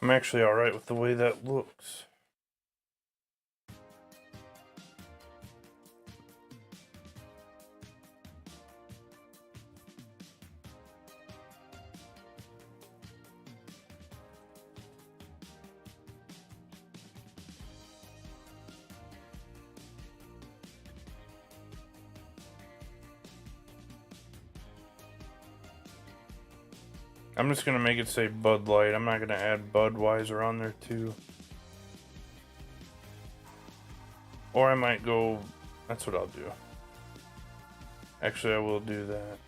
Speaker 1: I'm actually alright with the way that looks. I'm just gonna make it say Bud Light. I'm not gonna add Budweiser on there too. Or I might go, that's what I'll do. Actually, I will do that.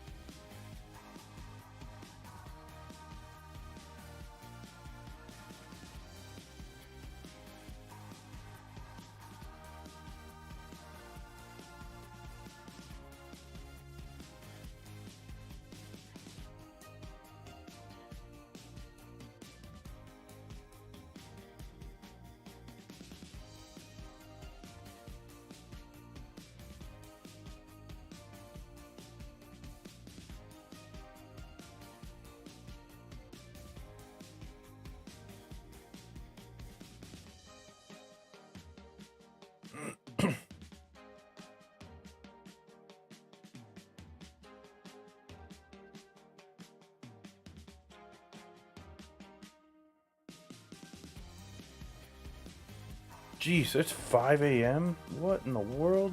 Speaker 1: Jeez, it's 5 a.m.? What in the world?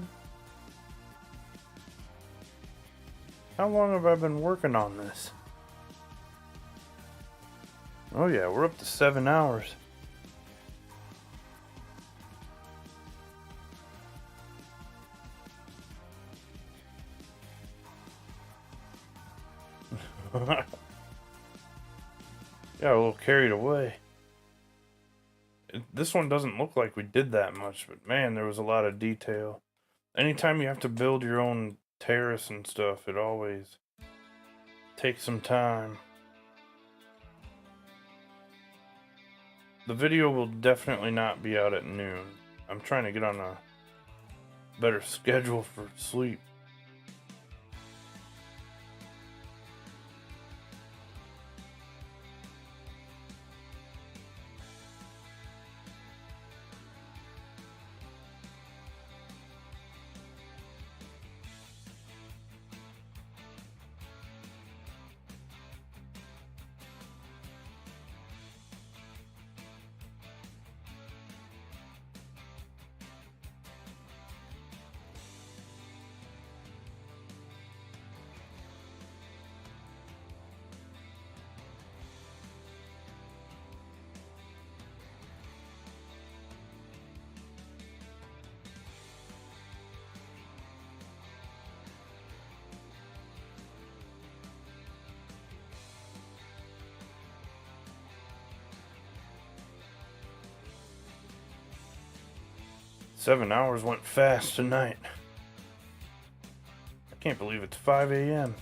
Speaker 1: How long have I been working on this? Oh yeah, we're up to 7 hours. Got a little carried away. This one doesn't look like we did that much, but man, there was a lot of detail. Anytime you have to build your own terrace and stuff, it always takes some time. The video will definitely not be out at noon. I'm trying to get on a better schedule for sleep. Seven hours went fast tonight. I can't believe it's 5 a.m.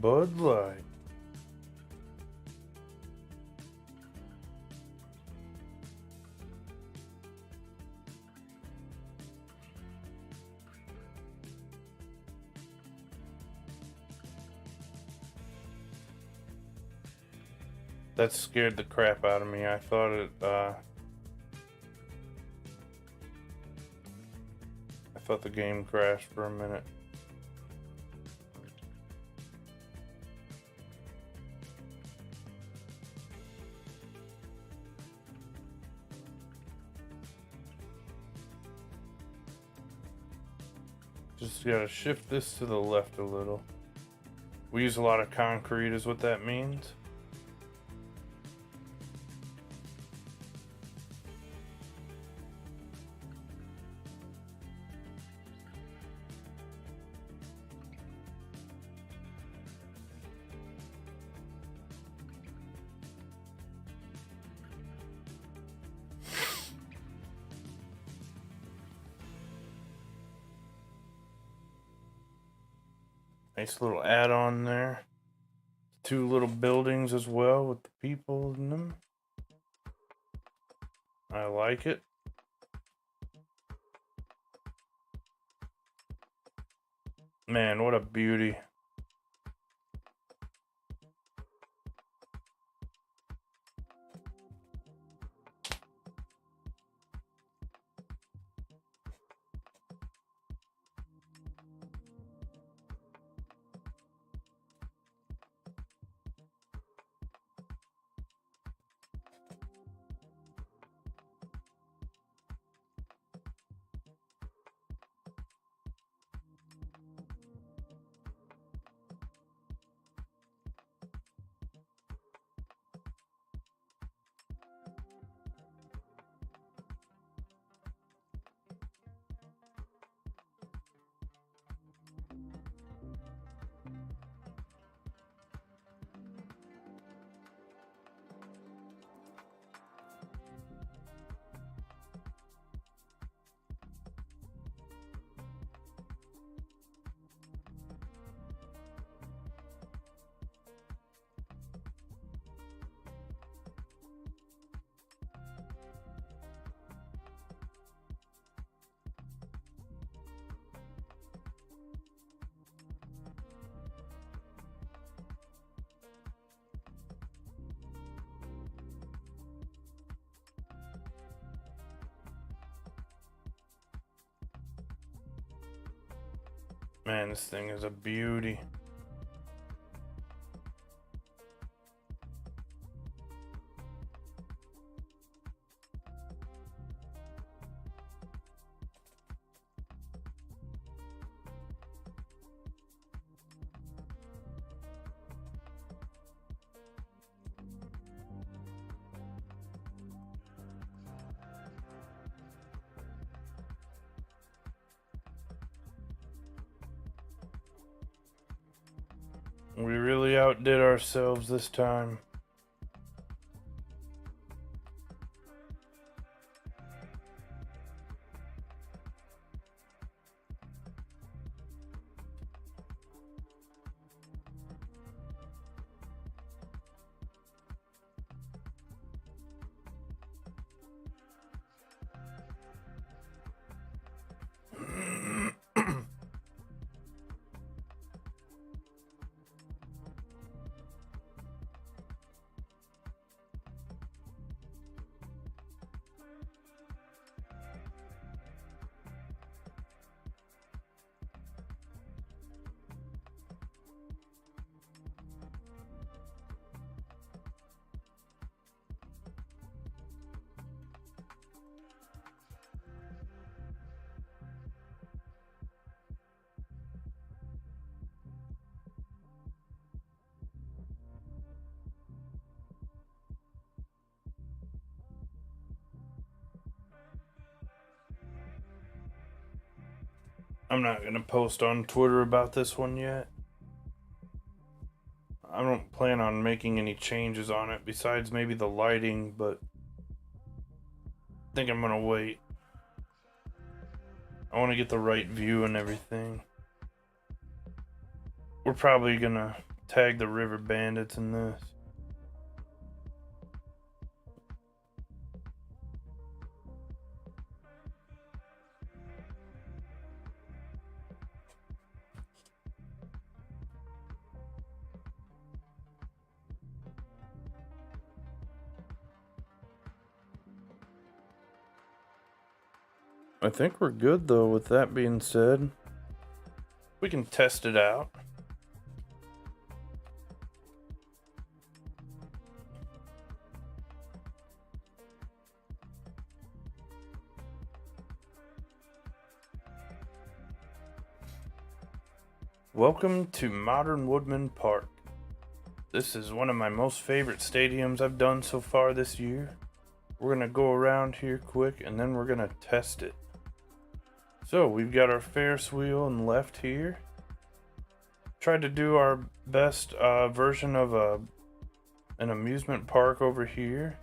Speaker 1: Bud Light. That scared the crap out of me. I thought I thought the game crashed for a minute. Just gotta shift this to the left a little. We use a lot of concrete is what that means. Nice little add-on there. 2 little buildings as well with the people in them. I like it. Man, what a beauty. Man, this thing is a beauty. We really outdid ourselves this time. I'm not going to post on Twitter about this one yet. I don't plan on making any changes on it besides maybe the lighting, but I think I'm going to wait. I want to get the right view and everything. We're probably going to tag the river bandits in this. I think we're good though, with that being said. We can test it out. Welcome to Modern Woodmen Park. This is one of my most favorite stadiums I've done so far this year. We're gonna go around here quick and then we're gonna test it. So we've got our Ferris wheel on the left here. Tried to do our best version of an amusement park over here.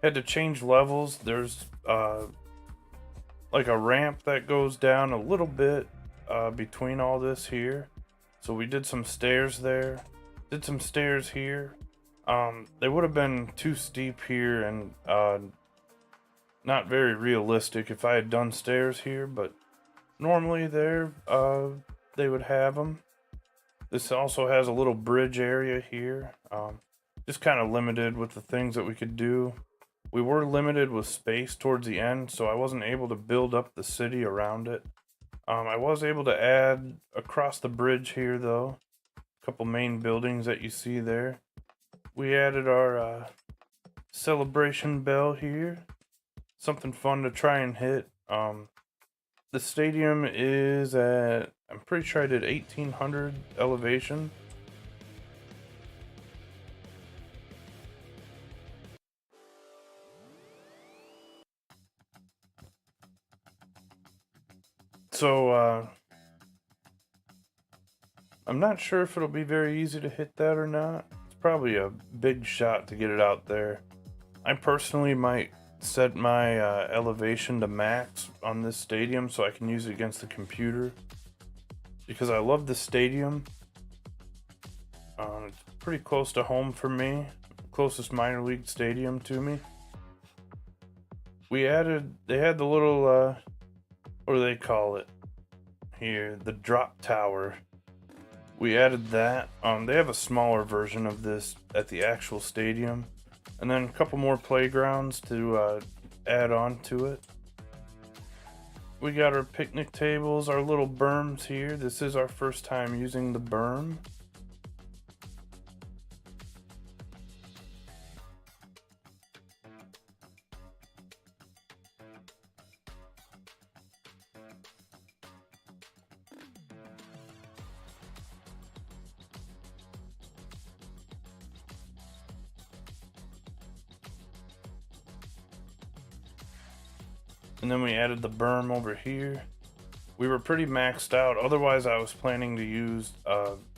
Speaker 1: Had to change levels. There's like a ramp that goes down a little bit between all this here. So we did some stairs there. Did some stairs here. They would have been too steep here and not very realistic if I had done stairs here, but normally they would have them. This also has a little bridge area here. Just kind of limited with the things that we could do. We were limited with space towards the end, so I wasn't able to build up the city around it. I was able to add across the bridge here though, a couple main buildings that you see there. We added our celebration bell here. Something fun to try and hit. The stadium is at, I'm pretty sure I did 1800 elevation. So I'm not sure if it'll be very easy to hit that or not. It's probably a big shot to get it out there. I personally might set my elevation to max on this stadium so I can use it against the computer, because I love the stadium. It's pretty close to home for me, closest minor league stadium to me. They had the little what do they call it here, the drop tower. We added that. They have a smaller version of this at the actual stadium. And then a couple more playgrounds to add on to it. We got our picnic tables, our little berms here. This is our first time using the berm. And then we added the berm over here. We were pretty maxed out. Otherwise, I was planning to use,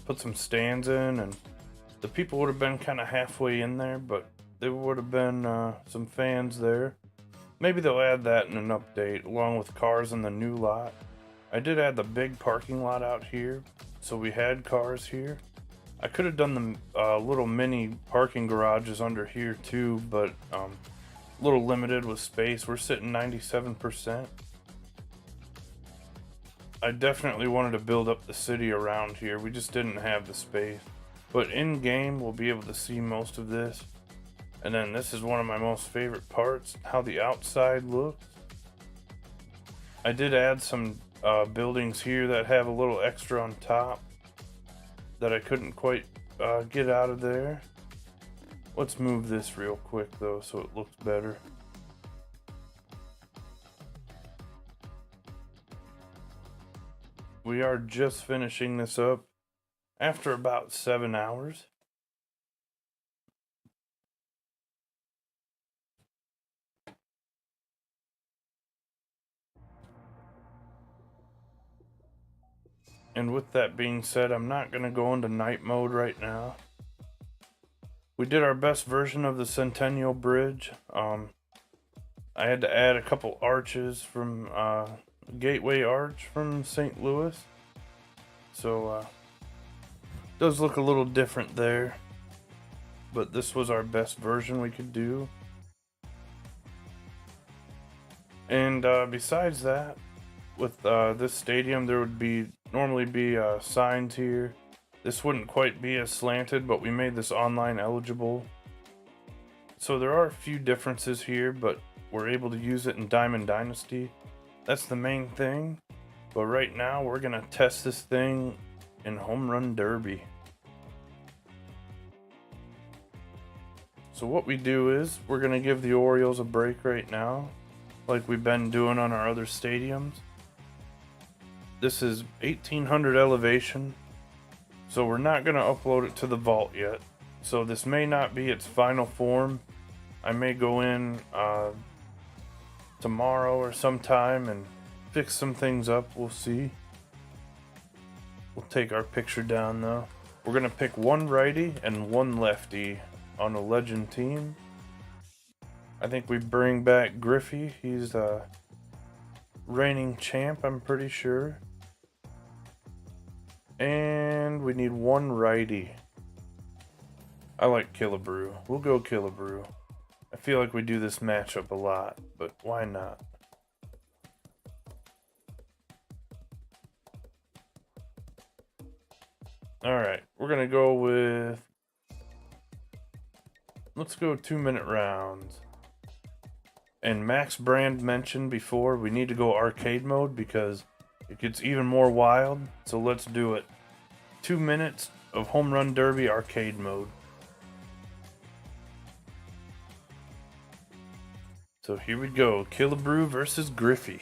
Speaker 1: put some stands in, and the people would have been kind of halfway in there, but there would have been some fans there. Maybe they'll add that in an update, along with cars in the new lot. I did add the big parking lot out here, so we had cars here. I could have done the little mini parking garages under here too, but a little limited with space. We're sitting 97%. I definitely wanted to build up the city around here. We just didn't have the space. But in game, we'll be able to see most of this. And then this is one of my most favorite parts, how the outside looks. I did add some buildings here that have a little extra on top that I couldn't quite get out of there. Let's move this real quick though so it looks better. We are just finishing this up after about 7 hours. And with that being said, I'm not going to go into night mode right now. We did our best version of the Centennial Bridge. I had to add a couple arches from Gateway Arch from St. Louis. So Does look a little different there, but this was our best version we could do. And besides that, with this stadium, there would normally be signs here. This wouldn't quite be as slanted, but we made this online eligible. So there are a few differences here, but we're able to use it in Diamond Dynasty. That's the main thing. But right now, we're gonna test this thing in Home Run Derby. So what we do is, we're gonna give the Orioles a break right now, like we've been doing on our other stadiums. This is 1800 elevation, so we're not gonna upload it to the vault yet. So this may not be its final form. I may go in tomorrow or sometime and fix some things up. We'll see. We'll take our picture down though. We're gonna pick one righty and one lefty on a legend team. I think we bring back Griffey. He's the reigning champ, I'm pretty sure. And we need one righty. I like Killebrew. We'll go Killebrew. I feel like we do this matchup a lot, but why not? Alright, we're gonna go with... Let's go 2-minute rounds. And Max Brand mentioned before, we need to go arcade mode because it gets even more wild. So let's do it. 2 minutes of Home Run Derby arcade mode. So here we go, Killebrew versus Griffey.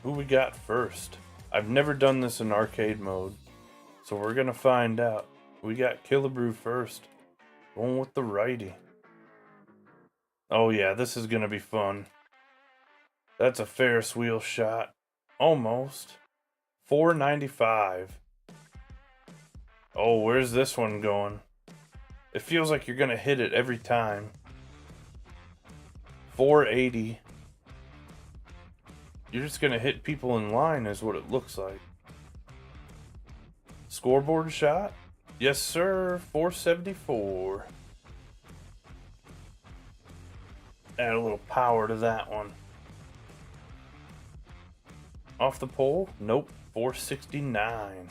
Speaker 1: Who we got first? I've never done this in arcade mode, so we're gonna find out. We got Killebrew first, going with the righty. Oh yeah, this is gonna be fun. That's a Ferris wheel shot. Almost. 495. Oh, where's this one going? It feels like you're gonna hit it every time. 480. You're just gonna hit people in line is what it looks like. Scoreboard shot? Yes, sir. 474. Add a little power to that one. Off the pole? Nope. 469.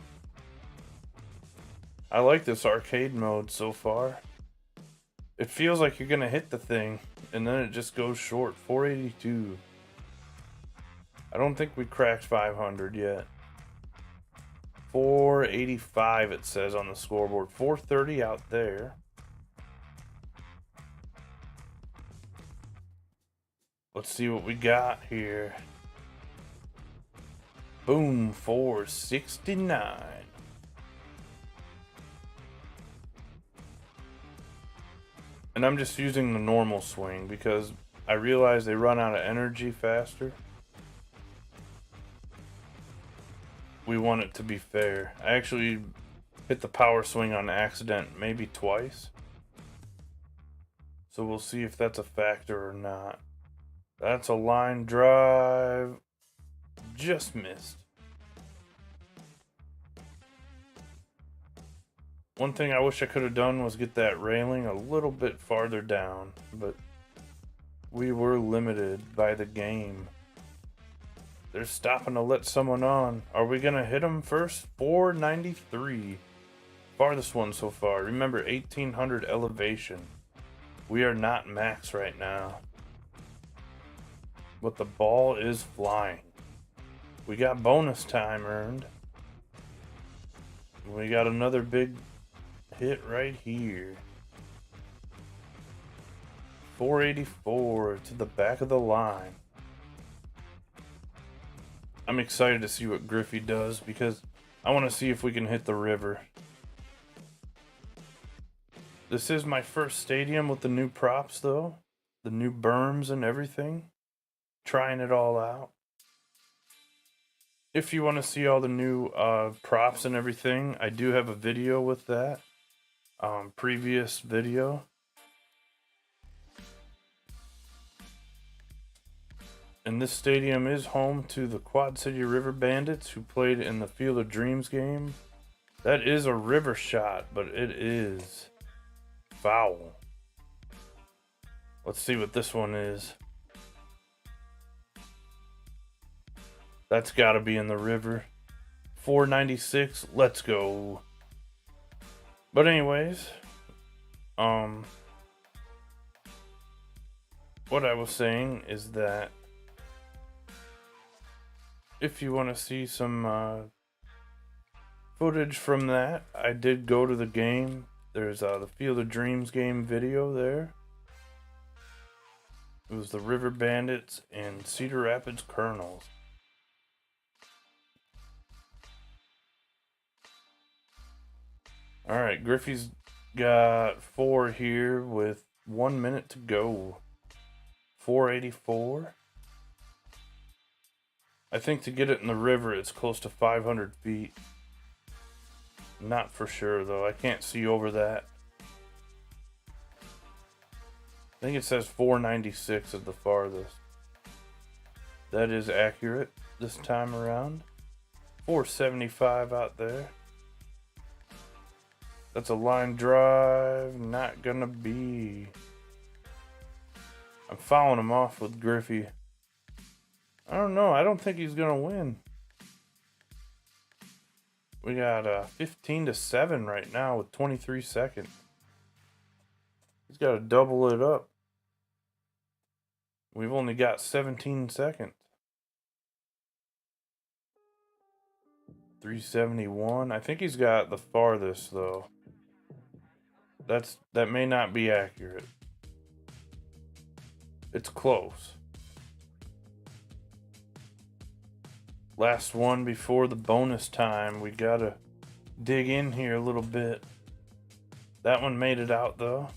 Speaker 1: I like this arcade mode so far. It feels like you're gonna hit the thing, and then it just goes short. 482. I don't think we cracked 500 yet. 485 it says on the scoreboard. 430 out there. Let's see what we got here. Boom, 469. And I'm just using the normal swing because I realize they run out of energy faster. We want it to be fair. I actually hit the power swing on accident maybe twice. So we'll see if that's a factor or not. That's a line drive. Just missed. One thing I wish I could have done was get that railing a little bit farther down, but we were limited by the game. They're stopping to let someone on. Are we gonna hit them first? 493. Farthest one so far. Remember, 1800 elevation. We are not max right now. But the ball is flying. We got bonus time earned. We got another big hit right here. 484 to the back of the line. I'm excited to see what Griffey does because I want to see if we can hit the river. This is my first stadium with the new props though. The new berms and everything. Trying it all out. If you want to see all the new props and everything, I do have a video with that. previous video. And this stadium is home to the Quad City River Bandits, who played in the Field of Dreams game. That is a river shot, but it is foul. Let's see what this one is. That's got to be in the river. 496. Let's go. But anyways, what I was saying is that if you want to see some footage from that, I did go to the game. There's the Field of Dreams game video there. It was the River Bandits and Cedar Rapids Colonels. Alright, Griffey's got 4 here with 1 minute to go. 484. I think to get it in the river, it's close to 500 feet. Not for sure, though. I can't see over that. I think it says 496 at the farthest. That is accurate this time around. 475 out there. That's a line drive. Not gonna be. I'm fouling him off with Griffey. I don't know. I don't think he's gonna win. We got 15-7 right now with 23 seconds. He's got to double it up. We've only got 17 seconds. 371. I think he's got the farthest though. That may not be accurate. It's close. Last one before the bonus time. We gotta dig in here a little bit. That one made it out though.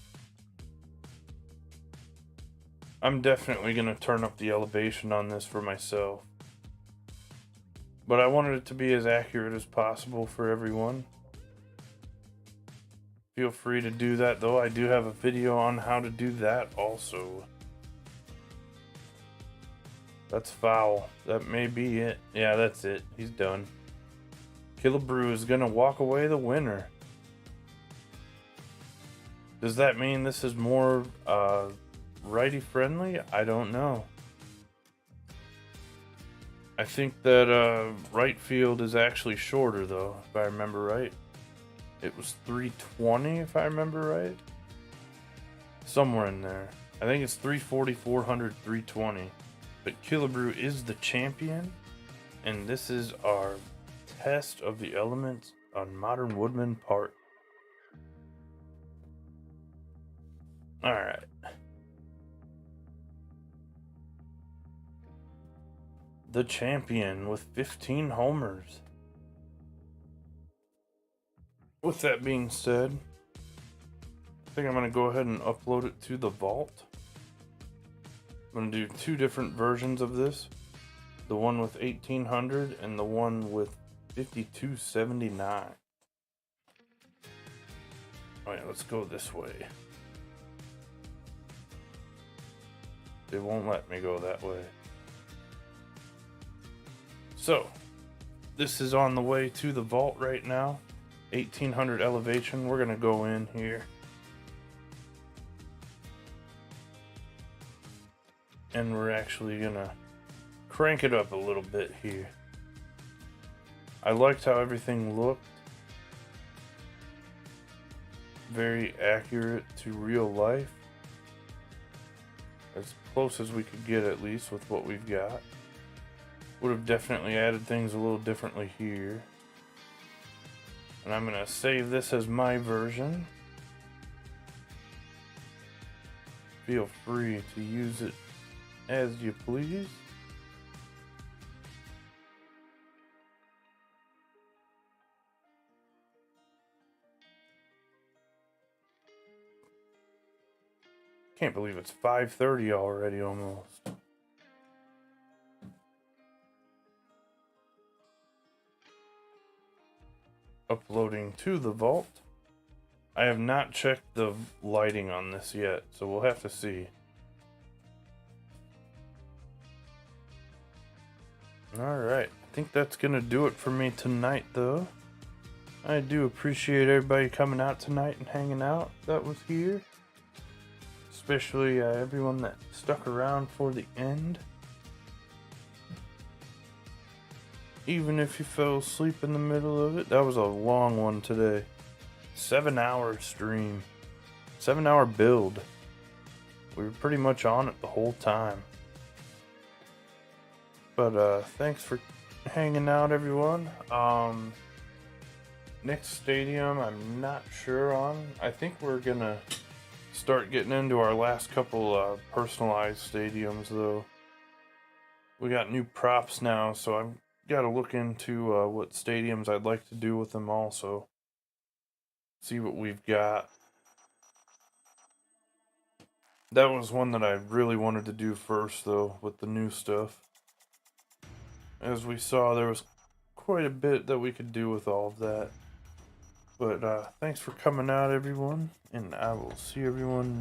Speaker 1: I'm definitely gonna turn up the elevation on this for myself. But I wanted it to be as accurate as possible for everyone. Feel free to do that though. I do have a video on how to do that also. That's foul. That may be it. Yeah, that's it. He's done. Killebrew is gonna walk away the winner. Does that mean this is more righty friendly? I don't know. I think that right field is actually shorter though, if I remember right. It was 320 if I remember right. Somewhere in there. I think it's 340, 400, 320. But Killebrew is the champion, and this is our test of the elements on Modern Woodmen part. Alright. The champion with 15 homers. With that being said, I think I'm going to go ahead and upload it to the vault. I'm going to do 2 different versions of this. The one with 1800 and the one with 5279. Oh yeah, let's go this way. They won't let me go that way. So, this is on the way to the vault right now. 1800 elevation. We're going to go in here. And we're actually gonna crank it up a little bit here. I liked how everything looked. Very accurate to real life. As close as we could get at least with what we've got. Would have definitely added things a little differently here. And I'm gonna save this as my version. Feel free to use it as you please. Can't believe it's 5:30 already almost. Uploading to the vault. I have not checked the lighting on this yet, so we'll have to see. Alright, I think that's gonna do it for me tonight, though. I do appreciate everybody coming out tonight and hanging out that was here. Especially everyone that stuck around for the end. Even if you fell asleep in the middle of it. That was a long one today. 7-hour stream. 7-hour build. We were pretty much on it the whole time. But thanks for hanging out, everyone. Next stadium I'm not sure on. I think we're gonna start getting into our last couple personalized stadiums, though. We got new props now, so I've got to look into what stadiums I'd like to do with them also. See what we've got. That was one that I really wanted to do first, though, with the new stuff. As we saw, there was quite a bit that we could do with all of that. But thanks for coming out, everyone, and I will see everyone